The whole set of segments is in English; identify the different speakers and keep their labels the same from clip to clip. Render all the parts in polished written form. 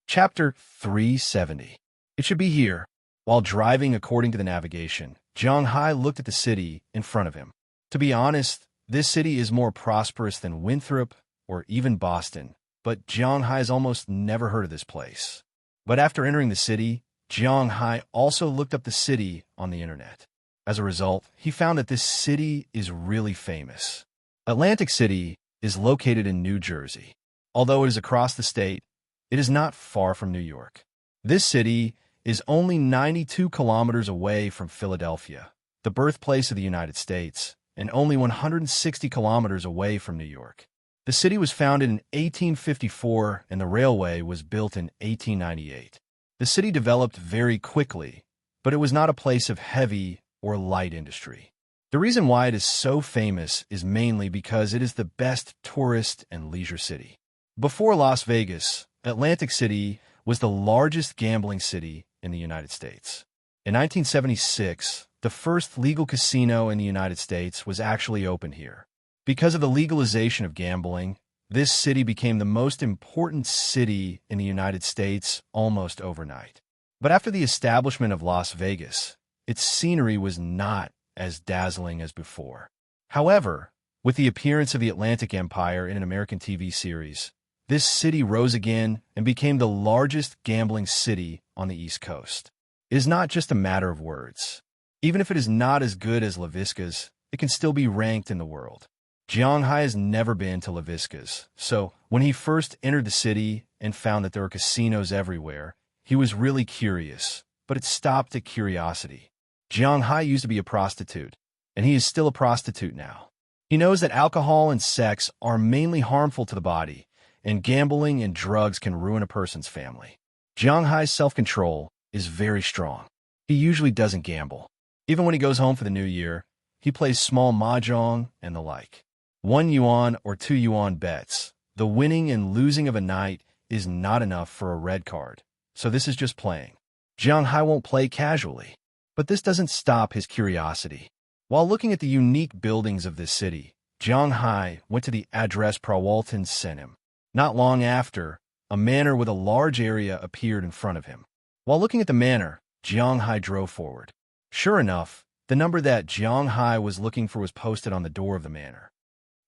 Speaker 1: Chapter 370. It should be here. While driving according to the navigation, Jiang Hai looked at the city in front of him. To be honest, this city is more prosperous than Winthrop or even Boston, but Jiang Hai's almost never heard of this place. But after entering the city, Jiang Hai also looked up the city on the internet. As a result, he found that this city is really famous. Atlantic City is located in New Jersey. Although it is across the state, it is not far from New York. This city is only 92 kilometers away from Philadelphia, the birthplace of the United States, and only 160 kilometers away from New York. The city was founded in 1854 and the railway was built in 1898. The city developed very quickly, but it was not a place of heavy or light industry. The reason why it is so famous is mainly because it is the best tourist and leisure city. Before Las Vegas, Atlantic City was the largest gambling city in the United States. In 1976, the first legal casino in the United States was actually opened here. Because of the legalization of gambling, this city became the most important city in the United States almost overnight. But after the establishment of Las Vegas, its scenery was not as dazzling as before. However, with the appearance of the Atlantic Empire in an American TV series, this city rose again and became the largest gambling city on the East Coast. It is not just a matter of words. Even if it is not as good as La Visca's, it can still be ranked in the world. Jiang Hai has never been to La Visca's, so when he first entered the city and found that there were casinos everywhere, he was really curious, but it stopped at curiosity. Jiang Hai used to be a prostitute, and he is still a prostitute now. He knows that alcohol and sex are mainly harmful to the body, and gambling and drugs can ruin a person's family. Jiang Hai's self-control is very strong. He usually doesn't gamble. Even when he goes home for the new year, he plays small mahjong and the like. 1 yuan or 2 yuan bets. The winning and losing of a night is not enough for a red card, so this is just playing. Jiang Hai won't play casually, but this doesn't stop his curiosity. While looking at the unique buildings of this city, Jiang Hai went to the address Prawalton sent him. Not long after, a manor with a large area appeared in front of him. While looking at the manor, Jiang Hai drove forward. Sure enough, the number that Jiang Hai was looking for was posted on the door of the manor.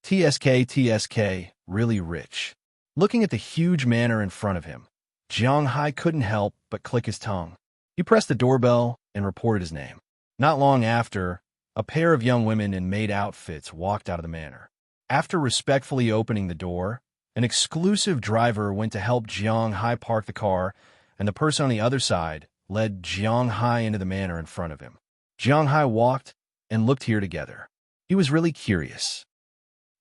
Speaker 1: TSK, really rich. Looking at the huge manor in front of him, Jiang Hai couldn't help but click his tongue. He pressed the doorbell and reported his name. Not long after, a pair of young women in maid outfits walked out of the manor. After respectfully opening the door, an exclusive driver went to help Jiang Hai park the car, and the person on the other side led Jiang Hai into the manor in front of him. Jiang Hai walked and looked here together. He was really curious.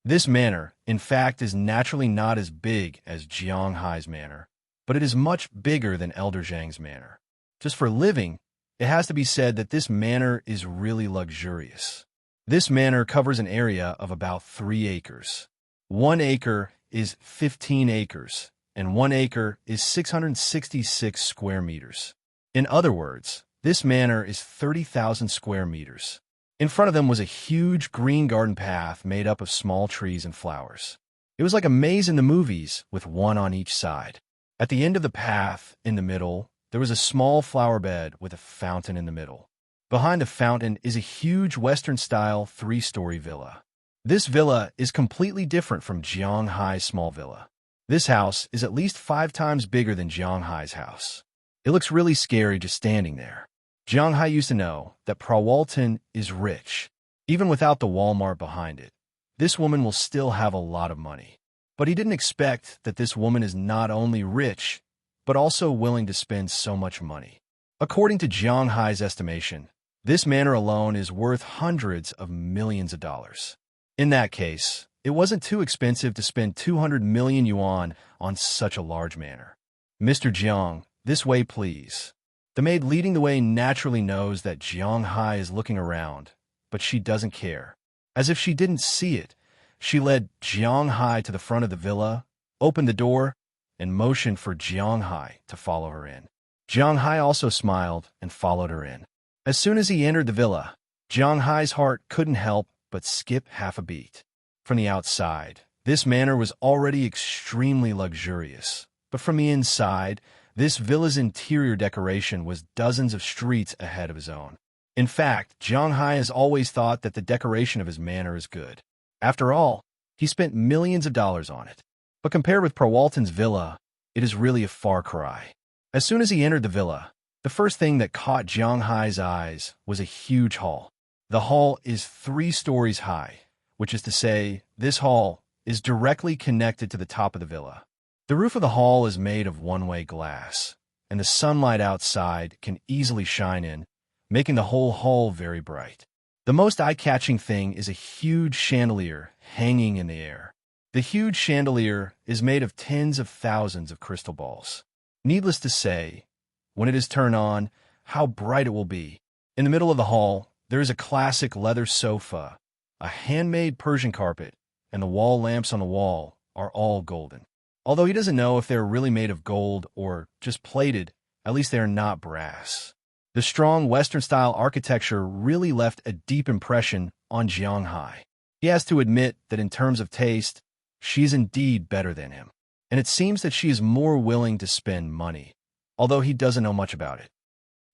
Speaker 1: This manor, in fact, is naturally not as big as Jiang Hai's manor, but it is much bigger than Elder Zhang's manor. Just for living, it has to be said that this manor is really luxurious. This manor covers an area of about 3 acres. 1 acre is 15 acres, and 1 acre is 666 square meters. In other words, this manor is 30,000 square meters. In front of them was a huge green garden path made up of small trees and flowers. It was like a maze in the movies, with one on each side. At the end of the path, in the middle, there was a small flower bed with a fountain in the middle. Behind the fountain is a huge Western-style 3-story villa. This villa is completely different from Jiang Hai's small villa. This house is at least 5 times bigger than Jiang Hai's house. It looks really scary just standing there. Jiang Hai used to know that Prawalton is rich. Even without the Walmart behind it, this woman will still have a lot of money. But he didn't expect that this woman is not only rich, but also willing to spend so much money. According to Jiang Hai's estimation, this manor alone is worth hundreds of millions of dollars. In that case, it wasn't too expensive to spend 200 million yuan on such a large manor. Mr. Jiang, this way please. The maid leading the way naturally knows that Jiang Hai is looking around, but she doesn't care. As if she didn't see it, she led Jiang Hai to the front of the villa, opened the door, and motioned for Jiang Hai to follow her in. Jiang Hai also smiled and followed her in. As soon as he entered the villa, Jiang Hai's heart couldn't help but skip half a beat. From the outside, this manor was already extremely luxurious, but from the inside, This villa's interior decoration was dozens of streets ahead of his own. In fact, Jiang Hai has always thought that the decoration of his manor is good. After all, he spent millions of dollars on it. But compared with Prawalton's villa, it is really a far cry. As soon as he entered the villa, the first thing that caught Jiang Hai's eyes was a huge hall. The hall is 3 stories high, which is to say, this hall is directly connected to the top of the villa. The roof of the hall is made of one-way glass, and the sunlight outside can easily shine in, making the whole hall very bright. The most eye-catching thing is a huge chandelier hanging in the air. The huge chandelier is made of tens of thousands of crystal balls. Needless to say, when it is turned on, how bright it will be. In the middle of the hall, there is a classic leather sofa, a handmade Persian carpet, and the wall lamps on the wall are all golden. Although he doesn't know if they're really made of gold or just plated, at least they are not brass. The strong Western-style architecture really left a deep impression on Jiang Hai. He has to admit that in terms of taste, she's indeed better than him. And it seems that she is more willing to spend money, although he doesn't know much about it.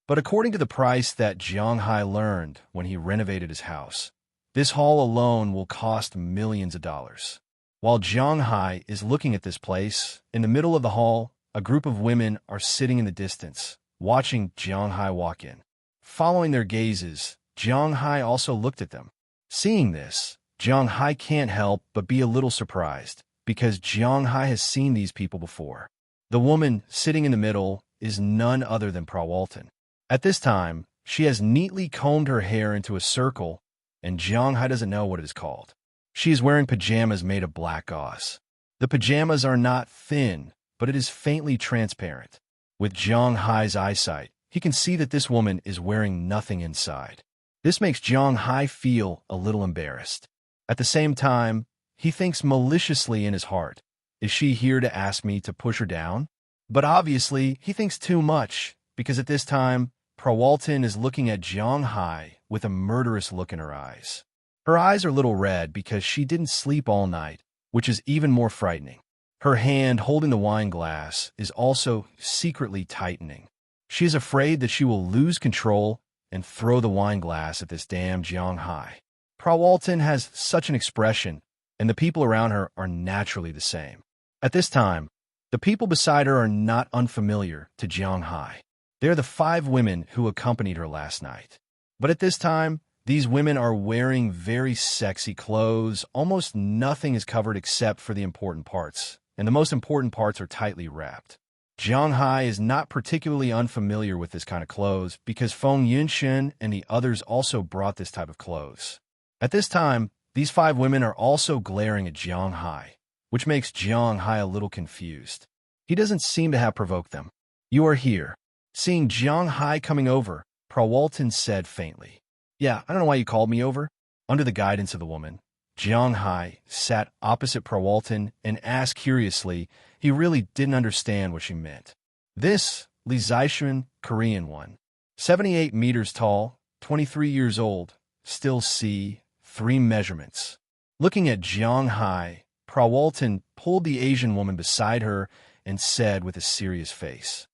Speaker 1: But according to the price that Jiang Hai learned when he renovated his house, this hall alone will cost millions of dollars. While Jiang Hai is looking at this place, in the middle of the hall, a group of women are sitting in the distance, watching Jiang Hai walk in. Following their gazes, Jiang Hai also looked at them. Seeing this, Jiang Hai can't help but be a little surprised, because Jiang Hai has seen these people before. The woman sitting in the middle is none other than Prawalton. At this time, she has neatly combed her hair into a circle, and Jiang Hai doesn't know what it is called. She is wearing pajamas made of black gauze. The pajamas are not thin, but it is faintly transparent. With Jiang Hai's eyesight, he can see that this woman is wearing nothing inside. This makes Jiang Hai feel a little embarrassed. At the same time, he thinks maliciously in his heart, is she here to ask me to push her down? But obviously, he thinks too much, because at this time, Prawalton is looking at Jiang Hai with a murderous look in her eyes. Her eyes are a little red because she didn't sleep all night, which is even more frightening. Her hand holding the wine glass is also secretly tightening. She is afraid that she will lose control and throw the wine glass at this damn Jiang Hai. Prawalton has such an expression, and the people around her are naturally the same. At this time, the people beside her are not unfamiliar to Jiang Hai. They are the 5 women who accompanied her last night. But at this time, these women are wearing very sexy clothes. Almost nothing is covered except for the important parts, and the most important parts are tightly wrapped. Jiang Hai is not particularly unfamiliar with this kind of clothes because Feng Yunshen and the others also brought this type of clothes. At this time, these 5 women are also glaring at Jiang Hai, which makes Jiang Hai a little confused. He doesn't seem to have provoked them. "You are here." Seeing Jiang Hai coming over, Prawalton said faintly, "Yeah, I don't know why you called me over." Under the guidance of the woman, Jiang Hai sat opposite Prawalton and asked curiously. He really didn't understand what she meant. This Li Zishan, Korean one, 78 meters tall, 23 years old, still C, 3 measurements. Looking at Jiang Hai, Prawalton pulled the Asian woman beside her and said with a serious face,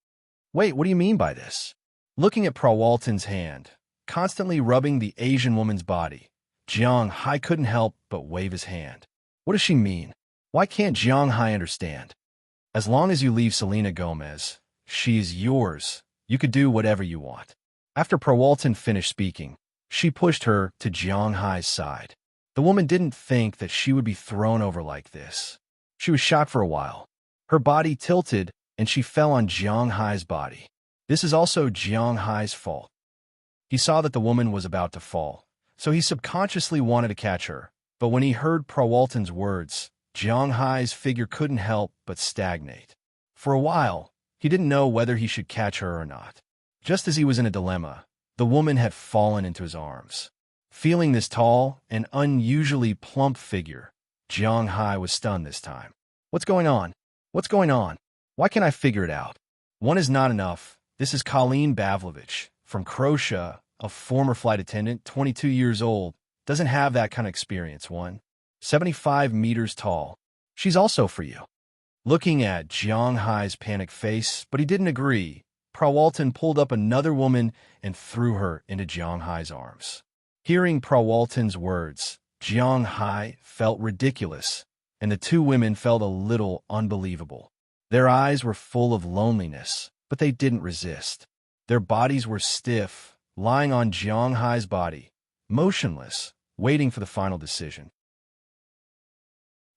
Speaker 1: "Wait, what do you mean by this?" Looking at Prawalton's hand, constantly rubbing the Asian woman's body, Jiang Hai couldn't help but wave his hand. What does she mean? Why can't Jiang Hai understand? As long as you leave Selena Gomez, she is yours. You could do whatever you want. After Prawalton finished speaking, she pushed her to Jiang Hai's side. The woman didn't think that she would be thrown over like this. She was shocked for a while. Her body tilted and she fell on Jiang Hai's body. This is also Jiang Hai's fault. He saw that the woman was about to fall, so he subconsciously wanted to catch her. But when he heard Prawalton's words, Jiang Hai's figure couldn't help but stagnate. For a while, he didn't know whether he should catch her or not. Just as he was in a dilemma, the woman had fallen into his arms. Feeling this tall and unusually plump figure, Jiang Hai was stunned this time. "What's going on? What's going on? Why can't I figure it out?" One is not enough. This is Colleen Bavlovich from Croatia, a former flight attendant, 22 years old. Doesn't have that kind of experience, 75 meters tall. She's also for you. Looking at Jiang Hai's panicked face, but he didn't agree, Prawalton pulled up another woman and threw her into Jiang Hai's arms. Hearing Prawalton's words, Jiang Hai felt ridiculous, and the two women felt a little unbelievable. Their eyes were full of loneliness, but they didn't resist. Their bodies were stiff, lying on Jiang Hai's body, motionless, waiting for the final decision.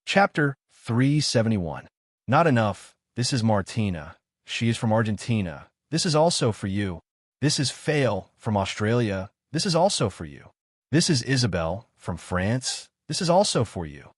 Speaker 1: Chapter 371. Not enough. This is Martina. She is from Argentina. This is also for you. This is Fail from Australia. This is also for you. This is Isabel from France. This is also for you.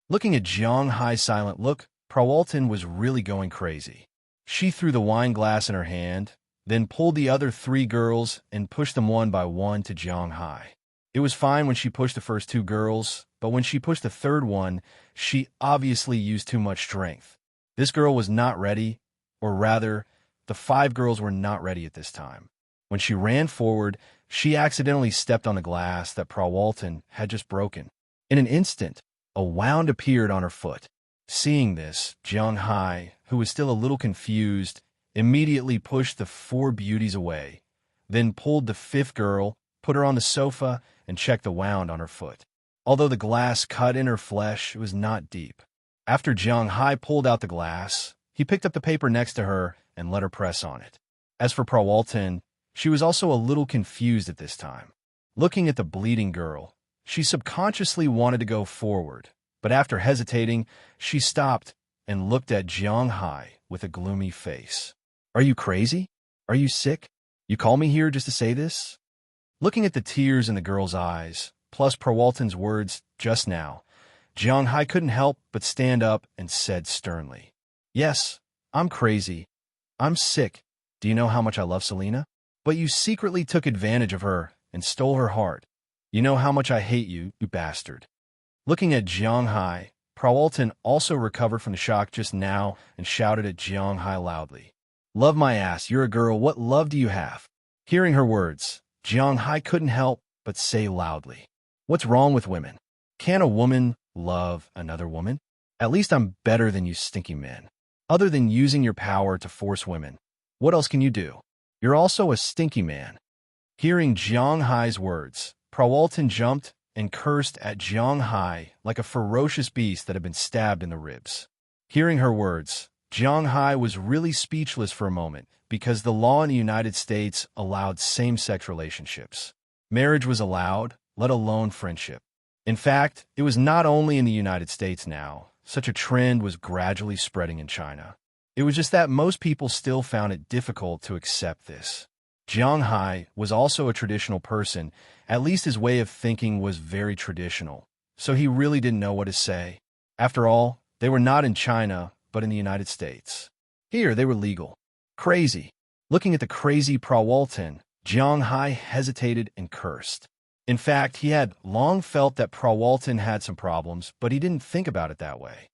Speaker 1: Looking at Jiang Hai's silent look, Prawalton was really going crazy. She threw the wine glass in her hand, then pulled the other three girls and pushed them one by one to Jiang Hai. It was fine when she pushed the first two girls, but when she pushed the third one, she obviously used too much strength. This girl was not ready, or rather, the five girls were not ready at this time. When she ran forward, she accidentally stepped on the glass that Prawalton had just broken. In an instant, a wound appeared on her foot. Seeing this, Jiang Hai, who was still a little confused, immediately pushed the four beauties away, then pulled the fifth girl, put her on the sofa, and checked the wound on her foot. Although the glass cut in her flesh, it was not deep. After Jiang Hai pulled out the glass, he picked up the paper next to her and let her press on it. As for Prawalton, she was also a little confused at this time. Looking at the bleeding girl, she subconsciously wanted to go forward, but after hesitating, she stopped and looked at Jiang Hai with a gloomy face. Are you crazy? Are you sick? You call me here just to say this? Looking at the tears in the girl's eyes, plus Prawalton's words just now, Jiang Hai couldn't help but stand up and said sternly, Yes, I'm crazy. I'm sick. Do you know how much I love Selena? But you secretly took advantage of her and stole her heart. You know how much I hate you, you bastard. Looking at Jiang Hai, Prawalton also recovered from the shock just now and shouted at Jiang Hai loudly, Love my ass, you're a girl, what love do you have? Hearing her words, Jiang Hai couldn't help but say loudly, What's wrong with women? Can a woman love another woman? At least I'm better than you stinky men. Other than using your power to force women, what else can you do? You're also a stinky man. Hearing Jiang Hai's words, Prawalton jumped and cursed at Jiang Hai like a ferocious beast that had been stabbed in the ribs. Hearing her words, Jiang Hai was really speechless for a moment because the law in the United States allowed same-sex relationships. Marriage was allowed, let alone friendship. In fact, it was not only in the United States now. Such a trend was gradually spreading in China. It was just that most people still found it difficult to accept this. Jiang Hai was also a traditional person, at least his way of thinking was very traditional, so he really didn't know what to say. After all, they were not in China, but in the United States. Here, they were legal. Crazy. Looking at the crazy Prawalton, Jiang Hai hesitated and cursed. In fact, he had long felt that Prawalton had some problems, but he didn't think about it that way.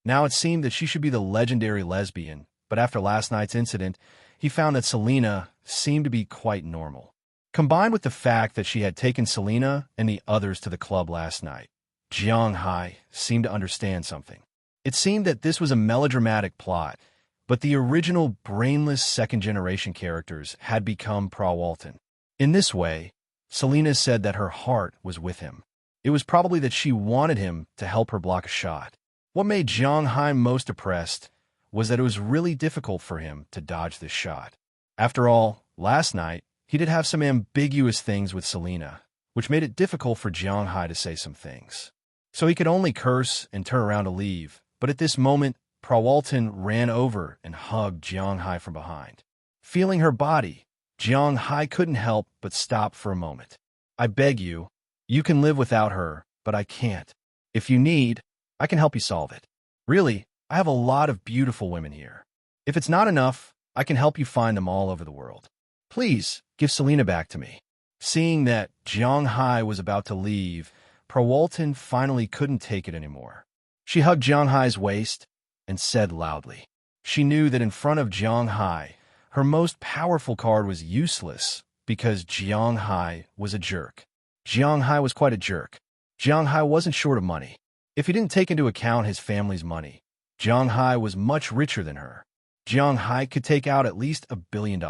Speaker 1: Now it seemed that she should be the legendary lesbian, but after last night's incident, he found that Selena seemed to be quite normal. Combined with the fact that she had taken Selena and the others to the club last night, Jiang Hai seemed to understand something. It seemed that this was a melodramatic plot, but the original brainless second-generation characters had become Prawalton. In this way, Selena said that her heart was with him. It was probably that she wanted him to help her block a shot. What made Jiang Hai most depressed was that it was really difficult for him to dodge this shot. After all, last night, he did have some ambiguous things with Selena, which made it difficult for Jiang Hai to say some things. So he could only curse and turn around to leave, but at this moment, Prawalton ran over and hugged Jiang Hai from behind. Feeling her body, Jiang Hai couldn't help but stop for a moment. I beg you, you can live without her, but I can't. If you need, I can help you solve it. Really, I have a lot of beautiful women here. If it's not enough, I can help you find them all over the world. Please, give Selena back to me. Seeing that Jiang Hai was about to leave, Prawalton finally couldn't take it anymore. She hugged Jiang Hai's waist and said loudly. She knew that in front of Jiang Hai, her most powerful card was useless because Jiang Hai was a jerk. Jiang Hai was quite a jerk. Jiang Hai wasn't short of money. If he didn't take into account his family's money, Jiang Hai was much richer than her. Jiang Hai could take out at least $1 billion.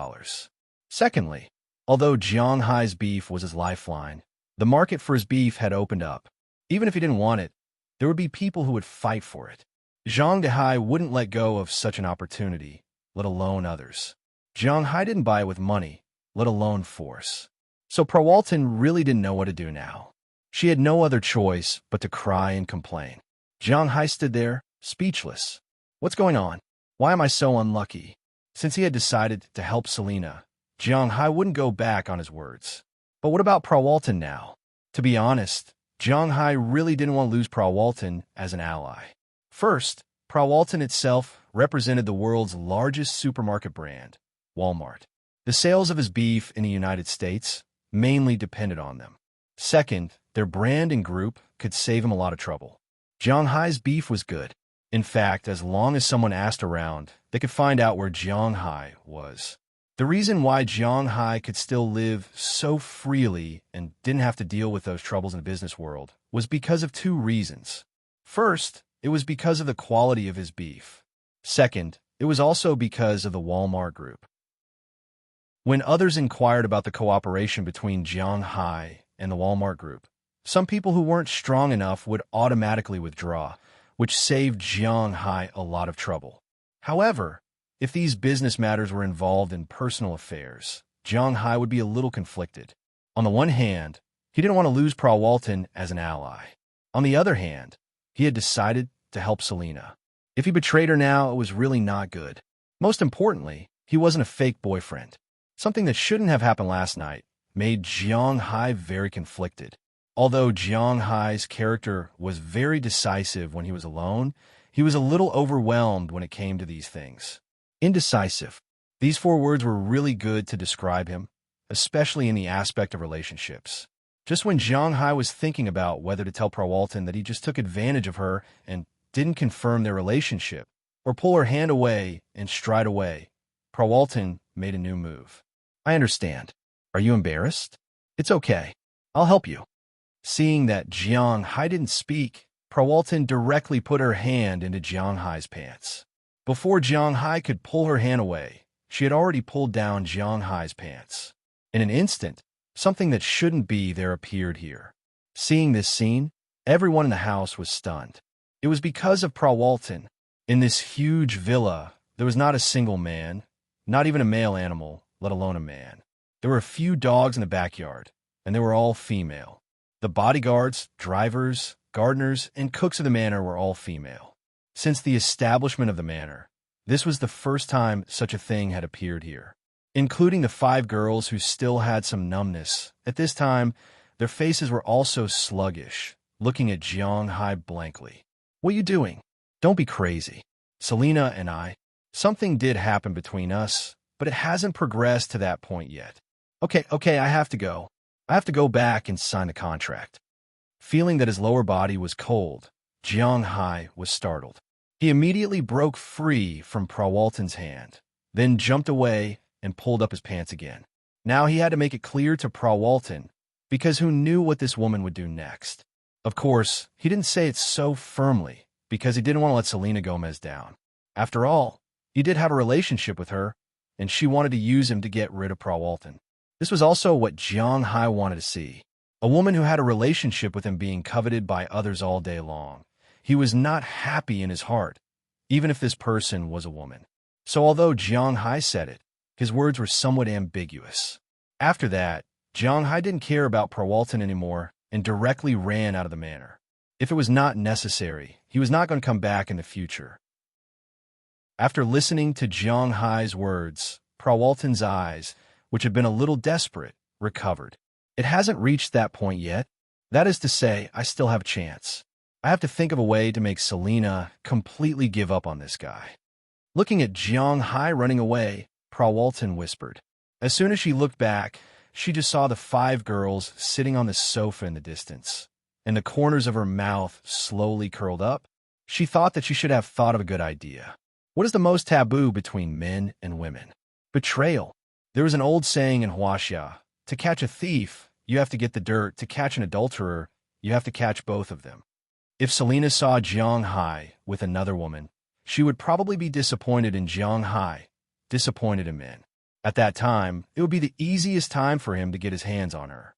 Speaker 1: Secondly, although Jiang Hai's beef was his lifeline, the market for his beef had opened up. Even if he didn't want it, there would be people who would fight for it. Jiang Hai wouldn't let go of such an opportunity, let alone others. Jiang Hai didn't buy it with money, let alone force. So Prawalton really didn't know what to do now. She had no other choice but to cry and complain. Jiang Hai stood there, speechless. What's going on? Why am I so unlucky? Since he had decided to help Selena, Jiang Hai wouldn't go back on his words. But what about Prawalton now? To be honest, Jiang Hai really didn't want to lose Prawalton as an ally. First, Prawalton itself represented the world's largest supermarket brand, Walmart. The sales of his beef in the United States mainly depended on them. Second, their brand and group could save him a lot of trouble. Jiang Hai's beef was good. In fact, as long as someone asked around, they could find out where Jiang Hai was. The reason why Jiang Hai could still live so freely and didn't have to deal with those troubles in the business world was because of two reasons. First, it was because of the quality of his beef. Second, it was also because of the Walmart Group. When others inquired about the cooperation between Jiang Hai and the Walmart Group, some people who weren't strong enough would automatically withdraw, which saved Jiang Hai a lot of trouble. However, if these business matters were involved in personal affairs, Jiang Hai would be a little conflicted. On the one hand, he didn't want to lose Prawalton as an ally. On the other hand, he had decided to help Selena. If he betrayed her now, it was really not good. Most importantly, he wasn't a fake boyfriend. Something that shouldn't have happened last night made Jiang Hai very conflicted. Although Jiang Hai's character was very decisive when he was alone, he was a little overwhelmed when it came to these things. Indecisive. These four words were really good to describe him, especially in the aspect of relationships. Just when Jiang Hai was thinking about whether to tell Prawalton that he just took advantage of her and didn't confirm their relationship, or pull her hand away and stride away, Prawalton made a new move. I understand. Are you embarrassed? It's okay. I'll help you. Seeing that Jiang Hai didn't speak, Prawalton directly put her hand into Jiang Hai's pants. Before Jiang Hai could pull her hand away, she had already pulled down Jiang Hai's pants. In an instant, something that shouldn't be there appeared here. Seeing this scene, everyone in the house was stunned. It was because of Prawalton. In this huge villa, there was not a single man, not even a male animal, let alone a man. There were a few dogs in the backyard, and they were all female. The bodyguards, drivers, gardeners, and cooks of the manor were all female. Since the establishment of the manor, this was the first time such a thing had appeared here. Including the 5 girls who still had some numbness. At this time, their faces were also sluggish, looking at Jiang Hai blankly. What are you doing? Don't be crazy. Selena and I, something did happen between us, but it hasn't progressed to that point yet. Okay, I have to go. I have to go back and sign the contract. Feeling that his lower body was cold, Jiang Hai was startled. He immediately broke free from Prawalton's hand, then jumped away and pulled up his pants again. Now he had to make it clear to Prawalton, because who knew what this woman would do next? Of course, he didn't say it so firmly, because he didn't want to let Selena Gomez down. After all, he did have a relationship with her, and she wanted to use him to get rid of Prawalton. This was also what Jiang Hai wanted to see. A woman who had a relationship with him being coveted by others all day long. He was not happy in his heart, even if this person was a woman. So although Jiang Hai said it, his words were somewhat ambiguous. After that, Jiang Hai didn't care about Prawalton anymore and directly ran out of the manor. If it was not necessary, he was not going to come back in the future. After listening to Jiang Hai's words, Prawalton's eyes, which had been a little desperate, recovered. It hasn't reached that point yet. That is to say, I still have a chance. I have to think of a way to make Selena completely give up on this guy. Looking at Jiang Hai running away, Prawalton whispered. As soon as she looked back, she just saw the 5 girls sitting on the sofa in the distance, and the corners of her mouth slowly curled up. She thought that she should have thought of a good idea. What is the most taboo between men and women? Betrayal. There was an old saying in Huaxia, to catch a thief, you have to get the dirt. To catch an adulterer, you have to catch both of them. If Selena saw Jiang Hai with another woman, she would probably be disappointed in Jiang Hai, disappointed in men. At that time, it would be the easiest time for him to get his hands on her.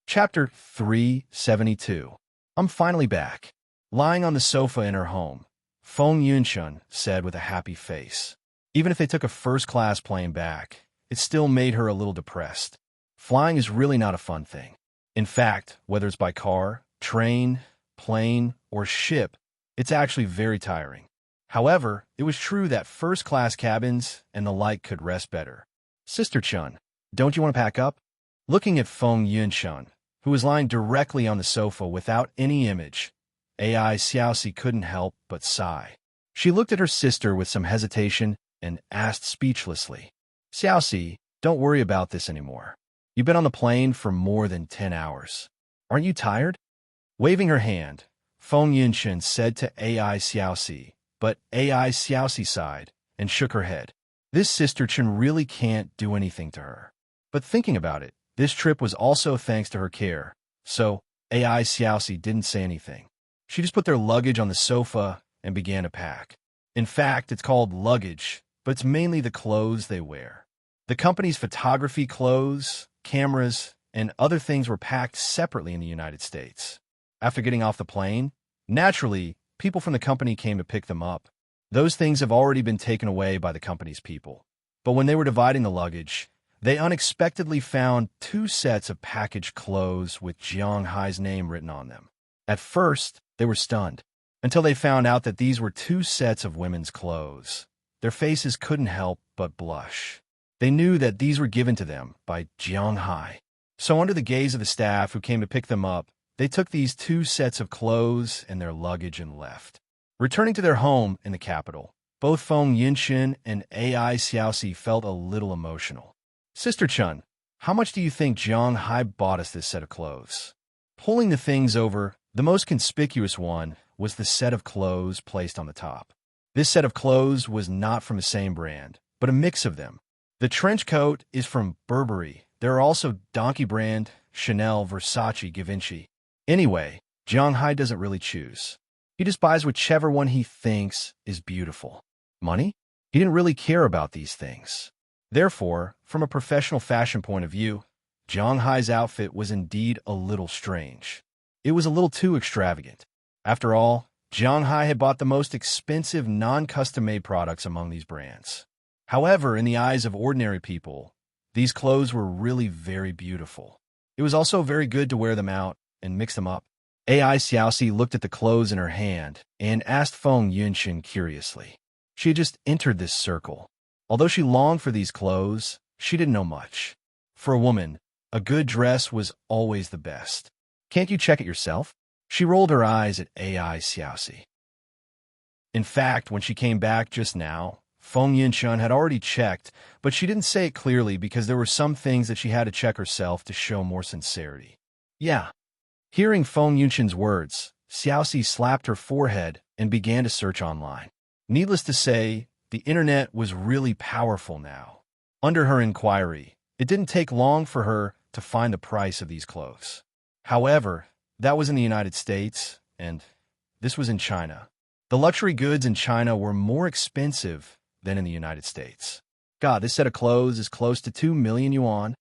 Speaker 1: Chapter 372. I'm finally back. Lying on the sofa in her home, Feng Yunshun said with a happy face. Even if they took a first-class plane back, it still made her a little depressed. Flying is really not a fun thing. In fact, whether it's by car, train, plane, or ship, it's actually very tiring. However, it was true that first-class cabins and the like could rest better. Sister Chun, don't you want to pack up? Looking at Feng Yunshun, who was lying directly on the sofa without any image, AI Xiaoxi couldn't help but sigh. She looked at her sister with some hesitation and asked speechlessly, Xiaoxi, don't worry about this anymore. You've been on the plane for more than 10 hours. Aren't you tired? Waving her hand, Feng Yunshun said to AI Xiaoxi, but AI Xiaoxi sighed and shook her head. This sister Chen really can't do anything to her. But thinking about it, this trip was also thanks to her care, so AI Xiaoxi didn't say anything. She just put their luggage on the sofa and began to pack. In fact, it's called luggage, but it's mainly the clothes they wear. The company's photography clothes, cameras, and other things were packed separately in the United States. After getting off the plane, naturally, people from the company came to pick them up. Those things have already been taken away by the company's people. But when they were dividing the luggage, they unexpectedly found 2 sets of packaged clothes with Jiang Hai's name written on them. At first, they were stunned, until they found out that these were 2 sets of women's clothes. Their faces couldn't help but blush. They knew that these were given to them by Jiang Hai. So under the gaze of the staff who came to pick them up, they took these 2 sets of clothes and their luggage and left. Returning to their home in the capital, both Feng Yunshun and AI Xiaoxi felt a little emotional. Sister Chun, how much do you think Jiang Hai bought us this set of clothes? Pulling the things over, the most conspicuous one was the set of clothes placed on the top. This set of clothes was not from the same brand, but a mix of them. The trench coat is from Burberry. There are also Donkey brand, Chanel, Versace, Givenchy. Anyway, Jiang Hai doesn't really choose. He just buys whichever one he thinks is beautiful. Money? He didn't really care about these things. Therefore, from a professional fashion point of view, Jiang Hai's outfit was indeed a little strange. It was a little too extravagant. After all, Jiang Hai had bought the most expensive non-custom-made products among these brands. However, in the eyes of ordinary people, these clothes were really very beautiful. It was also very good to wear them out and mix them up. AI Xiaoxi looked at the clothes in her hand and asked Feng Yunshun curiously. She had just entered this circle. Although she longed for these clothes, she didn't know much. For a woman, a good dress was always the best. Can't you check it yourself? She rolled her eyes at AI Xiaoxi. In fact, when she came back just now, Feng Yunshun had already checked, but she didn't say it clearly because there were some things that she had to check herself to show more sincerity. Yeah. Hearing Feng Yunshun's words, Xiaoxi slapped her forehead and began to search online. Needless to say, the internet was really powerful now. Under her inquiry, it didn't take long for her to find the price of these clothes. However, that was in the United States, and this was in China. The luxury goods in China were more expensive than in the United States. God, this set of clothes is close to 2 million yuan.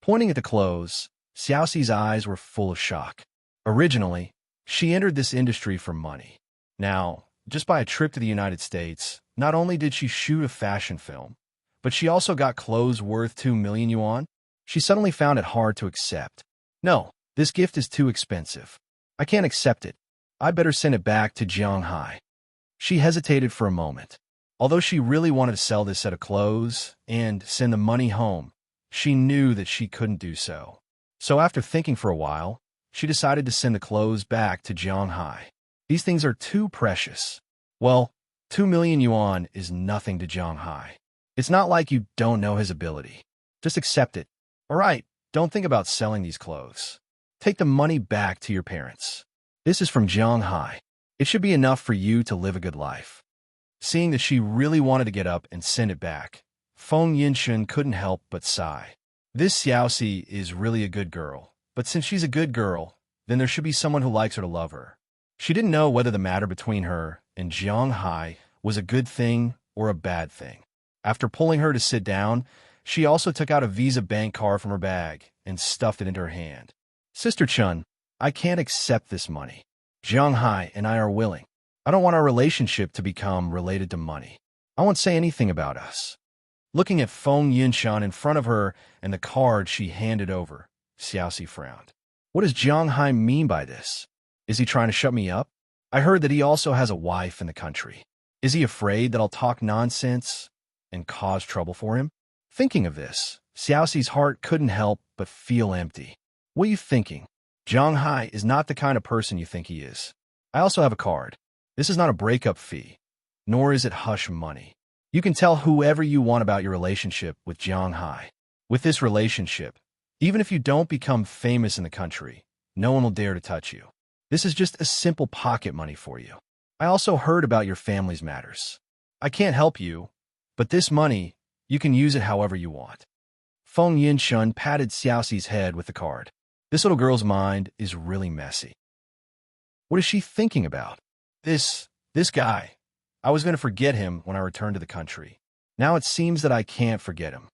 Speaker 1: Pointing at the clothes, Xiaoxi's eyes were full of shock. Originally, she entered this industry for money. Now, just by a trip to the United States, not only did she shoot a fashion film, but she also got clothes worth 2 million yuan. She suddenly found it hard to accept. No, this gift is too expensive. I can't accept it. I'd better send it back to Jiang Hai. She hesitated for a moment. Although she really wanted to sell this set of clothes and send the money home, she knew that she couldn't do so. So after thinking for a while, she decided to send the clothes back to Jiang Hai. These things are too precious. Well, 2 million yuan is nothing to Jiang Hai. It's not like you don't know his ability. Just accept it. All right, don't think about selling these clothes. Take the money back to your parents. This is from Jiang Hai. It should be enough for you to live a good life. Seeing that she really wanted to get up and send it back, Feng Yunshun couldn't help but sigh. This Xiaoxi is really a good girl, but since she's a good girl, then there should be someone who likes her to love her. She didn't know whether the matter between her in Shanghai was a good thing or a bad thing. After pulling her to sit down, she also took out a Visa bank card from her bag and stuffed it into her hand. Sister Chun, I can't accept this money. Shanghai and I are willing. I don't want our relationship to become related to money. I won't say anything about us. Looking at Feng Yinshan in front of her and the card she handed over, Xiaoxi frowned. What does Shanghai mean by this? Is he trying to shut me up? I heard that he also has a wife in the country. Is he afraid that I'll talk nonsense and cause trouble for him? Thinking of this, Xiaoxi's heart couldn't help but feel empty. What are you thinking? Shanghai is not the kind of person you think he is. I also have a card. This is not a breakup fee, nor is it hush money. You can tell whoever you want about your relationship with Shanghai. With this relationship, even if you don't become famous in the country, no one will dare to touch you. This is just a simple pocket money for you. I also heard about your family's matters. I can't help you, but this money, you can use it however you want. Feng Yinshan patted Xiaoxi's head with the card. This little girl's mind is really messy. What is she thinking about? This guy. I was going to forget him when I returned to the country. Now it seems that I can't forget him.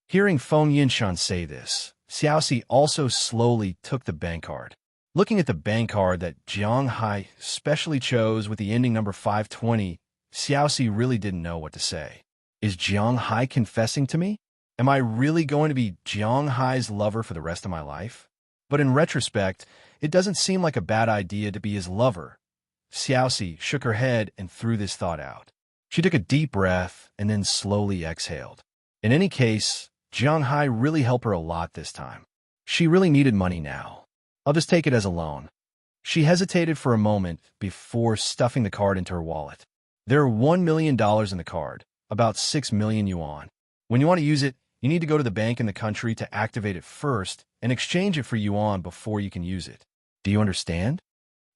Speaker 1: Hearing Feng Yinshan say this, Xiaoxi also slowly took the bank card. Looking at the bank card that Shanghai specially chose with the ending number 520, Xiaoxi really didn't know what to say. Is Shanghai confessing to me? Am I really going to be Shanghai's lover for the rest of my life? But in retrospect, it doesn't seem like a bad idea to be his lover. Xiaoxi shook her head and threw this thought out. She took a deep breath and then slowly exhaled. In any case, Shanghai really helped her a lot this time. She really needed money now. I'll just take it as a loan. She hesitated for a moment before stuffing the card into her wallet. There are $1 million in the card, about 6 million yuan. When you want to use it, you need to go to the bank in the country to activate it first and exchange it for yuan before you can use it. Do you understand?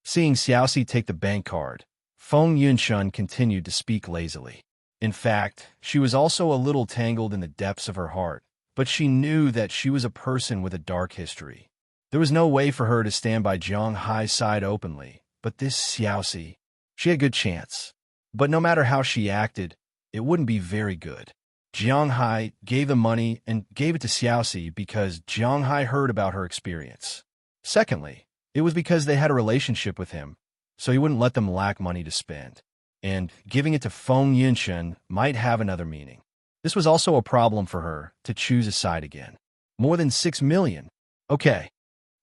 Speaker 1: Seeing Xiaoxi take the bank card, Feng Yinshan continued to speak lazily. In fact, she was also a little tangled in the depths of her heart, but she knew that she was a person with a dark history. There was no way for her to stand by Shanghai's side openly, but this Xiaoxi, she had a good chance. But no matter how she acted, it wouldn't be very good. Shanghai gave the money and gave it to Xiaoxi because Shanghai heard about her experience. Secondly, it was because they had a relationship with him, so he wouldn't let them lack money to spend. And giving it to Feng Yinshan might have another meaning. This was also a problem for her to choose a side again. More than 6 million. Okay.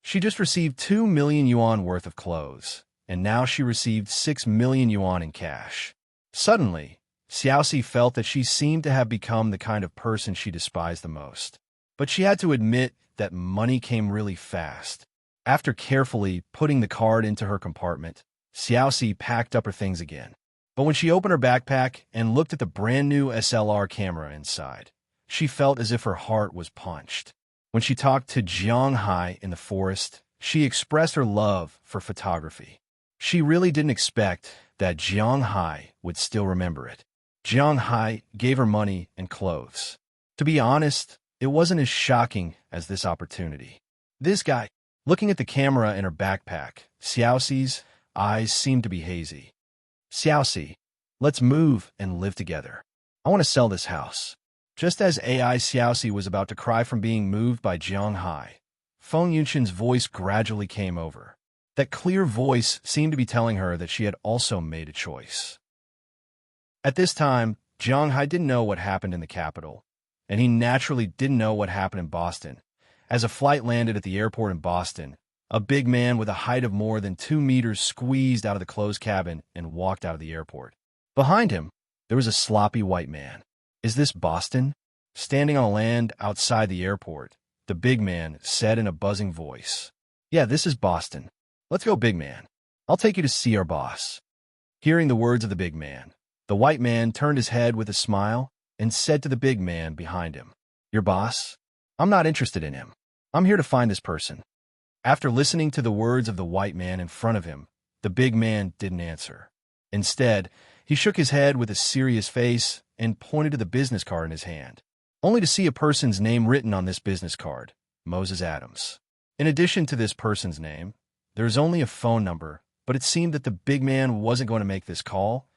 Speaker 1: She just received 2 million yuan worth of clothes, and now she received 6 million yuan in cash. Suddenly, Xiaoxi felt that she seemed to have become the kind of person she despised the most. But she had to admit that money came really fast. After carefully putting the card into her compartment, Xiaoxi packed up her things again. But when she opened her backpack and looked at the brand new SLR camera inside, she felt as if her heart was punched. When she talked to Shanghai in the forest, she expressed her love for photography. She really didn't expect that Shanghai would still remember it. Shanghai gave her money and clothes. To be honest, it wasn't as shocking as this opportunity. This guy, looking at the camera in her backpack, Xiaoxi's eyes seemed to be hazy. Xiaoxi, let's move and live together. I want to sell this house. Just as AI Xiaoxi was about to cry from being moved by Shanghai, Feng Yinshan's voice gradually came over. That clear voice seemed to be telling her that she had also made a choice. At this time, Shanghai didn't know what happened in the capital, and he naturally didn't know what happened in Boston. As a flight landed at the airport in Boston, a big man with a height of more than 2 meters squeezed out of the closed cabin and walked out of the airport. Behind him, there was a sloppy white man. Is this Boston? Standing on land outside the airport, the big man said in a buzzing voice. Yeah, this is Boston. Let's go, big man. I'll take you to see our boss. Hearing the words of the big man, the white man turned his head with a smile and said to the big man behind him, Your boss? I'm not interested in him. I'm here to find this person. After listening to the words of the white man in front of him, the big man didn't answer. Instead, he shook his head with a serious face and pointed to the business card in his hand, only to see a person's name written on this business card, Moses Adams. In addition to this person's name, there is only a phone number but it seemed that the big man wasn't going to make this call,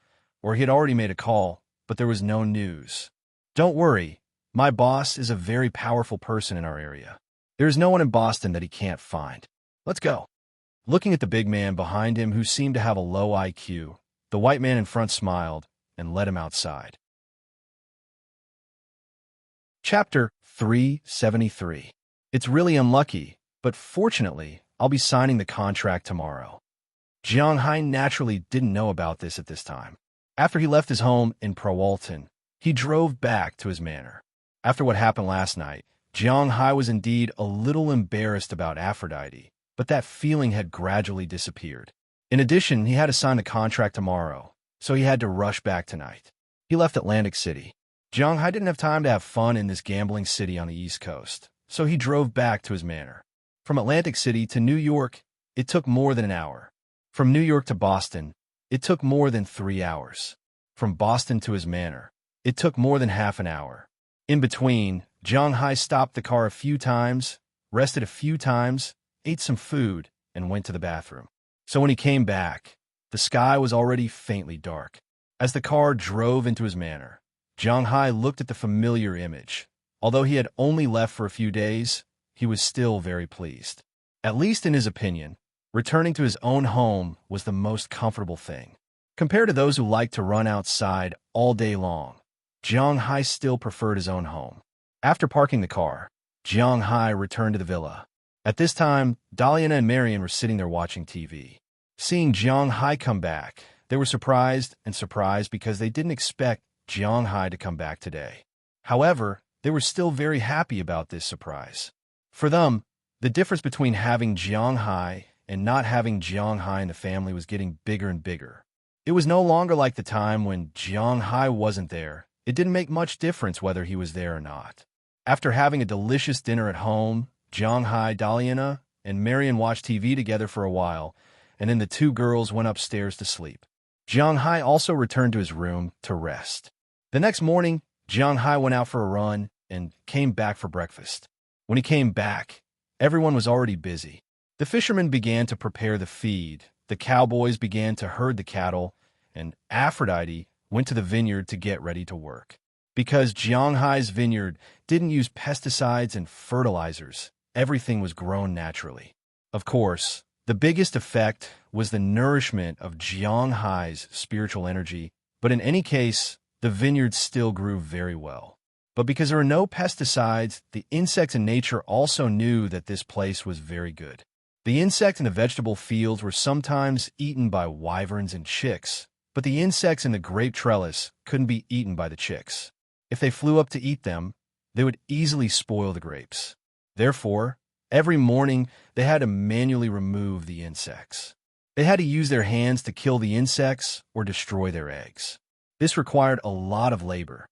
Speaker 1: or he had already made a call, but there was no news. Don't worry, my boss is a very powerful person in our area. There is no one in Boston that he can't find. Let's go. Looking at the big man behind him who seemed to have a low IQ, the white man in front smiled and led him outside. Chapter 373. It's really unlucky, but fortunately, I'll be signing the contract tomorrow. Jiang Hai naturally didn't know about this at this time. After he left his home in Prowalton, he drove back to his manor. After what happened last night, Jiang Hai was indeed a little embarrassed about Aphrodite, but that feeling had gradually disappeared. In addition, he had to sign the contract tomorrow, so he had to rush back tonight. He left Atlantic City. Jiang Hai didn't have time to have fun in this gambling city on the East Coast, so he drove back to his manor. From Atlantic City to New York, it took more than an hour. From New York to Boston, it took more than 3 hours. From Boston to his manor, it took more than half an hour. In between, Jiang Hai stopped the car a few times, rested a few times, ate some food, and went to the bathroom. So when he came back, the sky was already faintly dark. As the car drove into his manor, Jiang Hai looked at the familiar image. Although he had only left for a few days, he was still very pleased. At least in his opinion, returning to his own home was the most comfortable thing. Compared to those who liked to run outside all day long, Jiang Hai still preferred his own home. After parking the car, Jiang Hai returned to the villa. At this time, Daliana and Marian were sitting there watching TV. Seeing Jiang Hai come back, they were surprised because they didn't expect Jiang Hai to come back today. However, they were still very happy about this surprise. For them, the difference between having Jiang Hai and not having Jiang Hai in the family was getting bigger and bigger. It was no longer like the time when Jiang Hai wasn't there. It didn't make much difference whether he was there or not. After having a delicious dinner at home, Jiang Hai, Daliana, and Marian watched TV together for a while, and then the two girls went upstairs to sleep. Jiang Hai also returned to his room to rest. The next morning, Jiang Hai went out for a run and came back for breakfast. When he came back, everyone was already busy. The fishermen began to prepare the feed, the cowboys began to herd the cattle, and Aphrodite went to the vineyard to get ready to work. Because Jiang Hai's vineyard didn't use pesticides and fertilizers, everything was grown naturally. Of course, the biggest effect was the nourishment of Jiang Hai's spiritual energy, but in any case, the vineyard still grew very well. But because there were no pesticides, the insects in nature also knew that this place was very good. The insects in the vegetable fields were sometimes eaten by wyverns and chicks, but the insects in the grape trellis couldn't be eaten by the chicks. If they flew up to eat them, they would easily spoil the grapes. Therefore, every morning they had to manually remove the insects. They had to use their hands to kill the insects or destroy their eggs. This required a lot of labor.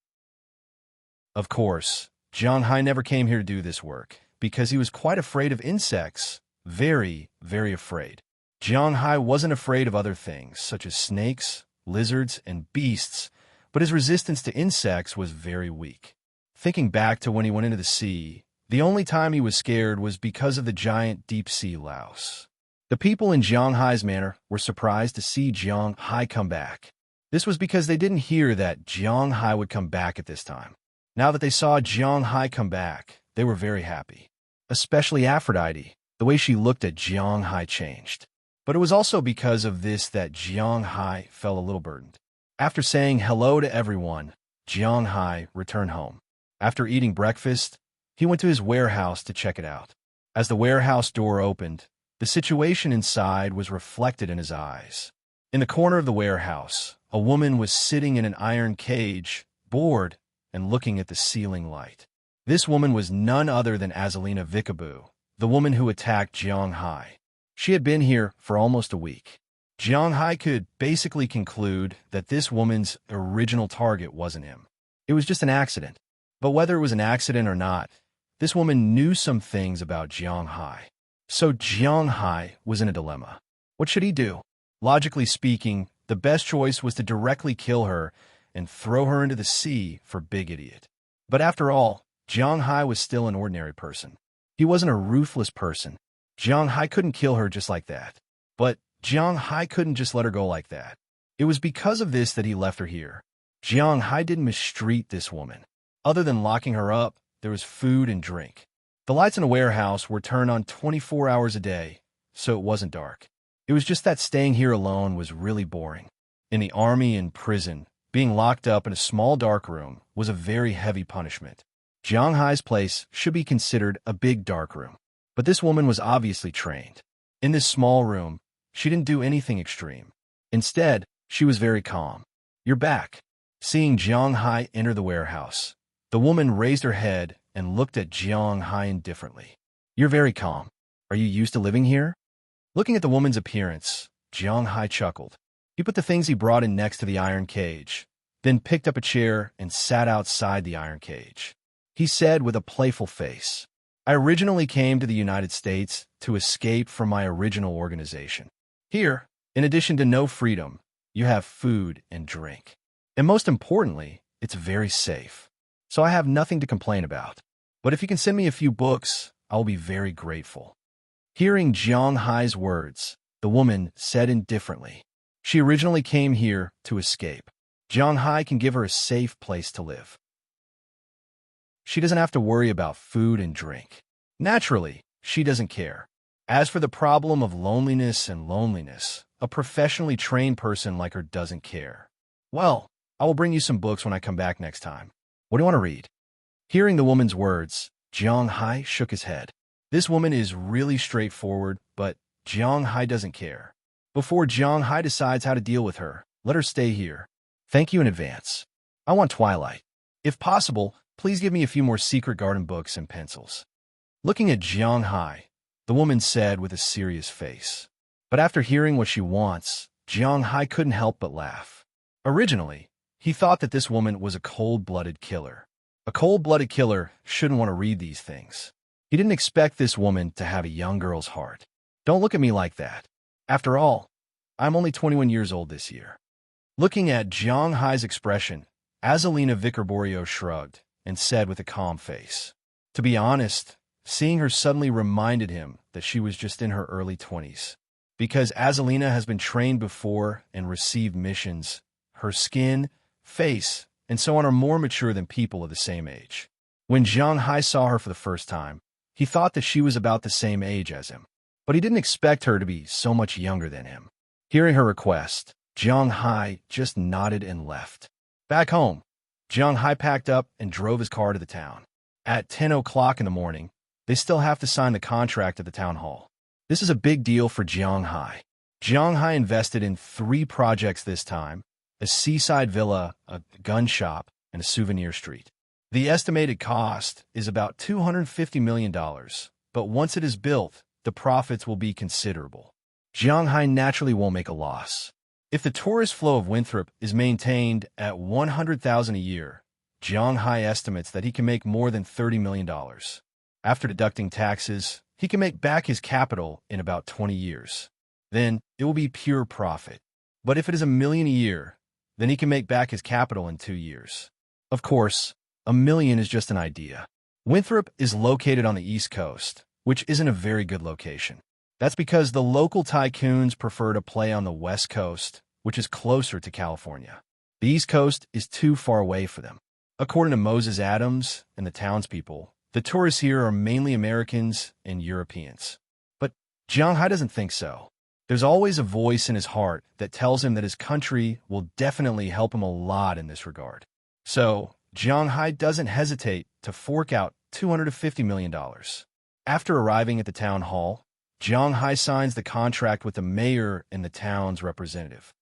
Speaker 1: Of course, Jiang Hai never came here to do this work because he was quite afraid of insects. Very, very afraid. Jiang Hai wasn't afraid of other things, such as snakes, lizards, and beasts, but his resistance to insects was very weak. Thinking back to when he went into the sea, the only time he was scared was because of the giant deep-sea louse. The people in Jiang Hai's manor were surprised to see Jiang Hai come back. This was because they didn't hear that Jiang Hai would come back at this time. Now that they saw Jiang Hai come back, they were very happy. Especially Aphrodite. The way she looked at Jiang Hai changed. But it was also because of this that Jiang Hai felt a little burdened. After saying hello to everyone, Jiang Hai returned home. After eating breakfast, he went to his warehouse to check it out. As the warehouse door opened, the situation inside was reflected in his eyes. In the corner of the warehouse, a woman was sitting in an iron cage, bored, and looking at the ceiling light. This woman was none other than Azalina Vikaboo, the woman who attacked Jiang Hai. She had been here for almost a week. Jiang Hai could basically conclude that this woman's original target wasn't him. It was just an accident. But whether it was an accident or not, this woman knew some things about Jiang Hai. So Jiang Hai was in a dilemma. What should he do? Logically speaking, the best choice was to directly kill her and throw her into the sea for big idiot. But after all, Jiang Hai was still an ordinary person. He wasn't a ruthless person. Jiang Hai couldn't kill her just like that. But Jiang Hai couldn't just let her go like that. It was because of this that he left her here. Jiang Hai didn't mistreat this woman. Other than locking her up, there was food and drink. The lights in the warehouse were turned on 24 hours a day, so it wasn't dark. It was just that staying here alone was really boring. In the army and prison, being locked up in a small dark room was a very heavy punishment. Jiang Hai's place should be considered a big dark room. But this woman was obviously trained. In this small room, she didn't do anything extreme. Instead, she was very calm. "You're back." Seeing Jiang Hai enter the warehouse, the woman raised her head and looked at Jiang Hai indifferently. "You're very calm. Are you used to living here?" Looking at the woman's appearance, Jiang Hai chuckled. He put the things he brought in next to the iron cage, then picked up a chair and sat outside the iron cage. He said with a playful face, "I originally came to the United States to escape from my original organization. Here, in addition to no freedom, you have food and drink. And most importantly, it's very safe. So I have nothing to complain about. But if you can send me a few books, I will be very grateful." Hearing Jiang Hai's words, the woman said indifferently, "She originally came here to escape. Jiang Hai can give her a safe place to live. She doesn't have to worry about food and drink. Naturally, she doesn't care. As for the problem of loneliness, a professionally trained person like her doesn't care. Well, I will bring you some books when I come back next time. What do you want to read?" Hearing the woman's words, Jiang Hai shook his head. This woman is really straightforward, but Jiang Hai doesn't care. Before Jiang Hai decides how to deal with her, let her stay here. "Thank you in advance. I want Twilight. If possible, please give me a few more Secret Garden books and pencils." Looking at Jiang Hai, the woman said with a serious face. But after hearing what she wants, Jiang Hai couldn't help but laugh. Originally, he thought that this woman was a cold-blooded killer. A cold-blooded killer shouldn't want to read these things. He didn't expect this woman to have a young girl's heart. "Don't look at me like that. After all, I'm only 21 years old this year." Looking at Jiang Hai's expression, Azalina Vicarborio shrugged and said with a calm face. To be honest, seeing her suddenly reminded him that she was just in her early 20s. Because Azalina has been trained before and received missions, her skin, face, and so on are more mature than people of the same age. When Jiang Hai saw her for the first time, he thought that she was about the same age as him, but he didn't expect her to be so much younger than him. Hearing her request, Jiang Hai just nodded and left. Back home, Jiang Hai packed up and drove his car to the town. At 10 o'clock in the morning, they still have to sign the contract at the town hall. This is a big deal for Jiang Hai. Jiang Hai invested in 3 projects this time: a seaside villa, a gun shop, and a souvenir street. The estimated cost is about $250 million, but once it is built, the profits will be considerable. Jiang Hai naturally won't make a loss. If the tourist flow of Winthrop is maintained at 100,000 a year, Jiang Hai estimates that he can make more than $30 million. After deducting taxes, he can make back his capital in about 20 years. Then it will be pure profit. But if it is $1 million a year, then he can make back his capital in 2 years. Of course, $1 million is just an idea. Winthrop is located on the East Coast, which isn't a very good location. That's because the local tycoons prefer to play on the West Coast, which is closer to California. The East Coast is too far away for them. According to Moses Adams and the townspeople, the tourists here are mainly Americans and Europeans. But Jiang Hai doesn't think so. There's always a voice in his heart that tells him that his country will definitely help him a lot in this regard. So, Jiang Hai doesn't hesitate to fork out $250 million. After arriving at the town hall, Jiang Hai signs the contract with the mayor and the town's representative.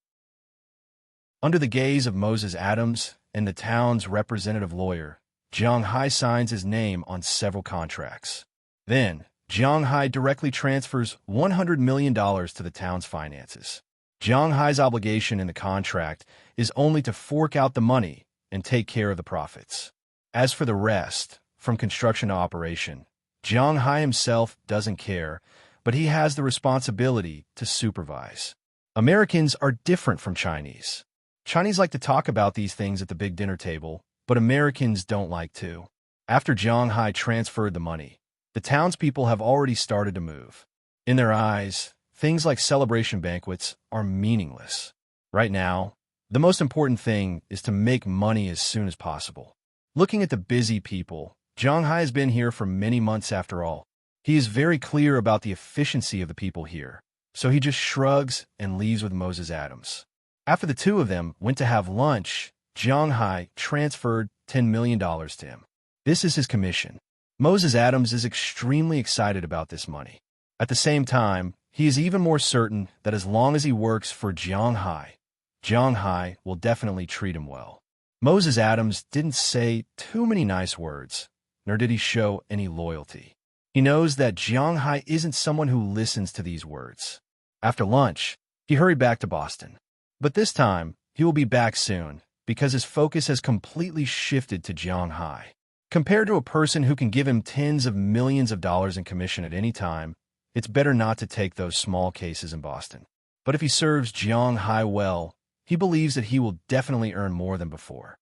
Speaker 1: Under the gaze of Moses Adams and the town's representative lawyer, Jiang Hai signs his name on several contracts. Then, Jiang Hai directly transfers $100 million to the town's finances. Jiang Hai's obligation in the contract is only to fork out the money and take care of the profits. As for the rest, from construction to operation, Jiang Hai himself doesn't care, but he has the responsibility to supervise. Americans are different from Chinese. Chinese like to talk about these things at the big dinner table, but Americans don't like to. After Jiang Hai transferred the money, the townspeople have already started to move. In their eyes, things like celebration banquets are meaningless. Right now, the most important thing is to make money as soon as possible. Looking at the busy people, Zhang Hai has been here for many months after all. He is very clear about the efficiency of the people here, so he just shrugs and leaves with Moses Adams. After the two of them went to have lunch, Zhang Hai transferred $10 million to him. This is his commission. Moses Adams is extremely excited about this money. At the same time, he is even more certain that as long as he works for Zhang Hai will definitely treat him well. Moses Adams didn't say too many nice words, nor did he show any loyalty. He knows that Zhang Hai isn't someone who listens to these words. After lunch, he hurried back to Boston. But this time, he will be back soon, because his focus has completely shifted to Zhang Hai. Compared to a person who can give him tens of millions of dollars in commission at any time, it's better not to take those small cases in Boston. But if he serves Zhang Hai well, he believes that he will definitely earn more than before.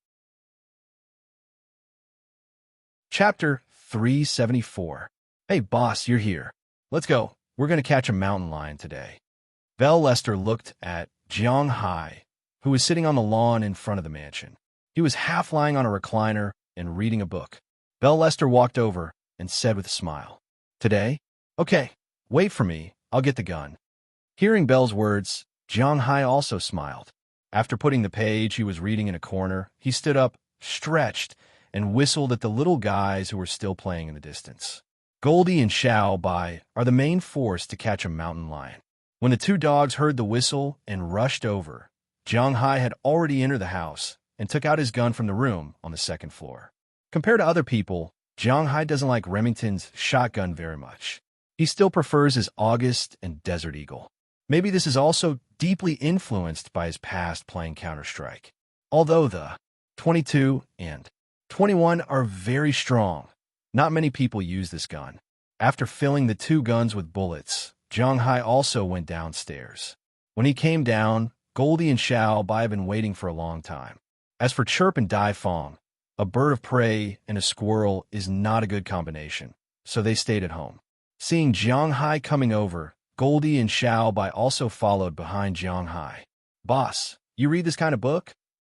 Speaker 1: Chapter 374. Hey, boss, you're here. Let's go. We're going to catch a mountain lion today. Vel Lester looked at Zhang Hai, who was sitting on the lawn in front of the mansion. He was half lying on a recliner and reading a book. Vel Lester walked over and said with a smile, "Today? Okay, wait for me. I'll get the gun." Hearing Belle's words, Zhang Hai also smiled. After putting the page he was reading in a corner, he stood up, stretched, and whistled at the little guys who were still playing in the distance. Goldie and Xiao Bai are the main force to catch a mountain lion. When the two dogs heard the whistle and rushed over, Zhang Hai had already entered the house and took out his gun from the room on the second floor. Compared to other people, Zhang Hai doesn't like Remington's shotgun very much. He still prefers his August and Desert Eagle. Maybe this is also deeply influenced by his past playing Counter-Strike. Although the 22 and 21 are very strong, not many people use this gun. After filling the two guns with bullets, Zhang Hai also went downstairs. When he came down, Goldie and Xiao Bai have been waiting for a long time. As for Chirp and Dai Fong, a bird of prey and a squirrel is not a good combination, so they stayed at home. Seeing Zhang Hai coming over, Goldie and Xiao Bai also followed behind Zhang Hai. "Boss, you read this kind of book?"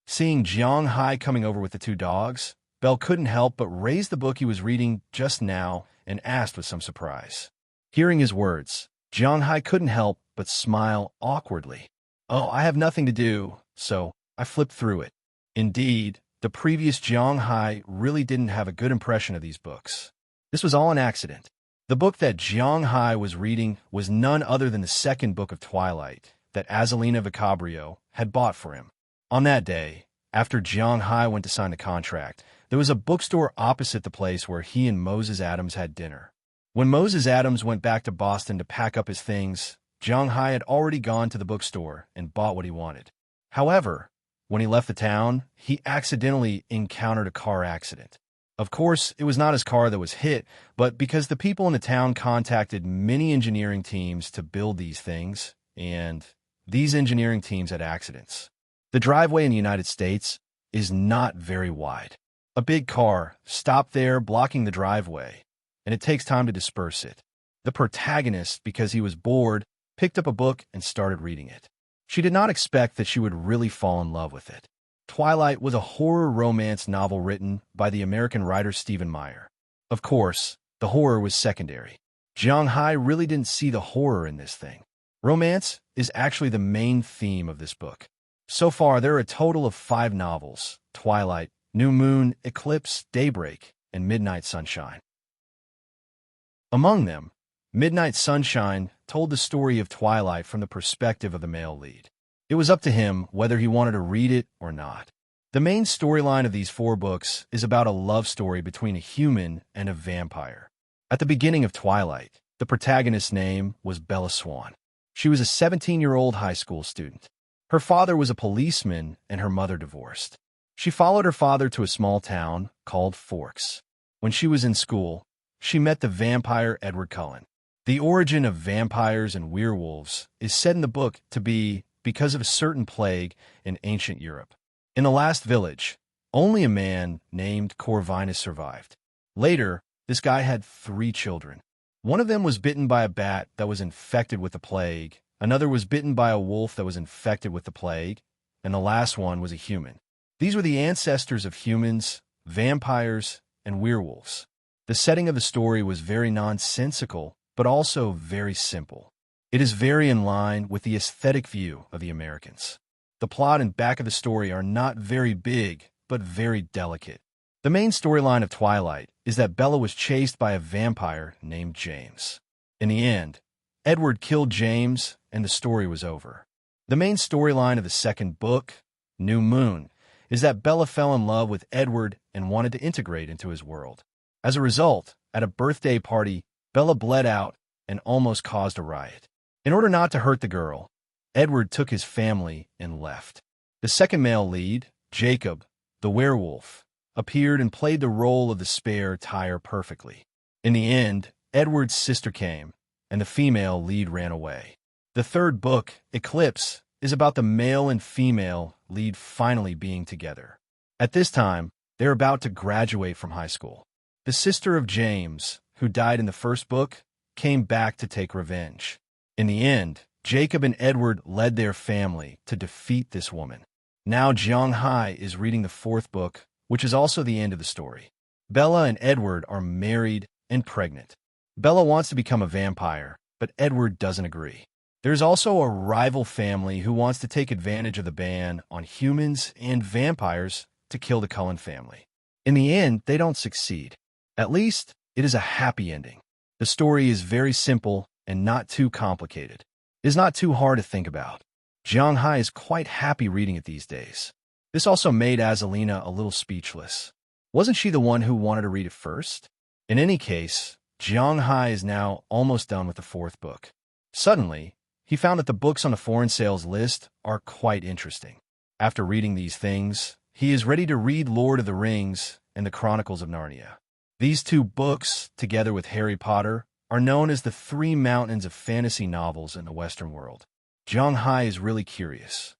Speaker 1: Seeing Zhang Hai coming over with the two dogs, Belle couldn't help but raise the book he was reading just now and asked with some surprise. Hearing his words, Zhang Hai couldn't help but smile awkwardly. "Oh, I have nothing to do, so I flipped through it." Indeed, the previous Zhang Hai really didn't have a good impression of these books. This was all an accident. The book that Zhang Hai was reading was none other than the second book of Twilight that Azalina Vicabrio had bought for him. On that day, after Zhang Hai went to sign the contract, there was a bookstore opposite the place where he and Moses Adams had dinner. When Moses Adams went back to Boston to pack up his things, Zhang Hai had already gone to the bookstore and bought what he wanted. However, when he left the town, he accidentally encountered a car accident. Of course, it was not his car that was hit, but because the people in the town contacted many engineering teams to build these things, and these engineering teams had accidents. The driveway in the United States is not very wide. A big car stopped there blocking the driveway, and it takes time to disperse it. The protagonist, because he was bored, picked up a book and started reading it. She did not expect that she would really fall in love with it. Twilight was a horror romance novel written by the American writer Stephen Meyer. Of course, the horror was secondary. Zhang Hai really didn't see the horror in this thing. Romance is actually the main theme of this book. So far, there are a total of 5 novels: Twilight, New Moon, Eclipse, Daybreak, and Midnight Sunshine. Among them, Midnight Sunshine told the story of Twilight from the perspective of the male lead. It was up to him whether he wanted to read it or not. The main storyline of these 4 books is about a love story between a human and a vampire. At the beginning of Twilight, the protagonist's name was Bella Swan. She was a 17-year-old high school student. Her father was a policeman and her mother divorced. She followed her father to a small town called Forks. When she was in school, she met the vampire Edward Cullen. The origin of vampires and werewolves is said in the book to be because of a certain plague in ancient Europe. In the last village, only a man named Corvinus survived. Later, this guy had 3 children. One of them was bitten by a bat that was infected with the plague, another was bitten by a wolf that was infected with the plague, and the last one was a human. These were the ancestors of humans, vampires, and werewolves. The setting of the story was very nonsensical, but also very simple. It is very in line with the aesthetic view of the Americans. The plot and back of the story are not very big, but very delicate. The main storyline of Twilight is that Bella was chased by a vampire named James. In the end, Edward killed James, and the story was over. The main storyline of the second book, New Moon, is that Bella fell in love with Edward and wanted to integrate into his world. As a result, at a birthday party, Bella bled out and almost caused a riot. In order not to hurt the girl, Edward took his family and left. The second male lead, Jacob, the werewolf, appeared and played the role of the spare tire perfectly. In the end, Edward's sister came, and the female lead ran away. The third book, Eclipse, is about the male and female lead finally being together. At this time, they're about to graduate from high school. The sister of James, who died in the first book, came back to take revenge. In the end, Jacob and Edward led their family to defeat this woman. Now Jiang Hai is reading the fourth book, which is also the end of the story. Bella and Edward are married and pregnant. Bella wants to become a vampire, but Edward doesn't agree. There's also a rival family who wants to take advantage of the ban on humans and vampires to kill the Cullen family. In the end, they don't succeed. At least, it is a happy ending. The story is very simple and not too complicated. It is not too hard to think about. Jiang Hai is quite happy reading it these days. This also made Azalina a little speechless. Wasn't she the one who wanted to read it first? In any case, Jiang Hai is now almost done with the fourth book. Suddenly, he found that the books on the foreign sales list are quite interesting. After reading these things, he is ready to read Lord of the Rings and the Chronicles of Narnia. These two books, together with Harry Potter, are known as the three mountains of fantasy novels in the Western world. Jiang Hai is really curious.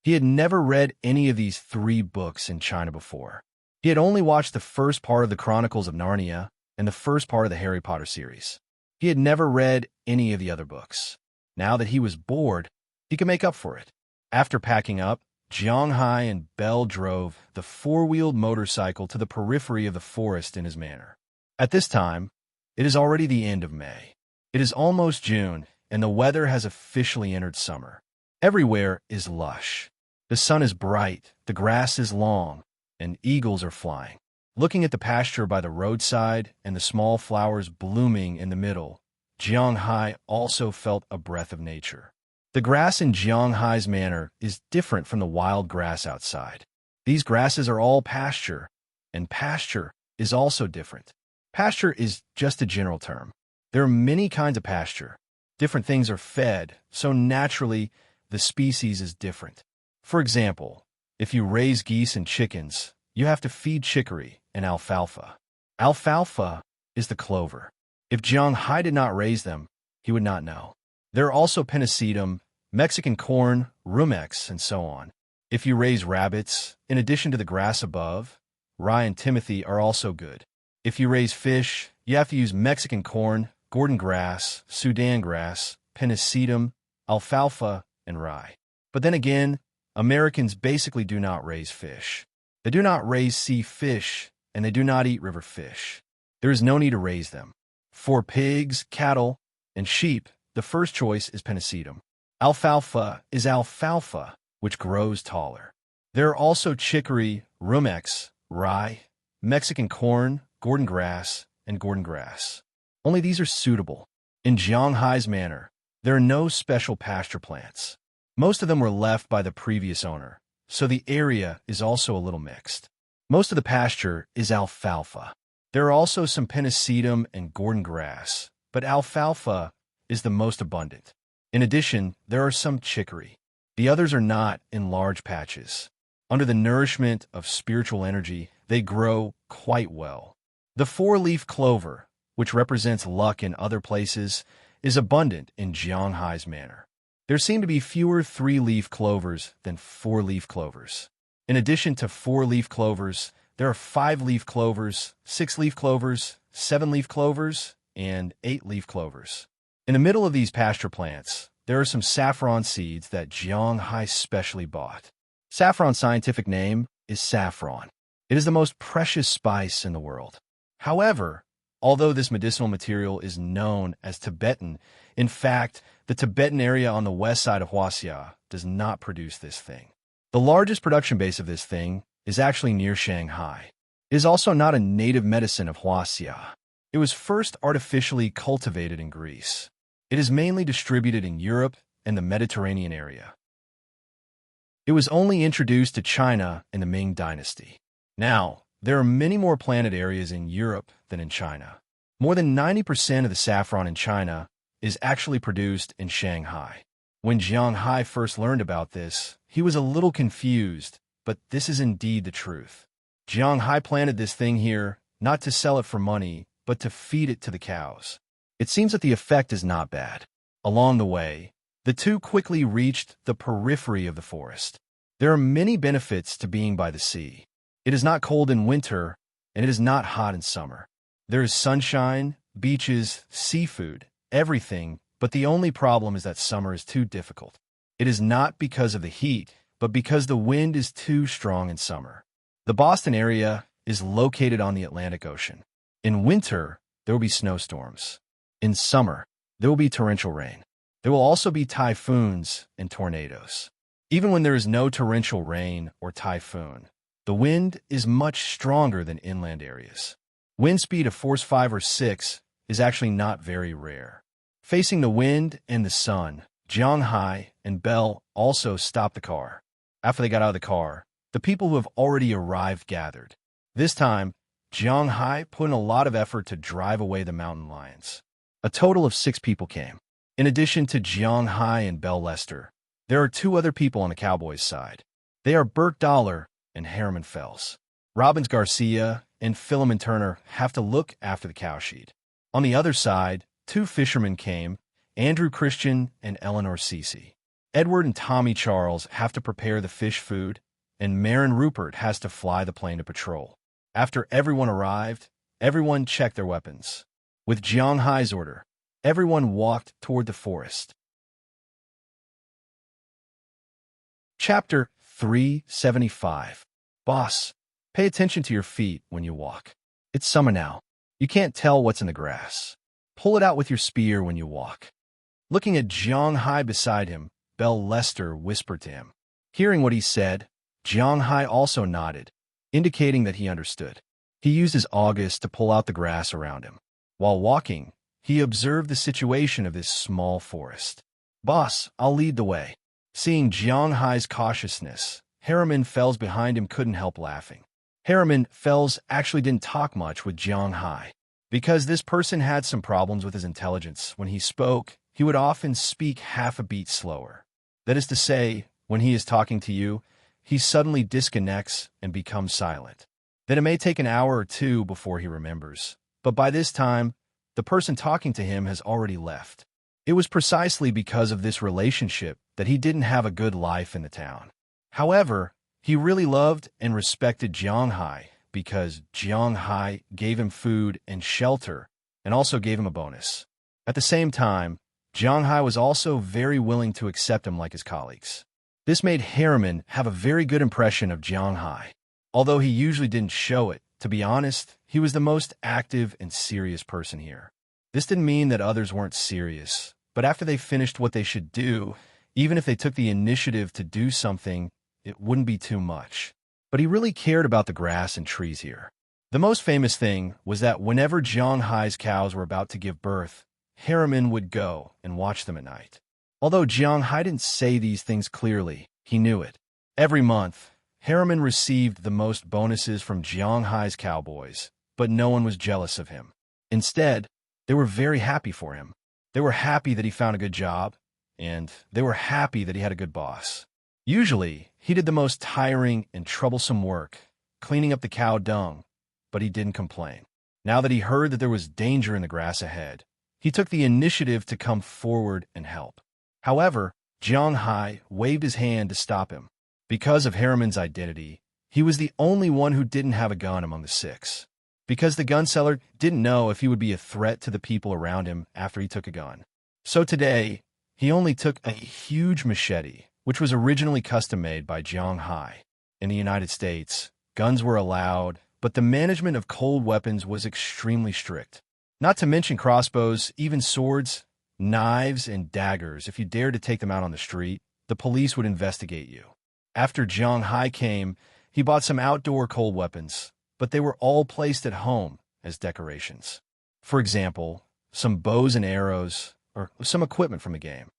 Speaker 1: He had never read any of these three books in China before. He had only watched the first part of the Chronicles of Narnia and the first part of the Harry Potter series. He had never read any of the other books. Now that he was bored, he could make up for it. After packing up, Jiang Hai and Belle drove the four-wheeled motorcycle to the periphery of the forest in his manor. At this time, it is already the end of May. It is almost June, and the weather has officially entered summer. Everywhere is lush. The sun is bright, the grass is long, and eagles are flying. Looking at the pasture by the roadside and the small flowers blooming in the middle, Jiang Hai also felt a breath of nature. The grass in Jiang Hai's manor is different from the wild grass outside. These grasses are all pasture, and pasture is also different. Pasture is just a general term. There are many kinds of pasture. Different things are fed, so naturally, the species is different. For example, if you raise geese and chickens, you have to feed chicory and alfalfa. Alfalfa is the clover. If Jiang Hai did not raise them, he would not know. There are also pennisetum, Mexican corn, rumex, and so on. If you raise rabbits, in addition to the grass above, rye and timothy are also good. If you raise fish, you have to use Mexican corn, Gordon grass, Sudan grass, pennisetum, alfalfa, and rye. But then again, Americans basically do not raise fish. They do not raise sea fish, and they do not eat river fish. There is no need to raise them. For pigs, cattle, and sheep, the first choice is pennisetum. Alfalfa is alfalfa, which grows taller. There are also chicory, rumex, rye, Mexican corn, Gordon grass, and Gordon grass. Only these are suitable. In Jiang Hai's manor, there are no special pasture plants. Most of them were left by the previous owner, so the area is also a little mixed. Most of the pasture is alfalfa. There are also some pennisetum and Gordon grass, but alfalfa is the most abundant. In addition, there are some chicory. The others are not in large patches. Under the nourishment of spiritual energy, they grow quite well. The four-leaf clover, which represents luck in other places, is abundant in Jiang Hai's manor. There seem to be fewer three-leaf clovers than four-leaf clovers. In addition to four-leaf clovers, there are five-leaf clovers, six-leaf clovers, seven-leaf clovers, and 8 leaf clovers. In the middle of these pasture plants, there are some saffron seeds that Jiang Hai specially bought. Saffron's scientific name is saffron. It is the most precious spice in the world. However, although this medicinal material is known as Tibetan, in fact, the Tibetan area on the west side of Huaxia does not produce this thing. The largest production base of this thing is actually near Shanghai. It is also not a native medicine of Huaxia. It was first artificially cultivated in Greece. It is mainly distributed in Europe and the Mediterranean area. It was only introduced to China in the Ming Dynasty. Now, there are many more planted areas in Europe than in China. More than 90% of the saffron in China is actually produced in Shanghai. When Jiang Hai first learned about this, he was a little confused, but this is indeed the truth. Jiang Hai planted this thing here not to sell it for money, but to feed it to the cows. It seems that the effect is not bad. Along the way, the two quickly reached the periphery of the forest. There are many benefits to being by the sea. It is not cold in winter, and it is not hot in summer. There is sunshine, beaches, seafood, everything, but the only problem is that summer is too difficult. It is not because of the heat, but because the wind is too strong in summer. The Boston area is located on the Atlantic Ocean. In winter, there will be snowstorms. In summer, there will be torrential rain. There will also be typhoons and tornadoes. Even when there is no torrential rain or typhoon, the wind is much stronger than inland areas. Wind speed of force 5 or 6 is actually not very rare. Facing the wind and the sun, Jiang Hai and Belle also stopped the car. After they got out of the car, the people who have already arrived gathered. This time, Jiang Hai put in a lot of effort to drive away the mountain lions. A total of 6 people came. In addition to Jiang Hai and Belle Lester, there are 2 other people on the Cowboys' side. They are Bert Dollar and Harriman Fells. Robbins Garcia and Philemon Turner have to look after the cowshed. On the other side, 2 fishermen came, Andrew Christian and Eleanor Cece. Edward and Tommy Charles have to prepare the fish food, and Marin Rupert has to fly the plane to patrol. After everyone arrived, everyone checked their weapons. With Jiang Hai's order, everyone walked toward the forest. Chapter 375. Boss, pay attention to your feet when you walk. It's summer now. You can't tell what's in the grass. Pull it out with your spear when you walk. Looking at Jiang Hai beside him, Belle Lester whispered to him. Hearing what he said, Jiang Hai also nodded, indicating that he understood. He used his August to pull out the grass around him. While walking, he observed the situation of this small forest. Boss, I'll lead the way. Seeing Jiang Hai's cautiousness, Harriman Fells behind him couldn't help laughing. Harriman Fells actually didn't talk much with Jiang Hai. Because this person had some problems with his intelligence, when he spoke, he would often speak half a beat slower. That is to say, when he is talking to you, he suddenly disconnects and becomes silent. Then it may take an hour or 2 before he remembers. But by this time, the person talking to him has already left. It was precisely because of this relationship that he didn't have a good life in the town. However, he really loved and respected Jiang Hai because Jiang Hai gave him food and shelter and also gave him a bonus. At the same time, Jiang Hai was also very willing to accept him like his colleagues. This made Harriman have a very good impression of Jiang Hai. Although he usually didn't show it, to be honest, he was the most active and serious person here. This didn't mean that others weren't serious, but after they finished what they should do, even if they took the initiative to do something, it wouldn't be too much. But he really cared about the grass and trees here. The most famous thing was that whenever Jiang Hai's cows were about to give birth, Harriman would go and watch them at night. Although Jiang Hai didn't say these things clearly, he knew it. Every month, Harriman received the most bonuses from Jiang Hai's cowboys, but no one was jealous of him. Instead, they were very happy for him. They were happy that he found a good job, and they were happy that he had a good boss. Usually, he did the most tiring and troublesome work, cleaning up the cow dung, but he didn't complain. Now that he heard that there was danger in the grass ahead, he took the initiative to come forward and help. However, Jiang Hai waved his hand to stop him. Because of Harriman's identity, he was the only one who didn't have a gun among the 6. because the gun seller didn't know if he would be a threat to the people around him after he took a gun. So today, he only took a huge machete, which was originally custom-made by Jiang Hai. In the United States, guns were allowed, but the management of cold weapons was extremely strict. Not to mention crossbows, even swords, knives, and daggers. If you dared to take them out on the street, the police would investigate you. After Jiang Hai came, he bought some outdoor cold weapons, but they were all placed at home as decorations. For example, some bows and arrows, or some equipment from a game.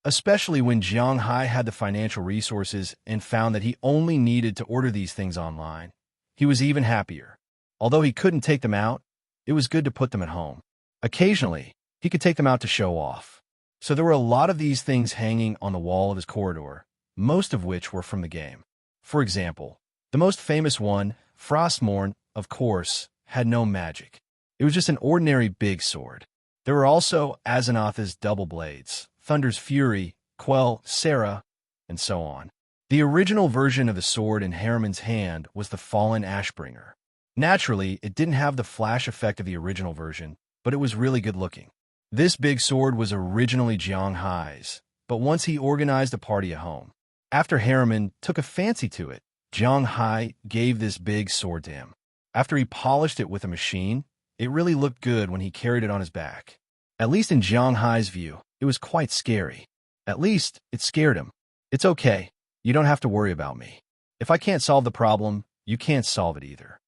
Speaker 1: Especially when Jiang Hai had the financial resources and found that he only needed to order these things online, he was even happier. Although he couldn't take them out, it was good to put them at home. Occasionally, he could take them out to show off. So there were a lot of these things hanging on the wall of his corridor, most of which were from the game. For example, the most famous one, Frostmourne, of course, had no magic. It was just an ordinary big sword. There were also Azanatha's double blades, Thunder's Fury, Quell, Sarah, and so on. The original version of the sword in Harriman's hand was the Fallen Ashbringer. Naturally, it didn't have the flash effect of the original version, but it was really good looking. This big sword was originally Jiang Hai's, but once he organized a party at home. After Harriman took a fancy to it, Jiang Hai gave this big sword to him. After he polished it with a machine, it really looked good when he carried it on his back. At least in Jiang Hai's view, it was quite scary. At least, it scared him. It's okay. You don't have to worry about me. If I can't solve the problem, you can't solve it either.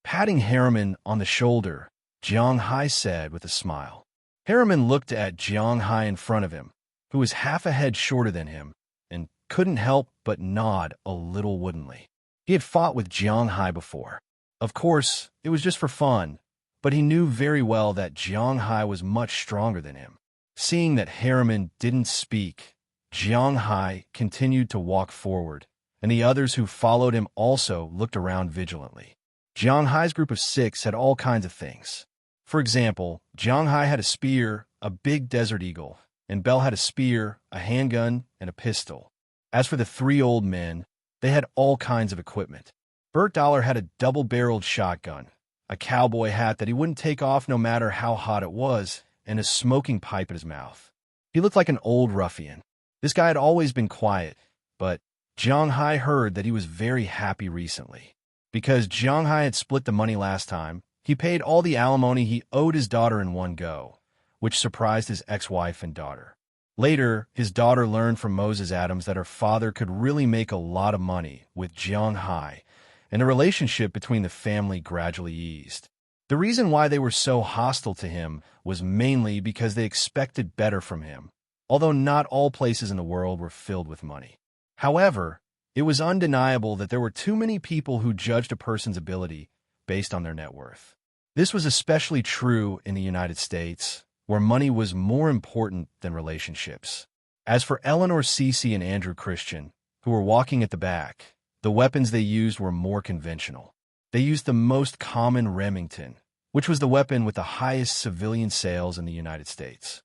Speaker 1: Patting Harriman on the shoulder, Jiang Hai said with a smile. Harriman looked at Jiang Hai in front of him, who was half a head shorter than him, and couldn't help but nod a little woodenly. He had fought with Jiang Hai before. Of course, it was just for fun, but he knew very well that Jiang Hai was much stronger than him. Seeing that Harriman didn't speak, Jiang Hai continued to walk forward, and the others who followed him also looked around vigilantly. Jiang Hai's group of 6 had all kinds of things. For example, Jiang Hai had a spear, a big desert eagle, and Belle had a spear, a handgun, and a pistol. As for the 3 old men, they had all kinds of equipment. Bert Dollar had a double-barreled shotgun, a cowboy hat that he wouldn't take off no matter how hot it was, and a smoking pipe in his mouth. He looked like an old ruffian. This guy had always been quiet, but Jiang Hai heard that he was very happy recently. Because Jiang Hai had split the money last time, he paid all the alimony he owed his daughter in one go, which surprised his ex-wife and daughter. Later, his daughter learned from Moses Adams that her father could really make a lot of money with Jiang Hai, and the relationship between the family gradually eased. The reason why they were so hostile to him was mainly because they expected better from him, although not all places in the world were filled with money. However, it was undeniable that there were too many people who judged a person's ability based on their net worth. This was especially true in the United States, where money was more important than relationships. As for Eleanor Cece and Andrew Christian, who were walking at the back, the weapons they used were more conventional. They used the most common Remington, which was the weapon with the highest civilian sales in the United States.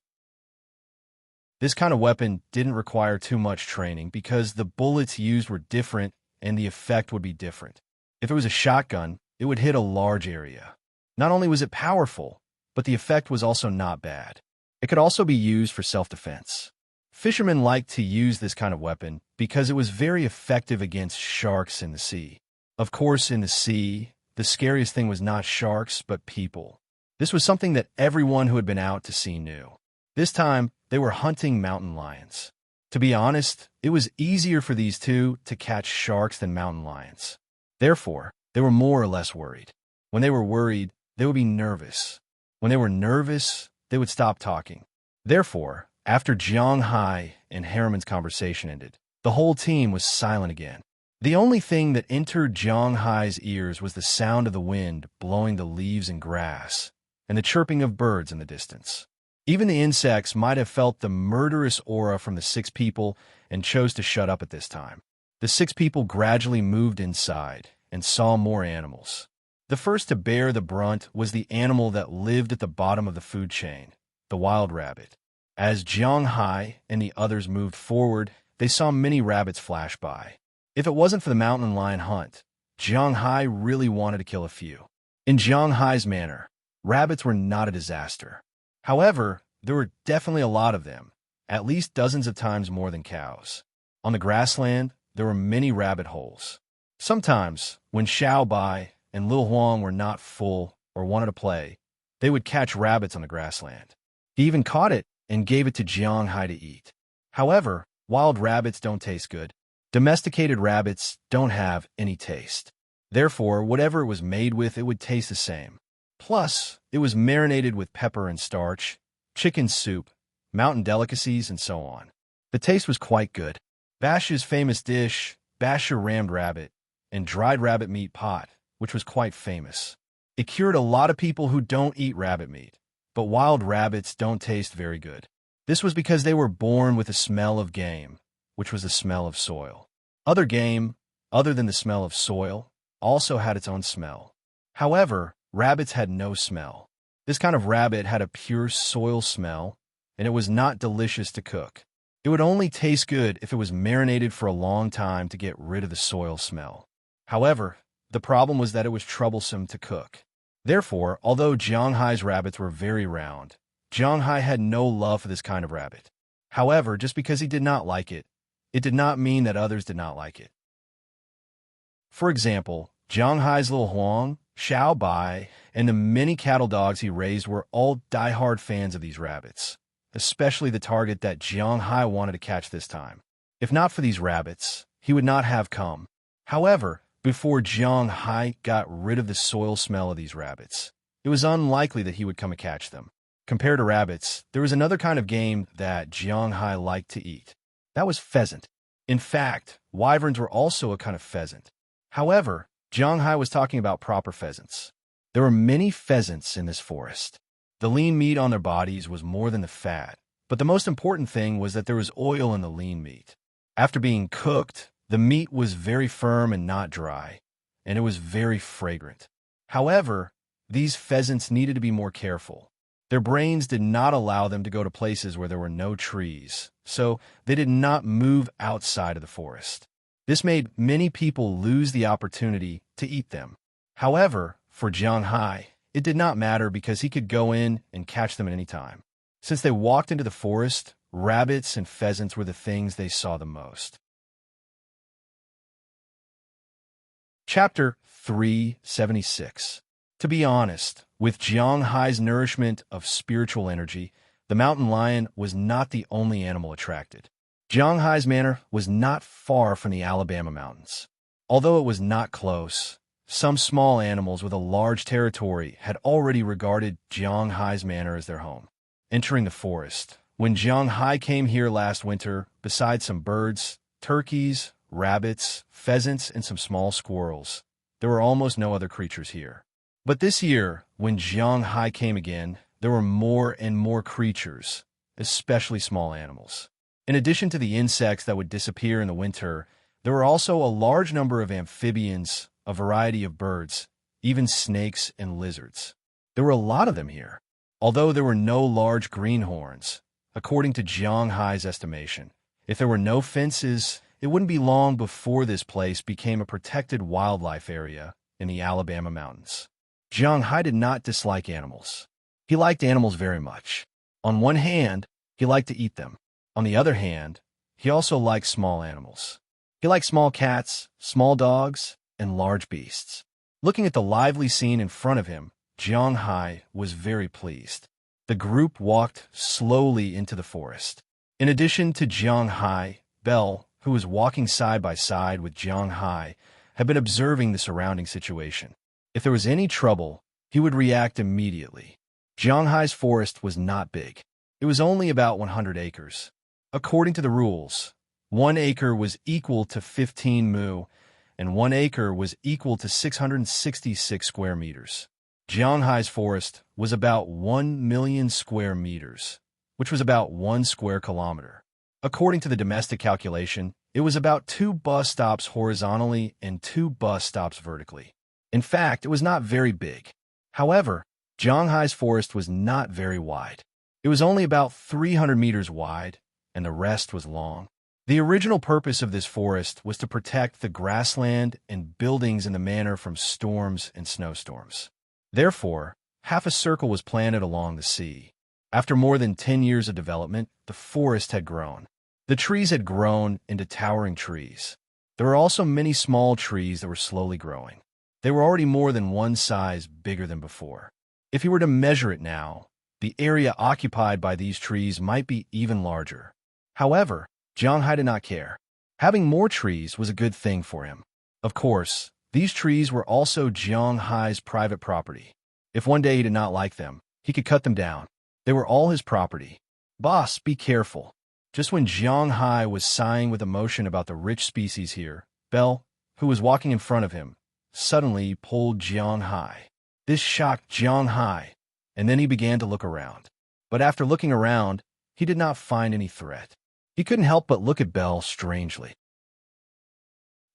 Speaker 1: This kind of weapon didn't require too much training because the bullets used were different and the effect would be different. If it was a shotgun, it would hit a large area. Not only was it powerful, but the effect was also not bad. It could also be used for self-defense. Fishermen liked to use this kind of weapon because it was very effective against sharks in the sea. Of course, in the sea, the scariest thing was not sharks, but people. This was something that everyone who had been out to sea knew. This time, they were hunting mountain lions. To be honest, it was easier for these two to catch sharks than mountain lions. Therefore, they were more or less worried. When they were worried, they would be nervous. When they were nervous, they would stop talking. Therefore, after Jiang Hai and Harriman's conversation ended, the whole team was silent again. The only thing that entered Jiang Hai's ears was the sound of the wind blowing the leaves and grass, and the chirping of birds in the distance. Even the insects might have felt the murderous aura from the 6 people and chose to shut up at this time. The 6 people gradually moved inside and saw more animals. The first to bear the brunt was the animal that lived at the bottom of the food chain, the wild rabbit. As Jiang Hai and the others moved forward, they saw many rabbits flash by. If it wasn't for the mountain lion hunt, Jiang Hai really wanted to kill a few. In Jiang Hai's manner, rabbits were not a disaster. However, there were definitely a lot of them, at least dozens of times more than cows. On the grassland, there were many rabbit holes. Sometimes, when Xiao Bai and Lil Huang were not full or wanted to play, they would catch rabbits on the grassland. He even caught it and gave it to Jiang Hai to eat. However, wild rabbits don't taste good. Domesticated rabbits don't have any taste. Therefore, whatever it was made with, it would taste the same. Plus, it was marinated with pepper and starch, chicken soup, mountain delicacies, and so on. The taste was quite good. Bash's famous dish, Basha rammed rabbit, and dried rabbit meat pot, which was quite famous. It cured a lot of people who don't eat rabbit meat, but wild rabbits don't taste very good. This was because they were born with a smell of game, which was the smell of soil. Other game, other than the smell of soil, also had its own smell. However, rabbits had no smell. This kind of rabbit had a pure soil smell, and it was not delicious to cook. It would only taste good if it was marinated for a long time to get rid of the soil smell. However, the problem was that it was troublesome to cook. Therefore, although Jiang Hai's rabbits were very round, Jiang Hai had no love for this kind of rabbit. However, just because he did not like it, it did not mean that others did not like it. For example, Jiang Hai's Lil Huang, Xiao Bai, and the many cattle dogs he raised were all die-hard fans of these rabbits, especially the target that Jiang Hai wanted to catch this time. If not for these rabbits, he would not have come. However, before Jiang Hai got rid of the soil smell of these rabbits, it was unlikely that he would come and catch them. Compared to rabbits, there was another kind of game that Jiang Hai liked to eat. That was pheasant. In fact, wyverns were also a kind of pheasant. However, Jiang Hai was talking about proper pheasants. There were many pheasants in this forest. The lean meat on their bodies was more than the fat, but the most important thing was that there was oil in the lean meat. After being cooked, the meat was very firm and not dry, and it was very fragrant. However, these pheasants needed to be more careful. Their brains did not allow them to go to places where there were no trees, so they did not move outside of the forest. This made many people lose the opportunity to eat them. However, for Jiang Hai, it did not matter because he could go in and catch them at any time. Since they walked into the forest, rabbits and pheasants were the things they saw the most. Chapter 376. To be honest, with Jiang Hai's nourishment of spiritual energy, the mountain lion was not the only animal attracted. Jiang Hai's manor was not far from the Alabama mountains. Although it was not close, some small animals with a large territory had already regarded Jiang Hai's manor as their home. Entering the forest, when Jiang Hai came here last winter, besides some birds, turkeys, rabbits, pheasants, and some small squirrels, there were almost no other creatures here. But this year, when Jiang Hai came again, there were more and more creatures, especially small animals. In addition to the insects that would disappear in the winter, there were also a large number of amphibians, a variety of birds, even snakes and lizards. There were a lot of them here. Although there were no large greenhorns, according to Jiang Hai's estimation, if there were no fences, it wouldn't be long before this place became a protected wildlife area in the Alabama mountains. Jiang Hai did not dislike animals. He liked animals very much. On one hand, he liked to eat them. On the other hand, he also liked small animals. He liked small cats, small dogs, and large beasts. Looking at the lively scene in front of him, Jiang Hai was very pleased. The group walked slowly into the forest. In addition to Jiang Hai, Belle, who was walking side by side with Jiang Hai, had been observing the surrounding situation. If there was any trouble, he would react immediately. Jiang Hai's forest was not big. It was only about 100 acres. According to the rules, 1 acre was equal to 15 mu, and 1 acre was equal to 666 square meters. Jiang Hai's forest was about 1 million square meters, which was about 1 square kilometer. According to the domestic calculation, it was about 2 bus stops horizontally and 2 bus stops vertically. In fact, it was not very big. However, Jiang Hai's forest was not very wide. It was only about 300 meters wide, and the rest was long. The original purpose of this forest was to protect the grassland and buildings in the manor from storms and snowstorms. Therefore, half a circle was planted along the sea. After more than 10 years of development, the forest had grown. The trees had grown into towering trees. There were also many small trees that were slowly growing. They were already more than one size bigger than before. If you were to measure it now, the area occupied by these trees might be even larger. However, Jiang Hai did not care. Having more trees was a good thing for him. Of course, these trees were also Jiang Hai's private property. If one day he did not like them, he could cut them down. They were all his property. Boss, be careful. Just when Jiang Hai was sighing with emotion about the rich species here, Belle, who was walking in front of him, suddenly pulled Jiang Hai. This shocked Jiang Hai, and then he began to look around. But after looking around, he did not find any threat. He couldn't help but look at Belle strangely.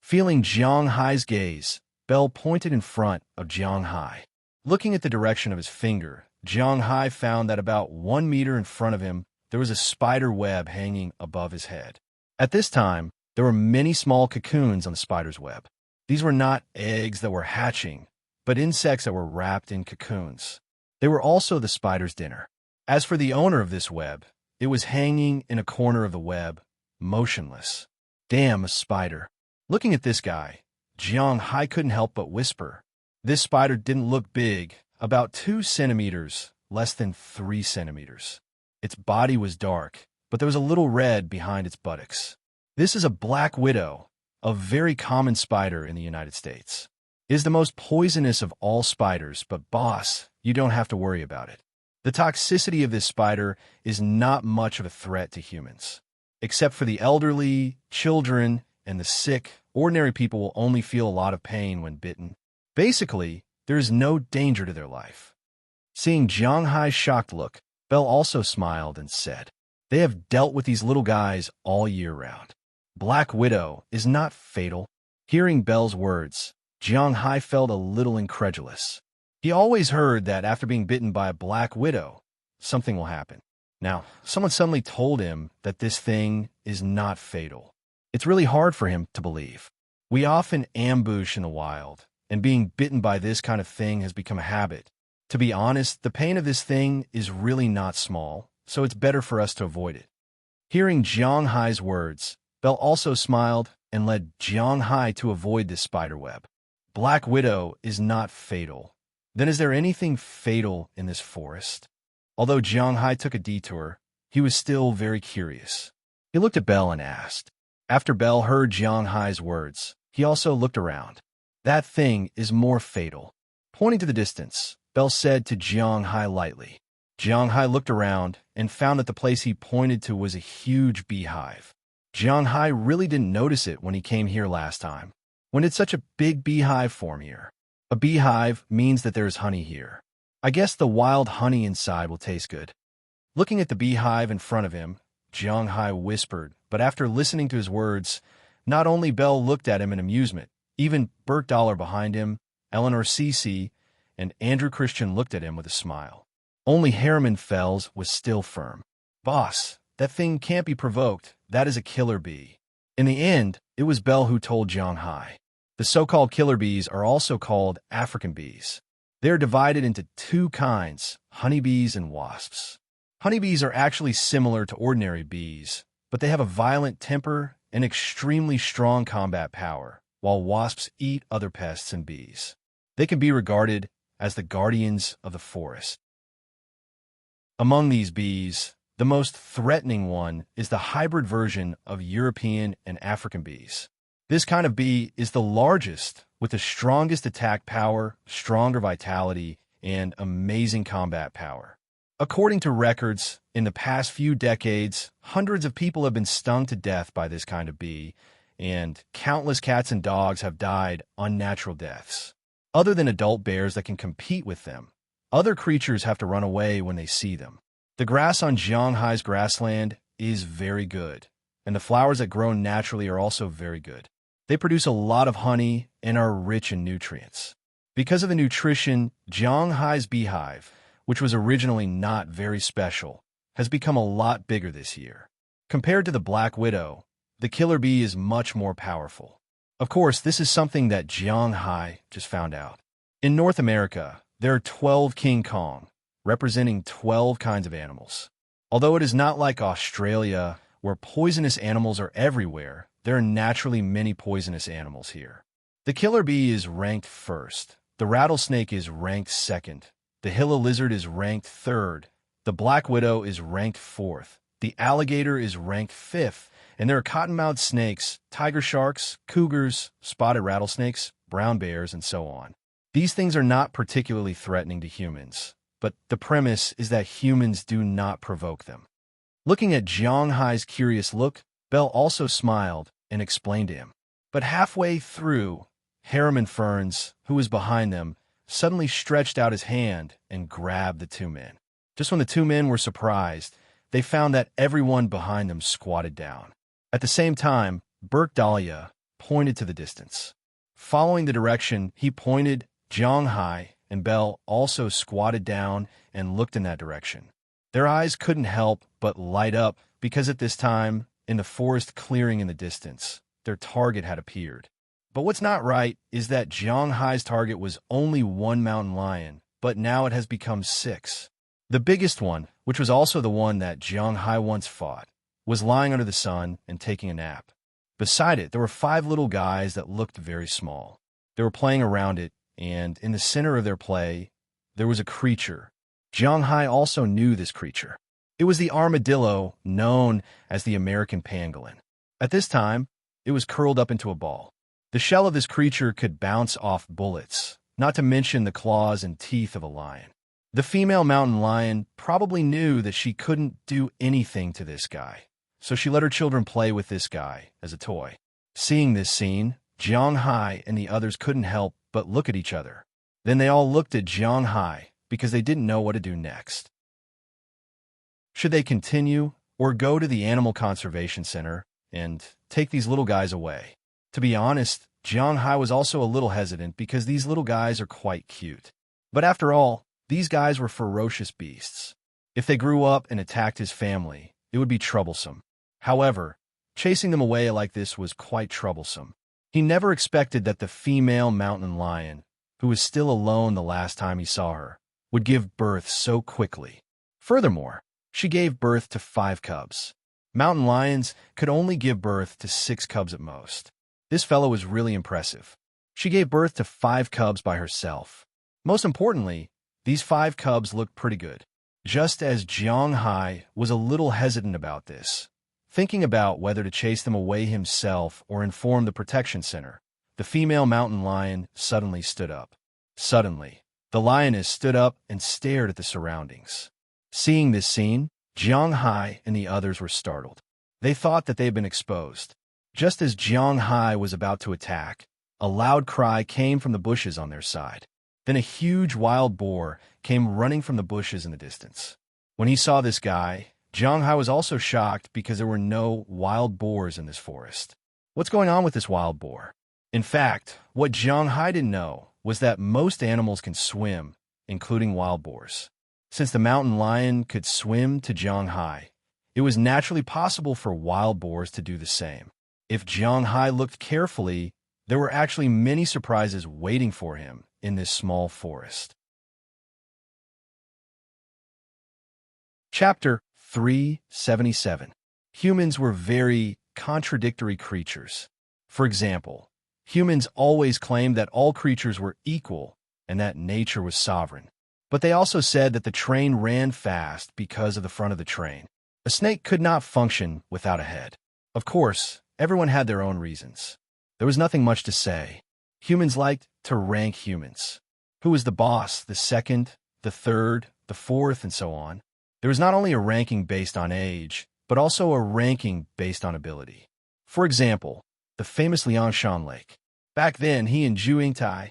Speaker 1: Feeling Jiang Hai's gaze, Belle pointed in front of Jiang Hai. Looking at the direction of his finger, Jiang Hai found that about 1 meter in front of him, there was a spider web hanging above his head. At this time, there were many small cocoons on the spider's web. These were not eggs that were hatching, but insects that were wrapped in cocoons. They were also the spider's dinner. As for the owner of this web, it was hanging in a corner of the web, motionless. Damn, a spider. Looking at this guy, Jiang Hai couldn't help but whisper. This spider didn't look big, about 2 centimeters, less than 3 centimeters. Its body was dark, but there was a little red behind its buttocks. This is a black widow, a very common spider in the United States. It is the most poisonous of all spiders, but boss, you don't have to worry about it. The toxicity of this spider is not much of a threat to humans. Except for the elderly, children, and the sick, ordinary people will only feel a lot of pain when bitten. Basically, there is no danger to their life. Seeing Jiang Hai's shocked look, Belle also smiled and said, "They have dealt with these little guys all year round. Black Widow is not fatal." Hearing Belle's words, Jiang Hai felt a little incredulous. He always heard that after being bitten by a black widow, something will happen. Now, someone suddenly told him that this thing is not fatal. It's really hard for him to believe. We often ambush in the wild, and being bitten by this kind of thing has become a habit. To be honest, the pain of this thing is really not small, so it's better for us to avoid it. Hearing Jiang Hai's words, Belle also smiled and led Jiang Hai to avoid this spider web. Black Widow is not fatal. Then is there anything fatal in this forest? Although Jiang Hai took a detour, he was still very curious. He looked at Belle and asked. After Belle heard Jiang Hai's words, he also looked around. That thing is more fatal. Pointing to the distance, Belle said to Jiang Hai lightly. Jiang Hai looked around and found that the place he pointed to was a huge beehive. Jiang Hai really didn't notice it when he came here last time. When did such a big beehive form here? A beehive means that there is honey here. I guess the wild honey inside will taste good. Looking at the beehive in front of him, Jiang Hai whispered, but after listening to his words, not only Belle looked at him in amusement, even Bert Dollar behind him, Eleanor Cece, and Andrew Christian looked at him with a smile. Only Harriman Fells was still firm. Boss, that thing can't be provoked. That is a killer bee. In the end, it was Belle who told Jiang Hai. The so-called killer bees are also called African bees. They are divided into 2 kinds, honeybees and wasps. Honeybees are actually similar to ordinary bees, but they have a violent temper and extremely strong combat power, while wasps eat other pests and bees. They can be regarded as the guardians of the forest. Among these bees, the most threatening one is the hybrid version of European and African bees. This kind of bee is the largest, with the strongest attack power, stronger vitality, and amazing combat power. According to records, in the past few decades, hundreds of people have been stung to death by this kind of bee, and countless cats and dogs have died unnatural deaths. Other than adult bears that can compete with them, other creatures have to run away when they see them. The grass on Jiang Hai's grassland is very good, and the flowers that grow naturally are also very good. They produce a lot of honey and are rich in nutrients. Because of the nutrition, Jiang Hai's beehive, which was originally not very special, has become a lot bigger this year. Compared to the Black Widow, the killer bee is much more powerful. Of course, this is something that Jiang Hai just found out. In North America, there are 12 King Kong, representing 12 kinds of animals. Although it is not like Australia, where poisonous animals are everywhere, there are naturally many poisonous animals here. The killer bee is ranked first. The rattlesnake is ranked second. The Gila lizard is ranked third. The black widow is ranked fourth. The alligator is ranked fifth. And there are cottonmouth snakes, tiger sharks, cougars, spotted rattlesnakes, brown bears, and so on. These things are not particularly threatening to humans, but the premise is that humans do not provoke them. Looking at Jiang Hai's curious look, Belle also smiled and explained to him. But halfway through, Harriman Ferns, who was behind them, suddenly stretched out his hand and grabbed the two men. Just when the two men were surprised, they found that everyone behind them squatted down. At the same time, Burke Dahlia pointed to the distance. Following the direction he pointed, Jiang Hai and Belle also squatted down and looked in that direction. Their eyes couldn't help but light up because at this time, in the forest clearing in the distance, their target had appeared. But what's not right is that Jiang Hai's target was only one mountain lion, but now it has become 6. The biggest one, which was also the one that Jiang Hai once fought, was lying under the sun and taking a nap. Beside it, there were 5 little guys that looked very small. They were playing around it, and in the center of their play, there was a creature. Jiang Hai also knew this creature. It was the armadillo known as the American pangolin. At this time, it was curled up into a ball. The shell of this creature could bounce off bullets, not to mention the claws and teeth of a lion. The female mountain lion probably knew that she couldn't do anything to this guy, so she let her children play with this guy as a toy. Seeing this scene, Jiang Hai and the others couldn't help but look at each other. Then they all looked at Jiang Hai because they didn't know what to do next. Should they continue or go to the Animal Conservation Center and take these little guys away? To be honest, Jiang Hai was also a little hesitant because these little guys are quite cute. But after all, these guys were ferocious beasts. If they grew up and attacked his family, it would be troublesome. However, chasing them away like this was quite troublesome. He never expected that the female mountain lion, who was still alone the last time he saw her, would give birth so quickly. Furthermore, she gave birth to 5 cubs. Mountain lions could only give birth to 6 cubs at most. This fellow was really impressive. She gave birth to 5 cubs by herself. Most importantly, these 5 cubs looked pretty good. Just as Jiang Hai was a little hesitant about this, thinking about whether to chase them away himself or inform the protection center, the female mountain lion suddenly stood up. Suddenly, the lioness stood up and stared at the surroundings. Seeing this scene, Jiang Hai and the others were startled. They thought that they had been exposed. Just as Jiang Hai was about to attack, a loud cry came from the bushes on their side. Then a huge wild boar came running from the bushes in the distance. When he saw this guy, Jiang Hai was also shocked because there were no wild boars in this forest. What's going on with this wild boar? In fact, what Jiang Hai didn't know was that most animals can swim, including wild boars. Since the mountain lion could swim to Jiang Hai, it was naturally possible for wild boars to do the same. If Jiang Hai looked carefully, there were actually many surprises waiting for him in this small forest. Chapter 377. Humans were very contradictory creatures. For example, humans always claimed that all creatures were equal and that nature was sovereign. But they also said that the train ran fast because of the front of the train. A snake could not function without a head. Of course, everyone had their own reasons. There was nothing much to say. Humans liked to rank humans. Who was the boss, the second, the third, the fourth, and so on. There was not only a ranking based on age, but also a ranking based on ability. For example, the famous Liang Shan Lake. Back then, he and Zhu Yingtai,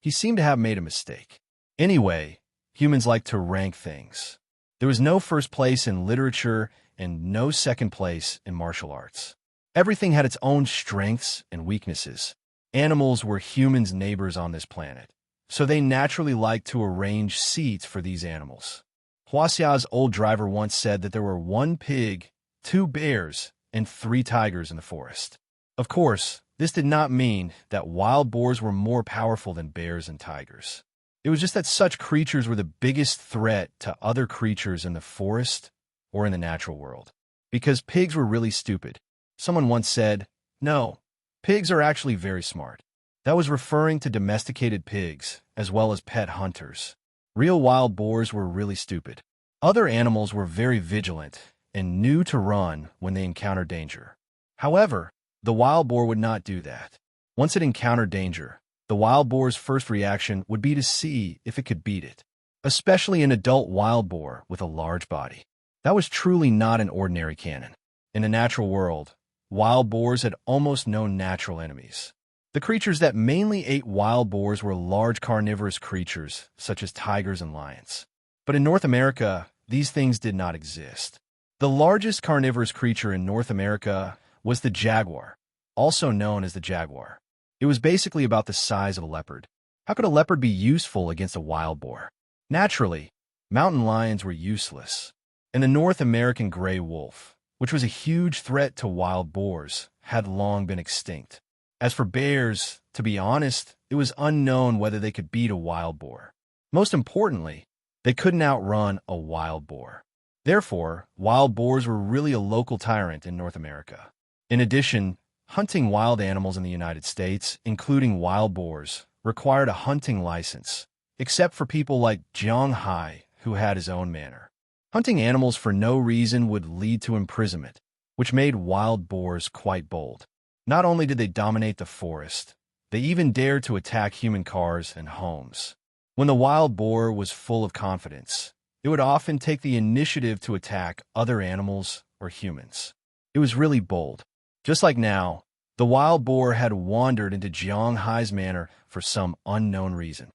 Speaker 1: he seemed to have made a mistake. Anyway, humans like to rank things. There was no first place in literature and no second place in martial arts. Everything had its own strengths and weaknesses. Animals were humans' neighbors on this planet, so they naturally liked to arrange seats for these animals. Huaxia's old driver once said that there were 1 pig, 2 bears, and 3 tigers in the forest. Of course, this did not mean that wild boars were more powerful than bears and tigers. It was just that such creatures were the biggest threat to other creatures in the forest or in the natural world. Because pigs were really stupid. Someone once said, "No, pigs are actually very smart." That was referring to domesticated pigs, as well as pet hunters. Real wild boars were really stupid. Other animals were very vigilant and knew to run when they encountered danger. However, the wild boar would not do that. Once it encountered danger, the wild boar's first reaction would be to see if it could beat it, especially an adult wild boar with a large body. That was truly not an ordinary cannon. In the natural world, wild boars had almost no natural enemies. The creatures that mainly ate wild boars were large carnivorous creatures, such as tigers and lions. But in North America, these things did not exist. The largest carnivorous creature in North America was the jaguar, also known as the jaguar. It was basically about the size of a leopard. How could a leopard be useful against a wild boar? Naturally, mountain lions were useless. And the North American gray wolf, which was a huge threat to wild boars, had long been extinct. As for bears, to be honest, it was unknown whether they could beat a wild boar. Most importantly, they couldn't outrun a wild boar. Therefore, wild boars were really a local tyrant in North America. In addition, hunting wild animals in the United States, including wild boars, required a hunting license, except for people like Zhang Hai, who had his own manor. Hunting animals for no reason would lead to imprisonment, which made wild boars quite bold. Not only did they dominate the forest, they even dared to attack human cars and homes. When the wild boar was full of confidence, it would often take the initiative to attack other animals or humans. It was really bold. Just like now, the wild boar had wandered into Zhang Hai's manor for some unknown reason.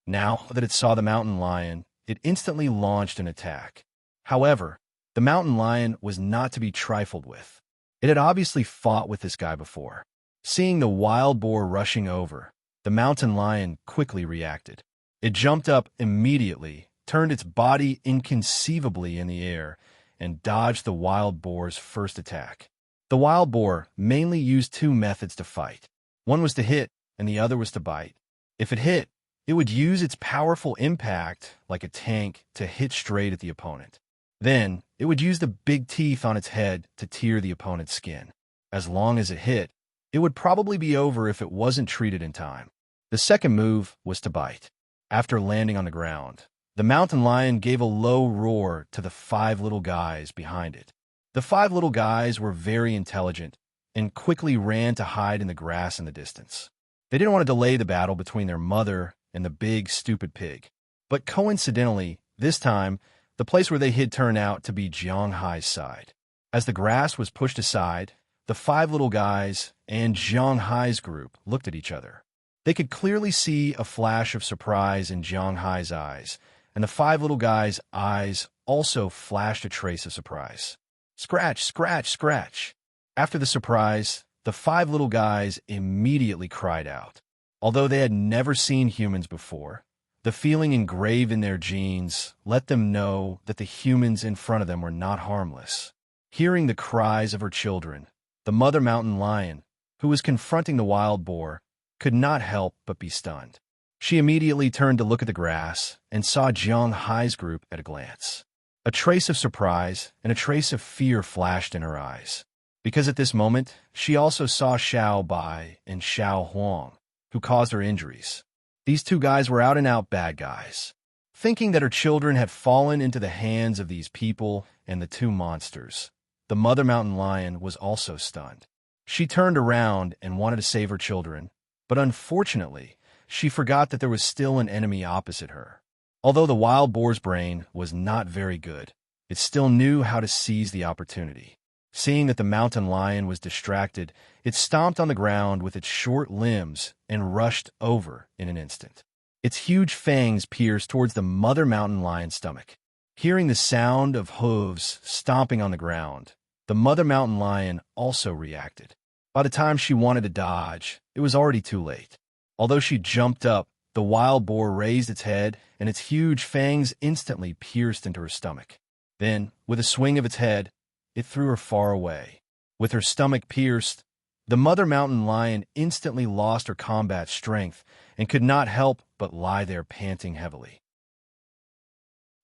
Speaker 1: Now that it saw the mountain lion, it instantly launched an attack. However, the mountain lion was not to be trifled with. It had obviously fought with this guy before. Seeing the wild boar rushing over, the mountain lion quickly reacted. It jumped up immediately, turned its body inconceivably in the air, and dodged the wild boar's first attack. The wild boar mainly used 2 methods to fight. One was to hit, and the other was to bite. If it hit, it would use its powerful impact, like a tank, to hit straight at the opponent. Then, it would use the big teeth on its head to tear the opponent's skin. As long as it hit, it would probably be over if it wasn't treated in time. The second move was to bite. After landing on the ground, the mountain lion gave a low roar to the 5 little guys behind it. The 5 little guys were very intelligent and quickly ran to hide in the grass in the distance. They didn't want to delay the battle between their mother and the big, stupid pig. But coincidentally, this time, the place where they hid turned out to be Zhang Hai's side. As the grass was pushed aside, the 5 little guys and Zhang Hai's group looked at each other. They could clearly see a flash of surprise in Zhang Hai's eyes, and the 5 little guys' eyes also flashed a trace of surprise. Scratch, scratch, scratch. After the surprise, the 5 little guys immediately cried out. Although they had never seen humans before, the feeling engraved in their genes let them know that the humans in front of them were not harmless. Hearing the cries of her children, the mother mountain lion, who was confronting the wild boar, could not help but be stunned. She immediately turned to look at the grass and saw Zhang Hai's group at a glance. A trace of surprise and a trace of fear flashed in her eyes, because at this moment she also saw Xiao Bai and Xiao Huang, who caused her injuries. These 2 guys were out-and-out bad guys. Thinking that her children had fallen into the hands of these people and the 2 monsters, the mother mountain lion was also stunned. She turned around and wanted to save her children, but unfortunately, she forgot that there was still an enemy opposite her. Although the wild boar's brain was not very good, it still knew how to seize the opportunity. Seeing that the mountain lion was distracted, it stomped on the ground with its short limbs and rushed over in an instant. Its huge fangs pierced towards the mother mountain lion's stomach. Hearing the sound of hooves stomping on the ground, the mother mountain lion also reacted. By the time she wanted to dodge, it was already too late. Although she jumped up, the wild boar raised its head, and its huge fangs instantly pierced into her stomach. Then, with a swing of its head, it threw her far away. With her stomach pierced, the mother mountain lion instantly lost her combat strength and could not help but lie there panting heavily.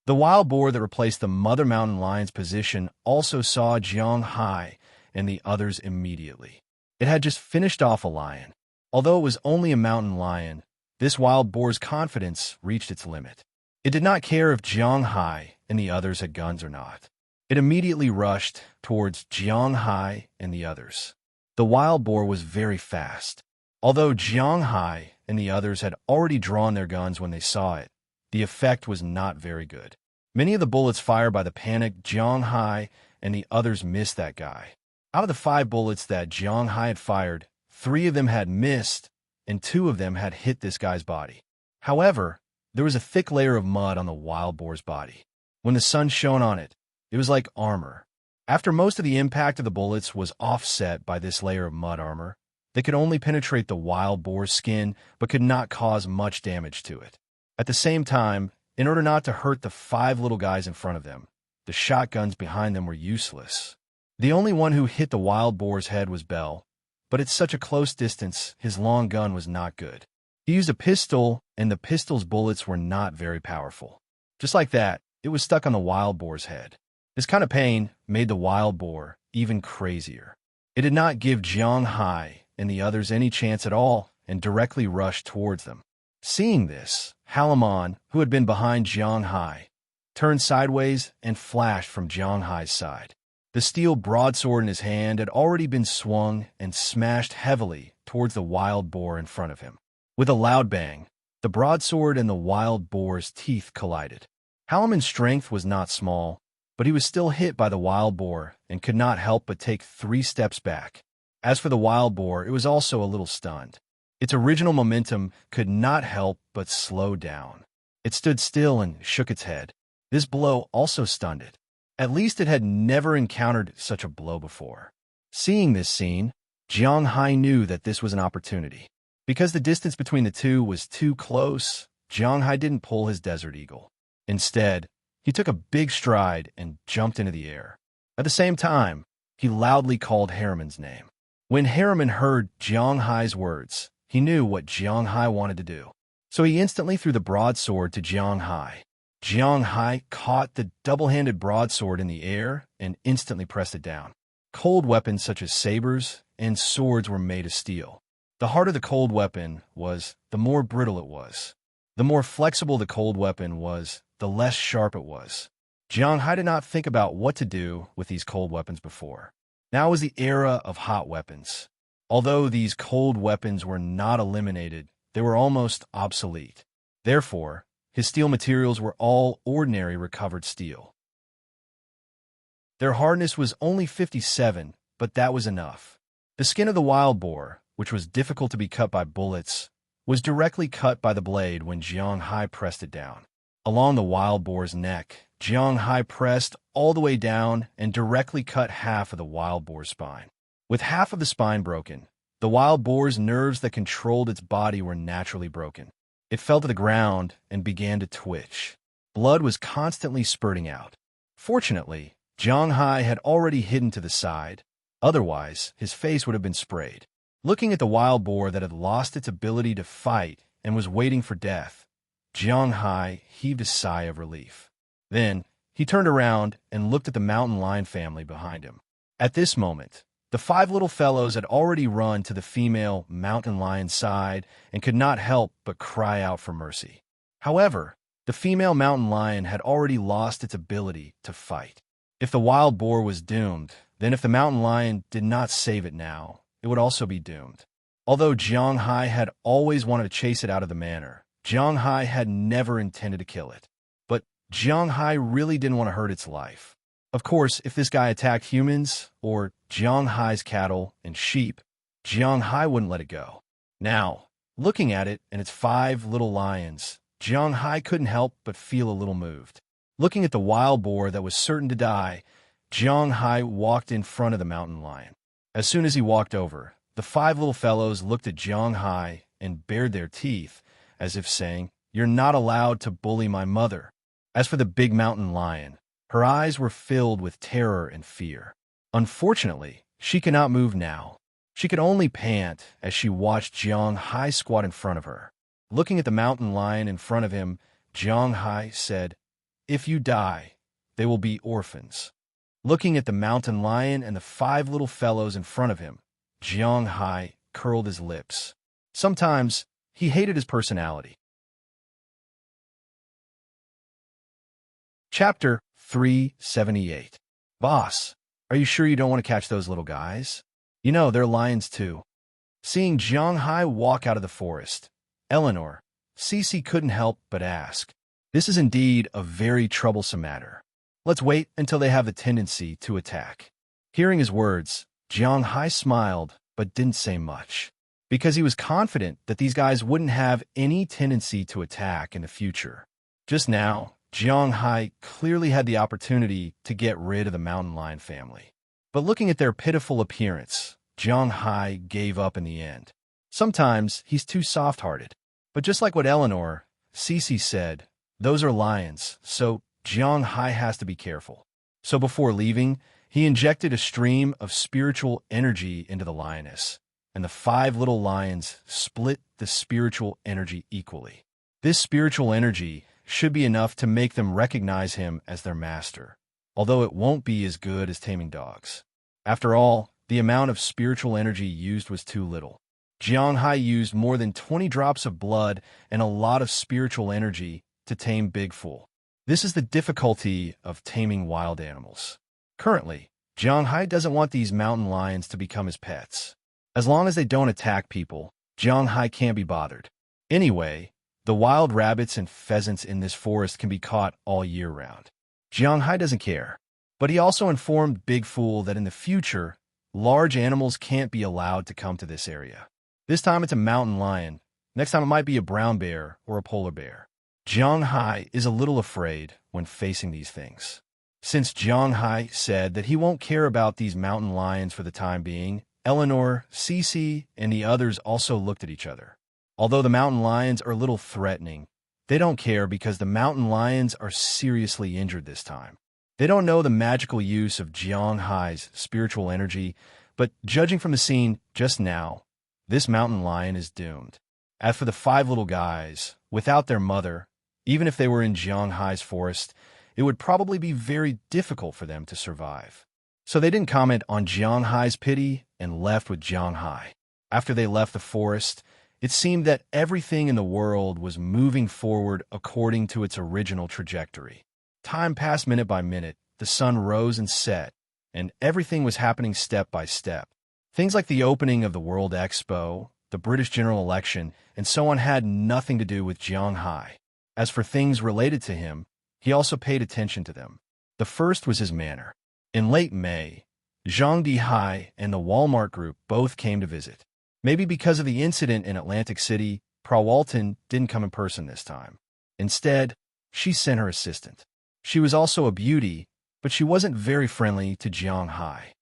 Speaker 1: The wild boar that replaced the mother mountain lion's position also saw Jiang Hai and the others immediately. It had just finished off a lion. Although it was only a mountain lion, this wild boar's confidence reached its limit. It did not care if Jiang Hai and the others had guns or not. It immediately rushed towards Jiang Hai and the others. The wild boar was very fast. Although Jiang Hai and the others had already drawn their guns when they saw it, the effect was not very good. Many of the bullets fired by the panicked Jiang Hai and the others missed that guy. Out of the 5 bullets that Jiang Hai had fired, 3 of them had missed, and 2 of them had hit this guy's body. However, there was a thick layer of mud on the wild boar's body. When the sun shone on it, it was like armor. After most of the impact of the bullets was offset by this layer of mud armor, they could only penetrate the wild boar's skin but could not cause much damage to it. At the same time, in order not to hurt the 5 little guys in front of them, the shotguns behind them were useless. The only one who hit the wild boar's head was Bell, but at such a close distance, his long gun was not good. He used a pistol, and the pistol's bullets were not very powerful. Just like that, it was stuck on the wild boar's head. This kind of pain made the wild boar even crazier. It did not give Jiang Hai and the others any chance at all and directly rushed towards them. Seeing this, Halamon, who had been behind Jiang Hai, turned sideways and flashed from Jiang Hai's side. The steel broadsword in his hand had already been swung and smashed heavily towards the wild boar in front of him. With a loud bang, the broadsword and the wild boar's teeth collided. Halamon's strength was not small, but he was still hit by the wild boar and could not help but take 3 steps back. As for the wild boar, it was also a little stunned. Its original momentum could not help but slow down. It stood still and shook its head. This blow also stunned it. At least it had never encountered such a blow before. Seeing this scene, Jiang Hai knew that this was an opportunity. Because the distance between the two was too close, Jiang Hai didn't pull his Desert Eagle. Instead, he took a big stride and jumped into the air. At the same time, he loudly called Harriman's name. When Harriman heard Jiang Hai's words, he knew what Jiang Hai wanted to do. So he instantly threw the broadsword to Jiang Hai. Jiang Hai caught the double-handed broadsword in the air and instantly pressed it down. Cold weapons such as sabers and swords were made of steel. The harder the cold weapon was, the more brittle it was. The more flexible the cold weapon was, the less sharp it was. Jiang Hai did not think about what to do with these cold weapons before. Now was the era of hot weapons. Although these cold weapons were not eliminated, they were almost obsolete. Therefore, his steel materials were all ordinary recovered steel. Their hardness was only 57, but that was enough. The skin of the wild boar, which was difficult to be cut by bullets, was directly cut by the blade when Jiang Hai pressed it down. Along the wild boar's neck, Jiang Hai pressed all the way down and directly cut half of the wild boar's spine. With half of the spine broken, the wild boar's nerves that controlled its body were naturally broken. It fell to the ground and began to twitch. Blood was constantly spurting out. Fortunately, Jiang Hai had already hidden to the side. Otherwise, his face would have been sprayed. Looking at the wild boar that had lost its ability to fight and was waiting for death, Jiang Hai heaved a sigh of relief. Then, he turned around and looked at the mountain lion family behind him. At this moment, the 5 little fellows had already run to the female mountain lion's side and could not help but cry out for mercy. However, the female mountain lion had already lost its ability to fight. If the wild boar was doomed, then if the mountain lion did not save it now, it would also be doomed. Although Jiang Hai had always wanted to chase it out of the manor, Jiang Hai had never intended to kill it. But Jiang Hai really didn't want to hurt its life. Of course, if this guy attacked humans, or Jiang Hai's cattle and sheep, Jiang Hai wouldn't let it go. Now, looking at it and its 5 little lions, Jiang Hai couldn't help but feel a little moved. Looking at the wild boar that was certain to die, Jiang Hai walked in front of the mountain lion. As soon as he walked over, the 5 little fellows looked at Jiang Hai and bared their teeth, as if saying, "You're not allowed to bully my mother." As for the big mountain lion, her eyes were filled with terror and fear. Unfortunately, she could not move now. She could only pant as she watched Jiang Hai squat in front of her. Looking at the mountain lion in front of him, Jiang Hai said, "If you die, they will be orphans." Looking at the mountain lion and the 5 little fellows in front of him, Jiang Hai curled his lips. Sometimes, he hated his personality. Chapter 378. Boss, are you sure you don't want to catch those little guys? You know, they're lions too. Seeing Jiang Hai walk out of the forest, Eleanor, Cece couldn't help but ask. This is indeed a very troublesome matter. Let's wait until they have the tendency to attack. Hearing his words, Jiang Hai smiled but didn't say much, because he was confident that these guys wouldn't have any tendency to attack in the future. Just now, Jiang Hai clearly had the opportunity to get rid of the mountain lion family. But looking at their pitiful appearance, Jiang Hai gave up in the end. Sometimes he's too soft-hearted. But just like what Eleanor, Cece said, those are lions, so Jiang Hai has to be careful. So before leaving, he injected a stream of spiritual energy into the lioness, and the 5 little lions split the spiritual energy equally. This spiritual energy should be enough to make them recognize him as their master, although it won't be as good as taming dogs. After all, the amount of spiritual energy used was too little. Jiang Hai used more than 20 drops of blood and a lot of spiritual energy to tame Big Fool. This is the difficulty of taming wild animals. Currently, Jiang Hai doesn't want these mountain lions to become his pets. As long as they don't attack people, Jiang Hai can't be bothered. Anyway, the wild rabbits and pheasants in this forest can be caught all year round. Jiang Hai doesn't care, but he also informed Big Fool that in the future, large animals can't be allowed to come to this area. This time it's a mountain lion. Next time it might be a brown bear or a polar bear. Jiang Hai is a little afraid when facing these things. Since Jiang Hai said that he won't care about these mountain lions for the time being, Eleanor, Cece, and the others also looked at each other. Although the mountain lions are a little threatening, they don't care because the mountain lions are seriously injured this time. They don't know the magical use of Jiang Hai's spiritual energy, but judging from the scene just now, this mountain lion is doomed. As for the 5 little guys, without their mother, even if they were in Jiang Hai's forest, it would probably be very difficult for them to survive. So they didn't comment on Jiang Hai's pity and left with Jiang Hai. After they left the forest, it seemed that everything in the world was moving forward according to its original trajectory. Time passed minute by minute, the sun rose and set, and everything was happening step by step. Things like the opening of the World Expo, the British general election, and so on had nothing to do with Jiang Hai. As for things related to him, he also paid attention to them. The first was his manner. In late May, Zhang Dihai and the Walmart Group both came to visit. Maybe because of the incident in Atlantic City, Prawalton didn't come in person this time. Instead, she sent her assistant. She was also a beauty, but she wasn't very friendly to Jiang Hai.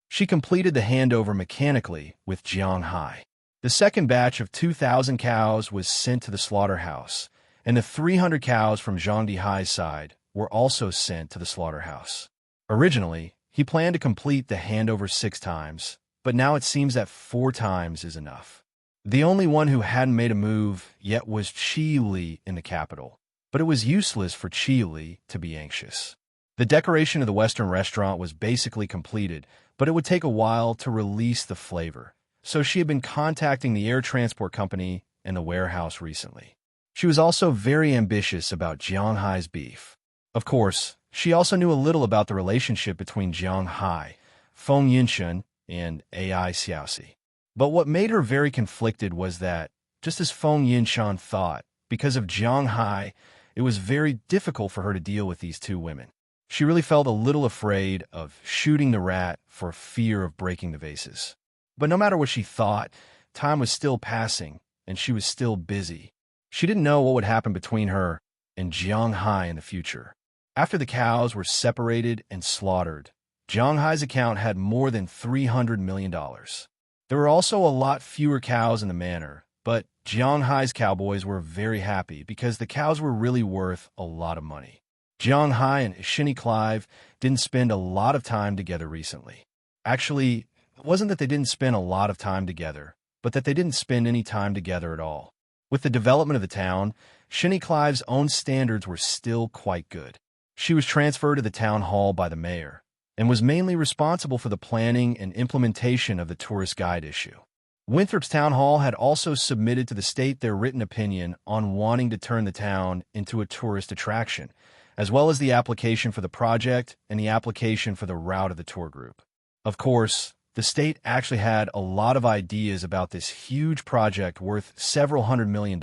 Speaker 1: She completed the handover mechanically with Jiang Hai. The second batch of 2,000 cows was sent to the slaughterhouse, and the 300 cows from Zhang Dihai's side were also sent to the slaughterhouse. Originally, he planned to complete the handover 6 times, but now it seems that 4 times is enough. The only one who hadn't made a move yet was Qi Li in the capital, but it was useless for Qi Li to be anxious. The decoration of the Western restaurant was basically completed, but it would take a while to release the flavor, so she had been contacting the air transport company and the warehouse recently. She was also very ambitious about Jiang Hai's beef. Of course, she also knew a little about the relationship between Jiang Hai, Feng Yinshan, and Ai Xiaoxi. But what made her very conflicted was that, just as Feng Yinshan thought, because of Jiang Hai, it was very difficult for her to deal with these 2 women. She really felt a little afraid of shooting the rat for fear of breaking the vases. But no matter what she thought, time was still passing, and she was still busy. She didn't know what would happen between her and Jiang Hai in the future. After the cows were separated and slaughtered, Jiang Hai's account had more than $300 million. There were also a lot fewer cows in the manor, but Jiang Hai's cowboys were very happy because the cows were really worth a lot of money. Jiang Hai and Shinny Clive didn't spend a lot of time together recently. Actually, it wasn't that they didn't spend a lot of time together, but that they didn't spend any time together at all. With the development of the town, Shinny Clive's own standards were still quite good. She was transferred to the town hall by the mayor, and was mainly responsible for the planning and implementation of the tourist guide issue. Winthrop's town hall had also submitted to the state their written opinion on wanting to turn the town into a tourist attraction, as well as the application for the project and the application for the route of the tour group. Of course, the state actually had a lot of ideas about this huge project worth several $100 million,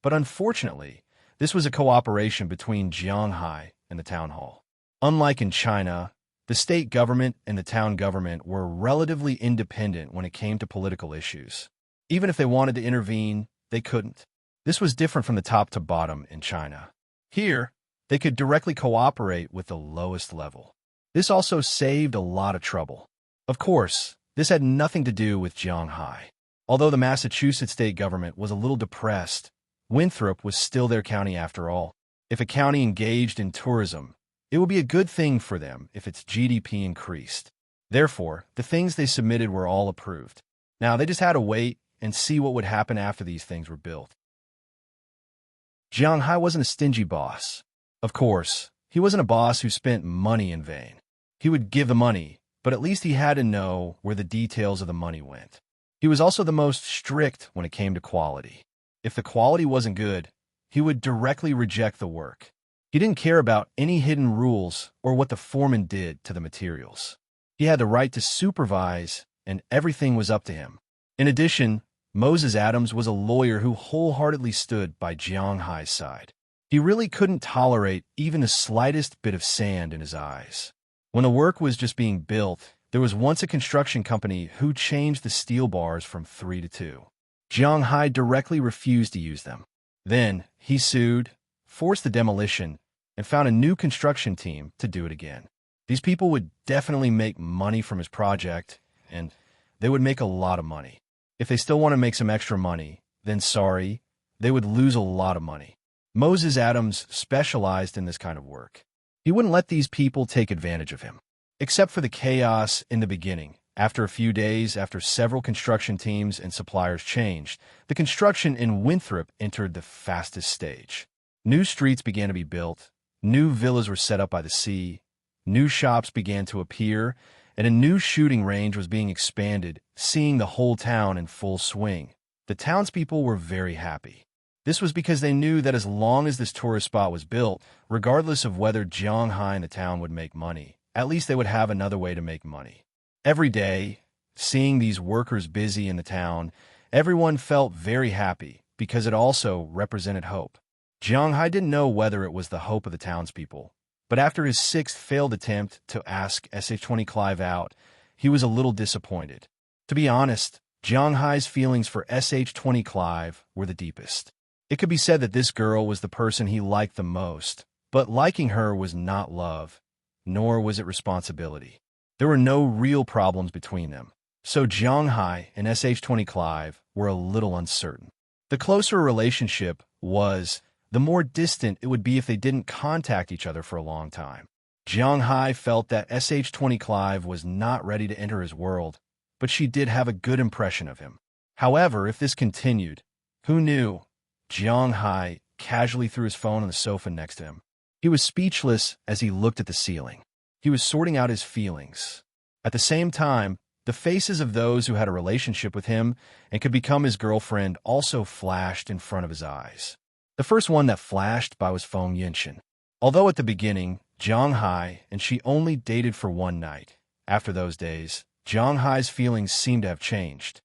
Speaker 1: but unfortunately, this was a cooperation between Jianghai and the town hall. Unlike in China, the state government and the town government were relatively independent when it came to political issues. Even if they wanted to intervene, they couldn't. This was different from the top to bottom in China. Here, they could directly cooperate with the lowest level. This also saved a lot of trouble. Of course, this had nothing to do with Jianghai. Although the Massachusetts state government was a little depressed, Winthrop was still their county after all. If a county engaged in tourism, it would be a good thing for them if its GDP increased. Therefore, the things they submitted were all approved. Now, they just had to wait and see what would happen after these things were built. Jianghai wasn't a stingy boss. Of course, he wasn't a boss who spent money in vain. He would give the money, but at least he had to know where the details of the money went. He was also the most strict when it came to quality. If the quality wasn't good, he would directly reject the work. He didn't care about any hidden rules or what the foreman did to the materials. He had the right to supervise, and everything was up to him. In addition, Moses Adams was a lawyer who wholeheartedly stood by Jianghai's side. He really couldn't tolerate even the slightest bit of sand in his eyes. When the work was just being built, there was once a construction company who changed the steel bars from 3 to 2. Jianghai directly refused to use them. Then, he sued, forced the demolition, and found a new construction team to do it again. These people would definitely make money from his project, and they would make a lot of money. If they still want to make some extra money, then sorry, they would lose a lot of money. Moses Adams specialized in this kind of work. He wouldn't let these people take advantage of him. Except for the chaos in the beginning. After a few days, after several construction teams and suppliers changed, the construction in Winthrop entered the fastest stage. New streets began to be built, new villas were set up by the sea, new shops began to appear, and a new shooting range was being expanded, seeing the whole town in full swing. The townspeople were very happy. This was because they knew that as long as this tourist spot was built, regardless of whether Jianghai and the town would make money, at least they would have another way to make money. Every day, seeing these workers busy in the town, everyone felt very happy because it also represented hope. Jianghai didn't know whether it was the hope of the townspeople, but after his 6th failed attempt to ask SH-20 Clive out, he was a little disappointed. To be honest, Jianghai's feelings for SH-20 Clive were the deepest. It could be said that this girl was the person he liked the most, but liking her was not love, nor was it responsibility. There were no real problems between them, so Jianghai and SH-20 Clive were a little uncertain. The closer a relationship was, the more distant it would be if they didn't contact each other for a long time. Jianghai felt that SH-20 Clive was not ready to enter his world, but she did have a good impression of him. However, if this continued, who knew? Jianghai casually threw his phone on the sofa next to him. He was speechless as he looked at the ceiling. He was sorting out his feelings. At the same time, the faces of those who had a relationship with him and could become his girlfriend also flashed in front of his eyes. The first one that flashed by was Feng Yinshin. Although at the beginning, Jianghai and she only dated for one night, after those days, Jianghai's feelings seemed to have changed.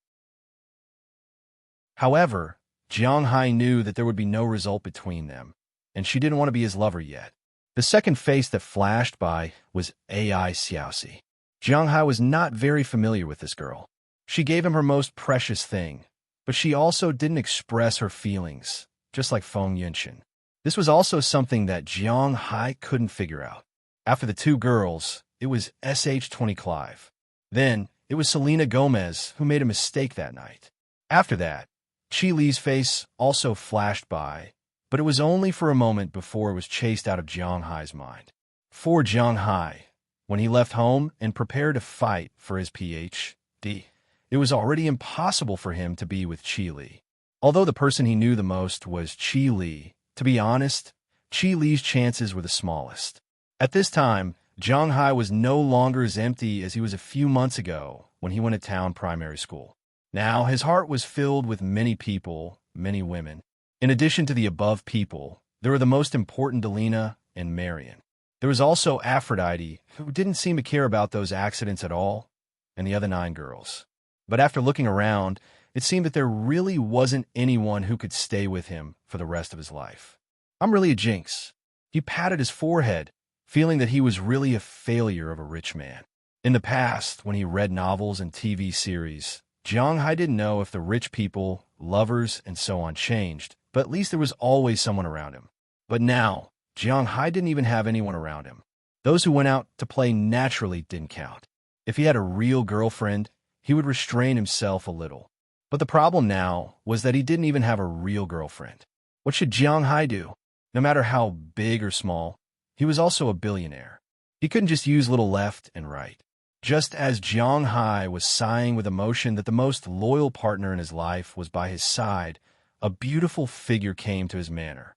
Speaker 1: However, Jianghai knew that there would be no result between them, and she didn't want to be his lover yet. The second face that flashed by was Ai Xiaoxi. Jianghai was not very familiar with this girl. She gave him her most precious thing, but she also didn't express her feelings, just like Feng Yinshin. This was also something that Jianghai couldn't figure out. After the two girls, it was SH-20 Clive. Then, it was Selena Gomez who made a mistake that night. After that, Chi Li's face also flashed by, but it was only for a moment before it was chased out of Jiang Hai's mind. For Jiang Hai, when he left home and prepared to fight for his Ph.D., it was already impossible for him to be with Qi Li. Although the person he knew the most was Qi Li, to be honest, Qi Li's chances were the smallest. At this time, Jiang Hai was no longer as empty as he was a few months ago when he went to town primary school. Now, his heart was filled with many people, many women. In addition to the above people, there were the most important Delina and Marion. There was also Aphrodite, who didn't seem to care about those accidents at all, and the other 9 girls. But after looking around, it seemed that there really wasn't anyone who could stay with him for the rest of his life. I'm really a jinx. He patted his forehead, feeling that he was really a failure of a rich man. In the past, when he read novels and TV series, Jiang Hai didn't know if the rich people, lovers, and so on changed, but at least there was always someone around him. But now, Jiang Hai didn't even have anyone around him. Those who went out to play naturally didn't count. If he had a real girlfriend, he would restrain himself a little. But the problem now was that he didn't even have a real girlfriend. What should Jiang Hai do? No matter how big or small, he was also a billionaire. He couldn't just use little left and right. Just as Jiang Hai was sighing with emotion that the most loyal partner in his life was by his side, a beautiful figure came to his manor.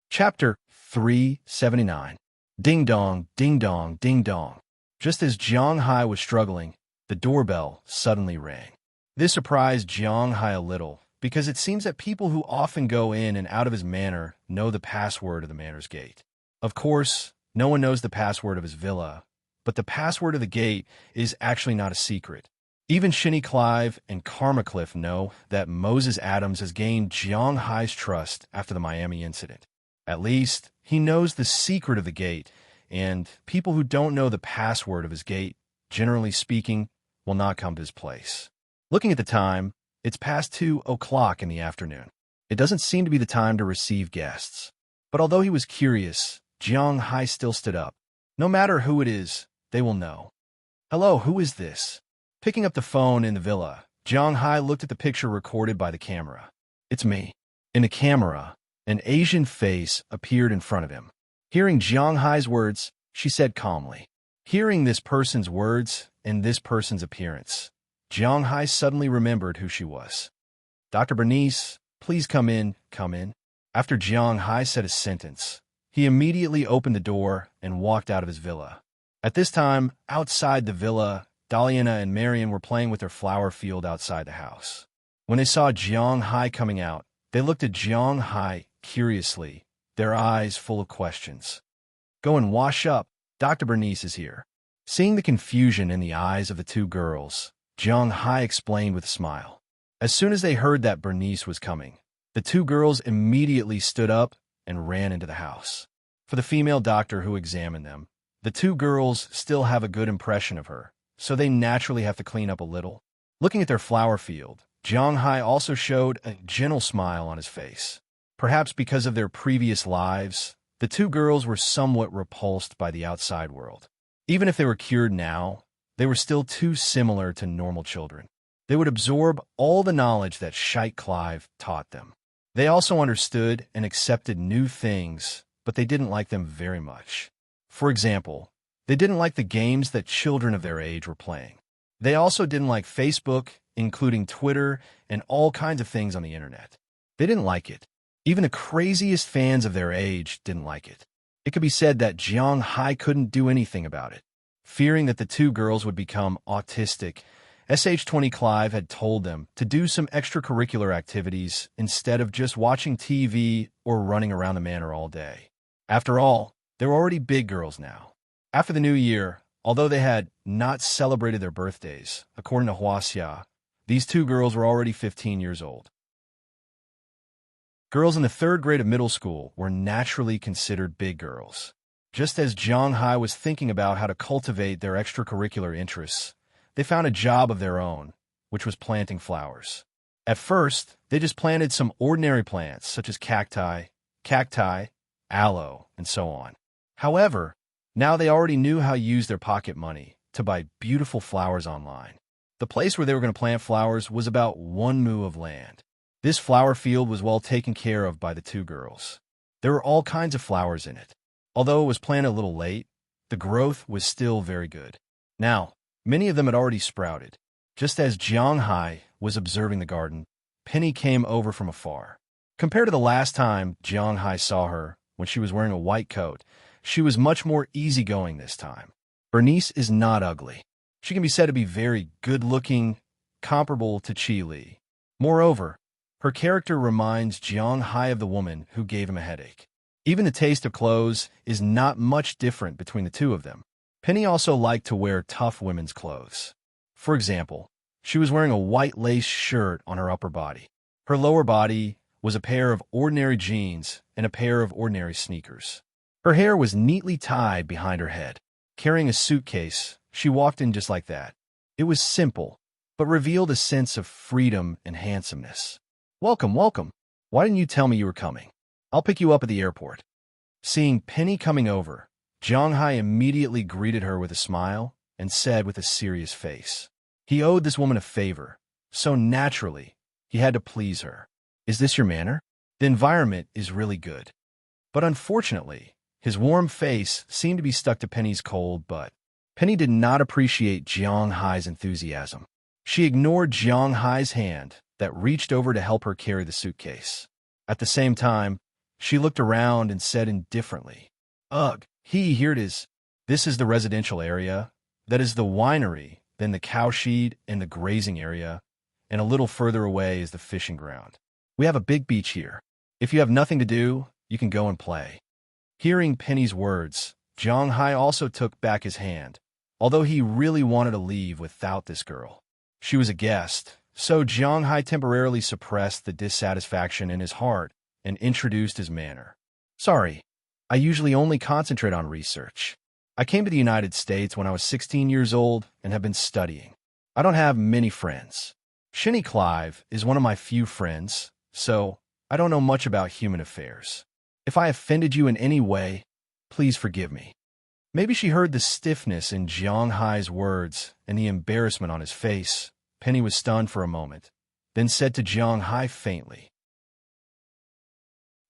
Speaker 1: Chapter 379. Ding dong, ding dong, ding dong. Just as Jiang Hai was struggling, the doorbell suddenly rang. This surprised Jiang Hai a little, because it seems that people who often go in and out of his manor know the password of the manor's gate. Of course, no one knows the password of his villa, but the password of the gate is actually not a secret. Even Shinny Clive and Karma Cliff know that Moses Adams has gained Jiang Hai's trust after the Miami incident. At least, he knows the secret of the gate, and people who don't know the password of his gate, generally speaking, will not come to his place. Looking at the time, it's past 2 o'clock in the afternoon. It doesn't seem to be the time to receive guests. But although he was curious, Jiang Hai still stood up. No matter who it is, they will know. Hello, who is this? Picking up the phone in the villa, Jiang Hai looked at the picture recorded by the camera. It's me. In the camera, an Asian face appeared in front of him. Hearing Jiang Hai's words, she said calmly. Hearing this person's words and this person's appearance, Jiang Hai suddenly remembered who she was. Dr. Bernice, please come in, come in. After Jiang Hai said a sentence, he immediately opened the door and walked out of his villa. At this time, outside the villa, Diana and Marion were playing with their flower field outside the house. When they saw Jiang Hai coming out, they looked at Jiang Hai curiously, their eyes full of questions. Go and wash up, Dr. Bernice is here. Seeing the confusion in the eyes of the 2 girls, Jiang Hai explained with a smile. As soon as they heard that Bernice was coming, the 2 girls immediately stood up and ran into the house. For the female doctor who examined them, the 2 girls still have a good impression of her, so they naturally have to clean up a little. Looking at their flower field, Jiang Hai also showed a gentle smile on his face. Perhaps because of their previous lives, the 2 girls were somewhat repulsed by the outside world. Even if they were cured now, they were still too similar to normal children. They would absorb all the knowledge that Sheikh Clive taught them. They also understood and accepted new things, but they didn't like them very much. For example, they didn't like the games that children of their age were playing. They also didn't like Facebook, including Twitter and all kinds of things on the internet. They didn't like it. Even the craziest fans of their age didn't like it. It could be said that Jiang Hai couldn't do anything about it. Fearing that the 2 girls would become autistic, SH20 Clive had told them to do some extracurricular activities instead of just watching TV or running around the manor all day. After all, they were already big girls now. After the new year, although they had not celebrated their birthdays, according to Huaxia, these 2 girls were already 15 years old. Girls in the 3rd grade of middle school were naturally considered big girls. Just as Jiang Hai was thinking about how to cultivate their extracurricular interests, they found a job of their own, which was planting flowers. At first, they just planted some ordinary plants such as cacti, aloe, and so on. However, now they already knew how to use their pocket money to buy beautiful flowers online. The place where they were going to plant flowers was about 1 mu of land. This flower field was well taken care of by the two girls. There were all kinds of flowers in it. Although it was planted a little late, the growth was still very good. Now, many of them had already sprouted. Just as Jiang Hai was observing the garden, Penny came over from afar. Compared to the last time Jiang Hai saw her, when she was wearing a white coat, she was much more easygoing this time. Bernice is not ugly. She can be said to be very good-looking, comparable to Qi Li. Moreover, her character reminds Jiang Hai of the woman who gave him a headache. Even the taste of clothes is not much different between the two of them. Penny also liked to wear tough women's clothes. For example, she was wearing a white lace shirt on her upper body. Her lower body was a pair of ordinary jeans and a pair of ordinary sneakers. Her hair was neatly tied behind her head. Carrying a suitcase, she walked in just like that. It was simple, but revealed a sense of freedom and handsomeness. "Welcome, welcome. Why didn't you tell me you were coming? I'll pick you up at the airport." Seeing Penny coming over, Jiang Hai immediately greeted her with a smile and said with a serious face. He owed this woman a favor, so naturally, he had to please her. "Is this your manner? The environment is really good." But unfortunately, his warm face seemed to be stuck to Penny's cold butt. Penny did not appreciate Jiang Hai's enthusiasm. She ignored Jiang Hai's hand that reached over to help her carry the suitcase. At the same time, she looked around and said indifferently, "Ugh, here it is. This is the residential area. That is the winery, then the cowshed and the grazing area, and a little further away is the fishing ground. We have a big beach here. If you have nothing to do, you can go and play." Hearing Penny's words, Jiang Hai also took back his hand, although he really wanted to leave without this girl. She was a guest, so Jiang Hai temporarily suppressed the dissatisfaction in his heart and introduced his manner. "Sorry, I usually only concentrate on research. I came to the United States when I was 16 years old and have been studying. I don't have many friends. Shinny Clive is one of my few friends, so I don't know much about human affairs. If I offended you in any way, please forgive me." Maybe she heard the stiffness in Jiang Hai's words and the embarrassment on his face. Penny was stunned for a moment, then said to Jiang Hai faintly.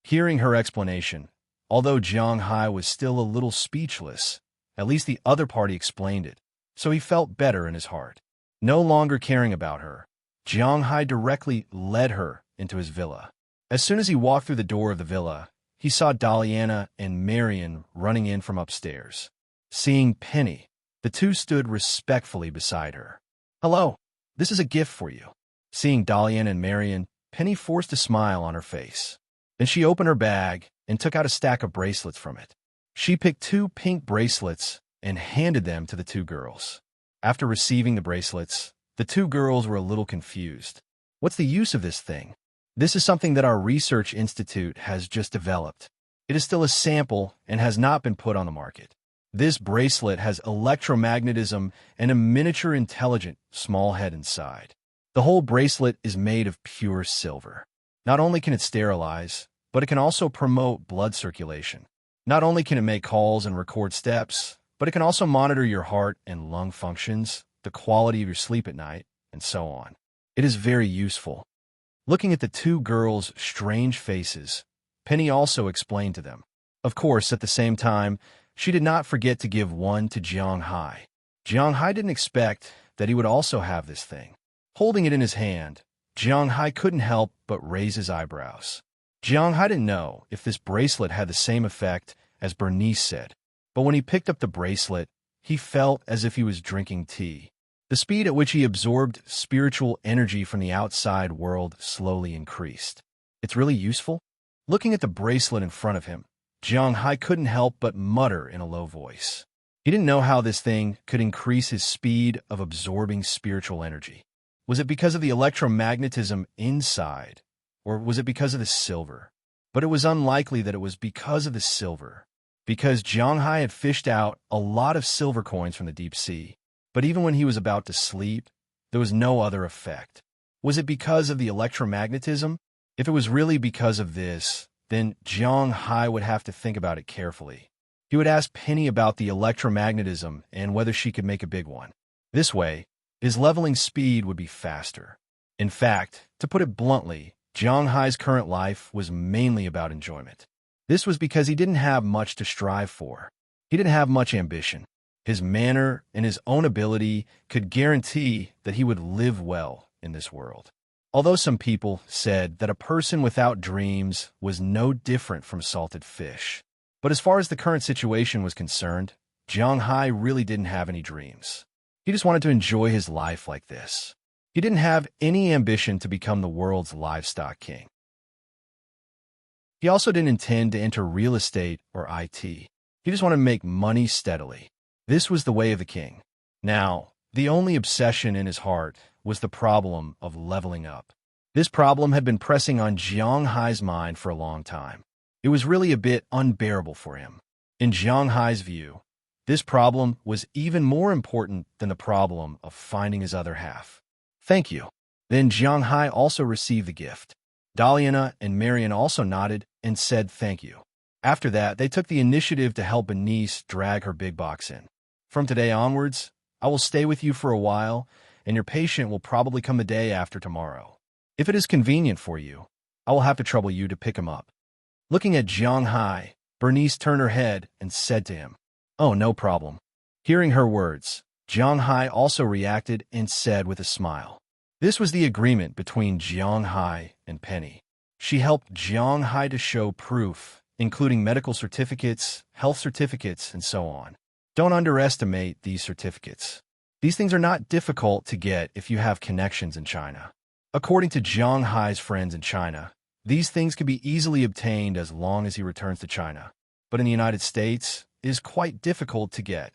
Speaker 1: Hearing her explanation, although Jiang Hai was still a little speechless, at least the other party explained it, so he felt better in his heart. No longer caring about her, Jiang Hai directly led her into his villa. As soon as he walked through the door of the villa, he saw Daliana and Marian running in from upstairs. Seeing Penny, the two stood respectfully beside her. "Hello, this is a gift for you." Seeing Daliana and Marian, Penny forced a smile on her face. Then she opened her bag and took out a stack of bracelets from it. She picked 2 pink bracelets and handed them to the two girls. After receiving the bracelets, the two girls were a little confused. "What's the use of this thing?" "This is something that our research institute has just developed. It is still a sample and has not been put on the market. This bracelet has electromagnetism and a miniature intelligent small head inside. The whole bracelet is made of pure silver. Not only can it sterilize, but it can also promote blood circulation. Not only can it make calls and record steps, but it can also monitor your heart and lung functions, the quality of your sleep at night, and so on. It is very useful." Looking at the two girls' strange faces, Penny also explained to them. Of course, at the same time, she did not forget to give one to Jiang Hai. Jiang Hai didn't expect that he would also have this thing. Holding it in his hand, Jiang Hai couldn't help but raise his eyebrows. Jiang Hai didn't know if this bracelet had the same effect as Bernice said, but when he picked up the bracelet, he felt as if he was drinking tea. The speed at which he absorbed spiritual energy from the outside world slowly increased. "It's really useful?" Looking at the bracelet in front of him, Jiang Hai couldn't help but mutter in a low voice. He didn't know how this thing could increase his speed of absorbing spiritual energy. Was it because of the electromagnetism inside, or was it because of the silver? But it was unlikely that it was because of the silver, because Jiang Hai had fished out a lot of silver coins from the deep sea. But even when he was about to sleep, there was no other effect. Was it because of the electromagnetism? If it was really because of this, then Jiang Hai would have to think about it carefully. He would ask Penny about the electromagnetism and whether she could make a big one. This way, his leveling speed would be faster. In fact, to put it bluntly, Jiang Hai's current life was mainly about enjoyment. This was because he didn't have much to strive for. He didn't have much ambition. His manner and his own ability could guarantee that he would live well in this world. Although some people said that a person without dreams was no different from salted fish. But as far as the current situation was concerned, Jiang Hai really didn't have any dreams. He just wanted to enjoy his life like this. He didn't have any ambition to become the world's livestock king. He also didn't intend to enter real estate or IT. He just wanted to make money steadily. This was the way of the king. Now, the only obsession in his heart was the problem of leveling up. This problem had been pressing on Jiang Hai's mind for a long time. It was really a bit unbearable for him. In Jiang Hai's view, this problem was even more important than the problem of finding his other half. Thank you. Then Jiang Hai also received the gift. Daliana and Marian also nodded and said thank you. After that, they took the initiative to help Bernice drag her big box in. From today onwards, I will stay with you for a while, and your patient will probably come the day after tomorrow. If it is convenient for you, I will have to trouble you to pick him up. Looking at Jiang Hai, Bernice turned her head and said to him, "Oh, no problem." Hearing her words, Jiang Hai also reacted and said with a smile. This was the agreement between Jiang Hai and Penny. She helped Jiang Hai to show proof, including medical certificates, health certificates, and so on. Don't underestimate these certificates. These things are not difficult to get if you have connections in China. According to Jiang Hai's friends in China, these things can be easily obtained as long as he returns to China. But in the United States, it is quite difficult to get.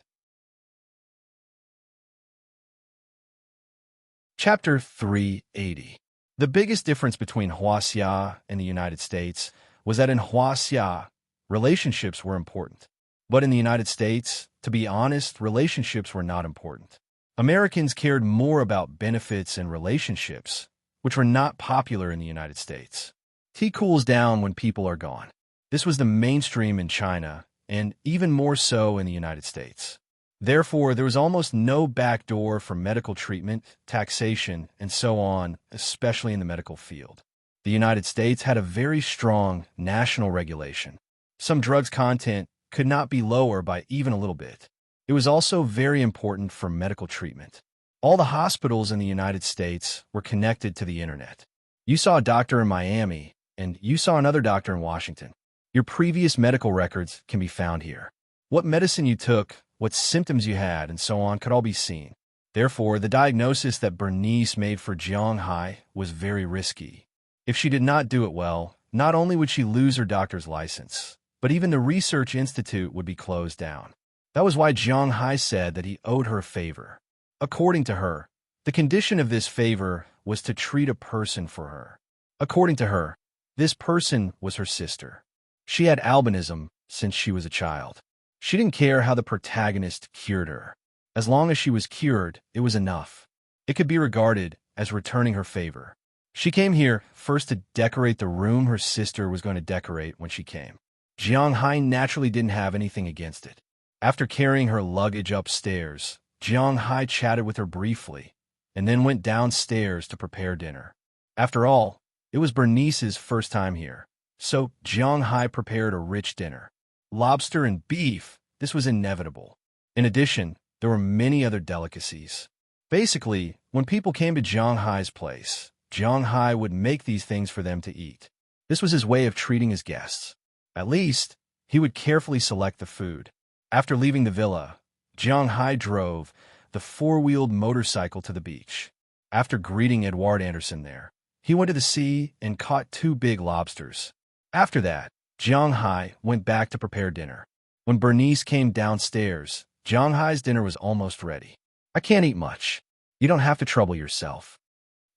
Speaker 1: Chapter 380. The biggest difference between Huaxia and the United States was that in Huaxia, relationships were important. But in the United States, to be honest, relationships were not important. Americans cared more about benefits and relationships, which were not popular in the United States. Tea cools down when people are gone. This was the mainstream in China, and even more so in the United States. Therefore, there was almost no backdoor for medical treatment, taxation, and so on, especially in the medical field. The United States had a very strong national regulation. Some drugs' content could not be lower by even a little bit. It was also very important for medical treatment. All the hospitals in the United States were connected to the internet. You saw a doctor in Miami, and you saw another doctor in Washington. Your previous medical records can be found here. What medicine you took, what symptoms you had, and so on could all be seen. Therefore, the diagnosis that Bernice made for Jiang Hai was very risky. If she did not do it well, not only would she lose her doctor's license, but even the research institute would be closed down. That was why Jiang Hai said that he owed her a favor. According to her, the condition of this favor was to treat a person for her. According to her, this person was her sister. She had albinism since she was a child. She didn't care how the protagonist cured her. As long as she was cured, it was enough. It could be regarded as returning her favor. She came here first to decorate the room her sister was going to decorate when she came. Jiang Hai naturally didn't have anything against it. After carrying her luggage upstairs, Jiang Hai chatted with her briefly, and then went downstairs to prepare dinner. After all, it was Bernice's first time here, so Jiang Hai prepared a rich dinner. Lobster and beef, this was inevitable. In addition, there were many other delicacies. Basically, when people came to Jiang Hai's place, Jiang Hai would make these things for them to eat. This was his way of treating his guests. At least, he would carefully select the food. After leaving the villa, Jiang Hai drove the four-wheeled motorcycle to the beach. After greeting Edward Anderson there, he went to the sea and caught 2 big lobsters. After that, Jiang Hai went back to prepare dinner. When Bernice came downstairs, Jiang Hai's dinner was almost ready. "I can't eat much. You don't have to trouble yourself."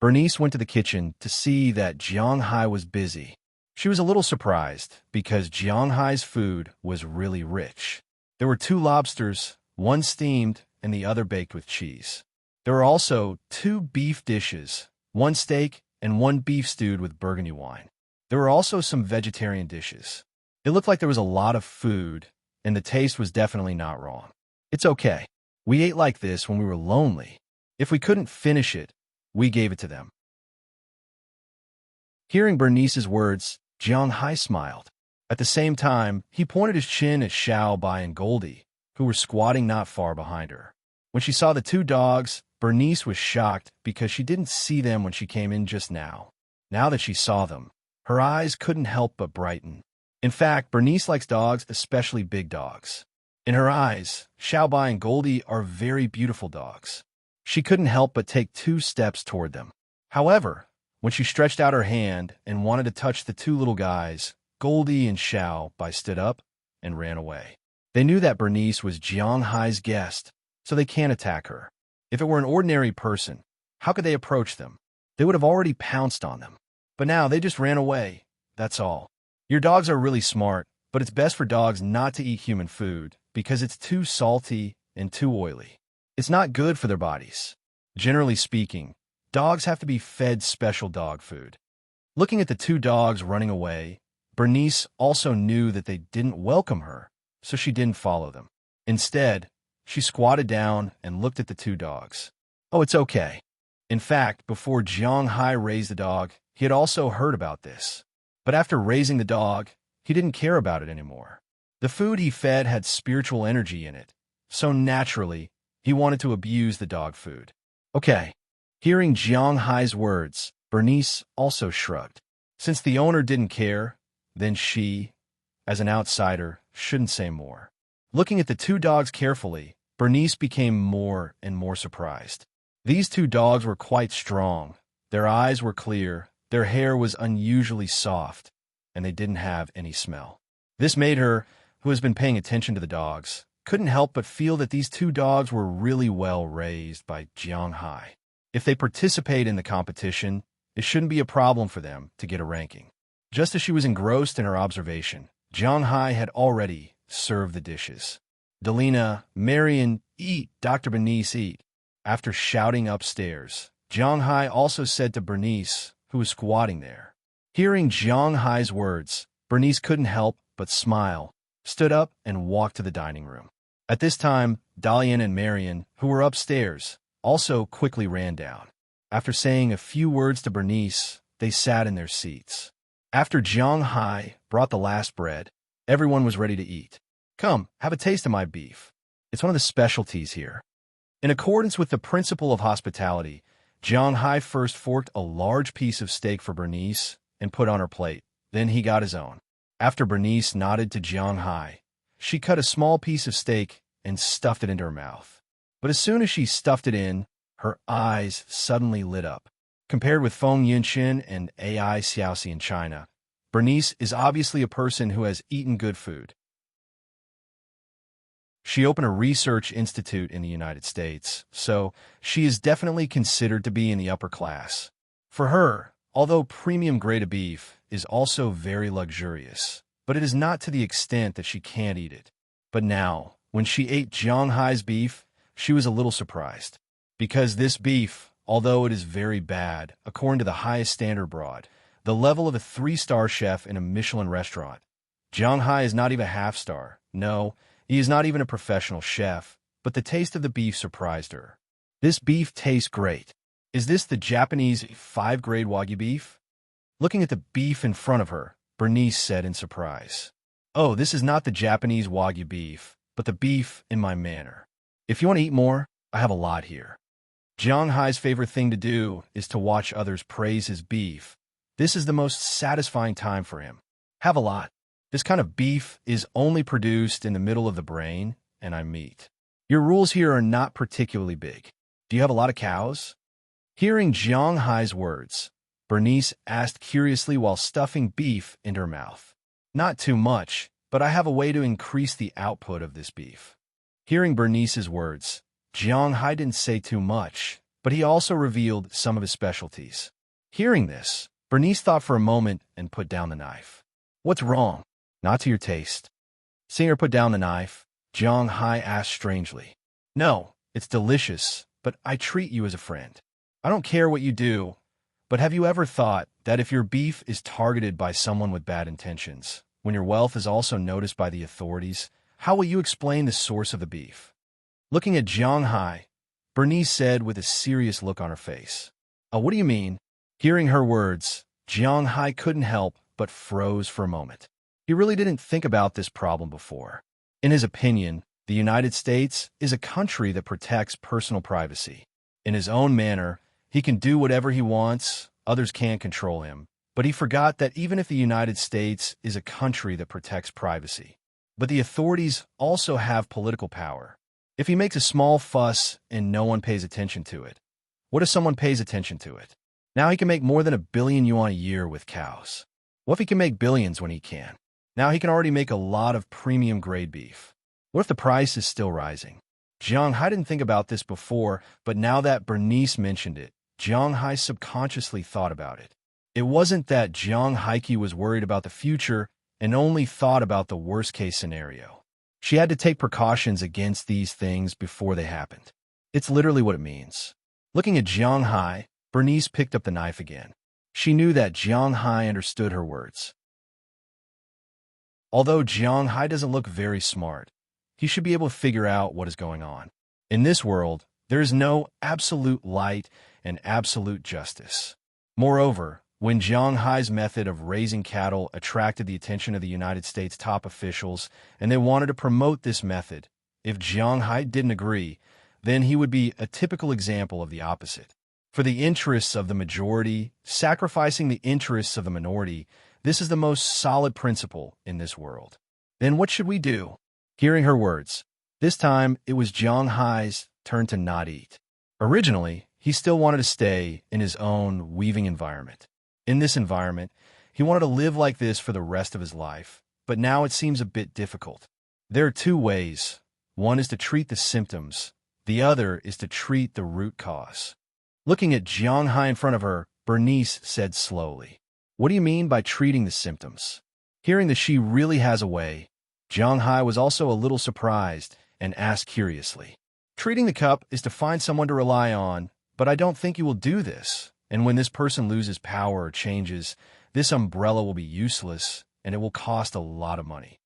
Speaker 1: Bernice went to the kitchen to see that Jiang Hai was busy. She was a little surprised because Jiang Hai's food was really rich. There were 2 lobsters, one steamed and the other baked with cheese. There were also 2 beef dishes, one steak and one beef stewed with burgundy wine. There were also some vegetarian dishes. It looked like there was a lot of food, and the taste was definitely not wrong. "It's okay. We ate like this when we were lonely. If we couldn't finish it, we gave it to them. Hearing Bernice's words, Jiang Hai smiled. At the same time, he pointed his chin at Xiao Bai and Goldie, who were squatting not far behind her. When she saw the two dogs, Bernice was shocked because she didn't see them when she came in just now. Now that she saw them, her eyes couldn't help but brighten. In fact, Bernice likes dogs, especially big dogs. In her eyes, Xiao Bai and Goldie are very beautiful dogs. She couldn't help but take 2 steps toward them. However, when she stretched out her hand and wanted to touch the 2 little guys, Goldie and Xiao Bai stood up and ran away. They knew that Bernice was Jiang Hai's guest, so they can't attack her. If it were an ordinary person, how could they approach them? They would have already pounced on them. But now they just ran away, that's all. Your dogs are really smart, but it's best for dogs not to eat human food because it's too salty and too oily. It's not good for their bodies. Generally speaking, dogs have to be fed special dog food. Looking at the 2 dogs running away, Bernice also knew that they didn't welcome her, so she didn't follow them. Instead, she squatted down and looked at the 2 dogs. Oh, it's okay. In fact, before Jiang Hai raised the dog, he had also heard about this. But after raising the dog, he didn't care about it anymore. The food he fed had spiritual energy in it, so naturally, he wanted to abuse the dog food. Okay. Hearing Jiang Hai's words, Bernice also shrugged. Since the owner didn't care, then she, as an outsider, shouldn't say more. Looking at the 2 dogs carefully, Bernice became more and more surprised. These 2 dogs were quite strong. Their eyes were clear, their hair was unusually soft, and they didn't have any smell. This made her, who has been paying attention to the dogs, couldn't help but feel that these 2 dogs were really well raised by Jiang Hai. If they participate in the competition, it shouldn't be a problem for them to get a ranking. Just as she was engrossed in her observation, Jiang Hai had already served the dishes. Delina, Marion, eat, Dr. Bernice, eat. After shouting upstairs, Jiang Hai also said to Bernice, who was squatting there. Hearing Jiang Hai's words, Bernice couldn't help but smile, stood up, and walked to the dining room. At this time, Dalian and Marion, who were upstairs, also quickly ran down. After saying a few words to Bernice, they sat in their seats. After Jiang Hai brought the last bread, everyone was ready to eat. Come, have a taste of my beef. It's one of the specialties here. In accordance with the principle of hospitality, Jiang Hai first forked a large piece of steak for Bernice and put on her plate. Then he got his own. After Bernice nodded to Jiang Hai, she cut a small piece of steak and stuffed it into her mouth. But as soon as she stuffed it in, her eyes suddenly lit up. Compared with Feng Yinchen and AI Xiaoxi in China, Bernice is obviously a person who has eaten good food. She opened a research institute in the United States, so she is definitely considered to be in the upper class. For her, although premium grade of beef is also very luxurious, but it is not to the extent that she can't eat it. But now, when she ate Jiang Hai's beef, she was a little surprised. Because this beef, although it is very bad, according to the highest standard abroad, the level of a 3-star chef in a Michelin restaurant, Jiang Hai is not even a half-star. No, he is not even a professional chef, but the taste of the beef surprised her. This beef tastes great. Is this the Japanese 5-grade Wagyu beef? Looking at the beef in front of her, Bernice said in surprise. Oh, this is not the Japanese Wagyu beef, but the beef in my manor. If you want to eat more, I have a lot here. Jiang Hai's favorite thing to do is to watch others praise his beef. This is the most satisfying time for him. Have a lot. This kind of beef is only produced in the middle of the brain, and I meat. Your rules here are not particularly big. Do you have a lot of cows? Hearing Jiang Hai's words, Bernice asked curiously while stuffing beef into her mouth. Not too much, but I have a way to increase the output of this beef. Hearing Bernice's words, Jiang Hai didn't say too much, but he also revealed some of his specialties. Hearing this, Bernice thought for a moment and put down the knife. What's wrong? Not to your taste. Seeing her put down the knife, Jiang Hai asked strangely. No, it's delicious, but I treat you as a friend. I don't care what you do, but have you ever thought that if your beef is targeted by someone with bad intentions, when your wealth is also noticed by the authorities, how will you explain the source of the beef? Looking at Jiang Hai, Bernice said with a serious look on her face. What do you mean? Hearing her words, Jiang Hai couldn't help but froze for a moment. He really didn't think about this problem before. In his opinion, the United States is a country that protects personal privacy. In his own manner, he can do whatever he wants, others can't control him. But he forgot that even if the United States is a country that protects privacy, but the authorities also have political power. If he makes a small fuss and no one pays attention to it, what if someone pays attention to it? Now he can make more than $1 billion yuan a year with cows. What if he can make billions when he can? Now he can already make a lot of premium grade beef. What if the price is still rising? Jiang Hai didn't think about this before, but now that Bernice mentioned it, Jiang Hai subconsciously thought about it. It wasn't that Jiang Hai was worried about the future and only thought about the worst-case scenario. She had to take precautions against these things before they happened. It's literally what it means. Looking at Jiang Hai, Bernice picked up the knife again. She knew that Jiang Hai understood her words. Although Jiang Hai doesn't look very smart, he should be able to figure out what is going on. In this world, there is no absolute light and absolute justice. Moreover, when Jiang Hai's method of raising cattle attracted the attention of the United States top officials and they wanted to promote this method, if Jiang Hai didn't agree, then he would be a typical example of the opposite. For the interests of the majority, sacrificing the interests of the minority, this is the most solid principle in this world. Then what should we do? Hearing her words, this time it was Jiang Hai's turn to not eat. Originally, he still wanted to stay in his own weaving environment. In this environment, he wanted to live like this for the rest of his life, but now it seems a bit difficult. There are two ways. One is to treat the symptoms. The other is to treat the root cause. Looking at Jiang Hai in front of her, Bernice said slowly, "What do you mean by treating the symptoms?" Hearing that she really has a way, Jiang Hai was also a little surprised and asked curiously, "Treating the cup is to find someone to rely on, but I don't think you will do this. And when this person loses power or changes, this umbrella will be useless and it will cost a lot of money."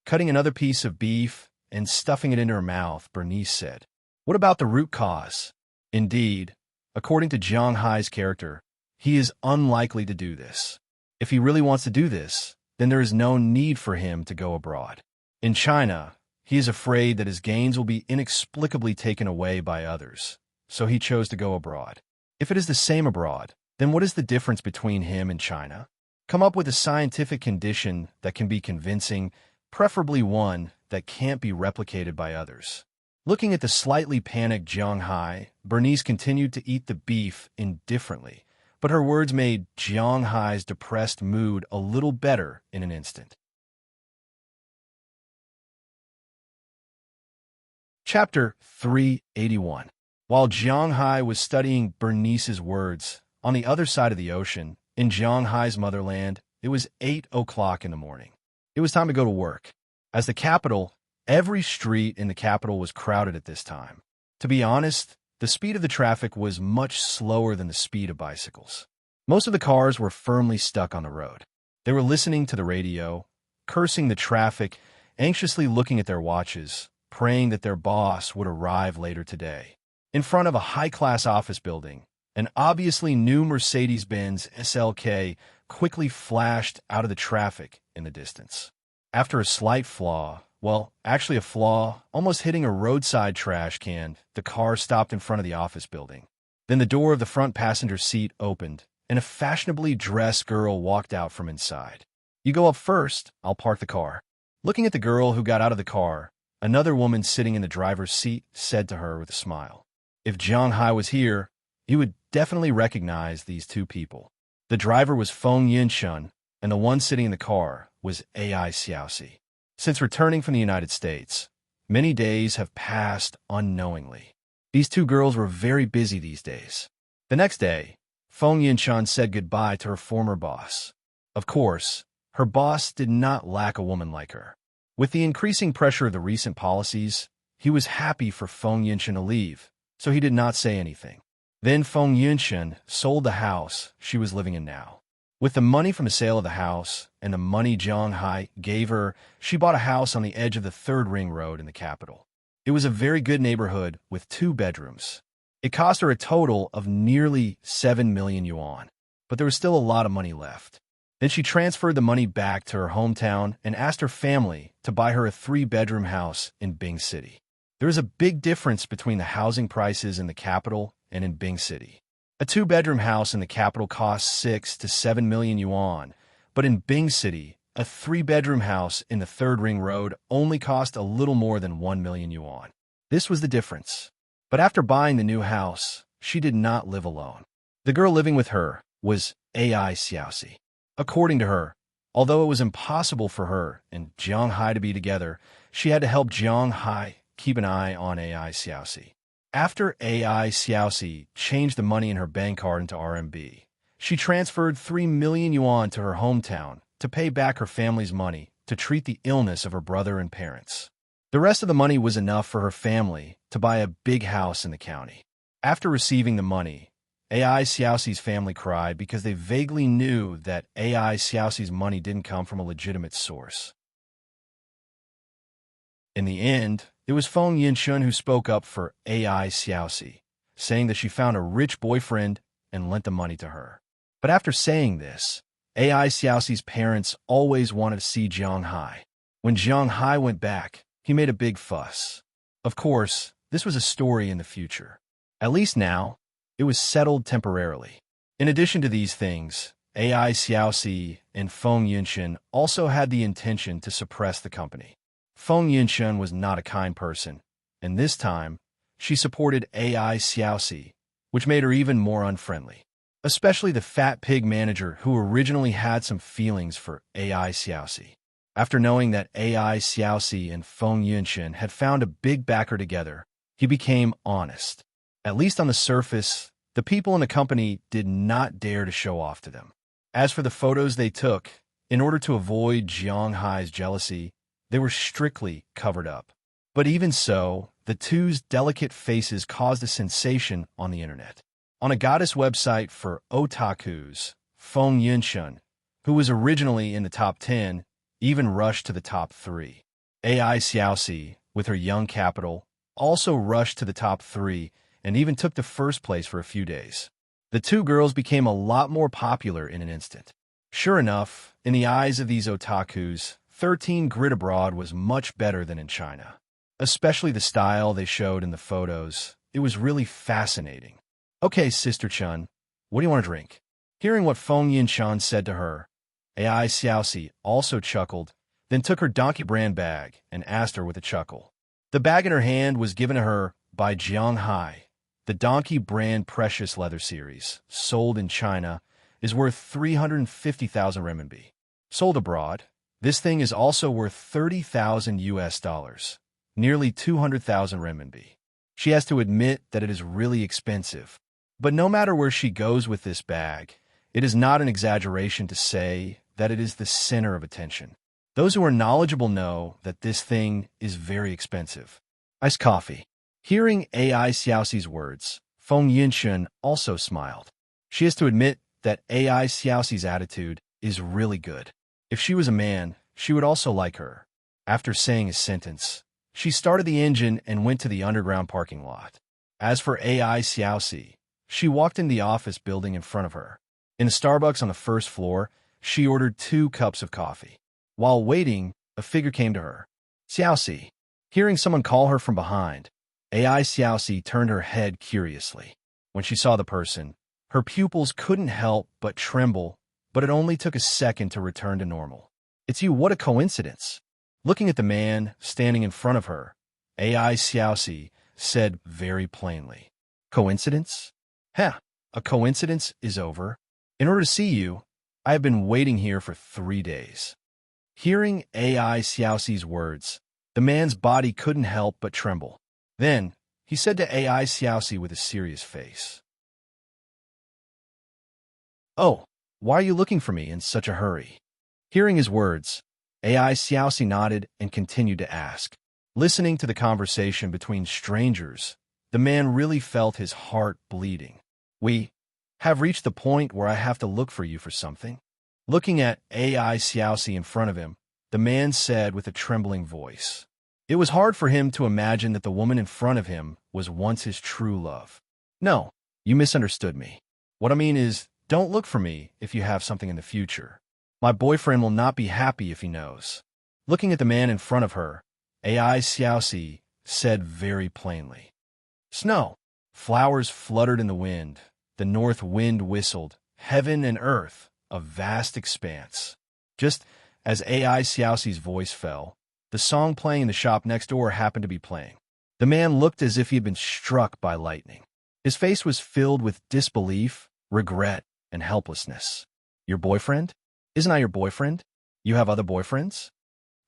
Speaker 1: Cutting another piece of beef and stuffing it into her mouth, Bernice said, "What about the root cause?" Indeed, according to Jiang Hai's character, he is unlikely to do this. If he really wants to do this, then there is no need for him to go abroad. In China, he is afraid that his gains will be inexplicably taken away by others, so he chose to go abroad. If it is the same abroad, then what is the difference between him and China? Come up with a scientific condition that can be convincing, preferably one that can't be replicated by others. Looking at the slightly panicked Jiang Hai, Bernice continued to eat the beef indifferently, but her words made Jiang Hai's depressed mood a little better in an instant. Chapter 381. While Jiang Hai was studying Bernice's words, on the other side of the ocean, in Jiang Hai's motherland, it was 8 o'clock in the morning. It was time to go to work. As the capital, every street in the capital was crowded at this time. To be honest, the speed of the traffic was much slower than the speed of bicycles. Most of the cars were firmly stuck on the road. They were listening to the radio, cursing the traffic, anxiously looking at their watches, praying that their boss would arrive later today. In front of a high-class office building, an obviously new Mercedes-Benz SLK quickly flashed out of the traffic in the distance. After a slight flaw, actually a flaw, almost hitting a roadside trash can, the car stopped in front of the office building. Then the door of the front passenger seat opened, and a fashionably dressed girl walked out from inside. "You go up first, I'll park the car." Looking at the girl who got out of the car, another woman sitting in the driver's seat said to her with a smile. If Jiang Hai was here, he would definitely recognize these two people. The driver was Feng Yinshun, and the one sitting in the car was Ai Xiaoxi. Since returning from the United States, many days have passed unknowingly. These two girls were very busy these days. The next day, Feng Yinshun said goodbye to her former boss. Of course, her boss did not lack a woman like her. With the increasing pressure of the recent policies, he was happy for Feng Yinshun to leave, so he did not say anything. Then Feng Yinshun sold the house she was living in now. With the money from the sale of the house and the money Jiang Hai gave her, she bought a house on the edge of the 3rd Ring Road in the capital. It was a very good neighborhood with 2 bedrooms. It cost her a total of nearly 7 million yuan, but there was still a lot of money left. Then she transferred the money back to her hometown and asked her family to buy her a 3-bedroom house in Bing City. There is a big difference between the housing prices in the capital and in Bing City. A 2-bedroom house in the capital costs 6 to 7 million yuan, but in Bing City, a 3-bedroom house in the Third Ring Road only cost a little more than 1 million yuan. This was the difference. But after buying the new house, she did not live alone. The girl living with her was AI Xiaoxi. According to her, although it was impossible for her and Jiang Hai to be together, she had to help Jiang Hai keep an eye on AI Xiaoxi. After AI Xiaoxi changed the money in her bank card into RMB, she transferred 3 million yuan to her hometown to pay back her family's money to treat the illness of her brother and parents. The rest of the money was enough for her family to buy a big house in the county. After receiving the money, AI Xiaoxi's family cried because they vaguely knew that AI Xiaoxi's money didn't come from a legitimate source. In the end, it was Feng Yinshun who spoke up for AI Xiaoxi, saying that she found a rich boyfriend and lent the money to her. But after saying this, AI Xiaoxi's parents always wanted to see Jiang Hai. When Jiang Hai went back, he made a big fuss. Of course, this was a story in the future. At least now, it was settled temporarily. In addition to these things, AI Xiaoxi and Feng Yinshun also had the intention to suppress the company. Feng Yinshun was not a kind person, and this time, she supported AI Xiaoxi, which made her even more unfriendly. Especially the fat pig manager who originally had some feelings for AI Xiaoxi. After knowing that AI Xiaoxi and Feng Yinshun had found a big backer together, he became honest. At least on the surface, the people in the company did not dare to show off to them. As for the photos they took, in order to avoid Jiang Hai's jealousy, they were strictly covered up. But even so, the two's delicate faces caused a sensation on the internet. On a goddess website for otakus, Feng Yinshun, who was originally in the top 10, even rushed to the top 3. AI Xiaoxi, with her young capital, also rushed to the top 3 and even took the first place for a few days. The two girls became a lot more popular in an instant. Sure enough, in the eyes of these otakus, 13 Grit Abroad was much better than in China. Especially the style they showed in the photos. It was really fascinating. Okay, Sister Chun, what do you want to drink? Hearing what Feng Yinshun said to her, AI Xiaoxi also chuckled, then took her donkey brand bag and asked her with a chuckle. The bag in her hand was given to her by Jiang Hai. The donkey brand precious leather series, sold in China, is worth 350,000 renminbi. Sold abroad, this thing is also worth 30,000 US dollars, nearly 200,000 renminbi. She has to admit that it is really expensive. But no matter where she goes with this bag, it is not an exaggeration to say that it is the center of attention. Those who are knowledgeable know that this thing is very expensive. Iced coffee. Hearing AI Xiaoxi's words, Feng Yinshun also smiled. She has to admit that AI Xiaoxi's attitude is really good. If she was a man, she would also like her. After saying his sentence, she started the engine and went to the underground parking lot. As for AI Xiaoxi, she walked in the office building in front of her. In the Starbucks on the first floor, she ordered 2 cups of coffee. While waiting, a figure came to her. Xiaoxi. Hearing someone call her from behind, AI Xiaoxi turned her head curiously. When she saw the person, her pupils couldn't help but tremble, but it only took a second to return to normal. It's you, what a coincidence. Looking at the man standing in front of her, AI Xiaoxi said very plainly, Coincidence? Heh, a coincidence is over. In order to see you, I have been waiting here for 3 days. Hearing AI Xiaoxi's words, the man's body couldn't help but tremble. Then, he said to AI Xiaoxi with a serious face, Oh, why are you looking for me in such a hurry? Hearing his words, AI Xiaoxi nodded and continued to ask. Listening to the conversation between strangers, the man really felt his heart bleeding. We have reached the point where I have to look for you for something. Looking at AI Xiaoxi in front of him, the man said with a trembling voice. It was hard for him to imagine that the woman in front of him was once his true love. No, you misunderstood me. What I mean is, don't look for me if you have something in the future. My boyfriend will not be happy if he knows. Looking at the man in front of her, AI Xiaoxi said very plainly. Snow. Flowers fluttered in the wind. The north wind whistled. Heaven and earth, a vast expanse. Just as AI Xiaoxi's voice fell, the song playing in the shop next door happened to be playing. The man looked as if he had been struck by lightning. His face was filled with disbelief, regret, and helplessness. Your boyfriend? Isn't I your boyfriend? You have other boyfriends?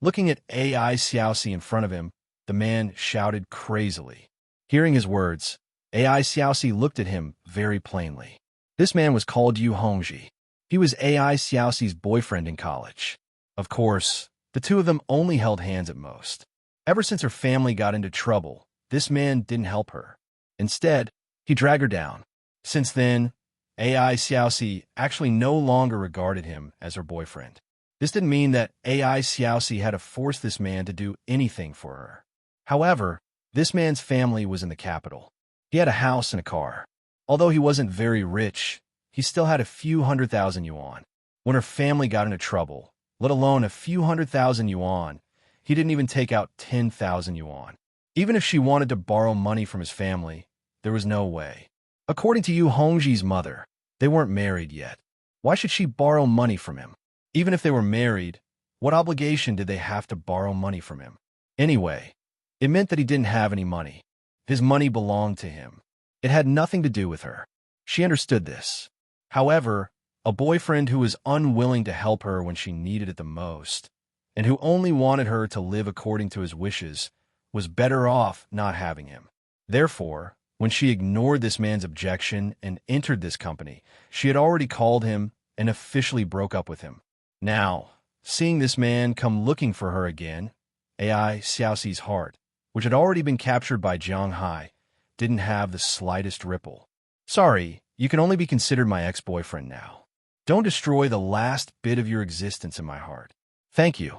Speaker 1: Looking at AI Xiaoxi in front of him, the man shouted crazily. Hearing his words, AI Xiaoxi looked at him very plainly. This man was called Yu Hongji. He was AI Xiaoxi's boyfriend in college. Of course, the two of them only held hands at most. Ever since her family got into trouble, this man didn't help her. Instead, he dragged her down. Since then, AI Xiaoxi actually no longer regarded him as her boyfriend. This didn't mean that AI Xiaoxi had to force this man to do anything for her. However, this man's family was in the capital. He had a house and a car. Although he wasn't very rich, he still had a few 100,000 yuan. When her family got into trouble, let alone a few 100,000 yuan, he didn't even take out 10,000 yuan. Even if she wanted to borrow money from his family, there was no way. According to Yu Hongji's mother, they weren't married yet. Why should she borrow money from him? Even if they were married, what obligation did they have to borrow money from him? Anyway, it meant that he didn't have any money. His money belonged to him. It had nothing to do with her. She understood this. However, a boyfriend who was unwilling to help her when she needed it the most, and who only wanted her to live according to his wishes, was better off not having him. Therefore, when she ignored this man's objection and entered this company, she had already called him and officially broke up with him. Now, seeing this man come looking for her again, AI Xiaoxi's heart, which had already been captured by Jiang Hai, didn't have the slightest ripple. Sorry, you can only be considered my ex-boyfriend now. Don't destroy the last bit of your existence in my heart. Thank you.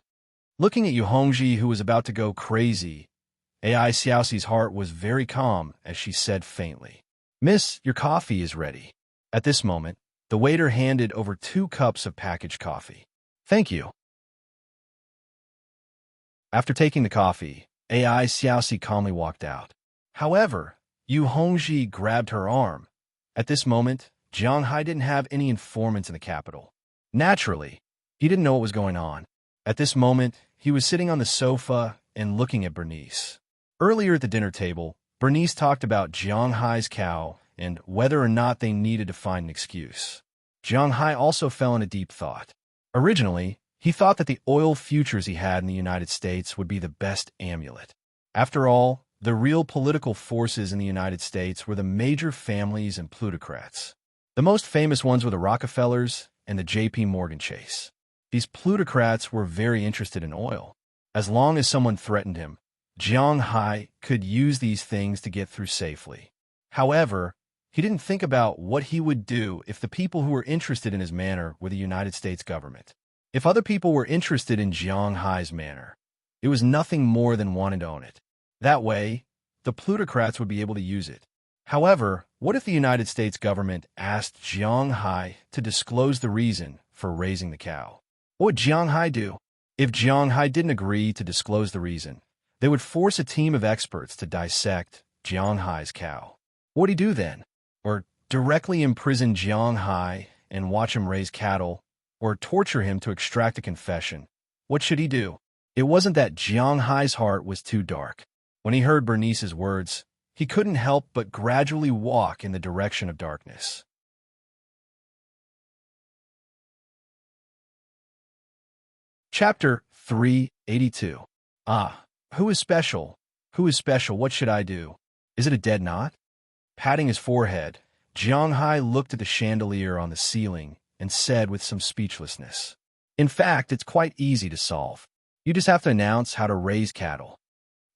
Speaker 1: Looking at Yu Hongji, who was about to go crazy, AI Xiaoxi's heart was very calm as she said faintly, Miss, your coffee is ready. At this moment, the waiter handed over 2 cups of packaged coffee. Thank you. After taking the coffee, AI Xiaoxi calmly walked out. However, Yu Hongji grabbed her arm. At this moment, Jiang Hai didn't have any informants in the capital. Naturally, he didn't know what was going on. At this moment, he was sitting on the sofa and looking at Bernice. Earlier at the dinner table, Bernice talked about Jiang Hai's cow and whether or not they needed to find an excuse. Jiang Hai also fell into deep thought. Originally, he thought that the oil futures he had in the United States would be the best amulet. After all, the real political forces in the United States were the major families and plutocrats. The most famous ones were the Rockefellers and the J.P. Morgan Chase. These plutocrats were very interested in oil. As long as someone threatened him, Jiang Hai could use these things to get through safely. However, he didn't think about what he would do if the people who were interested in his manor were the United States government. If other people were interested in Jiang Hai's manor, it was nothing more than wanting to own it. That way, the plutocrats would be able to use it. However, what if the United States government asked Jiang Hai to disclose the reason for raising the cow? What would Jiang Hai do? If Jiang Hai didn't agree to disclose the reason, they would force a team of experts to dissect Jiang Hai's cow. What would he do then? Or directly imprison Jiang Hai and watch him raise cattle, or torture him to extract a confession? What should he do? It wasn't that Jiang Hai's heart was too dark. When he heard Bernice's words, he couldn't help but gradually walk in the direction of darkness. Chapter 382. Ah, who is special? Who is special? What should I do? Is it a dead knot? Patting his forehead, Jiang Hai looked at the chandelier on the ceiling and said with some speechlessness, In fact, it's quite easy to solve. You just have to announce how to raise cattle.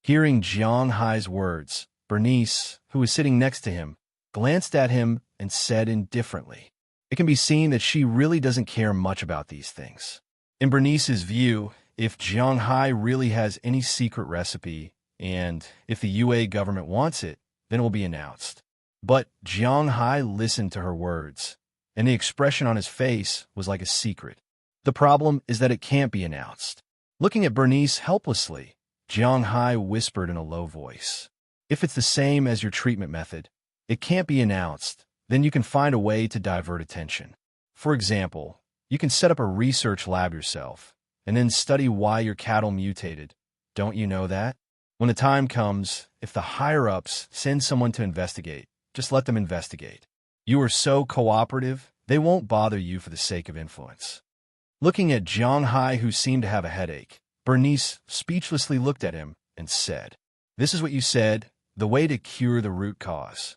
Speaker 1: Hearing Jiang Hai's words, Bernice, who was sitting next to him, glanced at him and said indifferently, It can be seen that she really doesn't care much about these things. In Bernice's view, if Jiang Hai really has any secret recipe, and if the UA government wants it, then it will be announced. But Jiang Hai listened to her words, and the expression on his face was like a secret. The problem is that it can't be announced. Looking at Bernice helplessly, Jiang Hai whispered in a low voice, "If it's the same as your treatment method, it can't be announced, then you can find a way to divert attention. For example, you can set up a research lab yourself, and then study why your cattle mutated. Don't you know that? When the time comes, if the higher-ups send someone to investigate, just let them investigate. You are so cooperative, they won't bother you for the sake of influence." Looking at Jiang Hai, who seemed to have a headache, Bernice speechlessly looked at him and said, "This is what you said, the way to cure the root cause."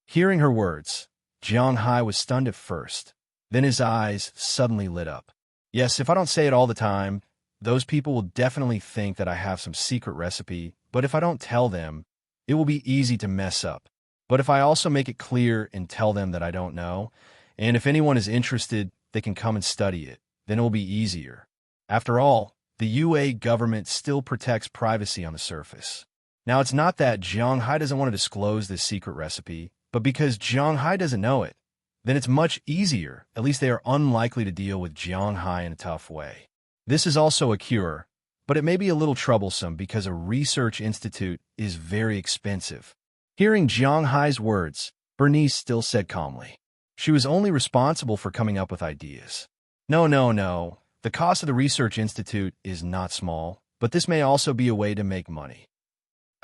Speaker 1: Hearing her words, Jiang Hai was stunned at first. Then his eyes suddenly lit up. "Yes, if I don't say it all the time, those people will definitely think that I have some secret recipe, but if I don't tell them, it will be easy to mess up. But if I also make it clear and tell them that I don't know, and if anyone is interested, they can come and study it, then it will be easier. After all, the UA government still protects privacy on the surface." Now, it's not that Jiang Hai doesn't want to disclose this secret recipe, but because Jiang Hai doesn't know it, then it's much easier. At least they are unlikely to deal with Jiang Hai in a tough way. This is also a cure, but it may be a little troublesome because a research institute is very expensive. Hearing Jiang Hai's words, Bernice still said calmly, she was only responsible for coming up with ideas. No. The cost of the research institute is not small, but this may also be a way to make money."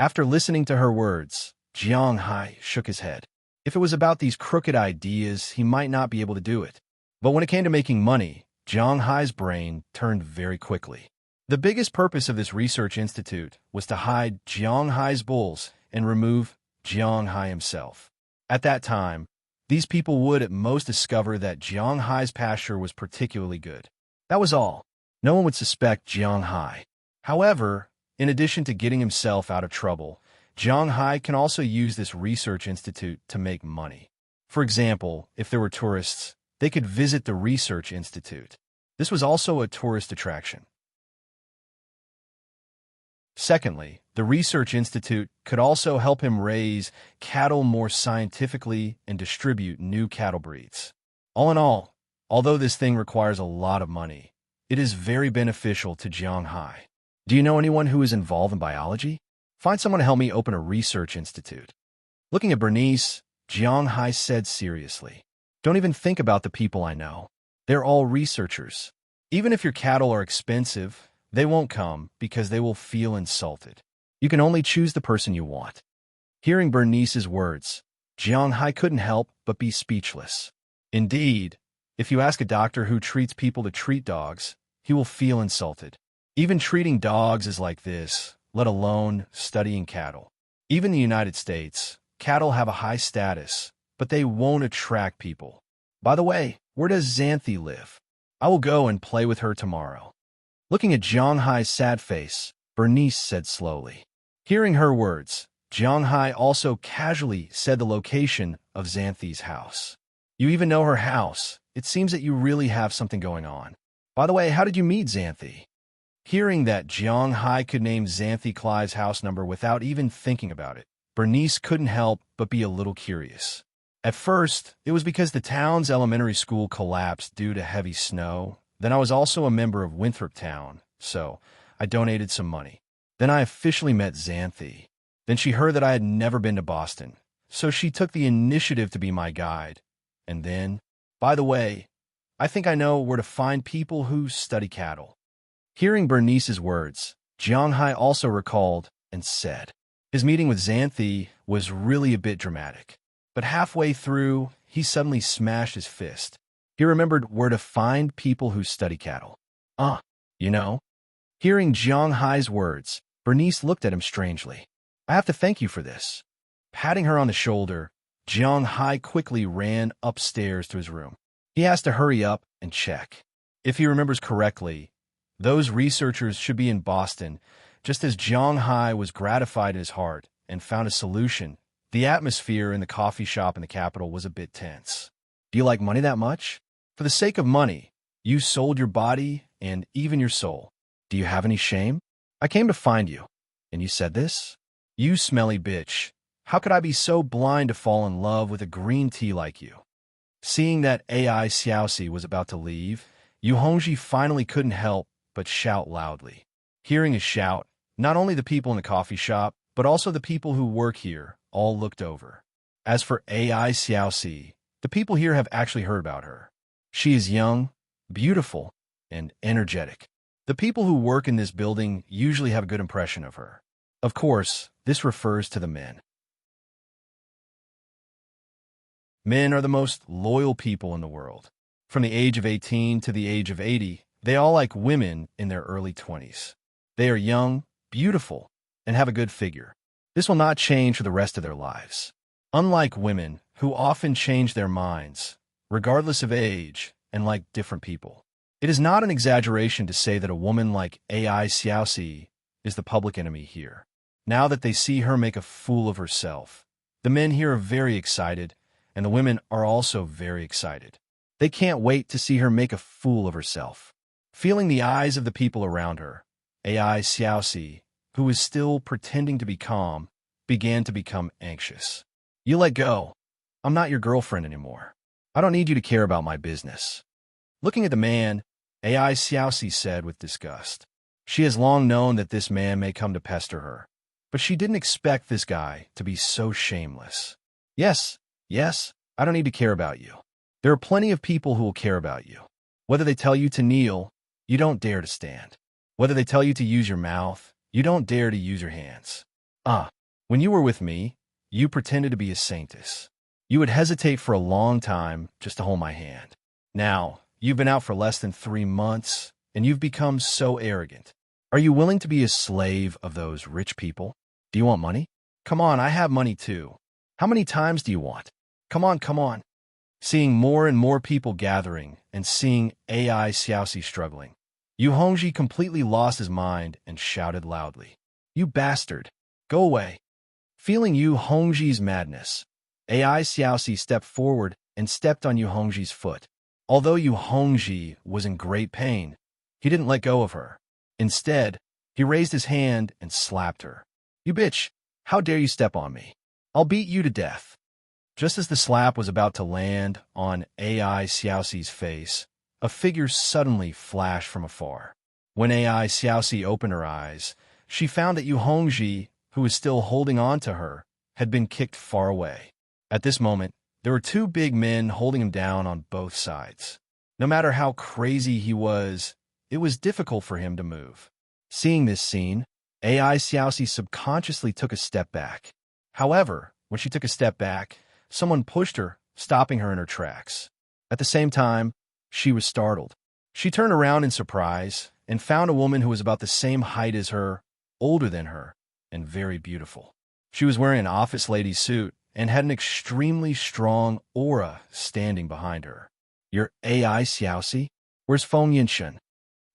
Speaker 1: After listening to her words, Jiang Hai shook his head. If it was about these crooked ideas, he might not be able to do it. But when it came to making money, Jiang Hai's brain turned very quickly. The biggest purpose of this research institute was to hide Jiang Hai's bulls and remove Jiang Hai himself. At that time, these people would at most discover that Jiang Hai's pasture was particularly good. That was all. No one would suspect Jiang Hai. However, in addition to getting himself out of trouble, Jiang Hai can also use this research institute to make money. For example, if there were tourists, they could visit the research institute. This was also a tourist attraction. Secondly, the research institute could also help him raise cattle more scientifically and distribute new cattle breeds. All in all, although this thing requires a lot of money, it is very beneficial to Jiang Hai. Do you know anyone who is involved in biology? Find someone to help me open a research institute. Looking at Bernice, Jiang Hai said seriously, "Don't even think about the people I know. They're all researchers. Even if your cattle are expensive, they won't come because they will feel insulted. You can only choose the person you want." Hearing Bernice's words, Jiang Hai couldn't help but be speechless. Indeed, if you ask a doctor who treats people to treat dogs, he will feel insulted. Even treating dogs is like this, let alone studying cattle. Even in the United States, cattle have a high status, but they won't attract people. By the way, where does Xanthi live? I will go and play with her tomorrow. Looking at Jiang Hai's sad face, Bernice said slowly. Hearing her words, Jiang Hai also casually said the location of Xanthi's house. "You even know her house. It seems that you really have something going on. By the way, how did you meet Xanthi?" Hearing that Jiang Hai could name Xanthi Clive's house number without even thinking about it, Bernice couldn't help but be a little curious. At first, it was because the town's elementary school collapsed due to heavy snow. Then I was also a member of Winthrop Town, so I donated some money. Then I officially met Xanthi. Then she heard that I had never been to Boston, so she took the initiative to be my guide. And then, by the way, I think I know where to find people who study cattle. Hearing Bernice's words, Jiang Hai also recalled and said, his meeting with Xanthi was really a bit dramatic. But halfway through, he suddenly smashed his fist. He remembered where to find people who study cattle. You know? Hearing Jiang Hai's words, Bernice looked at him strangely. I have to thank you for this. Patting her on the shoulder, Jiang Hai quickly ran upstairs to his room. He asked to hurry up and check. If he remembers correctly, those researchers should be in Boston. Just as Jiang Hai was gratified in his heart and found a solution, the atmosphere in the coffee shop in the capital was a bit tense. Do you like money that much? For the sake of money, you sold your body and even your soul. Do you have any shame? I came to find you. And you said this? You smelly bitch. How could I be so blind to fall in love with a green tea like you? Seeing that AI Xiaoxi was about to leave, Yu Hongji finally couldn't help but shout loudly. Hearing his shout, not only the people in the coffee shop, but also the people who work here, all looked over. As for AI Xiaoxi, the people here have actually heard about her. She is young, beautiful, and energetic. The people who work in this building usually have a good impression of her. Of course, this refers to the men. Men are the most loyal people in the world. From the age of 18 to the age of 80, they all like women in their early 20s. They are young, beautiful, and have a good figure. This will not change for the rest of their lives. Unlike women, who often change their minds, regardless of age, and like different people. It is not an exaggeration to say that a woman like AI Xiaoxi is the public enemy here. Now that they see her make a fool of herself, the men here are very excited, and the women are also very excited. They can't wait to see her make a fool of herself. Feeling the eyes of the people around her, AI Xiaoxi, who is still pretending to be calm, began to become anxious. You let go. I'm not your girlfriend anymore. I don't need you to care about my business. Looking at the man, AI Xiaoxi said with disgust. She has long known that this man may come to pester her, but she didn't expect this guy to be so shameless. Yes, I don't need to care about you. There are plenty of people who will care about you. Whether they tell you to kneel, you don't dare to stand. Whether they tell you to use your mouth, you don't dare to use your hands. When you were with me, you pretended to be a saintess. You would hesitate for a long time just to hold my hand. Now, you've been out for less than 3 months, and you've become so arrogant. Are you willing to be a slave of those rich people? Do you want money? Come on, I have money too. How many times do you want? Come on. Seeing more and more people gathering and seeing AI Xiaoxi struggling, Yu Hongji completely lost his mind and shouted loudly. You bastard! Go away! Feeling Yu Hongji's madness, AI Xiaoxi stepped forward and stepped on Yu Hongji's foot. Although Yu Hongji was in great pain, he didn't let go of her. Instead, he raised his hand and slapped her. You bitch! How dare you step on me? I'll beat you to death. Just as the slap was about to land on AI Xiaoxi's face, a figure suddenly flashed from afar. When AI Xiaoxi opened her eyes, she found that Yu Hongji, who was still holding on to her, had been kicked far away. At this moment, there were 2 big men holding him down on both sides. No matter how crazy he was, it was difficult for him to move. Seeing this scene, AI Xiaoxi subconsciously took a step back. However, when she took a step back, someone pushed her, stopping her in her tracks. At the same time, she was startled. She turned around in surprise and found a woman who was about the same height as her, older than her, and very beautiful. She was wearing an office lady suit and had an extremely strong aura standing behind her. You're AI Xiaoxi? Where's Feng Yinshen?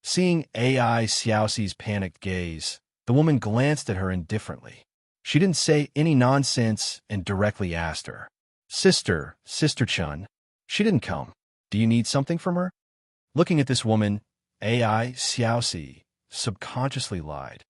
Speaker 1: Seeing AI Xiaoxi's panicked gaze, the woman glanced at her indifferently. She didn't say any nonsense and directly asked her. Sister Chun. She didn't come. Do you need something from her? Looking at this woman, AI Xiaoxi subconsciously lied.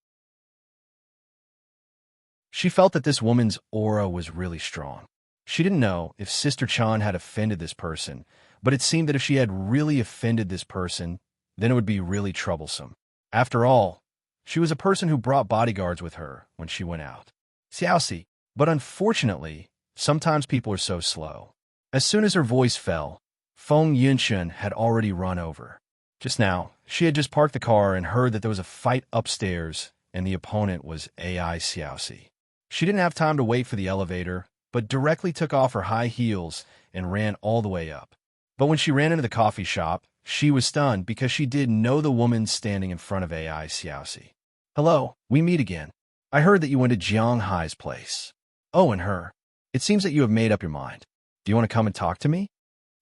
Speaker 1: She felt that this woman's aura was really strong. She didn't know if Sister Chan had offended this person, but it seemed that if she had really offended this person, then it would be really troublesome. After all, she was a person who brought bodyguards with her when she went out. Xiaoxi, but unfortunately, sometimes people are so slow. As soon as her voice fell, Feng Yinshen had already run over. Just now, she had just parked the car and heard that there was a fight upstairs, and the opponent was AI Xiaoxi. She didn't have time to wait for the elevator, but directly took off her high heels and ran all the way up. But when she ran into the coffee shop, she was stunned because she did know the woman standing in front of AI Xiaoxi. Hello, we meet again. I heard that you went to Jiang Hai's place. Oh, and her. It seems that you have made up your mind. Do you want to come and talk to me?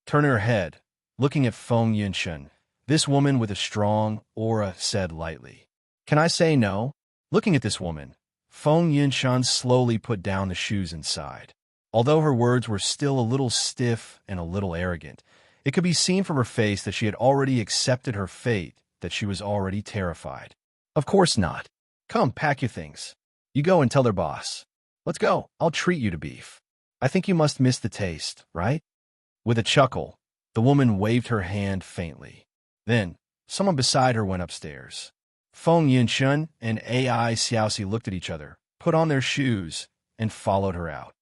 Speaker 1: Turning her head, looking at Feng Yinshen, this woman with a strong aura said lightly, Can I say no? Looking at this woman, Feng Yinshen slowly put down the shoes inside. Although her words were still a little stiff and a little arrogant, it could be seen from her face that she had already accepted her fate, that she was already terrified. Of course not. Come, pack your things. You go and tell their boss. Let's go. I'll treat you to beef. I think you must miss the taste, right? With a chuckle, the woman waved her hand faintly. Then, someone beside her went upstairs. Feng Yinshun and AI Xiaoxi looked at each other, put on their shoes, and followed her out.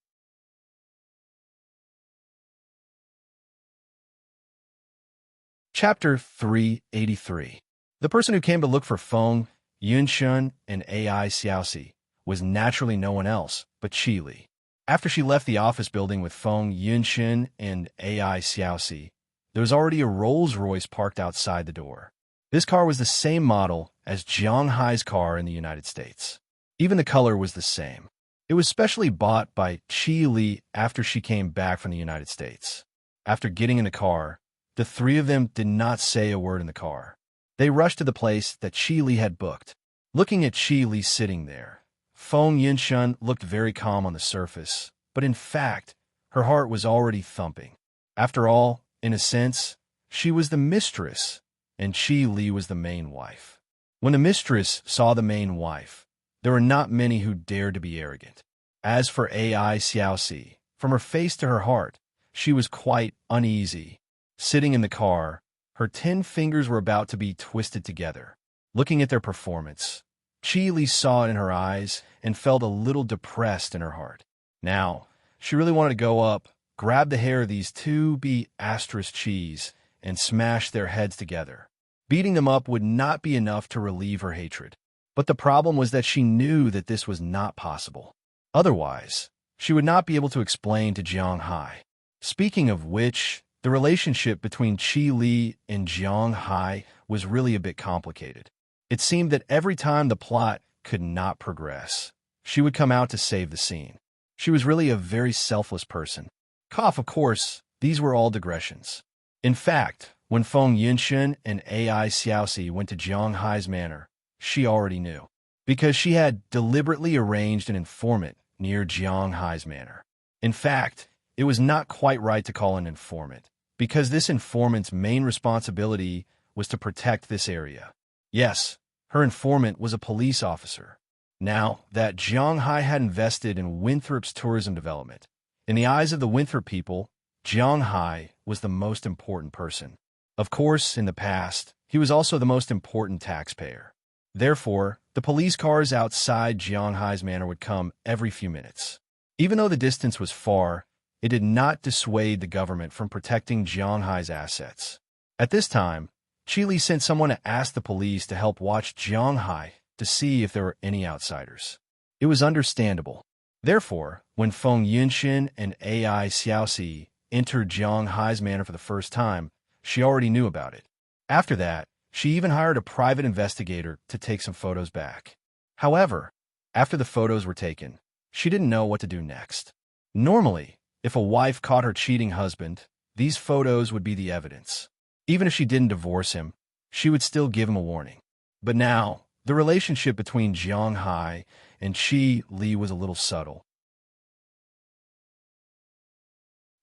Speaker 1: Chapter 383. The person who came to look for Feng Yinshun and AI Xiaoxi was naturally no one else but Qi Li. After she left the office building with Feng Yinshun and AI Xiaoxi, there was already a Rolls-Royce parked outside the door. This car was the same model as Jiang Hai's car in the United States. Even the color was the same. It was specially bought by Qi Li after she came back from the United States. After getting in the car, the three of them did not say a word in the car. They rushed to the place that Qi Li had booked. Looking at Qi Li sitting there, Feng Yinshun looked very calm on the surface, but in fact, her heart was already thumping. After all, in a sense, she was the mistress, and Qi Li was the main wife. When the mistress saw the main wife, there were not many who dared to be arrogant. As for AI Xiaoxi, from her face to her heart, she was quite uneasy. Sitting in the car, her 10 fingers were about to be twisted together. Looking at their performance, Qi Li saw it in her eyes and felt a little depressed in her heart. Now, she really wanted to go up, grab the hair of these two cheese, and smash their heads together. Beating them up would not be enough to relieve her hatred. But the problem was that she knew that this was not possible. Otherwise, she would not be able to explain to Jiang Hai. Speaking of which, the relationship between Qi Li and Jiang Hai was really a bit complicated. It seemed that every time the plot could not progress, she would come out to save the scene. She was really a very selfless person. Of course, these were all digressions. In fact, when Feng Yinshun and AI Xiaoxi went to Jiang Hai's manor, she already knew, because she had deliberately arranged an informant near Jiang Hai's manor. In fact, it was not quite right to call an informant, because this informant's main responsibility was to protect this area. Yes, her informant was a police officer. Now that Jiang Hai had invested in Winthrop's tourism development, in the eyes of the Winthrop people, Jiang Hai was the most important person. Of course, in the past, he was also the most important taxpayer. Therefore, the police cars outside Jiang Hai's manor would come every few minutes. Even though the distance was far, it did not dissuade the government from protecting Jiang Hai's assets. At this time, Qi Li sent someone to ask the police to help watch Jiang Hai to see if there were any outsiders. It was understandable. Therefore, when Feng Yinshun and AI Xiaoxi entered Jiang Hai's manor for the first time, she already knew about it. After that, she even hired a private investigator to take some photos back. However, after the photos were taken, she didn't know what to do next. Normally, if a wife caught her cheating husband, these photos would be the evidence. Even if she didn't divorce him, she would still give him a warning. But now, the relationship between Jiang Hai and Qi Li was a little subtle.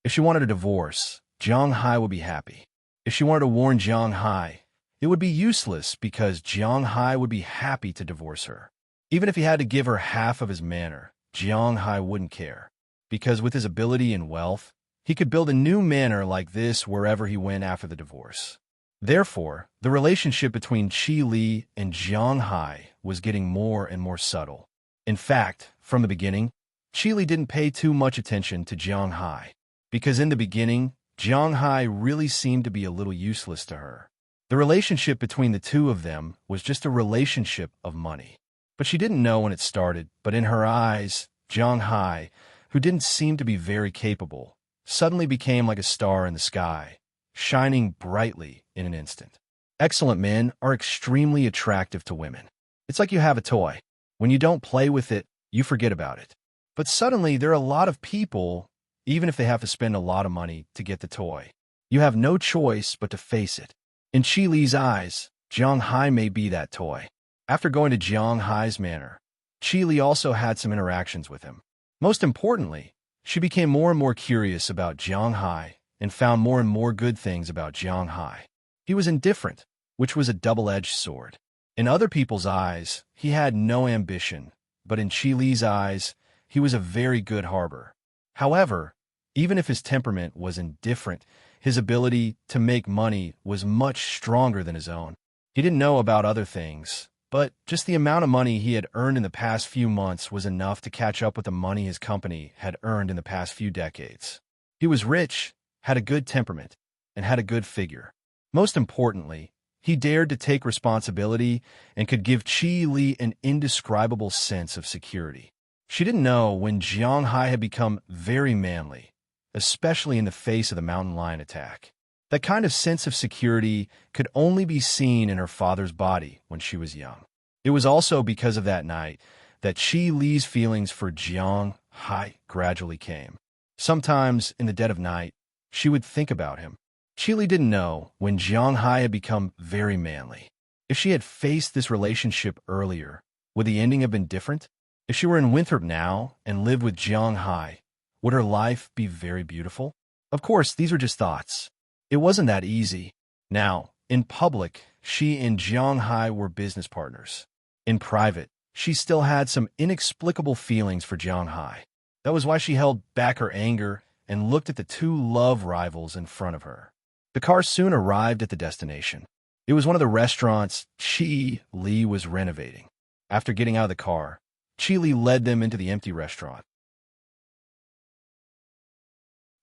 Speaker 1: If she wanted a divorce, Jiang Hai would be happy. If she wanted to warn Jiang Hai, it would be useless because Jiang Hai would be happy to divorce her. Even if he had to give her half of his manor, Jiang Hai wouldn't care, because with his ability and wealth, he could build a new manor like this wherever he went after the divorce. Therefore, the relationship between Qi Li and Jiang Hai was getting more and more subtle. In fact, from the beginning, Qi Li didn't pay too much attention to Jiang Hai, because in the beginning, Jiang Hai really seemed to be a little useless to her. The relationship between the two of them was just a relationship of money. But she didn't know when it started, but in her eyes, Jiang Hai, who didn't seem to be very capable, suddenly became like a star in the sky, shining brightly in an instant. Excellent men are extremely attractive to women. It's like you have a toy. When you don't play with it, you forget about it. But suddenly there are a lot of people, even if they have to spend a lot of money to get the toy. You have no choice but to face it. In Qi Li's eyes, Jiang Hai may be that toy. After going to Jiang Hai's manor, Qi Li also had some interactions with him. Most importantly, she became more and more curious about Jiang Hai and found more and more good things about Jiang Hai. He was indifferent, which was a double-edged sword. In other people's eyes, he had no ambition, but in Qi Li's eyes, he was a very good harbor. However, even if his temperament was indifferent, his ability to make money was much stronger than his own. He didn't know about other things, but just the amount of money he had earned in the past few months was enough to catch up with the money his company had earned in the past few decades. He was rich, had a good temperament, and had a good figure. Most importantly, he dared to take responsibility and could give Qi Li an indescribable sense of security. She didn't know when Jiang Hai had become very manly, especially in the face of the mountain lion attack. That kind of sense of security could only be seen in her father's body when she was young. It was also because of that night that Qi Li's feelings for Jiang Hai gradually came. Sometimes, in the dead of night, she would think about him. Qi Li didn't know when Jiang Hai had become very manly. If she had faced this relationship earlier, would the ending have been different? If she were in Winthrop now and lived with Jiang Hai, would her life be very beautiful? Of course, these are just thoughts. It wasn't that easy. Now, in public, she and Jiang Hai were business partners. In private, she still had some inexplicable feelings for Jiang Hai. That was why she held back her anger and looked at the two love rivals in front of her. The car soon arrived at the destination. It was one of the restaurants Qi Li was renovating. After getting out of the car, Qi Li led them into the empty restaurant.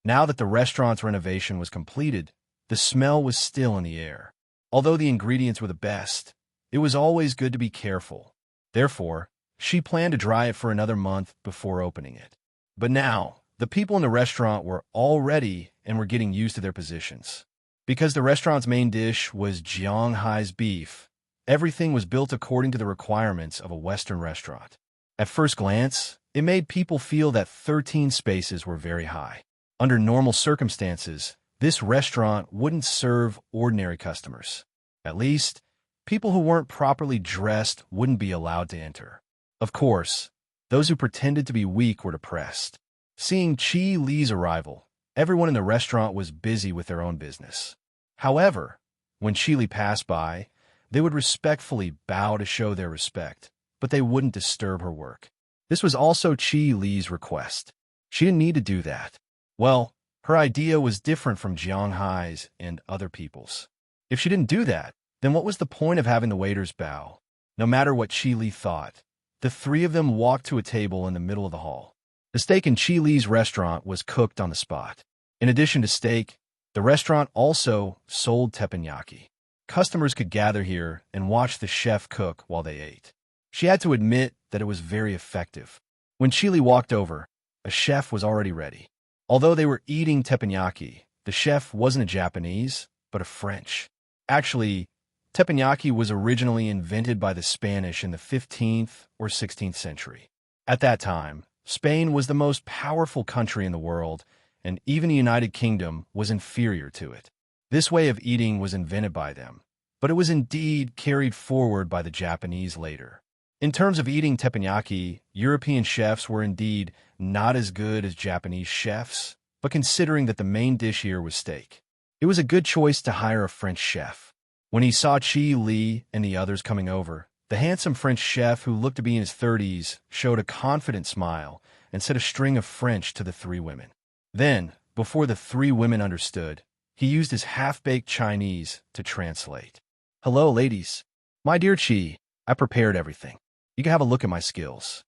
Speaker 1: Now that the restaurant's renovation was completed, the smell was still in the air. Although the ingredients were the best, it was always good to be careful. Therefore, she planned to dry it for another month before opening it. But now, the people in the restaurant were all ready and were getting used to their positions. Because the restaurant's main dish was Jiang Hai's beef, everything was built according to the requirements of a Western restaurant. At first glance, it made people feel that 13 spaces were very high. Under normal circumstances, this restaurant wouldn't serve ordinary customers. At least, people who weren't properly dressed wouldn't be allowed to enter. Of course, those who pretended to be weak were depressed. Seeing Qi Li's arrival, everyone in the restaurant was busy with their own business. However, when Qi Li passed by, they would respectfully bow to show their respect, but they wouldn't disturb her work. This was also Qi Li's request. She didn't need to do that. Well, her idea was different from Jiang Hai's and other people's. If she didn't do that, then what was the point of having the waiters bow? No matter what Qi Li thought, the three of them walked to a table in the middle of the hall. The steak in Qi Li's restaurant was cooked on the spot. In addition to steak, the restaurant also sold teppanyaki. Customers could gather here and watch the chef cook while they ate. She had to admit that it was very effective. When Qi Li walked over, a chef was already ready. Although they were eating teppanyaki, the chef wasn't a Japanese, but a French. Actually, teppanyaki was originally invented by the Spanish in the 15th or 16th century. At that time, Spain was the most powerful country in the world, and even the United Kingdom was inferior to it. This way of eating was invented by them, but it was indeed carried forward by the Japanese later. In terms of eating teppanyaki, European chefs were indeed not as good as Japanese chefs, but considering that the main dish here was steak, it was a good choice to hire a French chef. When he saw Qi Li and the others coming over, the handsome French chef, who looked to be in his 30s, showed a confident smile and said a string of French to the three women. Then, before the three women understood, he used his half-baked Chinese to translate. "Hello, ladies. My dear Qi, I prepared everything. You can have a look at my skills,"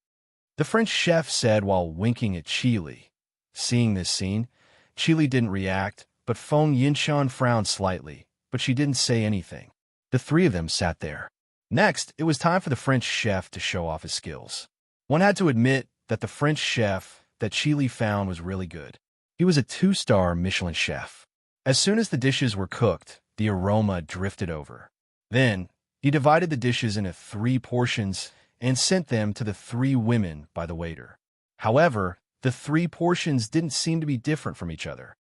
Speaker 1: the French chef said while winking at Qi Li. Seeing this scene, Qi Li didn't react, but Feng Yinshan frowned slightly, but she didn't say anything. The three of them sat there. Next, it was time for the French chef to show off his skills. One had to admit that the French chef that Qi Li found was really good. He was a 2-star Michelin chef. As soon as the dishes were cooked, the aroma drifted over. Then, he divided the dishes into 3 portions and sent them to the 3 women by the waiter. However, the 3 portions didn't seem to be different from each other.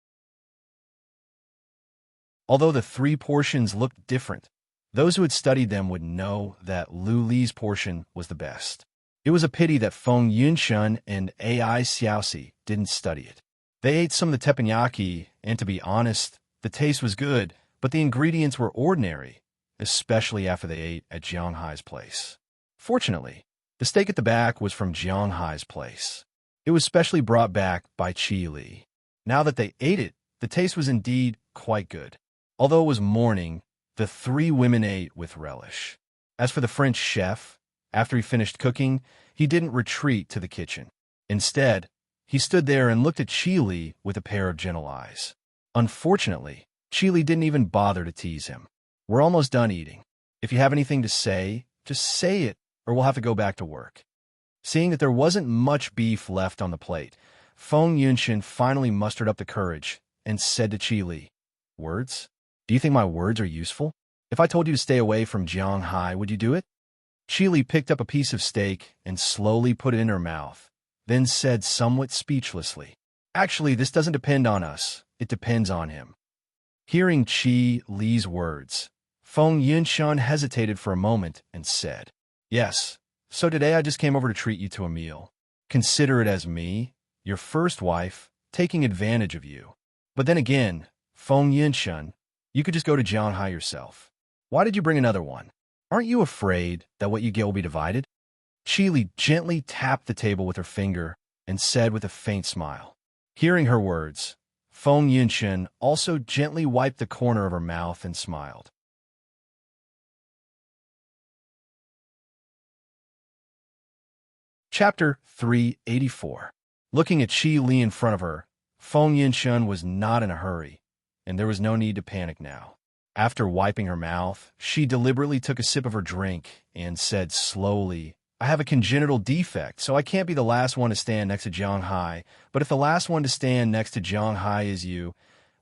Speaker 1: Although the 3 portions looked different, those who had studied them would know that Lu Li's portion was the best. It was a pity that Feng Yunshan and Ai Xiaoxi didn't study it. They ate some of the teppanyaki, and to be honest, the taste was good, but the ingredients were ordinary, especially after they ate at Jiang Hai's place. Fortunately, the steak at the back was from Jiang Hai's place. It was specially brought back by Chi Li. Now that they ate it, the taste was indeed quite good. Although it was morning, the three women ate with relish. As for the French chef, after he finished cooking, he didn't retreat to the kitchen. Instead, he stood there and looked at Chi Li with a pair of gentle eyes. Unfortunately, Chi Li didn't even bother to tease him. "We're almost done eating. If you have anything to say, just say it, or we'll have to go back to work." Seeing that there wasn't much beef left on the plate, Feng Yunshan finally mustered up the courage and said to Chi Li, "Words? Do you think my words are useful? If I told you to stay away from Jianghai, would you do it?" Chi Li picked up a piece of steak and slowly put it in her mouth, then said somewhat speechlessly, "Actually, this doesn't depend on us. It depends on him." Hearing Chi Li's words, Feng Yunshan hesitated for a moment and said, "Yes, so today I just came over to treat you to a meal. Consider it as me, your first wife, taking advantage of you. But then again, Feng Yunshan, you could just go to Jianghai yourself. Why did you bring another one? Aren't you afraid that what you get will be divided?" Chi Li gently tapped the table with her finger and said with a faint smile. Hearing her words, Feng Yunshan also gently wiped the corner of her mouth and smiled. Chapter 384. Looking at Chi Li in front of her, Feng Yunshan was not in a hurry, and there was no need to panic now. After wiping her mouth, she deliberately took a sip of her drink and said slowly, "I have a congenital defect, so I can't be the last one to stand next to Jianghai, but if the last one to stand next to Jianghai is you,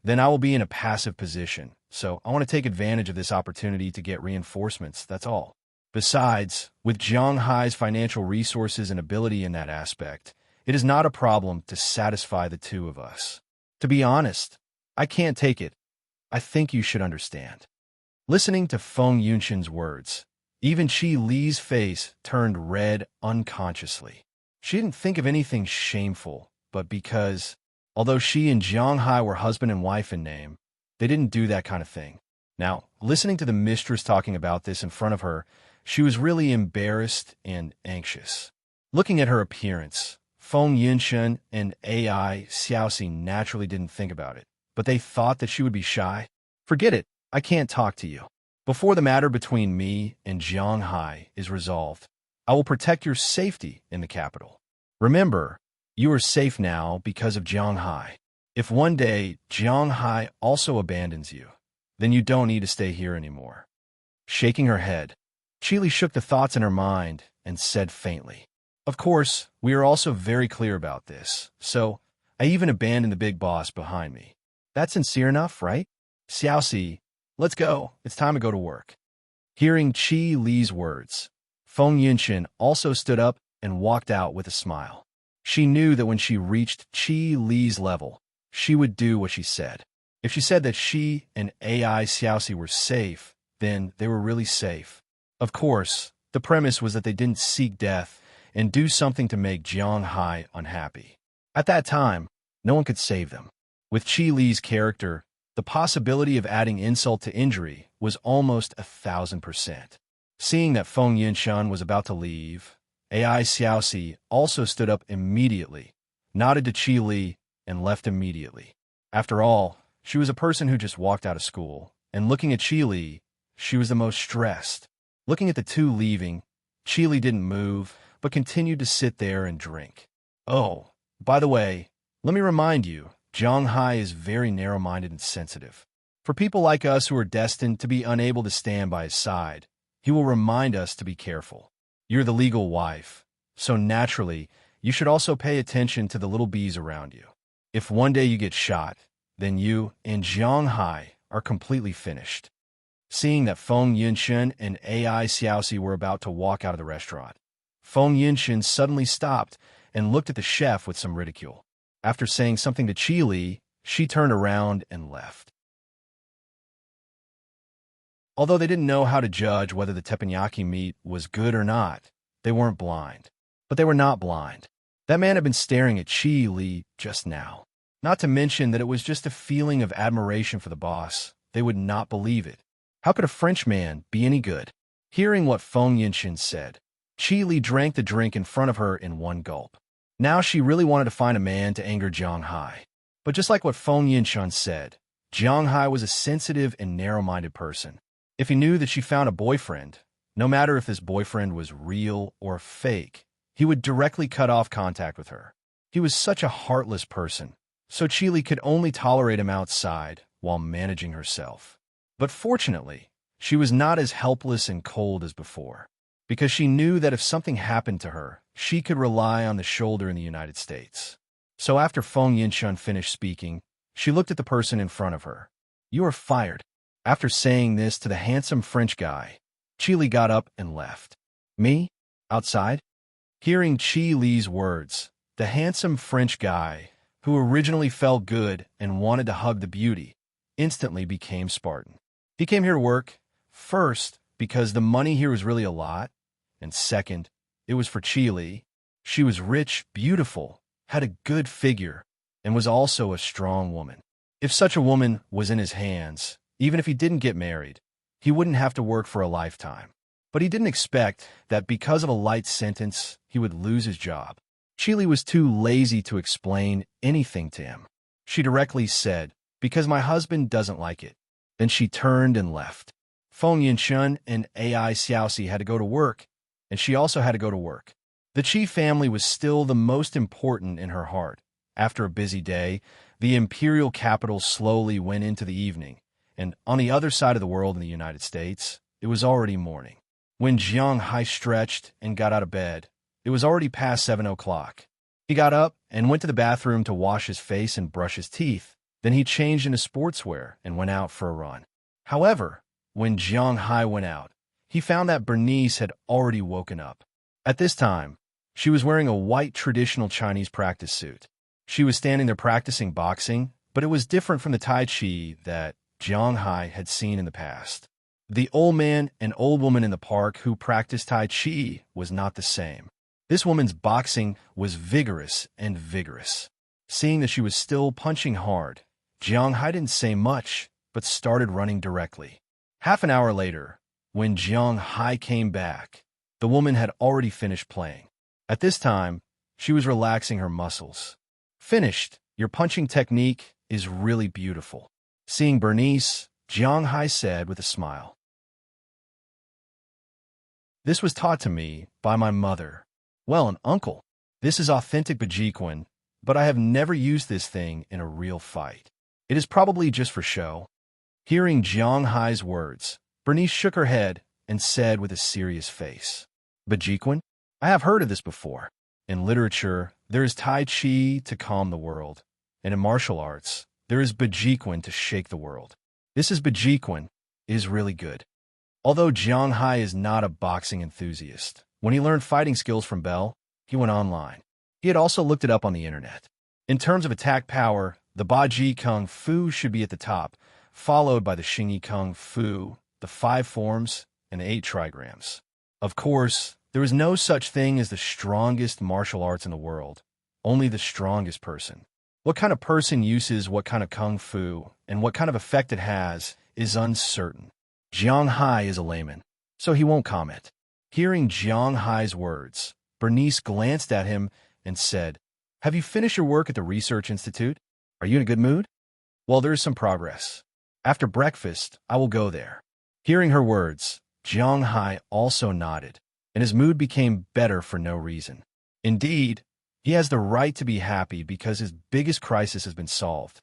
Speaker 1: then I will be in a passive position, so I want to take advantage of this opportunity to get reinforcements, that's all. Besides, with Jianghai's financial resources and ability in that aspect, it is not a problem to satisfy the two of us. To be honest, I can't take it. I think you should understand." Listening to Feng Yunshan's words, even Chi Li's face turned red unconsciously. She didn't think of anything shameful, but because, although she and Jianghai were husband and wife in name, they didn't do that kind of thing. Now, listening to the mistress talking about this in front of her, she was really embarrassed and anxious. Looking at her appearance, Feng Yunshan and AI Xiaoxi naturally didn't think about it, but they thought that she would be shy. "Forget it, I can't talk to you. Before the matter between me and Jianghai is resolved, I will protect your safety in the capital. Remember, you are safe now because of Jianghai. If one day Jianghai also abandons you, then you don't need to stay here anymore." Shaking her head, Chi Li shook the thoughts in her mind and said faintly, "Of course, we are also very clear about this, so I even abandoned the big boss behind me. That's sincere enough, right? Xiaoxi, let's go. It's time to go to work." Hearing Chi Li's words, Feng Yunshan also stood up and walked out with a smile. She knew that when she reached Chi Li's level, she would do what she said. If she said that she and AI Xiaoxi were safe, then they were really safe. Of course, the premise was that they didn't seek death and do something to make Jianghai unhappy. At that time, no one could save them. With Chi Li's character, the possibility of adding insult to injury was almost 1,000%. Seeing that Feng Yunshan was about to leave, AI Xiaoxi also stood up immediately, nodded to Chi Li, and left immediately. After all, she was a person who just walked out of school, and looking at Chi Li, she was the most stressed. Looking at the two leaving, Chi Li didn't move, but continued to sit there and drink. "Oh, by the way, let me remind you, Jianghai is very narrow-minded and sensitive. For people like us who are destined to be unable to stand by his side, he will remind us to be careful. You're the legal wife, so naturally, you should also pay attention to the little bees around you. If one day you get shot, then you and Jianghai are completely finished." Seeing that Feng Yunshan and AI Xiaoxi were about to walk out of the restaurant, Feng Yunshan suddenly stopped and looked at the chef with some ridicule. After saying something to Chi Li, she turned around and left. Although they didn't know how to judge whether the teppanyaki meat was good or not, they weren't blind. But they were not blind. That man had been staring at Chi Li just now. Not to mention that it was just a feeling of admiration for the boss. They would not believe it. How could a Frenchman be any good? Hearing what Feng Yunshan said, Chi Li drank the drink in front of her in one gulp. Now she really wanted to find a man to anger Jiang Hai. But just like what Feng Yinshun said, Jiang Hai was a sensitive and narrow-minded person. If he knew that she found a boyfriend, no matter if this boyfriend was real or fake, he would directly cut off contact with her. He was such a heartless person, so Chili could only tolerate him outside while managing herself. But fortunately, she was not as helpless and cold as before, because she knew that if something happened to her, she could rely on the shoulder in the United States. So after Feng Yinshun finished speaking, she looked at the person in front of her. "You are fired." After saying this to the handsome French guy, Chili got up and left. "Me? Outside?" Hearing Chi Li's words, the handsome French guy, who originally felt good and wanted to hug the beauty, instantly became Spartan. He came here to work, first, because the money here was really a lot, and second, it was for Chi Li. She was rich, beautiful, had a good figure, and was also a strong woman. If such a woman was in his hands, even if he didn't get married, he wouldn't have to work for a lifetime. But he didn't expect that because of a light sentence, he would lose his job. Chi Li was too lazy to explain anything to him. She directly said, "Because my husband doesn't like it." Then she turned and left. Feng Yinshun and Ai Xiaoxi had to go to work, and she also had to go to work. The Qi family was still the most important in her heart. After a busy day, the imperial capital slowly went into the evening, and on the other side of the world in the United States, it was already morning. When Jiang Hai stretched and got out of bed, it was already past 7 o'clock. He got up and went to the bathroom to wash his face and brush his teeth. Then he changed into sportswear and went out for a run. However, when Jiang Hai went out, he found that Bernice had already woken up. At this time, she was wearing a white traditional Chinese practice suit. She was standing there practicing boxing, but it was different from the Tai Chi that Jiang Hai had seen in the past. The old man and old woman in the park who practiced Tai Chi was not the same. This woman's boxing was vigorous and vigorous. Seeing that she was still punching hard, Jiang Hai didn't say much, but started running directly. Half an hour later, when Jiang Hai came back, the woman had already finished playing. At this time, she was relaxing her muscles. "Finished. Your punching technique is really beautiful." Seeing Bernice, Jiang Hai said with a smile, "This was taught to me by my mother." "Well, an uncle. This is authentic Bajiquan, but I have never used this thing in a real fight. It is probably just for show." Hearing Jiang Hai's words, Bernice shook her head and said with a serious face, "Bajiquan? I have heard of this before. In literature, there is Tai Chi to calm the world, and in martial arts, there is Bajiquan to shake the world. This is Bajiquan. It is really good." Although Jiang Hai is not a boxing enthusiast, when he learned fighting skills from Bell, he went online. He had also looked it up on the internet. In terms of attack power, the Baji Kung Fu should be at the top, followed by the Xingyi Kung Fu, the 5 forms, and the 8 trigrams. Of course, there is no such thing as the strongest martial arts in the world, only the strongest person. What kind of person uses what kind of Kung Fu and what kind of effect it has is uncertain. Jiang Hai is a layman, so he won't comment. Hearing Jiang Hai's words, Bernice glanced at him and said, "Have you finished your work at the Research Institute? Are you in a good mood?" "Well, there is some progress. After breakfast, I will go there." Hearing her words, Jiang Hai also nodded, and his mood became better for no reason. Indeed, he has the right to be happy because his biggest crisis has been solved.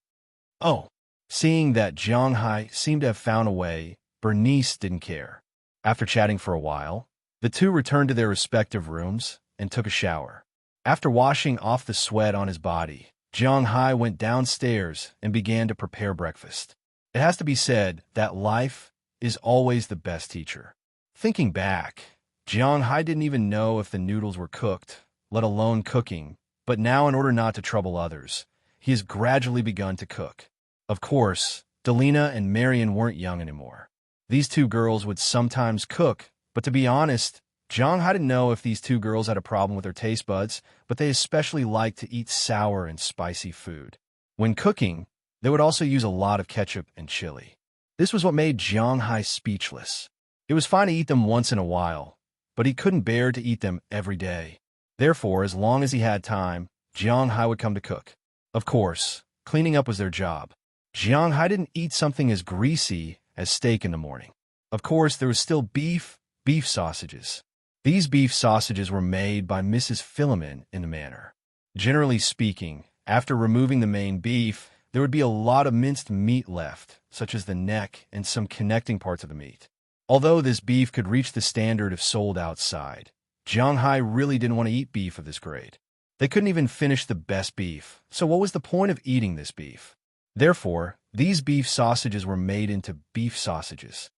Speaker 1: Oh, seeing that Jiang Hai seemed to have found a way, Bernice didn't care. After chatting for a while, the two returned to their respective rooms and took a shower. After washing off the sweat on his body, Jiang Hai went downstairs and began to prepare breakfast. It has to be said that life is always the best teacher. Thinking back, Jiang Hai didn't even know if the noodles were cooked, let alone cooking, but now in order not to trouble others, he has gradually begun to cook. Of course, Delina and Marion weren't young anymore. These two girls would sometimes cook, but to be honest, Jiang Hai didn't know if these two girls had a problem with their taste buds, but they especially liked to eat sour and spicy food. When cooking, they would also use a lot of ketchup and chili. This was what made Jiang Hai speechless. It was fine to eat them once in a while, but he couldn't bear to eat them every day. Therefore, as long as he had time, Jiang Hai would come to cook. Of course, cleaning up was their job. Jiang Hai didn't eat something as greasy as steak in the morning. Of course, there was still beef sausages. These beef sausages were made by Mrs. Philemon in the manner. Generally speaking, after removing the main beef, there would be a lot of minced meat left, such as the neck and some connecting parts of the meat. Although this beef could reach the standard if sold outside, Jiang Hai really didn't want to eat beef of this grade. They couldn't even finish the best beef, so what was the point of eating this beef? Therefore, these beef sausages were made into beef sausages.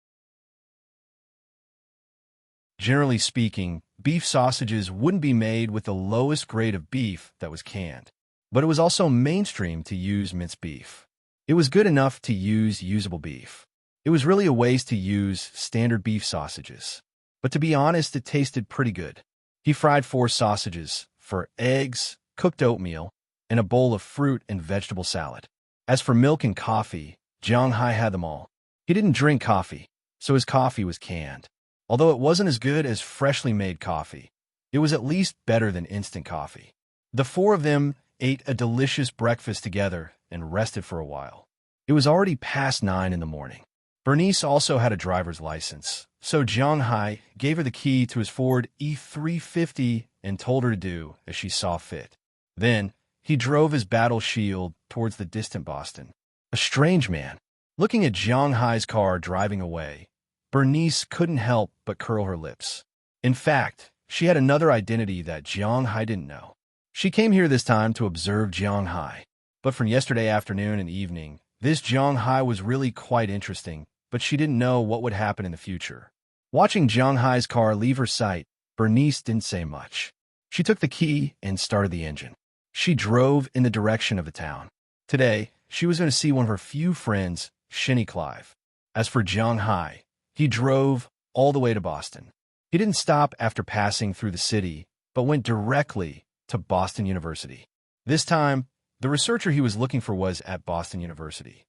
Speaker 1: Generally speaking, beef sausages wouldn't be made with the lowest grade of beef that was canned. But it was also mainstream to use minced beef. It was good enough to use usable beef. It was really a waste to use standard beef sausages. But to be honest, it tasted pretty good. He fried 4 sausages for eggs, cooked oatmeal, and a bowl of fruit and vegetable salad. As for milk and coffee, Jiang Hai had them all. He didn't drink coffee, so his coffee was canned. Although it wasn't as good as freshly made coffee, it was at least better than instant coffee. The 4 of them ate a delicious breakfast together and rested for a while. It was already past 9 in the morning. Bernice also had a driver's license, so Jiang Hai gave her the key to his Ford E350 and told her to do as she saw fit. Then, he drove his battle shield towards the distant Boston. A strange man. Looking at Jiang Hai's car driving away, Bernice couldn't help but curl her lips. In fact, she had another identity that Jiang Hai didn't know. She came here this time to observe Jiang Hai. But from yesterday afternoon and evening, this Jiang Hai was really quite interesting, but she didn't know what would happen in the future. Watching Jiang Hai's car leave her sight, Bernice didn't say much. She took the key and started the engine. She drove in the direction of the town. Today, she was going to see one of her few friends, Shinny Clive. As for Jiang Hai, he drove all the way to Boston. He didn't stop after passing through the city, but went directly to Boston University. This time, the researcher he was looking for was at Boston University.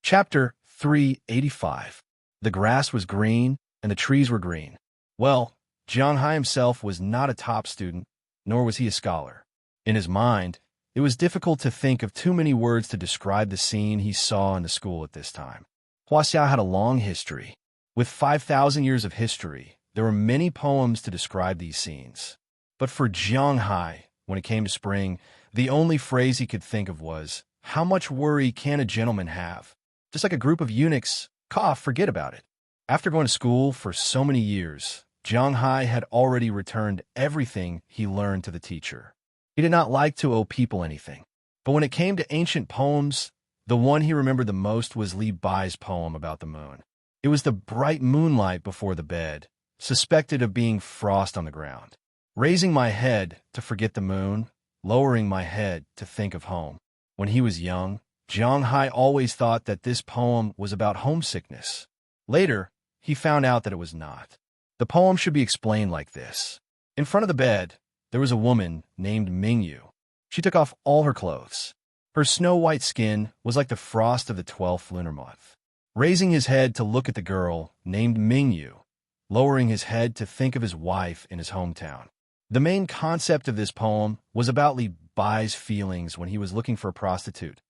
Speaker 1: Chapter 385. The grass was green, and the trees were green. Well, Jiang Hai himself was not a top student, nor was he a scholar. In his mind, it was difficult to think of too many words to describe the scene he saw in the school at this time. Huaxia had a long history. With 5,000 years of history, there were many poems to describe these scenes. But for Jiang Hai, when it came to spring, the only phrase he could think of was, "How much worry can a gentleman have?" Just like a group of eunuchs, forget about it. After going to school for so many years, Jiang Hai had already returned everything he learned to the teacher. He did not like to owe people anything. But when it came to ancient poems, the one he remembered the most was Li Bai's poem about the moon. It was the bright moonlight before the bed, suspected of being frost on the ground. Raising my head to forget the moon, lowering my head to think of home. When he was young, Jiang Hai always thought that this poem was about homesickness. Later, he found out that it was not. The poem should be explained like this. In front of the bed, there was a woman named Mingyu. She took off all her clothes. Her snow-white skin was like the frost of the 12th lunar month. Raising his head to look at the girl named Mingyu, lowering his head to think of his wife in his hometown. The main concept of this poem was about Li Bai's feelings when he was looking for a prostitute.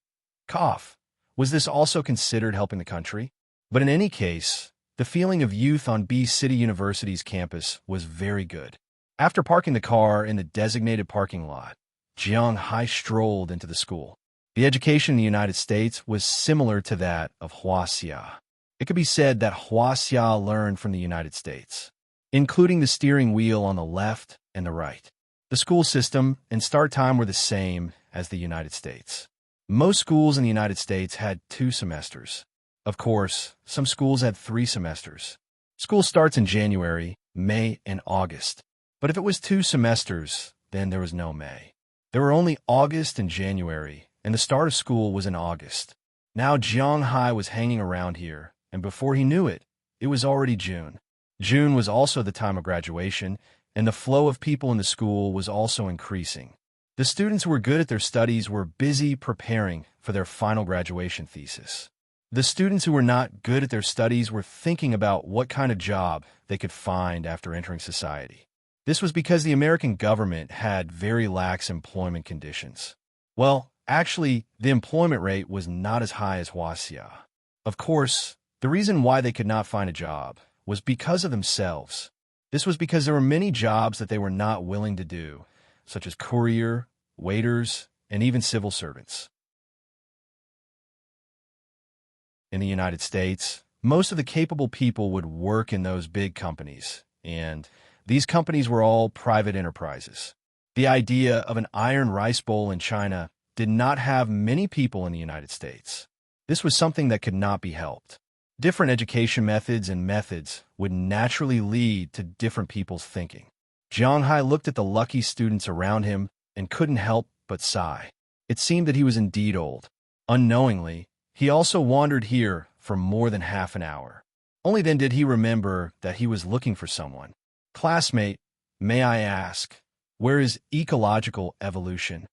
Speaker 1: Was this also considered helping the country? But in any case, the feeling of youth on B City University's campus was very good. After parking the car in the designated parking lot, Jiang Hai strolled into the school. The education in the United States was similar to that of Huaxia. It could be said that Huaxia learned from the United States, including the steering wheel on the left and the right. The school system and start time were the same as the United States. Most schools in the United States had 2 semesters. Of course, some schools had 3 semesters. School starts in January, May, and August. But if it was 2 semesters, then there was no May. There were only August and January, and the start of school was in August. Now Jiang Hai was hanging around here, and before he knew it, it was already June. June was also the time of graduation, and the flow of people in the school was also increasing. The students who were good at their studies were busy preparing for their final graduation thesis. The students who were not good at their studies were thinking about what kind of job they could find after entering society. This was because the American government had very lax employment conditions. Well, actually, the employment rate was not as high as Huaxia. Of course, the reason why they could not find a job was because of themselves. This was because there were many jobs that they were not willing to do, such as courier, waiters, and even civil servants. In the United States, most of the capable people would work in those big companies, and these companies were all private enterprises. The idea of an iron rice bowl in China did not have many people in the United States. This was something that could not be helped. Different education methods would naturally lead to different people's thinking. Jiang Hai looked at the lucky students around him and couldn't help but sigh. It seemed that he was indeed old. Unknowingly, he also wandered here for more than half an hour. Only then did he remember that he was looking for someone. Classmate, may I ask, where is ecological evolution?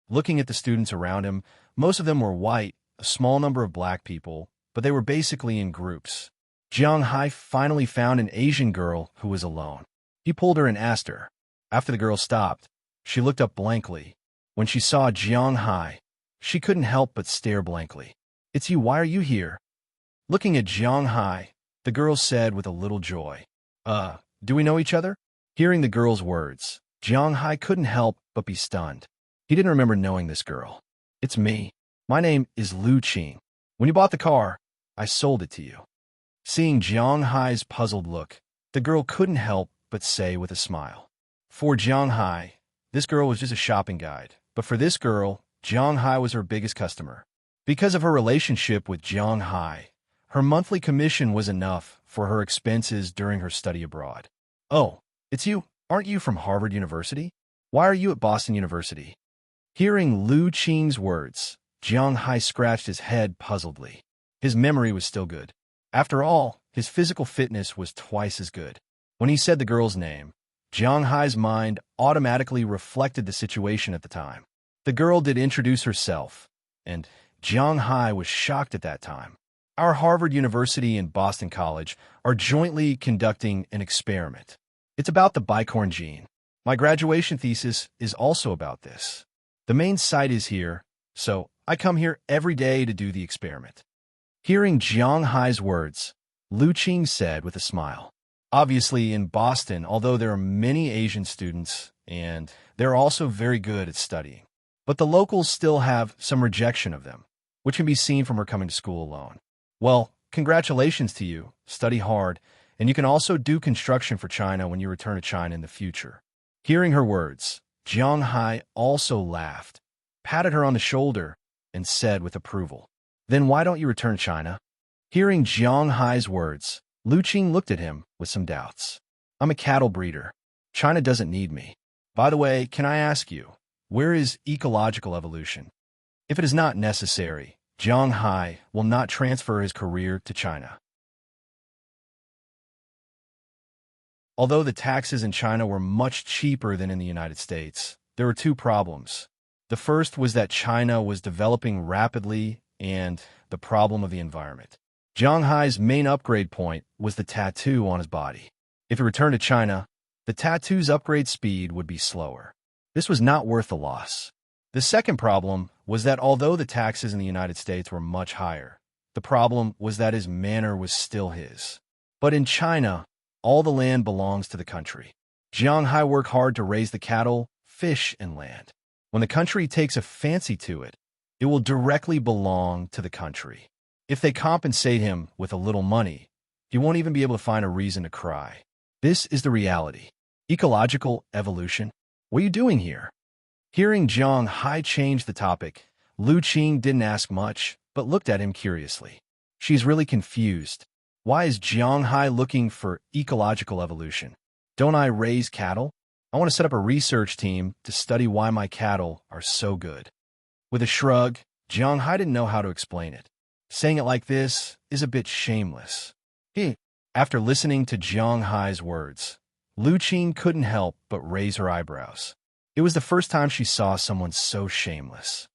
Speaker 1: Looking at the students around him, most of them were white, a small number of black people, but they were basically in groups. Jiang Hai finally found an Asian girl who was alone. He pulled her and asked her. After the girl stopped, she looked up blankly. When she saw Jiang Hai, she couldn't help but stare blankly. "It's you, why are you here?" Looking at Jiang Hai, the girl said with a little joy, Do we know each other?" Hearing the girl's words, Jiang Hai couldn't help but be stunned. He didn't remember knowing this girl. "It's me. My name is Lu Qing. When you bought the car, I sold it to you." Seeing Jiang Hai's puzzled look, the girl couldn't help but say with a smile. For Jiang Hai, this girl was just a shopping guide, but for this girl, Jiang Hai was her biggest customer. Because of her relationship with Jiang Hai, her monthly commission was enough for her expenses during her study abroad. "Oh, it's you. Aren't you from Harvard University? Why are you at Boston University?" Hearing Lu Qing's words, Jiang Hai scratched his head puzzledly. His memory was still good. After all, his physical fitness was twice as good. When he said the girl's name, Jiang Hai's mind automatically reflected the situation at the time. The girl did introduce herself, and Jiang Hai was shocked at that time. "Our Harvard University and Boston College are jointly conducting an experiment. It's about the bicorn gene. My graduation thesis is also about this. The main site is here, so I come here every day to do the experiment." Hearing Jiang Hai's words, Lu Qing said with a smile. Obviously, in Boston, although there are many Asian students, and they're also very good at studying, but the locals still have some rejection of them, which can be seen from her coming to school alone. "Well, congratulations to you. Study hard, and you can also do construction for China when you return to China in the future." Hearing her words, Jiang Hai also laughed, patted her on the shoulder, and said with approval, "Then why don't you return to China?" Hearing Jiang Hai's words, Lu Qing looked at him with some doubts. "I'm a cattle breeder. China doesn't need me. By the way, can I ask you, where is ecological evolution?" If it is not necessary, Jiang Hai will not transfer his career to China. Although the taxes in China were much cheaper than in the United States, there were two problems. The first was that China was developing rapidly and the problem of the environment. Jiang Hai's main upgrade point was the tattoo on his body. If he returned to China, the tattoo's upgrade speed would be slower. This was not worth the loss. The second problem was that although the taxes in the United States were much higher, the problem was that his manor was still his. But in China, all the land belongs to the country. Jiang Hai worked hard to raise the cattle, fish, and land. When the country takes a fancy to it, it will directly belong to the country. If they compensate him with a little money, he won't even be able to find a reason to cry. This is the reality. Ecological evolution? What are you doing here? Hearing Jiang Hai change the topic, Lu Qing didn't ask much, but looked at him curiously. She's really confused. Why is Jiang Hai looking for ecological evolution? Don't I raise cattle? I want to set up a research team to study why my cattle are so good. With a shrug, Jiang Hai didn't know how to explain it. Saying it like this is a bit shameless. After listening to Jiang Hai's words, Lu Qing couldn't help but raise her eyebrows. It was the first time she saw someone so shameless.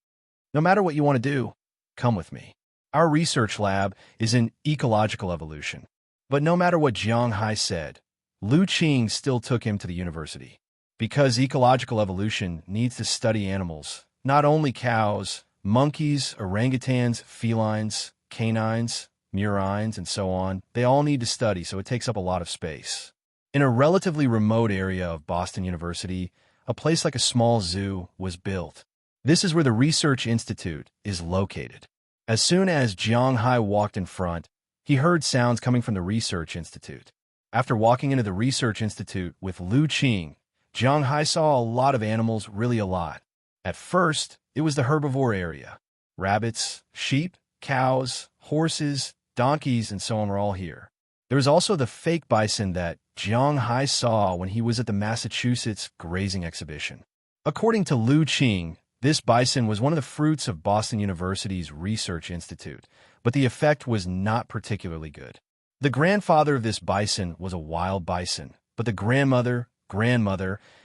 Speaker 1: "No matter what you want to do, come with me. Our research lab is in ecological evolution. But no matter what Jiang Hai said, Lu Qing still took him to the university. Because ecological evolution needs to study animals, not only cows, monkeys, orangutans, felines, canines, murines, and so on. They all need to study, so it takes up a lot of space. In a relatively remote area of Boston University, a place like a small zoo was built. This is where the Research Institute is located. As soon as Jiang Hai walked in front, he heard sounds coming from the Research Institute. After walking into the Research Institute with Lu Qing, Jiang Hai saw a lot of animals, really a lot. At first, it was the herbivore area. Rabbits, sheep, cows, horses, donkeys, and so on were all here. There was also the fake bison that Jiang Hai saw when he was at the Massachusetts grazing exhibition. According to Lu Qing, this bison was one of the fruits of Boston University's Research Institute, but the effect was not particularly good. The grandfather of this bison was a wild bison, but the grandmother,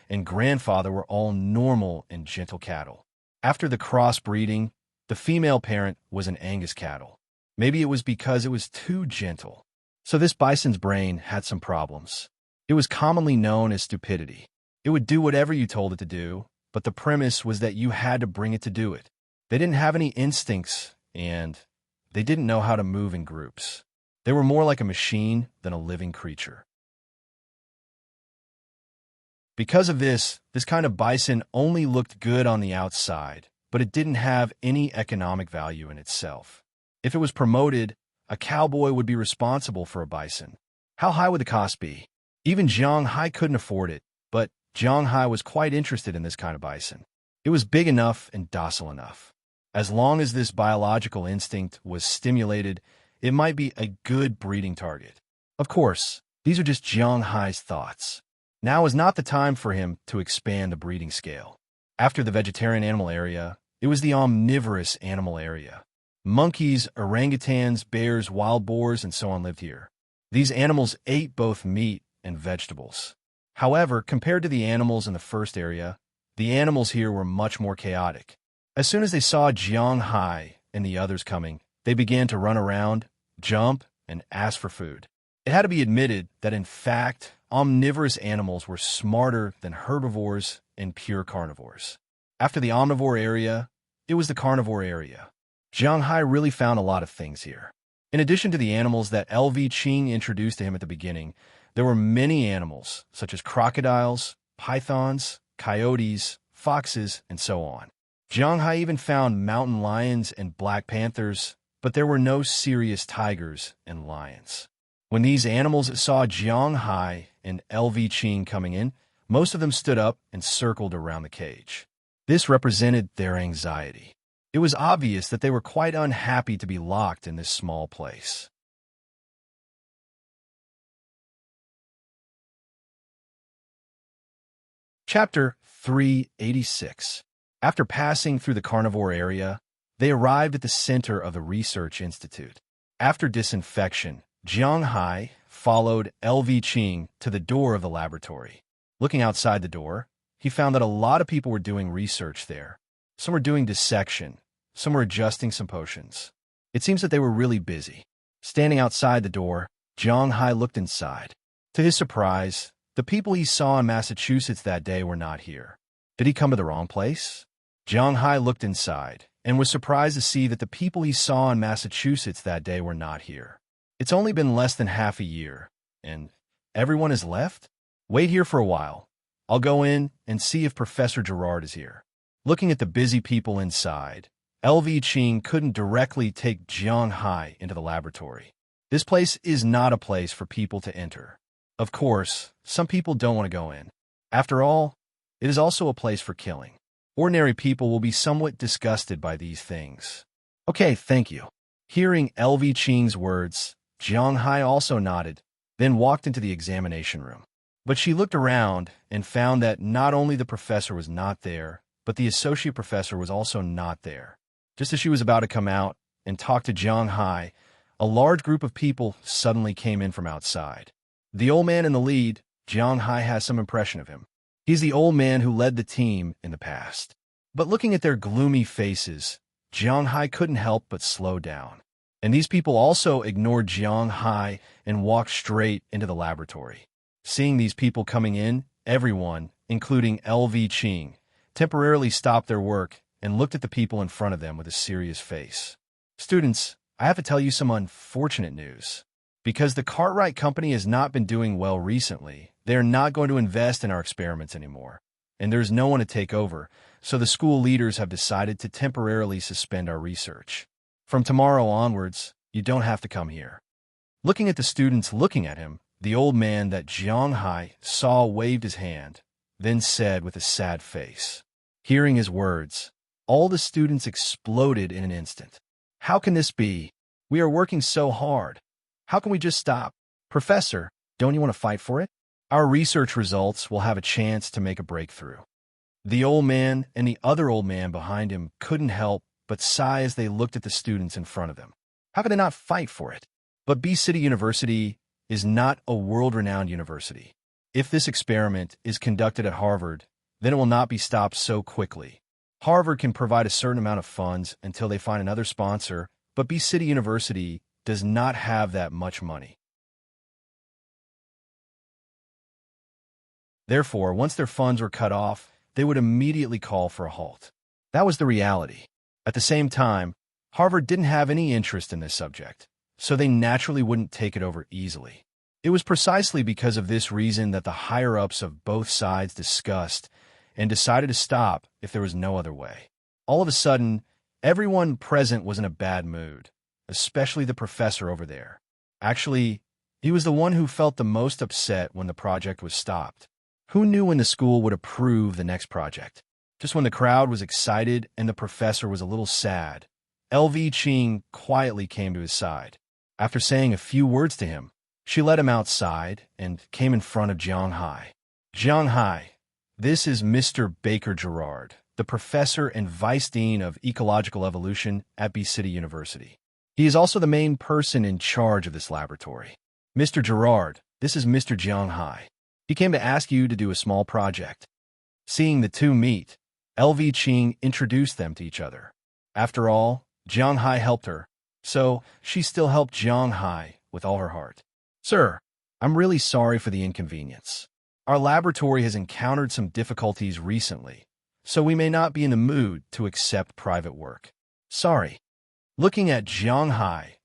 Speaker 1: and grandfather were all normal and gentle cattle. After the crossbreeding, the female parent was an Angus cattle. Maybe it was because it was too gentle. So this bison's brain had some problems. It was commonly known as stupidity. It would do whatever you told it to do, but the premise was that you had to bring it to do it. They didn't have any instincts, and they didn't know how to move in groups. They were more like a machine than a living creature. Because of this kind of bison only looked good on the outside, but it didn't have any economic value in itself. If it was promoted, a cowboy would be responsible for a bison. How high would the cost be? Even Jiang Hai couldn't afford it, but Jiang Hai was quite interested in this kind of bison. It was big enough and docile enough. As long as this biological instinct was stimulated, it might be a good breeding target. Of course, these are just Jiang Hai's thoughts. Now is not the time for him to expand the breeding scale. After the vegetarian animal area, it was the omnivorous animal area. Monkeys, orangutans, bears, wild boars, and so on lived here. These animals ate both meat and vegetables. However, compared to the animals in the first area, the animals here were much more chaotic. As soon as they saw Jiang Hai and the others coming, they began to run around, jump, and ask for food. It had to be admitted that, in fact, omnivorous animals were smarter than herbivores and pure carnivores. After the omnivore area, it was the carnivore area. Jiang Hai really found a lot of things here. In addition to the animals that L.V. Qing introduced to him at the beginning, there were many animals, such as crocodiles, pythons, coyotes, foxes, and so on. Jiang Hai even found mountain lions and black panthers, but there were no serious tigers and lions. When these animals saw Jiang Hai and L.V. Qing coming in, most of them stood up and circled around the cage. This represented their anxiety. It was obvious that they were quite unhappy to be locked in this small place. Chapter 386. After passing through the carnivore area, they arrived at the center of the Research Institute. After disinfection, Jiang Hai followed L.V. Qing to the door of the laboratory. Looking outside the door, he found that a lot of people were doing research there. Some were doing dissection, some were adjusting some potions. It seems that they were really busy. Standing outside the door, Jiang Hai looked inside. To his surprise, the people he saw in Massachusetts that day were not here. Did he come to the wrong place? Jiang Hai looked inside and was surprised to see that the people he saw in Massachusetts that day were not here. It's only been less than half a year, and everyone has left? Wait here for a while. I'll go in and see if Professor Gerard is here. Looking at the busy people inside, L.V. Qing couldn't directly take Jiang Hai into the laboratory. This place is not a place for people to enter. Of course, some people don't want to go in. After all, it is also a place for killing. Ordinary people will be somewhat disgusted by these things. Okay, thank you. Hearing L.V. Qing's words, Jiang Hai also nodded, then walked into the examination room. But she looked around and found that not only the professor was not there, but the associate professor was also not there. Just as she was about to come out and talk to Jiang Hai, a large group of people suddenly came in from outside. The old man in the lead, Jiang Hai has some impression of him. He's the old man who led the team in the past. But looking at their gloomy faces, Jiang Hai couldn't help but slow down. And these people also ignored Jiang Hai and walked straight into the laboratory. Seeing these people coming in, everyone, including LV Qing, temporarily stopped their work and looked at the people in front of them with a serious face. Students, I have to tell you some unfortunate news. Because the Cartwright Company has not been doing well recently, they are not going to invest in our experiments anymore. And there's no one to take over, so the school leaders have decided to temporarily suspend our research. From tomorrow onwards, you don't have to come here. Looking at the students looking at him, the old man that Jiang Hai saw waved his hand, then said with a sad face. Hearing his words, all the students exploded in an instant. How can this be? We are working so hard. How can we just stop? Professor, don't you want to fight for it? Our research results will have a chance to make a breakthrough. The old man and the other old man behind him couldn't help but sigh as they looked at the students in front of them. How could they not fight for it? But B City University is not a world-renowned university. If this experiment is conducted at Harvard, then it will not be stopped so quickly. Harvard can provide a certain amount of funds until they find another sponsor, but B City University does not have that much money. Therefore, once their funds were cut off, they would immediately call for a halt. That was the reality. At the same time, Harvard didn't have any interest in this subject, so they naturally wouldn't take it over easily. It was precisely because of this reason that the higher-ups of both sides discussed and decided to stop if there was no other way. All of a sudden, everyone present was in a bad mood, especially the professor over there. Actually, he was the one who felt the most upset when the project was stopped. Who knew when the school would approve the next project? Just when the crowd was excited and the professor was a little sad, LV Qing quietly came to his side. After saying a few words to him, she led him outside and came in front of Jiang Hai. Jiang Hai, this is Mr. Baker Gerard, the professor and vice dean of ecological evolution at B City University. He is also the main person in charge of this laboratory. Mr. Gerard, this is Mr. Jiang Hai. He came to ask you to do a small project. Seeing the two meet, LV Qing introduced them to each other. After all, Jiang Hai helped her, so she still helped Jiang Hai with all her heart. Sir, I'm really sorry for the inconvenience. Our laboratory has encountered some difficulties recently, so we may not be in the mood to accept private work. Sorry. Looking at Jiang Hai,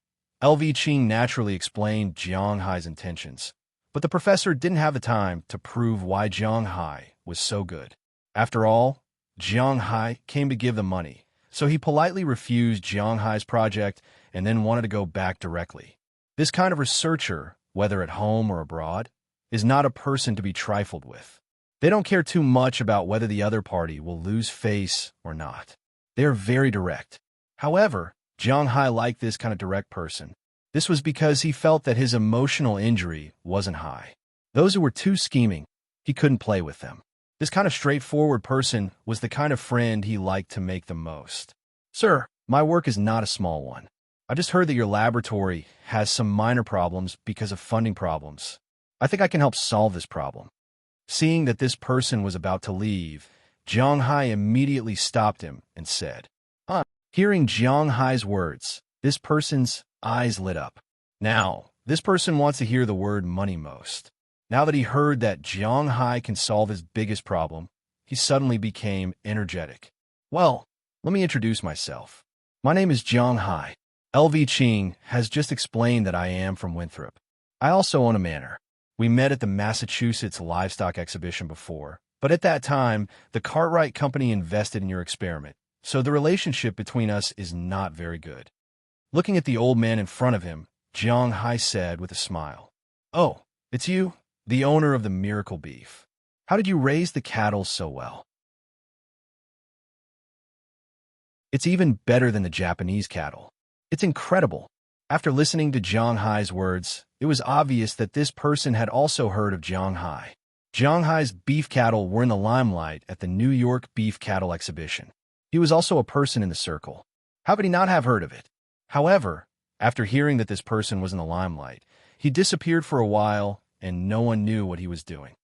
Speaker 1: LV Qing naturally explained Jiang Hai's intentions, but the professor didn't have the time to prove why Jiang Hai was so good. After all, Jiang Hai came to give the money, so he politely refused Jiang Hai's project and then wanted to go back directly. This kind of researcher, whether at home or abroad, is not a person to be trifled with. They don't care too much about whether the other party will lose face or not. They are very direct. However, Jiang Hai liked this kind of direct person. This was because he felt that his emotional injury wasn't high. Those who were too scheming, he couldn't play with them. This kind of straightforward person was the kind of friend he liked to make the most. Sir, my work is not a small one. I just heard that your laboratory has some minor problems because of funding problems. I think I can help solve this problem. Seeing that this person was about to leave, Jiang Hai immediately stopped him and said, Hearing Jiang Hai's words, this person's eyes lit up. Now, this person wants to hear the word money most. Now that he heard that Jiang Hai can solve his biggest problem, he suddenly became energetic. Well, let me introduce myself. My name is Jiang Hai. LV Qing has just explained that I am from Winthrop. I also own a manor. We met at the Massachusetts Livestock Exhibition before, but at that time, the Cartwright Company invested in your experiment, so the relationship between us is not very good. Looking at the old man in front of him, Jiang Hai said with a smile, Oh, it's you, the owner of the miracle beef. How did you raise the cattle so well? It's even better than the Japanese cattle. It's incredible. After listening to Jiang Hai's words, it was obvious that this person had also heard of Jiang Hai. Jiang Hai's beef cattle were in the limelight at the New York Beef Cattle Exhibition. He was also a person in the circle. How could he not have heard of it? However, after hearing that this person was in the limelight, he disappeared for a while and no one knew what he was doing.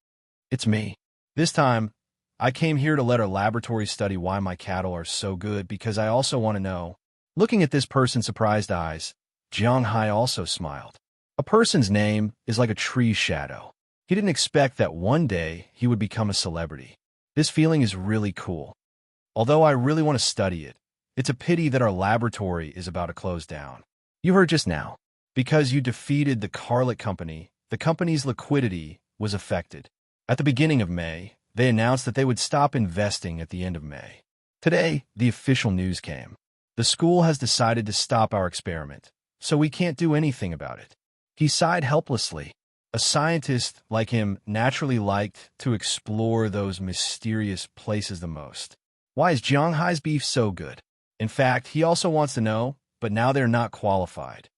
Speaker 1: It's me. This time, I came here to let our laboratory study why my cattle are so good because I also want to know. Looking at this person's surprised eyes, Jiang Hai also smiled. A person's name is like a tree's shadow. He didn't expect that one day he would become a celebrity. This feeling is really cool. Although I really want to study it, it's a pity that our laboratory is about to close down. You heard just now. Because you defeated the Carlet Company, the company's liquidity was affected. At the beginning of May, they announced that they would stop investing at the end of May. Today, the official news came. The school has decided to stop our experiment, so we can't do anything about it. He sighed helplessly. A scientist like him naturally liked to explore those mysterious places the most. Why is Jiang Hai's beef so good? In fact, he also wants to know, but now they're not qualified.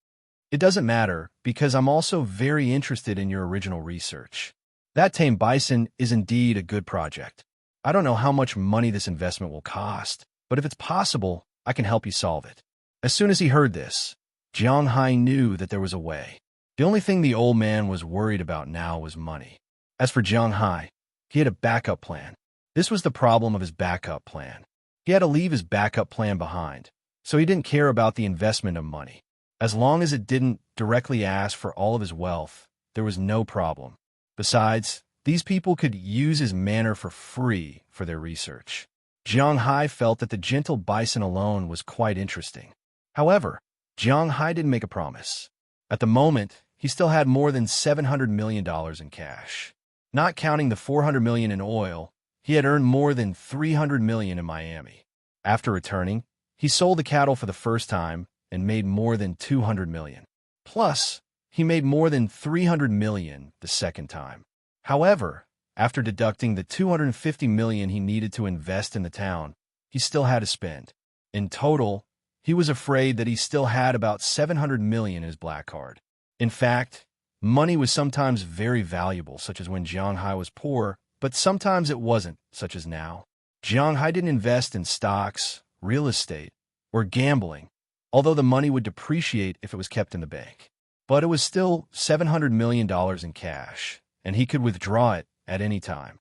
Speaker 1: It doesn't matter, because I'm also very interested in your original research. That tame bison is indeed a good project. I don't know how much money this investment will cost, but if it's possible, I can help you solve it. As soon as he heard this, Jiang Hai knew that there was a way. The only thing the old man was worried about now was money. As for Jiang Hai, he had a backup plan. This was the problem of his backup plan. He had to leave his backup plan behind, so he didn't care about the investment of money. As long as it didn't directly ask for all of his wealth, there was no problem. Besides, these people could use his manor for free for their research. Jiang Hai felt that the gentle bison alone was quite interesting. However, Jiang Hai didn't make a promise. At the moment, he still had more than $700 million in cash. Not counting the $400 million in oil, he had earned more than $300 million in Miami. After returning, he sold the cattle for the first time and made more than $200 million. Plus, he made more than $300 million the second time. However, after deducting the $250 million he needed to invest in the town, he still had to spend. In total, he was afraid that he still had about $700 million in his black card. In fact, money was sometimes very valuable, such as when Jiang Hai was poor, but sometimes it wasn't, such as now. Jiang Hai didn't invest in stocks, real estate, or gambling, although the money would depreciate if it was kept in the bank. But it was still $700 million in cash, and he could withdraw it at any time.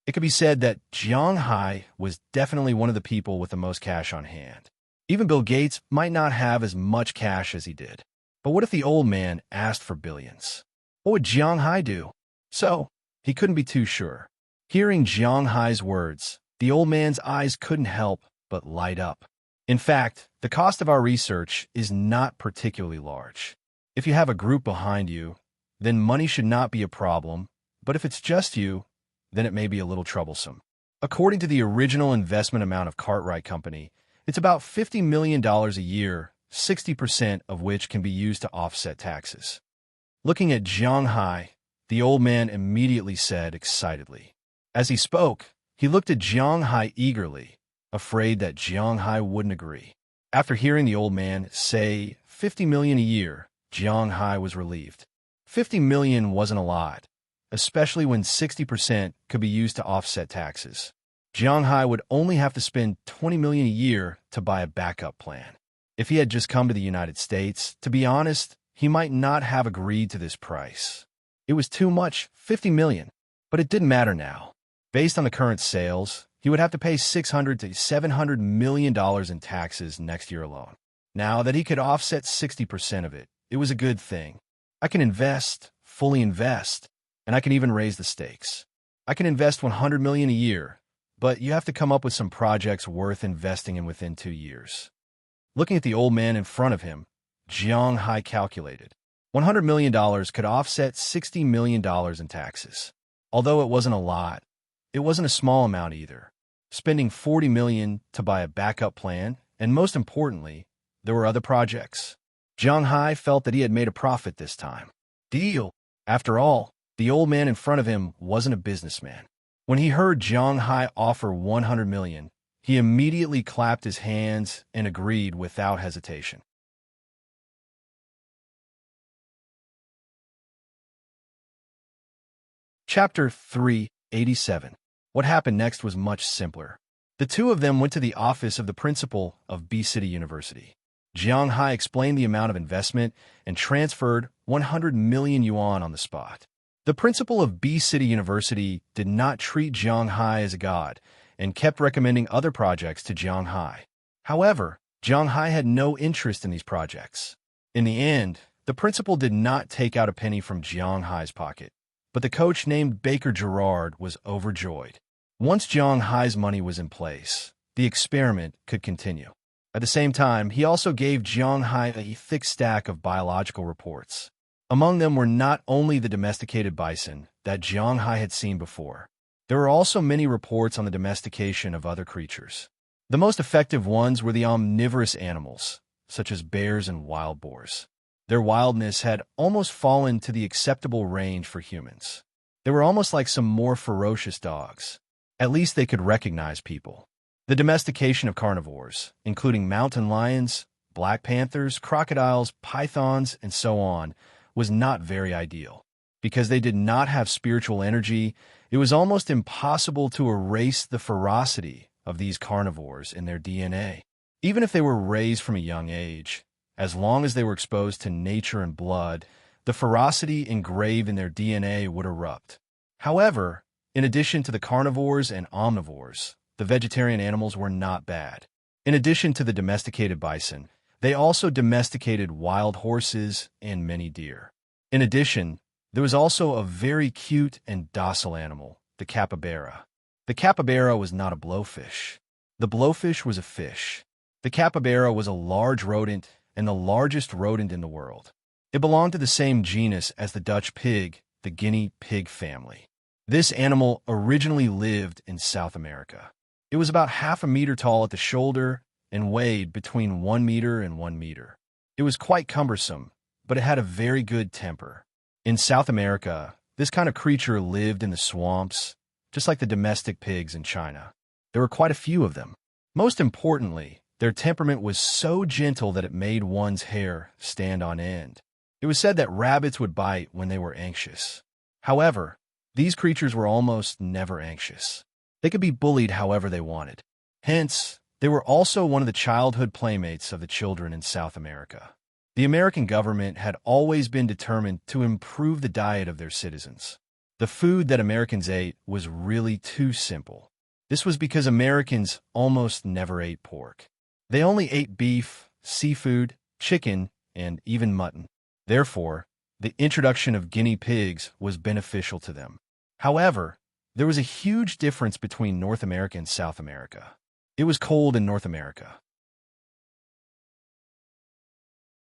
Speaker 1: It could be said that Jiang Hai was definitely one of the people with the most cash on hand. Even Bill Gates might not have as much cash as he did. But what if the old man asked for billions? What would Jiang Hai do? So, he couldn't be too sure. Hearing Jiang Hai's words, the old man's eyes couldn't help but light up. In fact, the cost of our research is not particularly large. If you have a group behind you, then money should not be a problem, but if it's just you, then it may be a little troublesome. According to the original investment amount of Cartwright Company, it's about $50 million a year, 60% of which can be used to offset taxes. Looking at Jiang Hai, the old man immediately said excitedly. As he spoke, he looked at Jiang Hai eagerly, afraid that Jiang Hai wouldn't agree. After hearing the old man say $50 million a year, Jiang Hai was relieved. $50 million wasn't a lot, especially when 60% could be used to offset taxes. Jiang Hai would only have to spend $20 million a year to buy a backup plan. If he had just come to the United States, to be honest, he might not have agreed to this price. It was too much, $50 million, but it didn't matter now. Based on the current sales, he would have to pay $600 to $700 million in taxes next year alone. Now that he could offset 60% of it, it was a good thing. I can invest, fully invest, and I can even raise the stakes. I can invest $100 million a year, but you have to come up with some projects worth investing in within 2 years. Looking at the old man in front of him, Jiang Hai calculated. $100 million could offset $60 million in taxes. Although it wasn't a lot, it wasn't a small amount either. Spending $40 million to buy a backup plan, and most importantly, there were other projects. Jiang Hai felt that he had made a profit this time. Deal! After all, the old man in front of him wasn't a businessman. When he heard Jiang Hai offer $100 million, he immediately clapped his hands and agreed without hesitation. Chapter 387. What happened next was much simpler. The two of them went to the office of the principal of B City University. Jiang Hai explained the amount of investment and transferred 100 million yuan on the spot. The principal of B City University did not treat Jiang Hai as a god and kept recommending other projects to Jiang Hai. However, Jiang Hai had no interest in these projects. In the end, the principal did not take out a penny from Jiang Hai's pocket, but the coach named Baker Gerard was overjoyed. Once Jiang Hai's money was in place, the experiment could continue. At the same time, he also gave Jiang Hai a thick stack of biological reports. Among them were not only the domesticated bison that Jiang Hai had seen before. There were also many reports on the domestication of other creatures. The most effective ones were the omnivorous animals, such as bears and wild boars. Their wildness had almost fallen to the acceptable range for humans. They were almost like some more ferocious dogs. At least they could recognize people. The domestication of carnivores, including mountain lions, black panthers, crocodiles, pythons, and so on, was not very ideal. Because they did not have spiritual energy, it was almost impossible to erase the ferocity of these carnivores in their DNA. Even if they were raised from a young age, as long as they were exposed to nature and blood, the ferocity engraved in their DNA would erupt. However, in addition to the carnivores and omnivores, the vegetarian animals were not bad. In addition to the domesticated bison, they also domesticated wild horses and many deer. In addition, there was also a very cute and docile animal, the capybara. The capybara was not a blowfish. The blowfish was a fish. The capybara was a large rodent and the largest rodent in the world. It belonged to the same genus as the Dutch pig, the guinea pig family. This animal originally lived in South America. It was about half a meter tall at the shoulder and weighed between 1 meter and 1 meter. It was quite cumbersome, but it had a very good temper. In South America, this kind of creature lived in the swamps, just like the domestic pigs in China. There were quite a few of them. Most importantly, their temperament was so gentle that it made one's hair stand on end. It was said that rabbits would bite when they were anxious. However, these creatures were almost never anxious. They could be bullied however they wanted. Hence, they were also one of the childhood playmates of the children in South America. The American government had always been determined to improve the diet of their citizens. The food that Americans ate was really too simple. This was because Americans almost never ate pork. They only ate beef, seafood, chicken, and even mutton. Therefore, the introduction of guinea pigs was beneficial to them. However, there was a huge difference between North America and South America. It was cold in North America.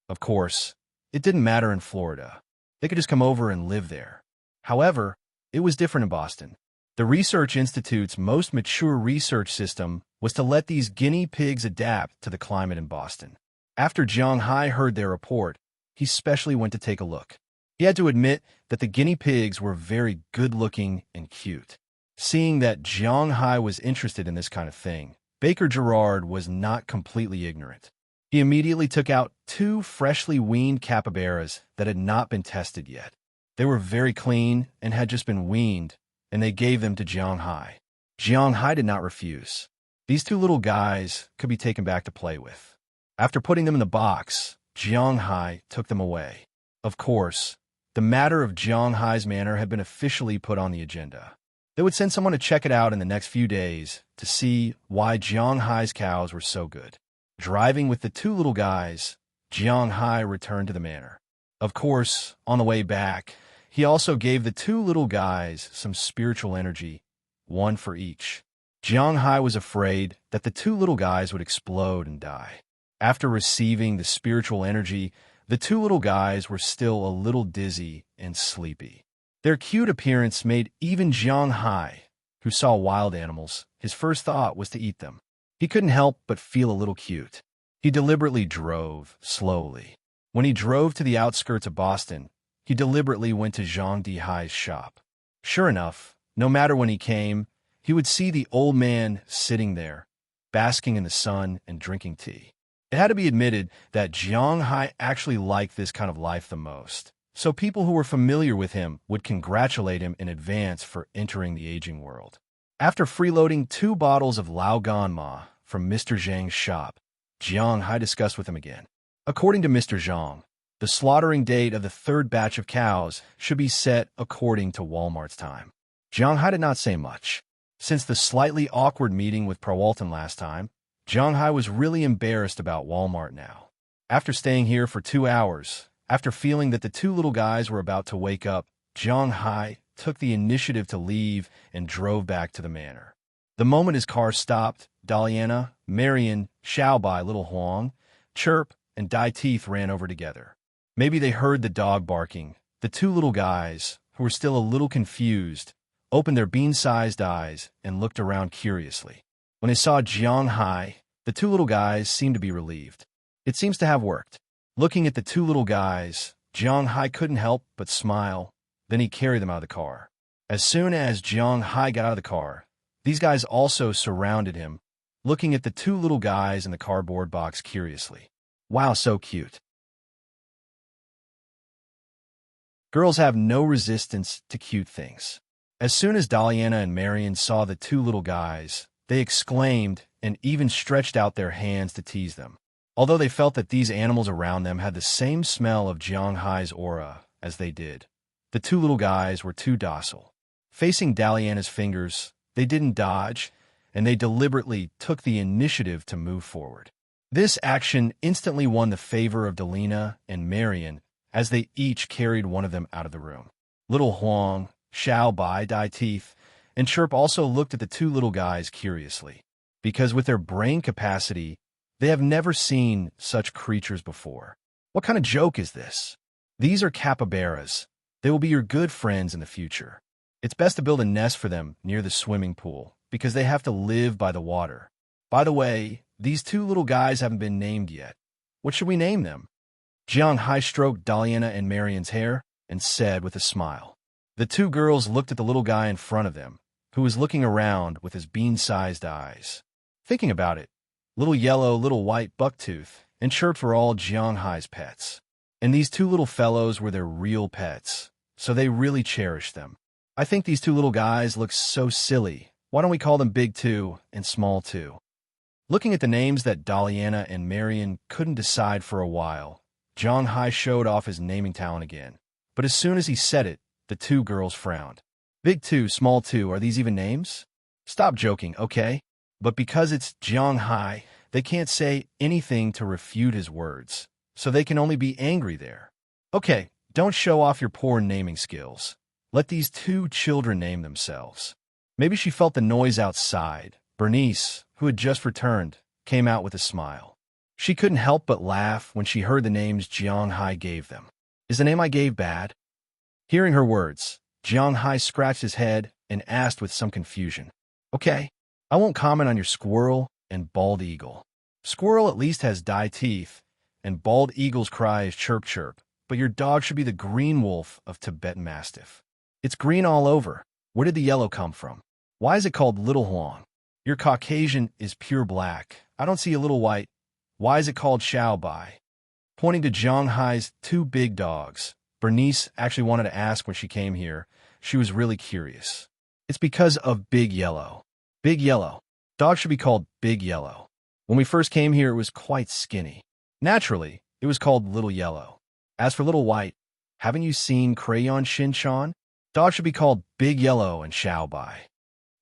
Speaker 1: Of course, it didn't matter in Florida. They could just come over and live there. However, it was different in Boston. The Research Institute's most mature research system was to let these guinea pigs adapt to the climate in Boston. After Jiang Hai heard their report, he specially went to take a look. He had to admit that the guinea pigs were very good-looking and cute. Seeing that Jiang Hai was interested in this kind of thing, Baker Gerard was not completely ignorant. He immediately took out 2 freshly weaned capybaras that had not been tested yet. They were very clean and had just been weaned, and they gave them to Jiang Hai. Jiang Hai did not refuse. These 2 little guys could be taken back to play with. After putting them in the box, Jiang Hai took them away. Of course, the matter of Jiang Hai's manor had been officially put on the agenda. They would send someone to check it out in the next few days to see why Jiang Hai's cows were so good. Driving with the 2 little guys, Jiang Hai returned to the manor. Of course, on the way back, he also gave the 2 little guys some spiritual energy, 1 for each. Jiang Hai was afraid that the 2 little guys would explode and die. After receiving the spiritual energy, the 2 little guys were still a little dizzy and sleepy. Their cute appearance made even Jiang Hai, who saw wild animals, his first thought was to eat them. He couldn't help but feel a little cute. He deliberately drove slowly. When he drove to the outskirts of Boston, he deliberately went to Zhang Dihai's shop. Sure enough, no matter when he came, he would see the old man sitting there, basking in the sun and drinking tea. It had to be admitted that Jiang Hai actually liked this kind of life the most, so people who were familiar with him would congratulate him in advance for entering the aging world. After freeloading 2 bottles of Lao Gan Ma from Mr. Zhang's shop, Jiang Hai discussed with him again. According to Mr. Zhang, the slaughtering date of the 3rd batch of cows should be set according to Walmart's time. Jiang Hai did not say much. Since the slightly awkward meeting with Peralton last time, Hai was really embarrassed about Walmart now. After staying here for 2 hours, after feeling that the two little guys were about to wake up, Hai took the initiative to leave and drove back to the manor. The moment his car stopped, Daliana, Marion, Xiaobai, Little Huang, Chirp, and Dai Teeth ran over together. Maybe they heard the dog barking. The two little guys, who were still a little confused, opened their bean-sized eyes and looked around curiously. When they saw Hai, the two little guys seemed to be relieved. It seems to have worked. Looking at the two little guys, Hai couldn't help but smile. Then he carried them out of the car. As soon as Hai got out of the car, these guys also surrounded him, looking at the two little guys in the cardboard box curiously. Wow, so cute. Girls have no resistance to cute things. As soon as Daliana and Marion saw the two little guys, they exclaimed and even stretched out their hands to tease them. Although they felt that these animals around them had the same smell of Hai's aura as they did, the two little guys were too docile. Facing Daliana's fingers, they didn't dodge, and they deliberately took the initiative to move forward. This action instantly won the favor of Dalina and Marion, as they each carried one of them out of the room. Little Huang, Xiaobai, Dai Teeth, and Chirp also looked at the two little guys curiously, because with their brain capacity, they have never seen such creatures before. What kind of joke is this? These are capybaras. They will be your good friends in the future. It's best to build a nest for them near the swimming pool, because they have to live by the water. By the way, these two little guys haven't been named yet. What should we name them? Hai stroked Daliana and Marion's hair and said with a smile. The two girls looked at the little guy in front of them, who was looking around with his bean-sized eyes. Thinking about it, Little Yellow, Little White, Bucktooth, and Chirp were all Hai's pets. And these two little fellows were their real pets, so they really cherished them. I think these two little guys look so silly. Why don't we call them Big Two and Small Two? Looking at the names that Daliana and Marion couldn't decide for a while, Hai showed off his naming talent again. But as soon as he said it, the two girls frowned. Big Two, Small Two, are these even names? Stop joking, okay? But because it's Hai, they can't say anything to refute his words, so they can only be angry there. Okay, don't show off your poor naming skills. Let these two children name themselves. Maybe she felt the noise outside. Bernice, who had just returned, came out with a smile. She couldn't help but laugh when she heard the names Hai gave them. Is the name I gave bad? Hearing her words, Hai scratched his head and asked with some confusion. Okay, I won't comment on your squirrel and bald eagle. Squirrel at least has Dai Teeth, and bald eagle's cry is chirp chirp, but your dog should be the green wolf of Tibetan Mastiff. It's green all over. Where did the yellow come from? Why is it called Little Huang? Your Caucasian is pure black. I don't see a little white. Why is it called Xiaobai? Pointing to Hai's two big dogs, Bernice actually wanted to ask when she came here. She was really curious. It's because of Big Yellow. Big Yellow. Dog should be called Big Yellow. When we first came here, it was quite skinny. Naturally, it was called Little Yellow. As for Little White, haven't you seen Crayon Shin-chan? Dog should be called Big Yellow and Xiaobai.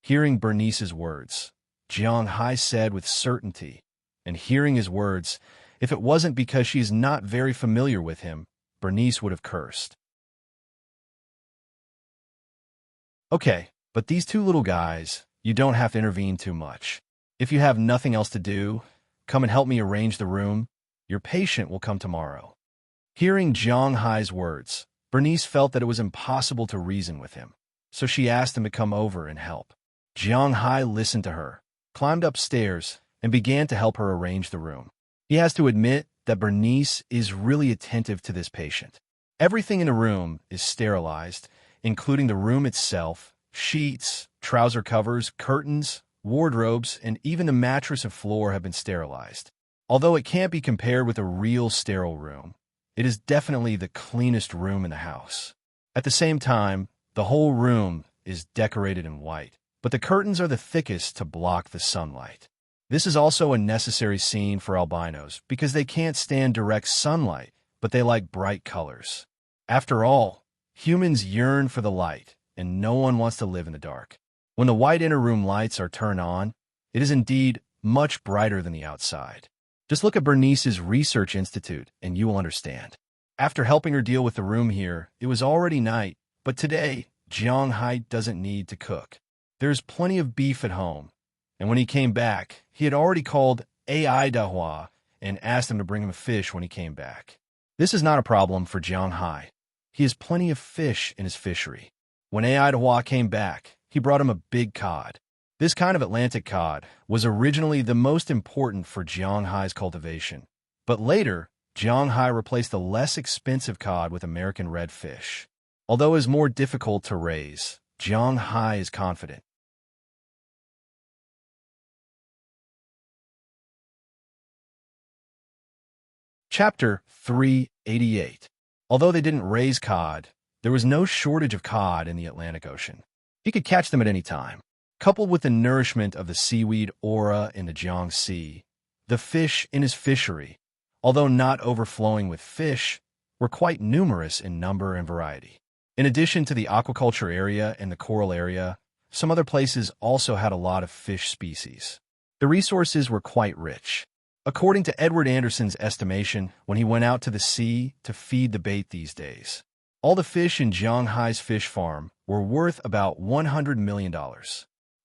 Speaker 1: Hearing Bernice's words, Hai said with certainty, and hearing his words, if it wasn't because she is not very familiar with him, Bernice would have cursed. Okay, but these two little guys, you don't have to intervene too much. If you have nothing else to do, come and help me arrange the room. Your patient will come tomorrow. Hearing Hai's words, Bernice felt that it was impossible to reason with him, so she asked him to come over and help. Hai listened to her, climbed upstairs, and began to help her arrange the room. He has to admit that Bernice is really attentive to this patient. Everything in the room is sterilized, including the room itself, sheets, trouser covers, curtains, wardrobes, and even the mattress and floor have been sterilized. Although it can't be compared with a real sterile room, it is definitely the cleanest room in the house. At the same time, the whole room is decorated in white, but the curtains are the thickest to block the sunlight. This is also a necessary scene for albinos because they can't stand direct sunlight, but they like bright colors. After all, humans yearn for the light, and no one wants to live in the dark. When the white inner room lights are turned on, it is indeed much brighter than the outside. Just look at Bernice's research institute and you will understand. After helping her deal with the room here, it was already night, but today, Jiang Hai doesn't need to cook. There's plenty of beef at home, and when he came back, he had already called AI Dahua and asked him to bring him a fish when he came back. This is not a problem for Jiang Hai. He has plenty of fish in his fishery. When AI Dahua came back, he brought him a big cod. This kind of Atlantic cod was originally the most important for Jiang Hai's cultivation, but later, Jiang Hai replaced the less expensive cod with American redfish. Although it is more difficult to raise, Jiang Hai is confident. Chapter 388. Although they didn't raise cod, there was no shortage of cod in the Atlantic Ocean. He could catch them at any time. Coupled with the nourishment of the seaweed aura in the Jiang Sea, the fish in his fishery, although not overflowing with fish, were quite numerous in number and variety. In addition to the aquaculture area and the coral area, some other places also had a lot of fish species. The resources were quite rich. According to Edward Anderson's estimation, when he went out to the sea to feed the bait these days, all the fish in Jiang Hai's fish farm were worth about $100 million.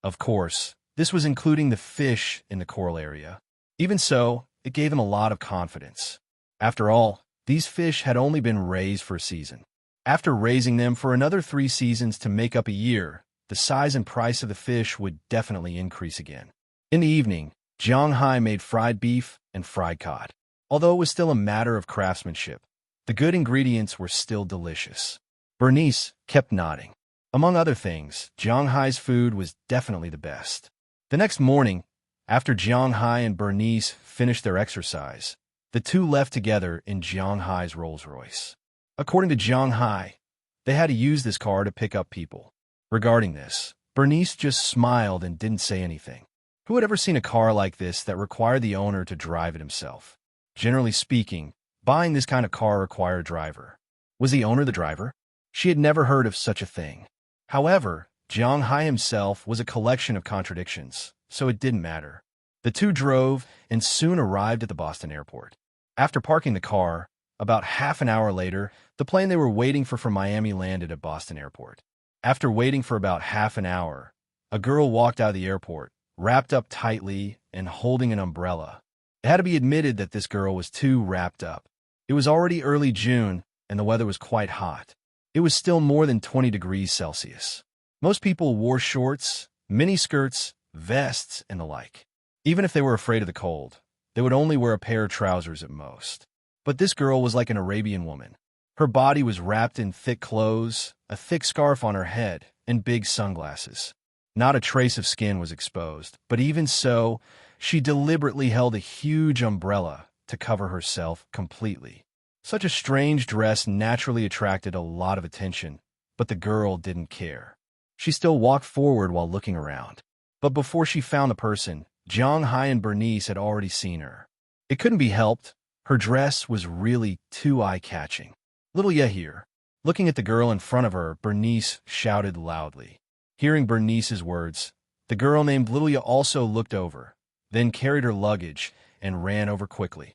Speaker 1: Of course, this was including the fish in the coral area. Even so, it gave him a lot of confidence. After all, these fish had only been raised for a season. After raising them for another 3 seasons to make up a year, the size and price of the fish would definitely increase again. In the evening, Jiang Hai made fried beef and fried cod. Although it was still a matter of craftsmanship, the good ingredients were still delicious. Bernice kept nodding. Among other things, Jiang Hai's food was definitely the best. The next morning, after Jiang Hai and Bernice finished their exercise, the two left together in Jiang Hai's Rolls-Royce. According to Jiang Hai, they had to use this car to pick up people. Regarding this, Bernice just smiled and didn't say anything. Who had ever seen a car like this that required the owner to drive it himself? Generally speaking, buying this kind of car required a driver. Was the owner the driver? She had never heard of such a thing. However, Jiang Hai himself was a collection of contradictions, so it didn't matter. The two drove and soon arrived at the Boston airport. After parking the car, about half an hour later, the plane they were waiting for from Miami landed at Boston airport. After waiting for about half an hour, a girl walked out of the airport, wrapped up tightly and holding an umbrella. It had to be admitted that this girl was too wrapped up. It was already early June, and the weather was quite hot. It was still more than 20 degrees Celsius. Most people wore shorts, miniskirts, vests, and the like. Even if they were afraid of the cold, they would only wear a pair of trousers at most. But this girl was like an Arabian woman. Her body was wrapped in thick clothes, a thick scarf on her head, and big sunglasses. Not a trace of skin was exposed, but even so, she deliberately held a huge umbrella to cover herself completely. Such a strange dress naturally attracted a lot of attention, but the girl didn't care. She still walked forward while looking around. But before she found the person, Jiang Hai and Bernice had already seen her. It couldn't be helped. Her dress was really too eye-catching. Lilia here. Looking at the girl in front of her, Bernice shouted loudly. Hearing Bernice's words, the girl named Lilia also looked over, then carried her luggage and ran over quickly.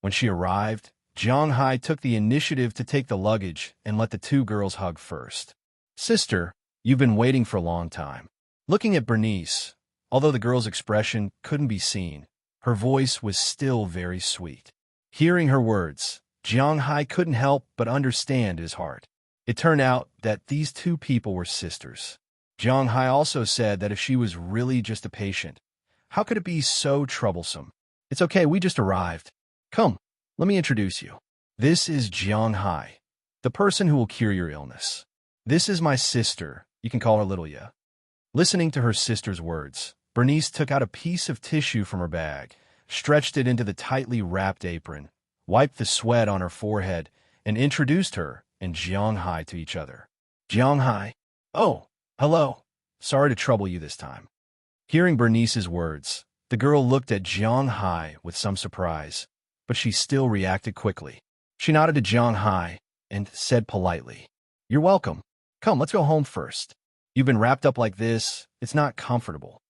Speaker 1: When she arrived, Jiang Hai took the initiative to take the luggage and let the two girls hug first. Sister, you've been waiting for a long time. Looking at Bernice, although the girl's expression couldn't be seen, her voice was still very sweet. Hearing her words, Jiang Hai couldn't help but understand his heart. It turned out that these two people were sisters. Jiang Hai also said that if she was really just a patient, how could it be so troublesome? It's okay, we just arrived. Come, let me introduce you. This is Jiang Hai, the person who will cure your illness. This is my sister, you can call her Lilia. Listening to her sister's words, Bernice took out a piece of tissue from her bag, stretched it into the tightly wrapped apron, wiped the sweat on her forehead, and introduced her and Jiang Hai to each other. Jiang Hai. Oh, hello. Sorry to trouble you this time. Hearing Bernice's words, the girl looked at Jiang Hai with some surprise, but she still reacted quickly. She nodded to Jiang Hai and said politely, "You're welcome. Come, let's go home first. You've been wrapped up like this, it's not comfortable.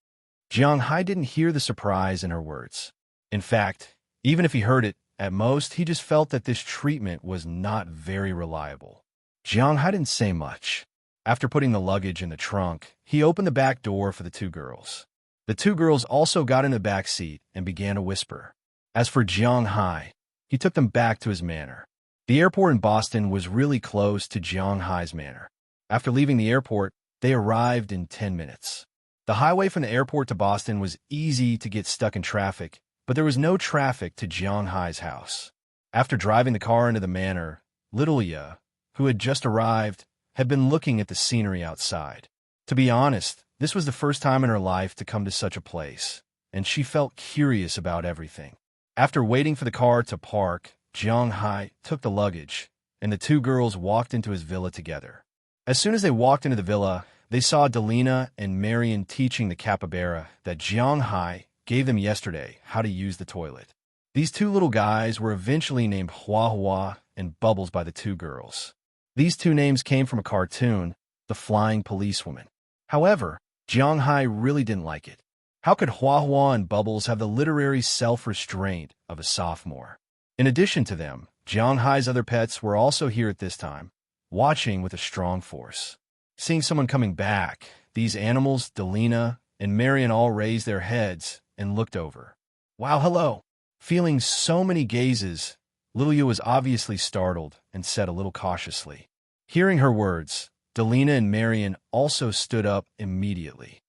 Speaker 1: Jiang Hai didn't hear the surprise in her words. In fact, even if he heard it, at most, he just felt that this treatment was not very reliable. Jiang Hai didn't say much. After putting the luggage in the trunk, he opened the back door for the two girls. The two girls also got in the back seat and began to whisper. As for Jiang Hai, he took them back to his manor. The airport in Boston was really close to Jiang Hai's manor. After leaving the airport, they arrived in 10 minutes. The highway from the airport to Boston was easy to get stuck in traffic, but there was no traffic to Jiang Hai's house. After driving the car into the manor, little Ya, who had just arrived, had been looking at the scenery outside. To be honest, this was the first time in her life to come to such a place, and she felt curious about everything. After waiting for the car to park, Jiang Hai took the luggage, and the two girls walked into his villa together. As soon as they walked into the villa, they saw Delina and Marian teaching the capybara that Jiang Hai gave them yesterday how to use the toilet. These two little guys were eventually named Hua Hua and Bubbles by the two girls. These two names came from a cartoon, The Flying Policewoman. However, Jiang Hai really didn't like it. How could Hua Hua and Bubbles have the literary self-restraint of a sophomore? In addition to them, Jiang Hai's other pets were also here at this time, watching with a strong force. Seeing someone coming back, these animals, Delina and Marian, all raised their heads and looked over. Wow, hello! Feeling so many gazes, little Yu was obviously startled and said a little cautiously. Hearing her words, Delina and Marian also stood up immediately.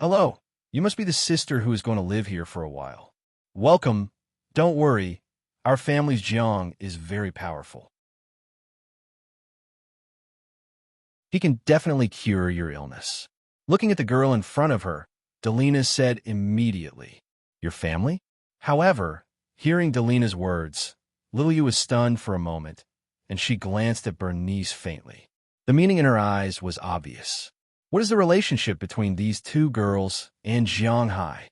Speaker 1: Hello, you must be the sister who is going to live here for a while. Welcome. Don't worry, our family's Jiang is very powerful. He can definitely cure your illness. Looking at the girl in front of her, Delina said immediately, Your family? However, hearing Delina's words, little Yu was stunned for a moment, and she glanced at Bernice faintly. The meaning in her eyes was obvious. What is the relationship between these two girls and Jiang Hai?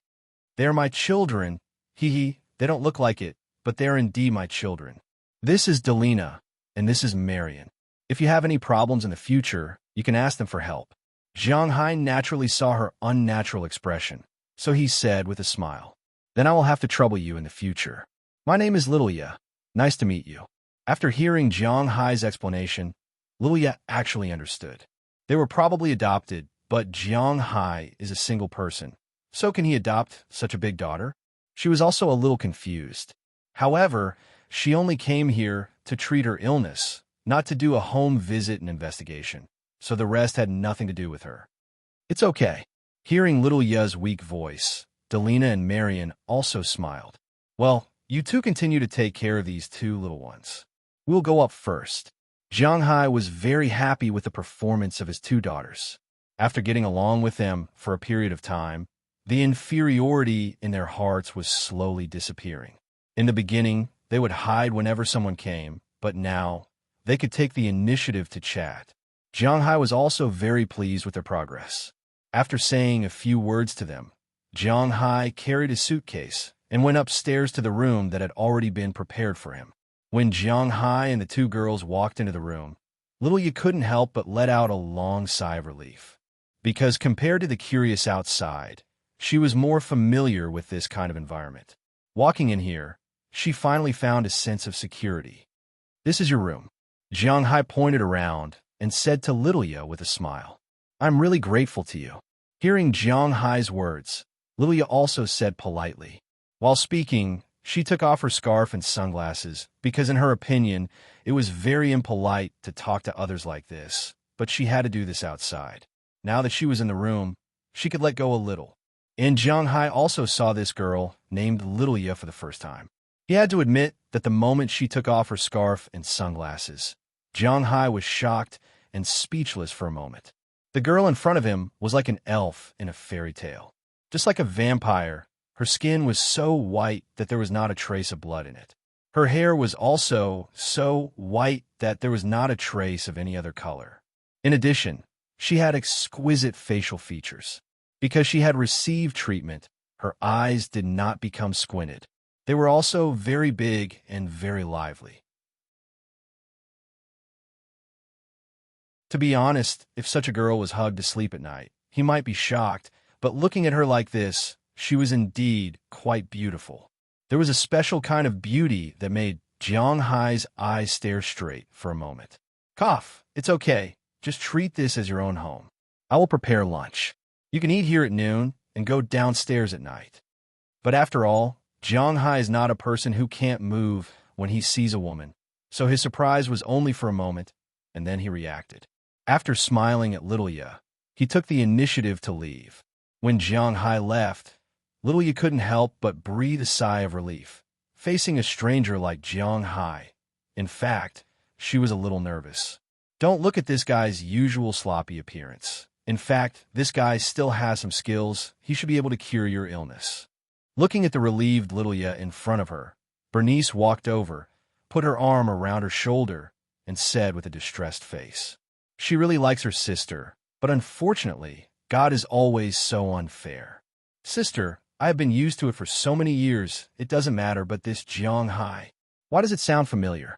Speaker 1: They are my children. They don't look like it, but they are indeed my children. This is Delina, and this is Marian. If you have any problems in the future, you can ask them for help. Jiang Hai naturally saw her unnatural expression, so he said with a smile, Then I will have to trouble you in the future. My name is Little Ya. Nice to meet you. After hearing Jiang Hai's explanation, Little Ya actually understood. They were probably adopted, but Jiang Hai is a single person. So can he adopt such a big daughter? She was also a little confused. However, she only came here to treat her illness, not to do a home visit and investigation, so the rest had nothing to do with her. It's okay. Hearing Little Ya's weak voice, Delina and Marian also smiled. Well, you two continue to take care of these two little ones. We'll go up first. Jiang Hai was very happy with the performance of his two daughters. After getting along with them for a period of time, the inferiority in their hearts was slowly disappearing. In the beginning, they would hide whenever someone came, but now they could take the initiative to chat. Jiang Hai was also very pleased with their progress. After saying a few words to them, Jiang Hai carried a suitcase and went upstairs to the room that had already been prepared for him. When Jiang Hai and the two girls walked into the room, little Yi couldn't help but let out a long sigh of relief. Because compared to the curious outside, she was more familiar with this kind of environment. Walking in here, she finally found a sense of security. This is your room. Jiang Hai pointed around and said to Little Yi with a smile, I'm really grateful to you. Hearing Jiang Hai's words, Little Yi also said politely. While speaking, she took off her scarf and sunglasses because, in her opinion, it was very impolite to talk to others like this, but she had to do this outside. Now that she was in the room, she could let go a little. And Jiang Hai also saw this girl named Little Yi for the first time. He had to admit that the moment she took off her scarf and sunglasses, Jiang Hai was shocked and speechless for a moment. The girl in front of him was like an elf in a fairy tale. Just like a vampire, her skin was so white that there was not a trace of blood in it. Her hair was also so white that there was not a trace of any other color. In addition, she had exquisite facial features. Because she had received treatment, her eyes did not become squinted. They were also very big and very lively. To be honest, if such a girl was hugged to sleep at night, he might be shocked, but looking at her like this, she was indeed quite beautiful. There was a special kind of beauty that made Jiang Hai's eyes stare straight for a moment. Cough, it's okay. Just treat this as your own home. I will prepare lunch. You can eat here at noon and go downstairs at night. But after all, Jiang Hai is not a person who can't move when he sees a woman, so his surprise was only for a moment, and then he reacted. After smiling at Little Ye, he took the initiative to leave. When Jiang Hai left, Little Ye couldn't help but breathe a sigh of relief, facing a stranger like Jiang Hai. In fact, she was a little nervous. Don't look at this guy's usual sloppy appearance. In fact, this guy still has some skills. He should be able to cure your illness. Looking at the relieved Little Ye in front of her, Bernice walked over, put her arm around her shoulder, and said with a distressed face, "She really likes her sister, but unfortunately, God is always so unfair. Sister, I have been used to it for so many years, it doesn't matter, but this Jiang Hai, why does it sound familiar?"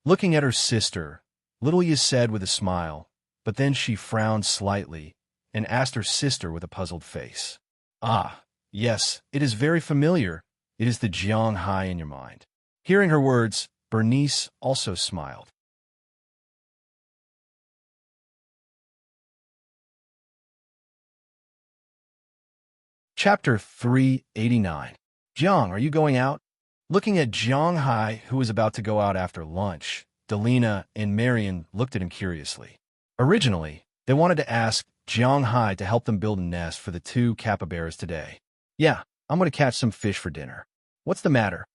Speaker 1: Looking at her sister, Little Ye said with a smile, but then she frowned slightly and asked her sister with a puzzled face, "Ah, yes, it is very familiar. It is the Jiang Hai in your mind." Hearing her words, Bernice also smiled. Chapter 389. Jiang, are you going out? Looking at Jiang Hai, who was about to go out after lunch, Delina and Marian looked at him curiously. Originally, they wanted to ask Jiang Hai to help them build a nest for the two capybaras today. "Yeah, I'm going to catch some fish for dinner. What's the matter?"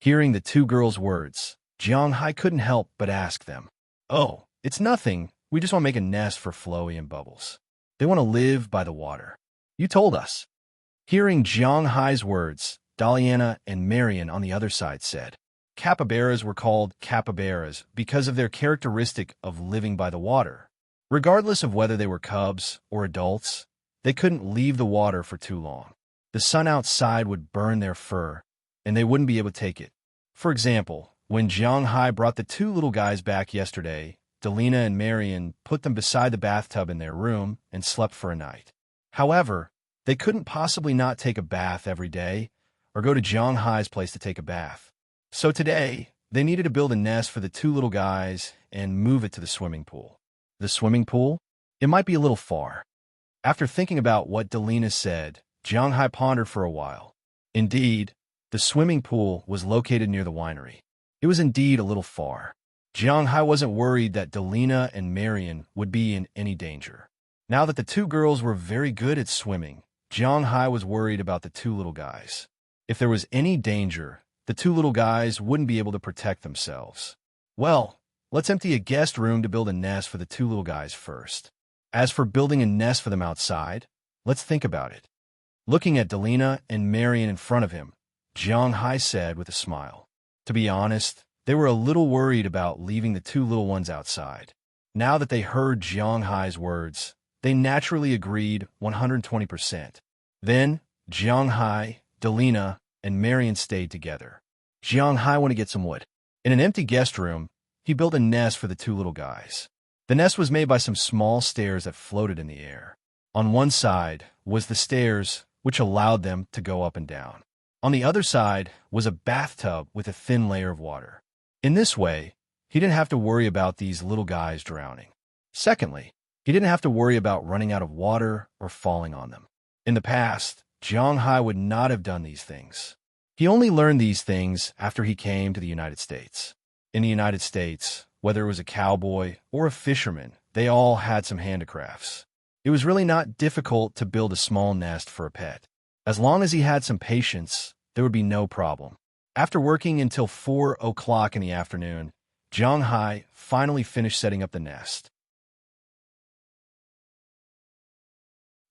Speaker 1: Hearing the two girls' words, Jiang Hai couldn't help but ask them. "Oh, it's nothing. We just want to make a nest for Floey and Bubbles. They want to live by the water. You told us." Hearing Jiang Hai's words, Daliana and Marian on the other side said, "Capybaras were called capybaras because of their characteristic of living by the water. Regardless of whether they were cubs or adults, they couldn't leave the water for too long. The sun outside would burn their fur, and they wouldn't be able to take it. For example, when Jiang Hai brought the two little guys back yesterday, Delina and Marian put them beside the bathtub in their room and slept for a night. However, they couldn't possibly not take a bath every day or go to Jiang Hai's place to take a bath. So today, they needed to build a nest for the two little guys and move it to the swimming pool." The swimming pool? It might be a little far. After thinking about what Delina said, Jiang Hai pondered for a while. Indeed, the swimming pool was located near the winery. It was indeed a little far. Jiang Hai wasn't worried that Delina and Marian would be in any danger. Now that the two girls were very good at swimming, Jiang Hai was worried about the two little guys. If there was any danger, the two little guys wouldn't be able to protect themselves. "Well, let's empty a guest room to build a nest for the two little guys first. As for building a nest for them outside, let's think about it." Looking at Delina and Marian in front of him, Jiang Hai said with a smile. To be honest, they were a little worried about leaving the two little ones outside. Now that they heard Jiang Hai's words, they naturally agreed 120%. Then, Jiang Hai, Delina, and Marian stayed together. Jiang Hai went to get some wood. In an empty guest room, he built a nest for the two little guys. The nest was made by some small stairs that floated in the air. On one side was the stairs, which allowed them to go up and down. On the other side was a bathtub with a thin layer of water. In this way, he didn't have to worry about these little guys drowning. Secondly, he didn't have to worry about running out of water or falling on them. In the past, Jiang Hai would not have done these things. He only learned these things after he came to the United States. In the United States, whether it was a cowboy or a fisherman, they all had some handicrafts. It was really not difficult to build a small nest for a pet. As long as he had some patience, there would be no problem. After working until 4 o'clock in the afternoon, Jiang Hai finally finished setting up the nest.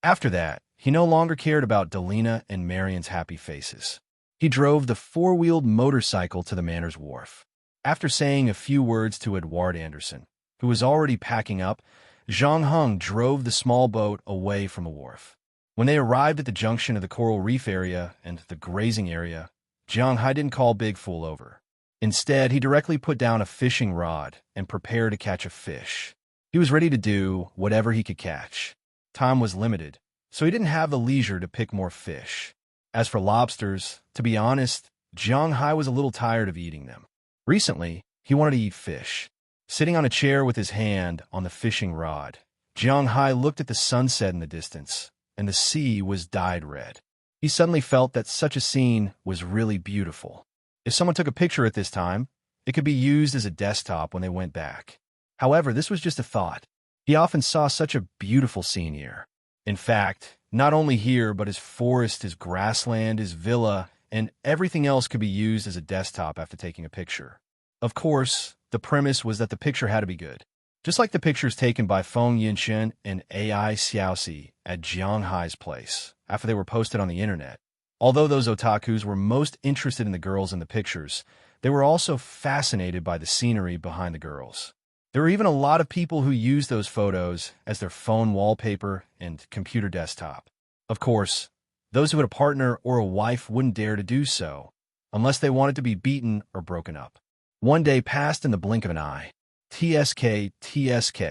Speaker 1: After that, he no longer cared about Delina and Marian's happy faces. He drove the four-wheeled motorcycle to the Manor's wharf. After saying a few words to Edward Anderson, who was already packing up, Zhang Heng drove the small boat away from the wharf. When they arrived at the junction of the coral reef area and the grazing area, Jiang Hai didn't call Big Fool over. Instead, he directly put down a fishing rod and prepared to catch a fish. He was ready to do whatever he could catch. Time was limited, so he didn't have the leisure to pick more fish. As for lobsters, to be honest, Jiang Hai was a little tired of eating them. Recently, he wanted to eat fish. Sitting on a chair with his hand on the fishing rod, Jiang Hai looked at the sunset in the distance, and the sea was dyed red. He suddenly felt that such a scene was really beautiful. If someone took a picture at this time, it could be used as a desktop when they went back. However, this was just a thought. He often saw such a beautiful scene here. In fact, not only here, but his forest, his grassland, his villa, and everything else could be used as a desktop after taking a picture. Of course, the premise was that the picture had to be good. Just like the pictures taken by Feng Yinshen and AI Xiaoxi at Jiang Hai's place after they were posted on the internet. Although those otakus were most interested in the girls in the pictures, they were also fascinated by the scenery behind the girls. There were even a lot of people who used those photos as their phone wallpaper and computer desktop. Of course, those who had a partner or a wife wouldn't dare to do so, unless they wanted to be beaten or broken up. One day passed in the blink of an eye. TSK, TSK.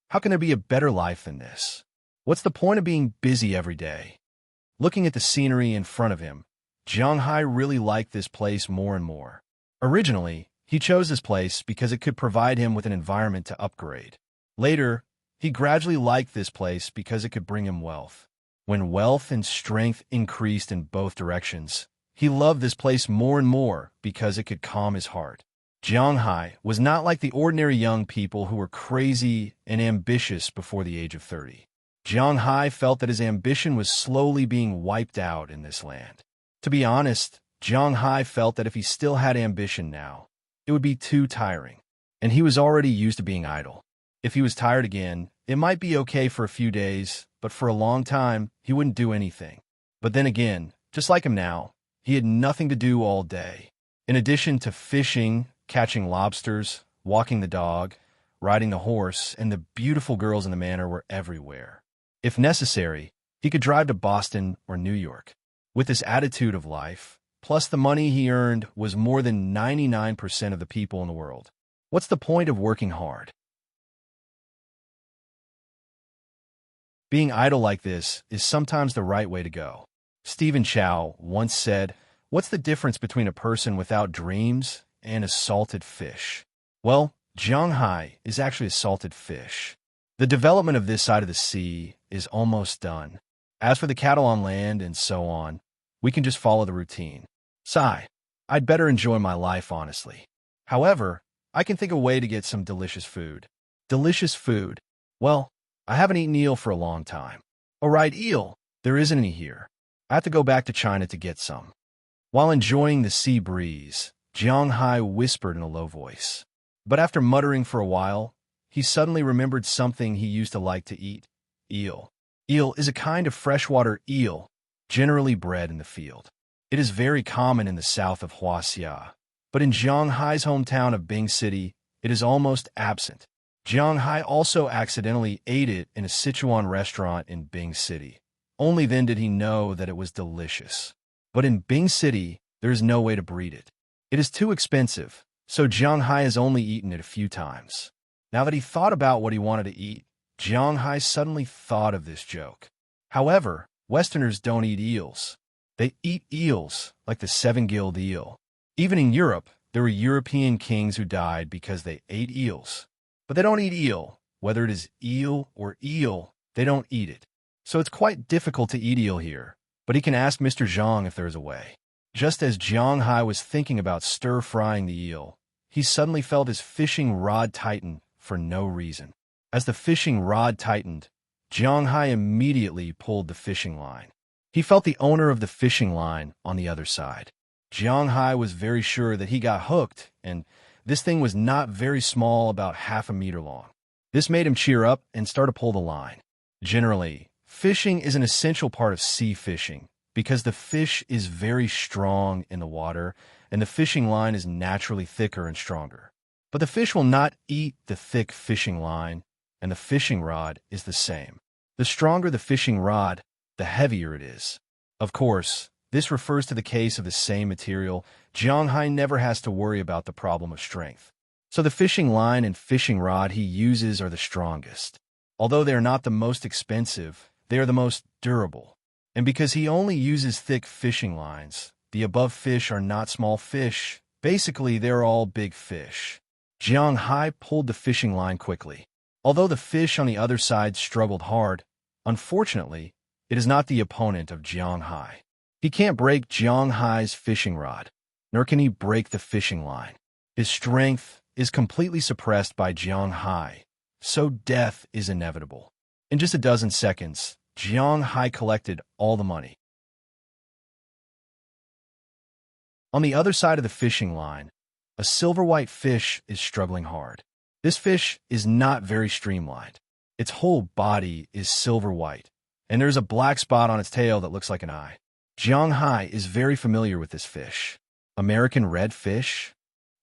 Speaker 1: How can there be a better life than this? What's the point of being busy every day? Looking at the scenery in front of him, Jiang Hai really liked this place more and more. Originally, he chose this place because it could provide him with an environment to upgrade. Later, he gradually liked this place because it could bring him wealth. When wealth and strength increased in both directions, he loved this place more and more because it could calm his heart. Jiang Hai was not like the ordinary young people who were crazy and ambitious before the age of 30. Jiang Hai felt that his ambition was slowly being wiped out in this land. To be honest, Jiang Hai felt that if he still had ambition now, it would be too tiring, and he was already used to being idle. If he was tired again, it might be okay for a few days, but for a long time, he wouldn't do anything. But then again, just like him now, he had nothing to do all day. In addition to fishing, catching lobsters, walking the dog, riding the horse, and the beautiful girls in the manor were everywhere. If necessary, he could drive to Boston or New York. With this attitude of life, plus the money he earned was more than 99% of the people in the world. What's the point of working hard? Being idle like this is sometimes the right way to go. Stephen Chow once said, "What's the difference between a person without dreams and a salted fish?" Well, Jiang Hai is actually a salted fish. The development of this side of the sea is almost done. As for the cattle on land and so on, we can just follow the routine. Sigh, I'd better enjoy my life, honestly. However, I can think of a way to get some delicious food. Delicious food? Well, I haven't eaten eel for a long time. Oh right, eel. There isn't any here. I have to go back to China to get some. While enjoying the sea breeze, Jiang Hai whispered in a low voice. But after muttering for a while, he suddenly remembered something he used to like to eat. Eel. Eel is a kind of freshwater eel, generally bred in the field. It is very common in the south of Huaxia, but in Jiang Hai's hometown of Bing City, it is almost absent. Jiang Hai also accidentally ate it in a Sichuan restaurant in Bing City. Only then did he know that it was delicious. But in Bing City, there is no way to breed it. It is too expensive, so Jiang Hai has only eaten it a few times. Now that he thought about what he wanted to eat, Jiang Hai suddenly thought of this joke. However, Westerners don't eat eels. They eat eels, like the seven-gilled eel. Even in Europe, there were European kings who died because they ate eels. But they don't eat eel. Whether it is eel or eel, they don't eat it. So it's quite difficult to eat eel here, but he can ask Mr. Zhang if there is a way. Just as Jiang Hai was thinking about stir-frying the eel, he suddenly felt his fishing rod tighten for no reason. As the fishing rod tightened, Jiang Hai immediately pulled the fishing line. He felt the owner of the fishing line on the other side. Jiang Hai was very sure that he got hooked, and this thing was not very small, about half a meter long. This made him cheer up and start to pull the line. Generally, fishing is an essential part of sea fishing because the fish is very strong in the water and the fishing line is naturally thicker and stronger. But the fish will not eat the thick fishing line, and the fishing rod is the same. The stronger the fishing rod, the heavier it is. Of course, this refers to the case of the same material. Jiang Hai never has to worry about the problem of strength. So the fishing line and fishing rod he uses are the strongest. Although they are not the most expensive, they are the most durable. And because he only uses thick fishing lines, the above fish are not small fish. Basically, they're all big fish. Jiang Hai pulled the fishing line quickly. Although the fish on the other side struggled hard, unfortunately, it is not the opponent of Jiang Hai. He can't break Jiang Hai's fishing rod, nor can he break the fishing line. His strength is completely suppressed by Jiang Hai, so death is inevitable. In just a dozen seconds, Jiang Hai collected all the money. On the other side of the fishing line, a silver-white fish is struggling hard. This fish is not very streamlined. Its whole body is silver-white, and there's a black spot on its tail that looks like an eye. Jiang Hai is very familiar with this fish. American red fish?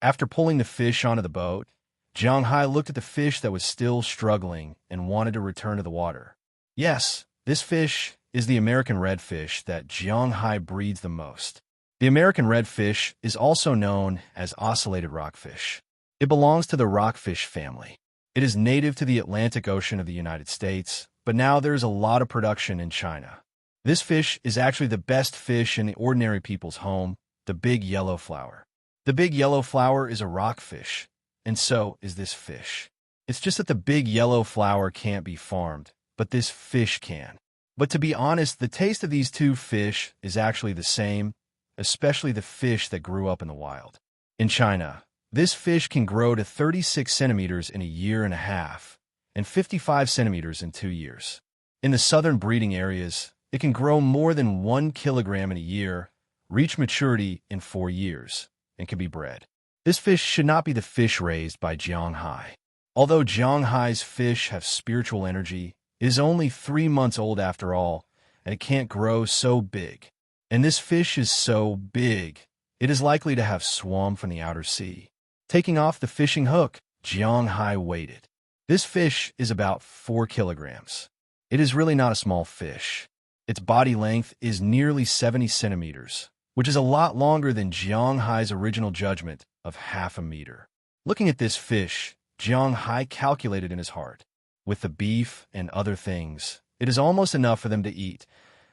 Speaker 1: After pulling the fish onto the boat, Jiang Hai looked at the fish that was still struggling and wanted to return to the water. Yes, this fish is the American redfish that Jiang Hai breeds the most. The American redfish is also known as ocellated rockfish. It belongs to the rockfish family. It is native to the Atlantic Ocean of the United States, but now there is a lot of production in China. This fish is actually the best fish in the ordinary people's home, the big yellow flower. The big yellow flower is a rockfish, and so is this fish. It's just that the big yellow flower can't be farmed, but this fish can. But to be honest, the taste of these two fish is actually the same, especially the fish that grew up in the wild. In China, this fish can grow to 36 centimeters in a year and a half, and 55 centimeters in 2 years. In the southern breeding areas, it can grow more than 1 kilogram in a year, reach maturity in 4 years, and can be bred. This fish should not be the fish raised by Jiang Hai. Although Jiang Hai's fish have spiritual energy, it is only 3 months old after all, and it can't grow so big. And this fish is so big, it is likely to have swum from the outer sea. Taking off the fishing hook, Jiang Hai waited. This fish is about 4 kilograms. It is really not a small fish. Its body length is nearly 70 centimeters, which is a lot longer than Jiang Hai's original judgment of half a meter. Looking at this fish, Jiang Hai calculated in his heart. With the beef and other things, it is almost enough for them to eat.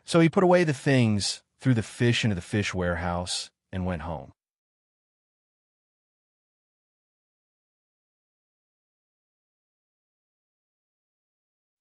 Speaker 1: So he put away the things, threw the fish into the fish warehouse, and went home.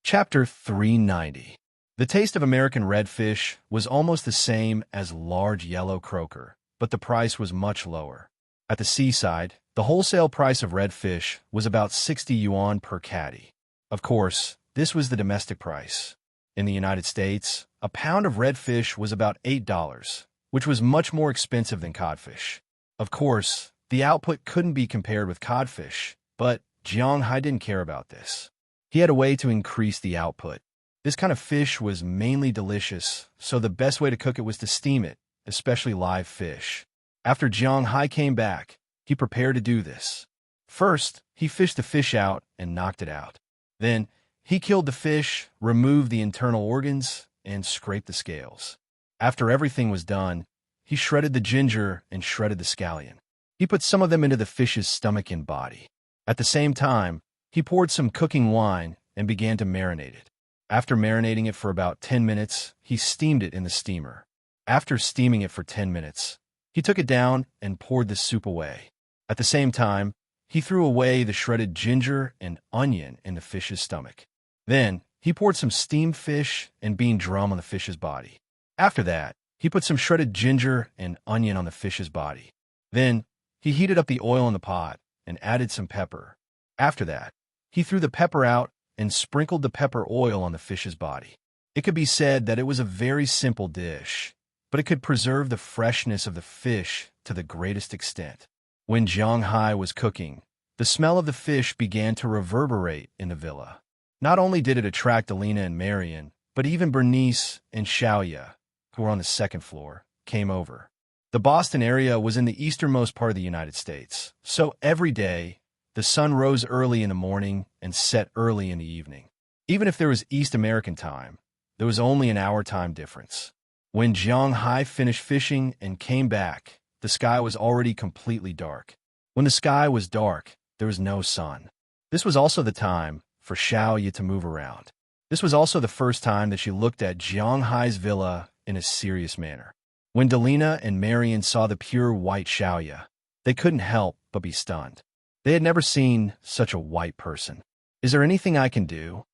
Speaker 1: Chapter 390. The taste of American redfish was almost the same as large yellow croaker, but the price was much lower. At the seaside, the wholesale price of redfish was about 60 yuan per catty. Of course, this was the domestic price. In the United States, a pound of redfish was about $8, which was much more expensive than codfish. Of course, the output couldn't be compared with codfish, but Jiang Hai didn't care about this. He had a way to increase the output. This kind of fish was mainly delicious, so the best way to cook it was to steam it, especially live fish. After Jiang Hai came back, he prepared to do this. First, he fished the fish out and knocked it out. Then, he killed the fish, removed the internal organs, and scraped the scales. After everything was done, he shredded the ginger and shredded the scallion. He put some of them into the fish's stomach and body. At the same time, he poured some cooking wine and began to marinate it. After marinating it for about 10 minutes, he steamed it in the steamer. After steaming it for 10 minutes, he took it down and poured the soup away. At the same time, he threw away the shredded ginger and onion in the fish's stomach. Then, he poured some steamed fish and bean drum on the fish's body. After that, he put some shredded ginger and onion on the fish's body. Then, he heated up the oil in the pot and added some pepper. After that, he threw the pepper out and sprinkled the pepper oil on the fish's body. It could be said that it was a very simple dish, but it could preserve the freshness of the fish to the greatest extent. When Jiang Hai was cooking, the smell of the fish began to reverberate in the villa. Not only did it attract Alina and Marian, but even Bernice and Xiaoya, who were on the second floor, came over. The Boston area was in the easternmost part of the United States, so every day, the sun rose early in the morning and set early in the evening. Even if there was East American time, there was only an hour time difference. When Jiang Hai finished fishing and came back, the sky was already completely dark. When the sky was dark, there was no sun. This was also the time for Xiaoyu to move around. This was also the first time that she looked at Jiang Hai's villa in a serious manner. When Delina and Marian saw the pure white Xiaoyu, they couldn't help but be stunned. They had never seen such a white person. Is there anything I can do?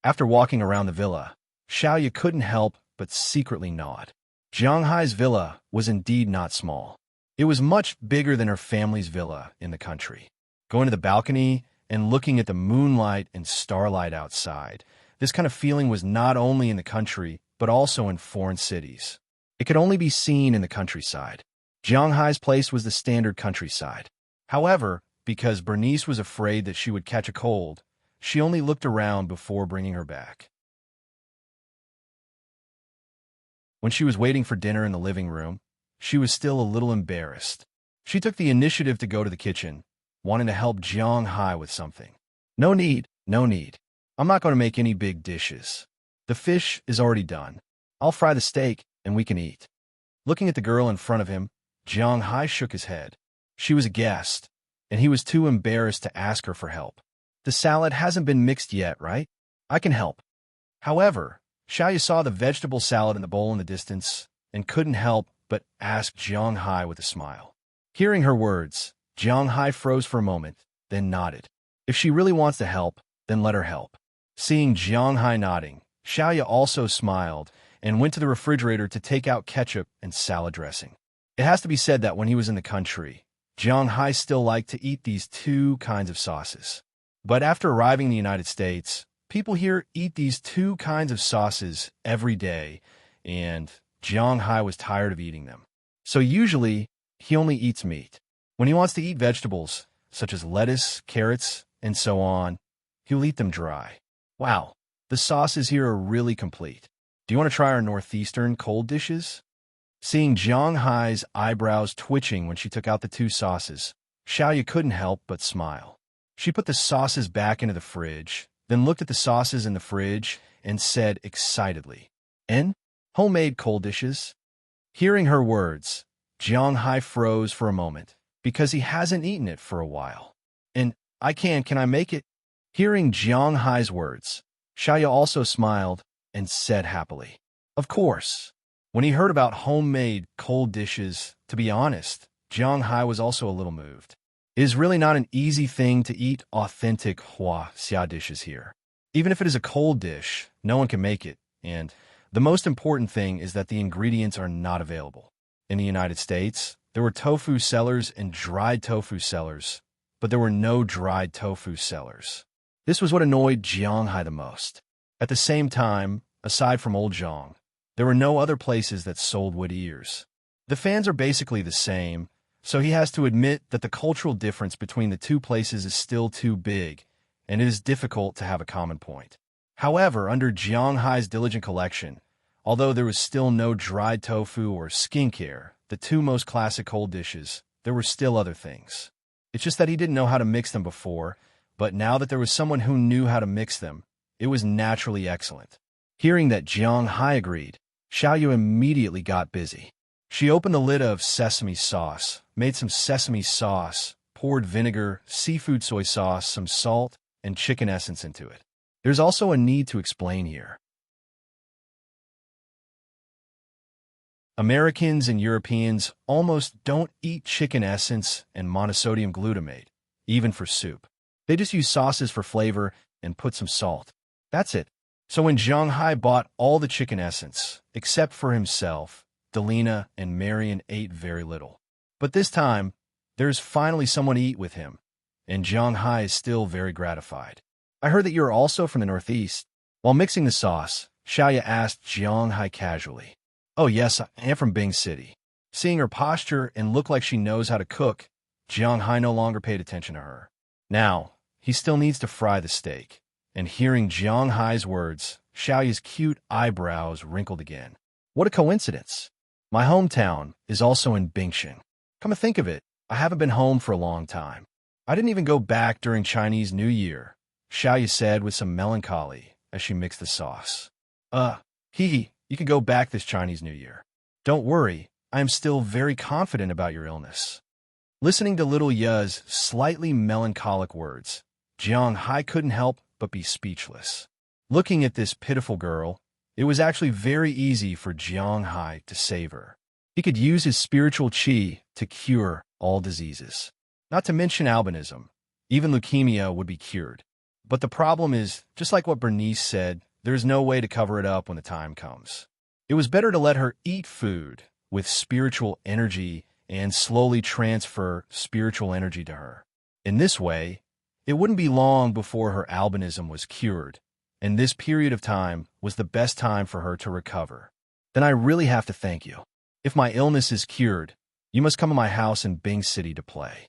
Speaker 1: After walking around the villa, Xiaoyu couldn't help but secretly nod. Jiang Hai's villa was indeed not small. It was much bigger than her family's villa in the country. Going to the balcony and looking at the moonlight and starlight outside, this kind of feeling was not only in the country, but also in foreign cities. It could only be seen in the countryside. Jiang Hai's place was the standard countryside. However, because Bernice was afraid that she would catch a cold, she only looked around before bringing her back. When she was waiting for dinner in the living room, she was still a little embarrassed. She took the initiative to go to the kitchen, wanting to help Jiang Hai with something. No need, no need. I'm not going to make any big dishes. The fish is already done. I'll fry the steak and we can eat. Looking at the girl in front of him, Jiang Hai shook his head. She was a guest, and he was too embarrassed to ask her for help. The salad hasn't been mixed yet, right? I can help. However, Xiaoyu saw the vegetable salad in the bowl in the distance and couldn't help but ask Jiang Hai with a smile. Hearing her words, Jiang Hai froze for a moment, then nodded. If she really wants to help, then let her help. Seeing Jiang Hai nodding, Xiaoyu also smiled and went to the refrigerator to take out ketchup and salad dressing. It has to be said that when he was in the country, Jiang Hai still liked to eat these two kinds of sauces. But after arriving in the United States, people here eat these two kinds of sauces every day, and Jiang Hai was tired of eating them. So usually, he only eats meat. When he wants to eat vegetables, such as lettuce, carrots, and so on, he'll eat them dry. Wow, the sauces here are really complete. Do you want to try our northeastern cold dishes? Seeing Jiang Hai's eyebrows twitching when she took out the two sauces, Xiaoyu couldn't help but smile. She put the sauces back into the fridge, then looked at the sauces in the fridge and said excitedly, homemade cold dishes? Hearing her words, Jiang Hai froze for a moment because he hasn't eaten it for a while. Can I make it? Hearing Jiang Hai's words, Xiaoyu also smiled and said happily, of course. When he heard about homemade cold dishes, to be honest, Jiang Hai was also a little moved. It is really not an easy thing to eat authentic Xia dishes here. Even if it is a cold dish, no one can make it, and the most important thing is that the ingredients are not available. In the United States, there were tofu sellers and dried tofu sellers, but there were no dried tofu sellers. This was what annoyed Jiang Hai the most. At the same time, aside from Old Zhang, there were no other places that sold wood ears. The fans are basically the same, so he has to admit that the cultural difference between the two places is still too big, and it is difficult to have a common point. However, under Jiang Hai's diligent collection, although there was still no dried tofu or skincare, the two most classic cold dishes, there were still other things. It's just that he didn't know how to mix them before, but now that there was someone who knew how to mix them, it was naturally excellent. Hearing that Jiang Hai agreed, Xiaoyu immediately got busy. She opened the lid of sesame sauce, made some sesame sauce, poured vinegar, seafood soy sauce, some salt, and chicken essence into it. There's also a need to explain here. Americans and Europeans almost don't eat chicken essence and monosodium glutamate, even for soup. They just use sauces for flavor and put some salt. That's it. So when Jiang Hai bought all the chicken essence, except for himself, Delina and Marian ate very little. But this time, there's finally someone to eat with him, and Jiang Hai is still very gratified. I heard that you're also from the Northeast. While mixing the sauce, Xiaoyu asked Jiang Hai casually. Oh yes, I am from Bing City. Seeing her posture and look like she knows how to cook, Jiang Hai no longer paid attention to her. Now, he still needs to fry the steak. And hearing Jiang Hai's words, Xiaoyu's cute eyebrows wrinkled again. What a coincidence. My hometown is also in Bingxing. Come to think of it, I haven't been home for a long time. I didn't even go back during Chinese New Year, Xiaoyu said with some melancholy as she mixed the sauce. You can go back this Chinese New Year. Don't worry, I am still very confident about your illness. Listening to little Ye's slightly melancholic words, Jiang Hai couldn't help but be speechless. Looking at this pitiful girl, it was actually very easy for Jiang Hai to save her. He could use his spiritual qi to cure all diseases. Not to mention albinism. Even leukemia would be cured. But the problem is, just like what Bernice said, there's no way to cover it up when the time comes. It was better to let her eat food with spiritual energy and slowly transfer spiritual energy to her. In this way, it wouldn't be long before her albinism was cured, and this period of time was the best time for her to recover. Then I really have to thank you. If my illness is cured, you must come to my house in Bing City to play.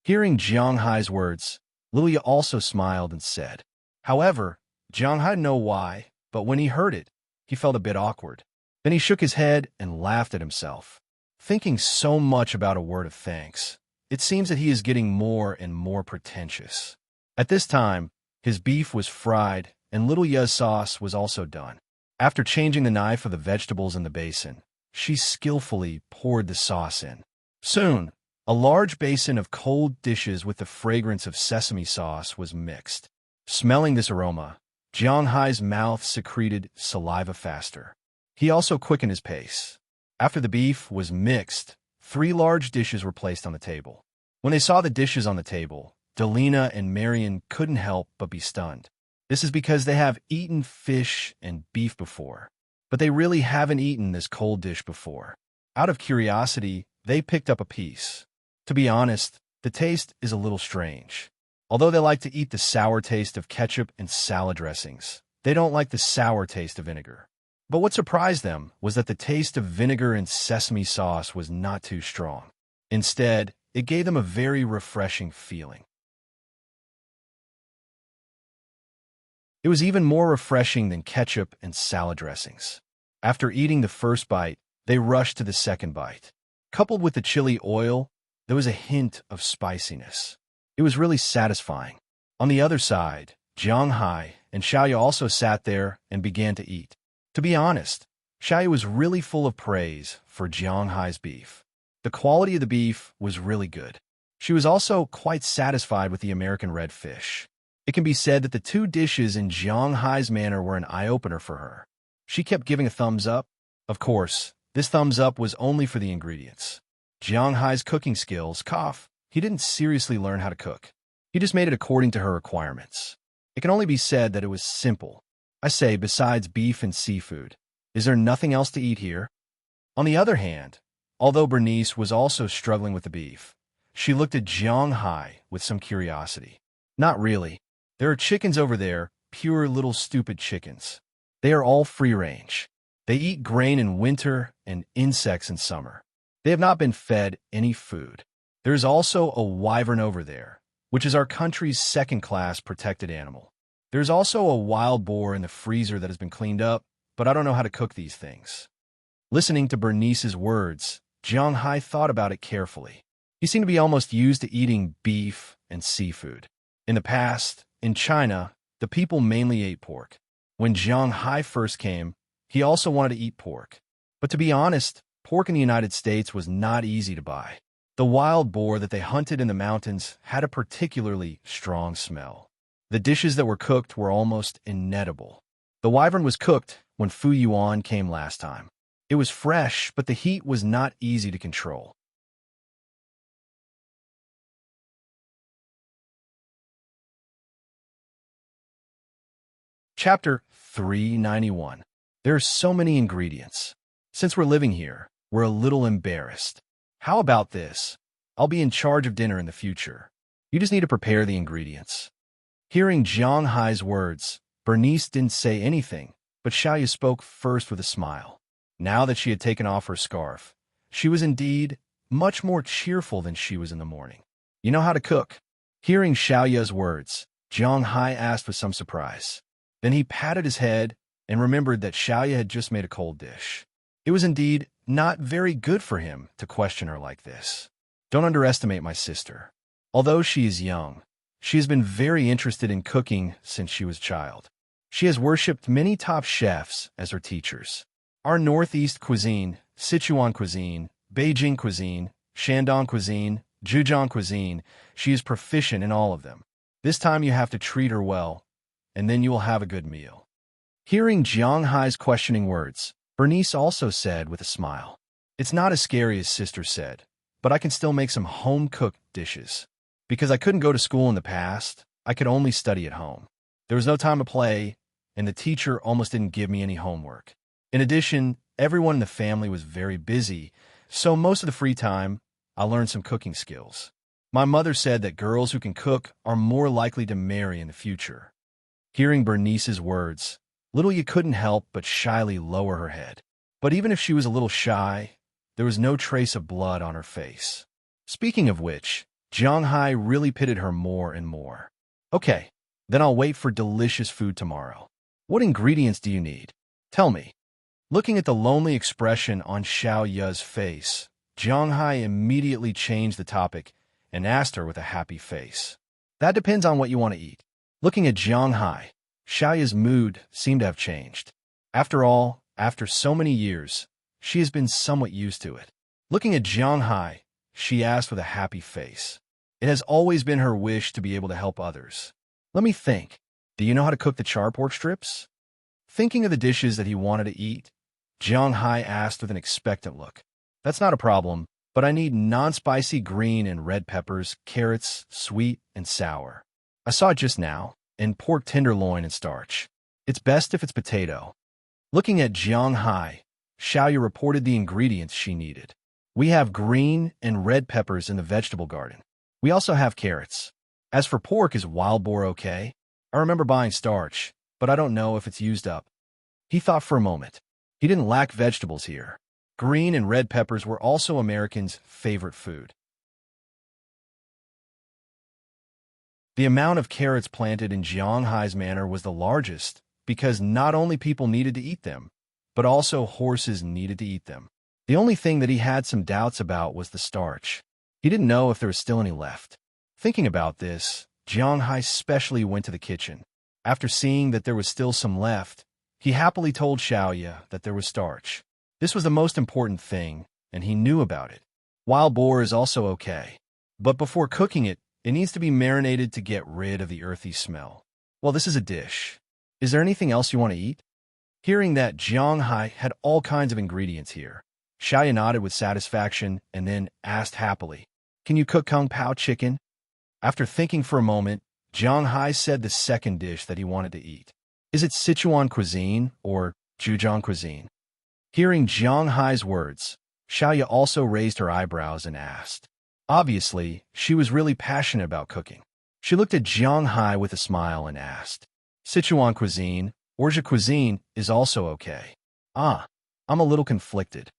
Speaker 1: Hearing Jiang Hai's words, Lilia also smiled and said. However, Jiang Hai didn't know why, but when he heard it, he felt a bit awkward. Then he shook his head and laughed at himself. Thinking so much about a word of thanks, it seems that he is getting more and more pretentious. At this time, his beef was fried and little Ya's sauce was also done. After changing the knife of the vegetables in the basin, she skillfully poured the sauce in. Soon, a large basin of cold dishes with the fragrance of sesame sauce was mixed. Smelling this aroma, Jiang Hai's mouth secreted saliva faster. He also quickened his pace. After the beef was mixed, 3 large dishes were placed on the table. When they saw the dishes on the table, Delina and Marion couldn't help but be stunned. This is because they have eaten fish and beef before, but they really haven't eaten this cold dish before. Out of curiosity, they picked up a piece. To be honest, the taste is a little strange. Although they like to eat the sour taste of ketchup and salad dressings, they don't like the sour taste of vinegar. But what surprised them was that the taste of vinegar and sesame sauce was not too strong. Instead, it gave them a very refreshing feeling. It was even more refreshing than ketchup and salad dressings. After eating the first bite, they rushed to the second bite. Coupled with the chili oil, there was a hint of spiciness. It was really satisfying. On the other side, Jiang Hai and Xiaoya also sat there and began to eat. To be honest, Xiaoya was really full of praise for Jiang Hai's beef. The quality of the beef was really good. She was also quite satisfied with the American red fish. It can be said that the 2 dishes in Jiang Hai's manner were an eye-opener for her. She kept giving a thumbs up. Of course, this thumbs up was only for the ingredients. Jiang Hai's cooking skills, he didn't seriously learn how to cook. He just made it according to her requirements. It can only be said that it was simple. I say, besides beef and seafood, is there nothing else to eat here? On the other hand, although Bernice was also struggling with the beef, she looked at Jiang Hai with some curiosity. Not really. There are chickens over there, pure little stupid chickens. They are all free-range. They eat grain in winter and insects in summer. They have not been fed any food. There is also a wyvern over there, which is our country's second-class protected animal. There's also a wild boar in the freezer that has been cleaned up, but I don't know how to cook these things. Listening to Bernice's words, Jiang Hai thought about it carefully. He seemed to be almost used to eating beef and seafood. In the past, in China, the people mainly ate pork. When Jiang Hai first came, he also wanted to eat pork. But to be honest, pork in the United States was not easy to buy. The wild boar that they hunted in the mountains had a particularly strong smell. The dishes that were cooked were almost inedible. The wyvern was cooked when Fu Yuan came last time. It was fresh, but the heat was not easy to control. Chapter 391. There are so many ingredients. Since we're living here, we're a little embarrassed. How about this? I'll be in charge of dinner in the future. You just need to prepare the ingredients. Hearing Jiang Hai's words, Bernice didn't say anything, but Xiaoya spoke first with a smile. Now that she had taken off her scarf, she was indeed much more cheerful than she was in the morning. You know how to cook? Hearing Xiaoya's words, Jiang Hai asked with some surprise. Then he patted his head and remembered that Xiaoya had just made a cold dish. It was indeed not very good for him to question her like this. Don't underestimate my sister. Although she is young, she has been very interested in cooking since she was a child. She has worshipped many top chefs as her teachers. Our Northeast cuisine, Sichuan cuisine, Beijing cuisine, Shandong cuisine, Zhejiang cuisine, she is proficient in all of them. This time you have to treat her well. and then you will have a good meal." Hearing Jiang Hai's questioning words, Bernice also said with a smile, "It's not as scary as sister said, but I can still make some home-cooked dishes. Because I couldn't go to school in the past, I could only study at home. There was no time to play, and the teacher almost didn't give me any homework. In addition, everyone in the family was very busy, so most of the free time, I learned some cooking skills. My mother said that girls who can cook are more likely to marry in the future." Hearing Bernice's words, Little Yi couldn't help but shyly lower her head. But even if she was a little shy, there was no trace of blood on her face. Speaking of which, Jiang Hai really pitied her more and more. "Okay, then I'll wait for delicious food tomorrow. What ingredients do you need? Tell me." Looking at the lonely expression on Xiao Ye's face, Jiang Hai immediately changed the topic and asked her with a happy face, "That depends on what you want to eat." Looking at Jiang Hai, Xiao Ye's mood seemed to have changed. After all, after so many years, she has been somewhat used to it. Looking at Jiang Hai, she asked with a happy face. It has always been her wish to be able to help others. "Let me think. Do you know how to cook the char pork strips?" Thinking of the dishes that he wanted to eat, Jiang Hai asked with an expectant look. "That's not a problem, but I need non-spicy green and red peppers, carrots, sweet and sour. I saw it just now, and pork tenderloin and starch. It's best if it's potato." Looking at Jiang Hai, Xiaoyu reported the ingredients she needed. "We have green and red peppers in the vegetable garden. We also have carrots. As for pork, is wild boar okay? I remember buying starch, but I don't know if it's used up." He thought for a moment. He didn't lack vegetables here. Green and red peppers were also Americans' favorite food. The amount of carrots planted in Jiang Hai's manor was the largest, because not only people needed to eat them, but also horses needed to eat them. The only thing that he had some doubts about was the starch. He didn't know if there was still any left. Thinking about this, Jiang Hai specially went to the kitchen. After seeing that there was still some left, he happily told Xiaoya that there was starch. This was the most important thing, and he knew about it. Wild boar is also okay, but before cooking it, it needs to be marinated to get rid of the earthy smell. Well, this is a dish. Is there anything else you want to eat? Hearing that Jiang Hai had all kinds of ingredients here, Xiaoya nodded with satisfaction and then asked happily, "Can you cook Kung Pao chicken?" After thinking for a moment, Jiang Hai said the second dish that he wanted to eat. "Is it Sichuan cuisine or Zhejiang cuisine?" Hearing Jiang Hai's words, Xiaoya also raised her eyebrows and asked. Obviously, she was really passionate about cooking. She looked at Jiang Hai with a smile and asked, "Sichuan cuisine or Zhe cuisine is also okay." "Ah, I'm a little conflicted."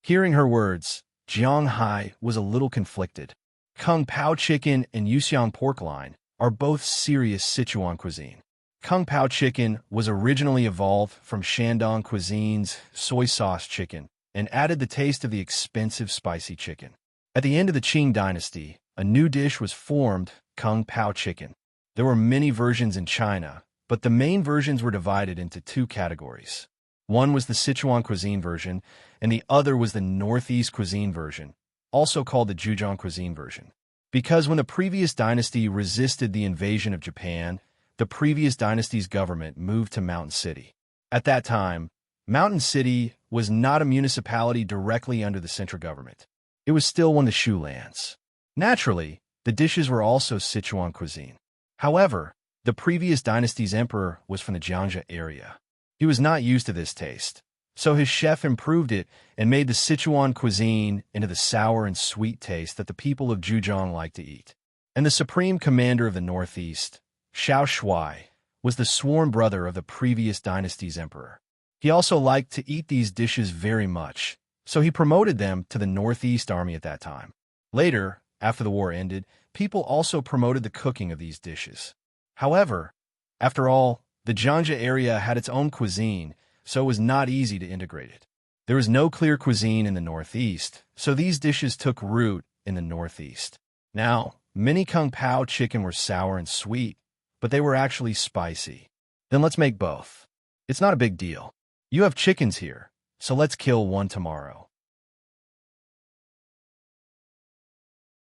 Speaker 1: Hearing her words, Jiang Hai was a little conflicted. Kung Pao chicken and Yuxiang pork loin are both serious Sichuan cuisine. Kung Pao chicken was originally evolved from Shandong cuisine's soy sauce chicken and added the taste of the expensive spicy chicken. At the end of the Qing dynasty, a new dish was formed, Kung Pao chicken. There were many versions in China, but the main versions were divided into two categories. One was the Sichuan cuisine version, and the other was the Northeast cuisine version, also called the Zhejiang cuisine version. Because when the previous dynasty resisted the invasion of Japan, the previous dynasty's government moved to Mountain City. At that time, Mountain City was not a municipality directly under the central government. It was still one of the Shu lands. Naturally, the dishes were also Sichuan cuisine. However, the previous dynasty's emperor was from the Jiangxia area. He was not used to this taste, so his chef improved it and made the Sichuan cuisine into the sour and sweet taste that the people of Zhejiang like to eat. And the supreme commander of the Northeast, Xiao Shuai, was the sworn brother of the previous dynasty's emperor. He also liked to eat these dishes very much, so he promoted them to the Northeast Army at that time. Later, after the war ended, people also promoted the cooking of these dishes. However, after all, the Jiangxia area had its own cuisine, so it was not easy to integrate it. There was no clear cuisine in the Northeast, so these dishes took root in the Northeast. Now, many Kung Pao chicken were sour and sweet, but they were actually spicy. Then let's make both. It's not a big deal. You have chickens here, so let's kill one tomorrow.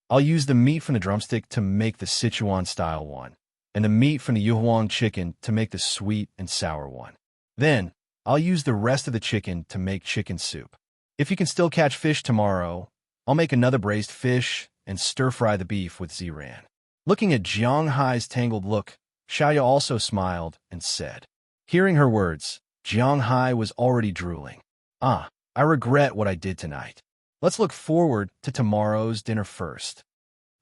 Speaker 1: I'll use the meat from the drumstick to make the Sichuan-style one. and the meat from the Yuhuang chicken to make the sweet and sour one. Then, I'll use the rest of the chicken to make chicken soup. If you can still catch fish tomorrow, I'll make another braised fish and stir-fry the beef with ziran. Looking at Jiang Hai's tangled look, Xiaoya also smiled and said. Hearing her words, Jiang Hai was already drooling. I regret what I did tonight. Let's look forward to tomorrow's dinner first.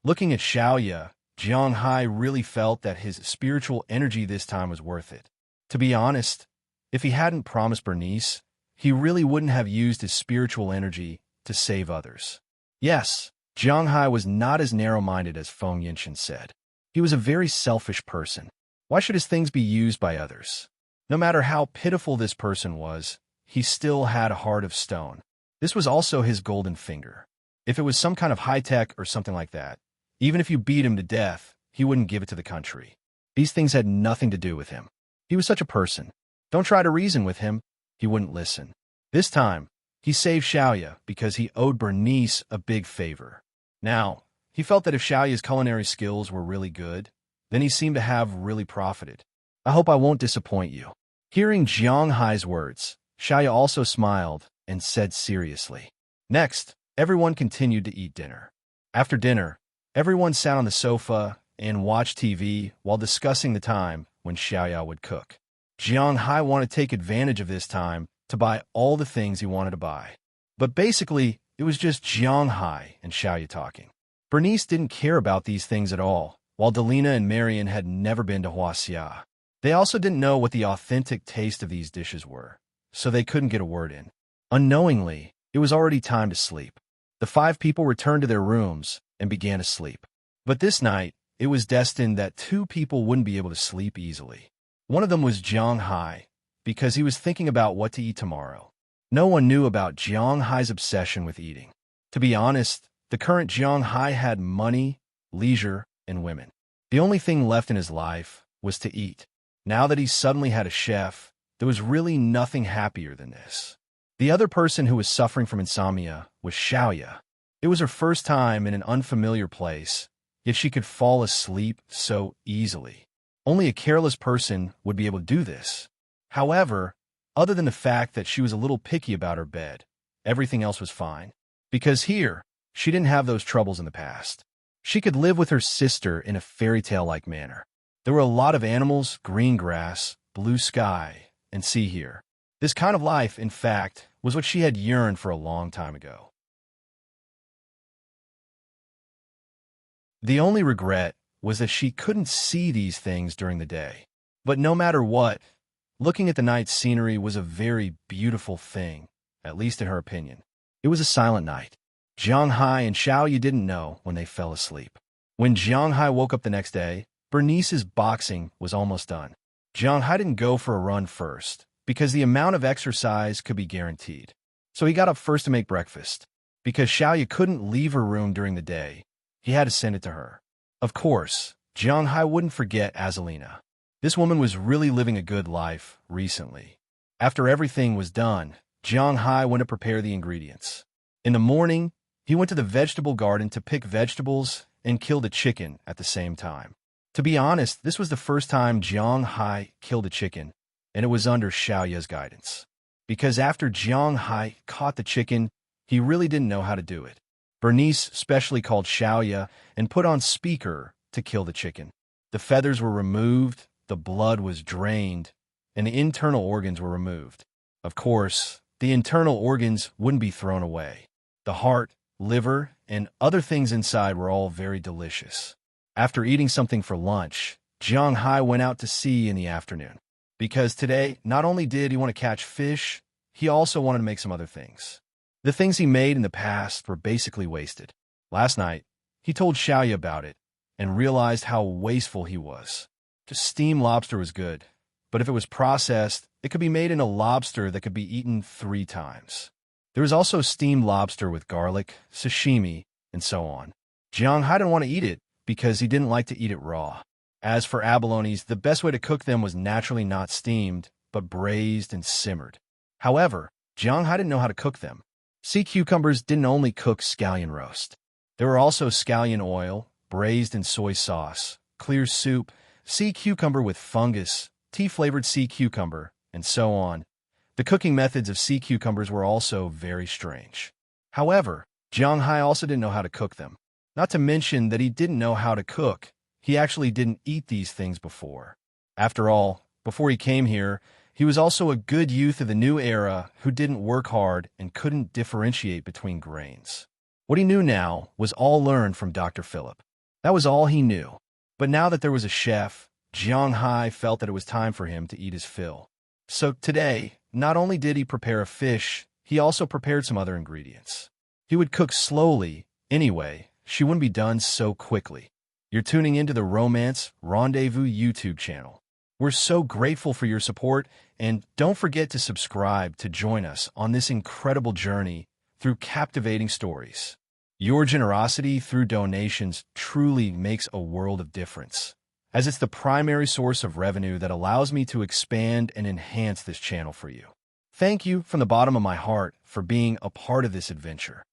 Speaker 1: Looking at Xiaoya, Jiang Hai really felt that his spiritual energy this time was worth it. To be honest, if he hadn't promised Bernice, he really wouldn't have used his spiritual energy to save others. Yes, Jiang Hai was not as narrow-minded as Feng Yinshan said. He was a very selfish person. Why should his things be used by others? No matter how pitiful this person was, he still had a heart of stone. This was also his golden finger. If it was some kind of high-tech or something like that, even if you beat him to death, he wouldn't give it to the country. These things had nothing to do with him. He was such a person. Don't try to reason with him. He wouldn't listen. This time, he saved Xiaoya because he owed Bernice a big favor. Now, he felt that if Xiaoya's culinary skills were really good, then he seemed to have really profited. I hope I won't disappoint you. Hearing Jiang Hai's words, Xiaoya also smiled and said seriously. Next, everyone continued to eat dinner. After dinner, everyone sat on the sofa and watched TV while discussing the time when Xiaoya would cook. Jiang Hai wanted to take advantage of this time to buy all the things he wanted to buy. But basically, it was just Jiang Hai and Xiaoya talking. Bernice didn't care about these things at all, while Delina and Marian had never been to Huaxia. They also didn't know what the authentic taste of these dishes were, so they couldn't get a word in. Unknowingly, it was already time to sleep. The 5 people returned to their rooms and began to sleep. But this night, it was destined that 2 people wouldn't be able to sleep easily. One of them was Jiang Hai, because he was thinking about what to eat tomorrow. No one knew about Jiang Hai's obsession with eating. To be honest, the current Jiang Hai had money, leisure, and women. The only thing left in his life was to eat. Now that he suddenly had a chef, there was really nothing happier than this. The other person who was suffering from insomnia was Xiaoya. It was her first time in an unfamiliar place, yet she could fall asleep so easily. Only a careless person would be able to do this. However, other than the fact that she was a little picky about her bed, everything else was fine. Because here, she didn't have those troubles in the past. She could live with her sister in a fairy tale-like manner. There were a lot of animals, green grass, blue sky, and sea here. This kind of life, in fact, was what she had yearned for a long time ago. The only regret was that she couldn't see these things during the day. But no matter what, looking at the night scenery was a very beautiful thing, at least in her opinion. It was a silent night. Jiang Hai and Xiaoya didn't know when they fell asleep. When Jiang Hai woke up the next day, Bernice's boxing was almost done. Jiang Hai didn't go for a run first, because the amount of exercise could be guaranteed. So he got up first to make breakfast. Because Xiaoya couldn't leave her room during the day, he had to send it to her. Of course, Jiang Hai wouldn't forget Azalina. This woman was really living a good life recently. After everything was done, Jiang Hai went to prepare the ingredients. In the morning, he went to the vegetable garden to pick vegetables and kill the chicken at the same time. To be honest, this was the first time Jiang Hai killed a chicken, and it was under Xiaoya's guidance. Because after Jiang Hai caught the chicken, he really didn't know how to do it. Bernice specially called Xiaoya and put on speaker to kill the chicken. The feathers were removed, the blood was drained, and the internal organs were removed. Of course, the internal organs wouldn't be thrown away. The heart, liver, and other things inside were all very delicious. After eating something for lunch, Jiang Hai went out to sea in the afternoon. Because today, not only did he want to catch fish, he also wanted to make some other things. The things he made in the past were basically wasted. Last night, he told Xiaoya about it and realized how wasteful he was. Just steamed lobster was good, but if it was processed, it could be made into lobster that could be eaten 3 times. There was also steamed lobster with garlic, sashimi, and so on. Jiang Hai didn't want to eat it because he didn't like to eat it raw. As for abalones, the best way to cook them was naturally not steamed, but braised and simmered. However, Jiang Hai didn't know how to cook them. Sea cucumbers didn't only cook scallion roast. There were also scallion oil, braised in soy sauce, clear soup, sea cucumber with fungus, tea-flavored sea cucumber, and so on. The cooking methods of sea cucumbers were also very strange. However, Jiang Hai also didn't know how to cook them. Not to mention that he didn't know how to cook. He actually didn't eat these things before. After all, before he came here, he was also a good youth of the new era who didn't work hard and couldn't differentiate between grains. What he knew now was all learned from Dr. Philip. That was all he knew. But now that there was a chef, Jiang Hai felt that it was time for him to eat his fill. So today, not only did he prepare a fish, he also prepared some other ingredients. He would cook slowly. Anyway, she wouldn't be done so quickly. You're tuning into the Romance Rendezvous YouTube channel. We're so grateful for your support, and don't forget to subscribe to join us on this incredible journey through captivating stories. Your generosity through donations truly makes a world of difference, as it's the primary source of revenue that allows me to expand and enhance this channel for you. Thank you from the bottom of my heart for being a part of this adventure.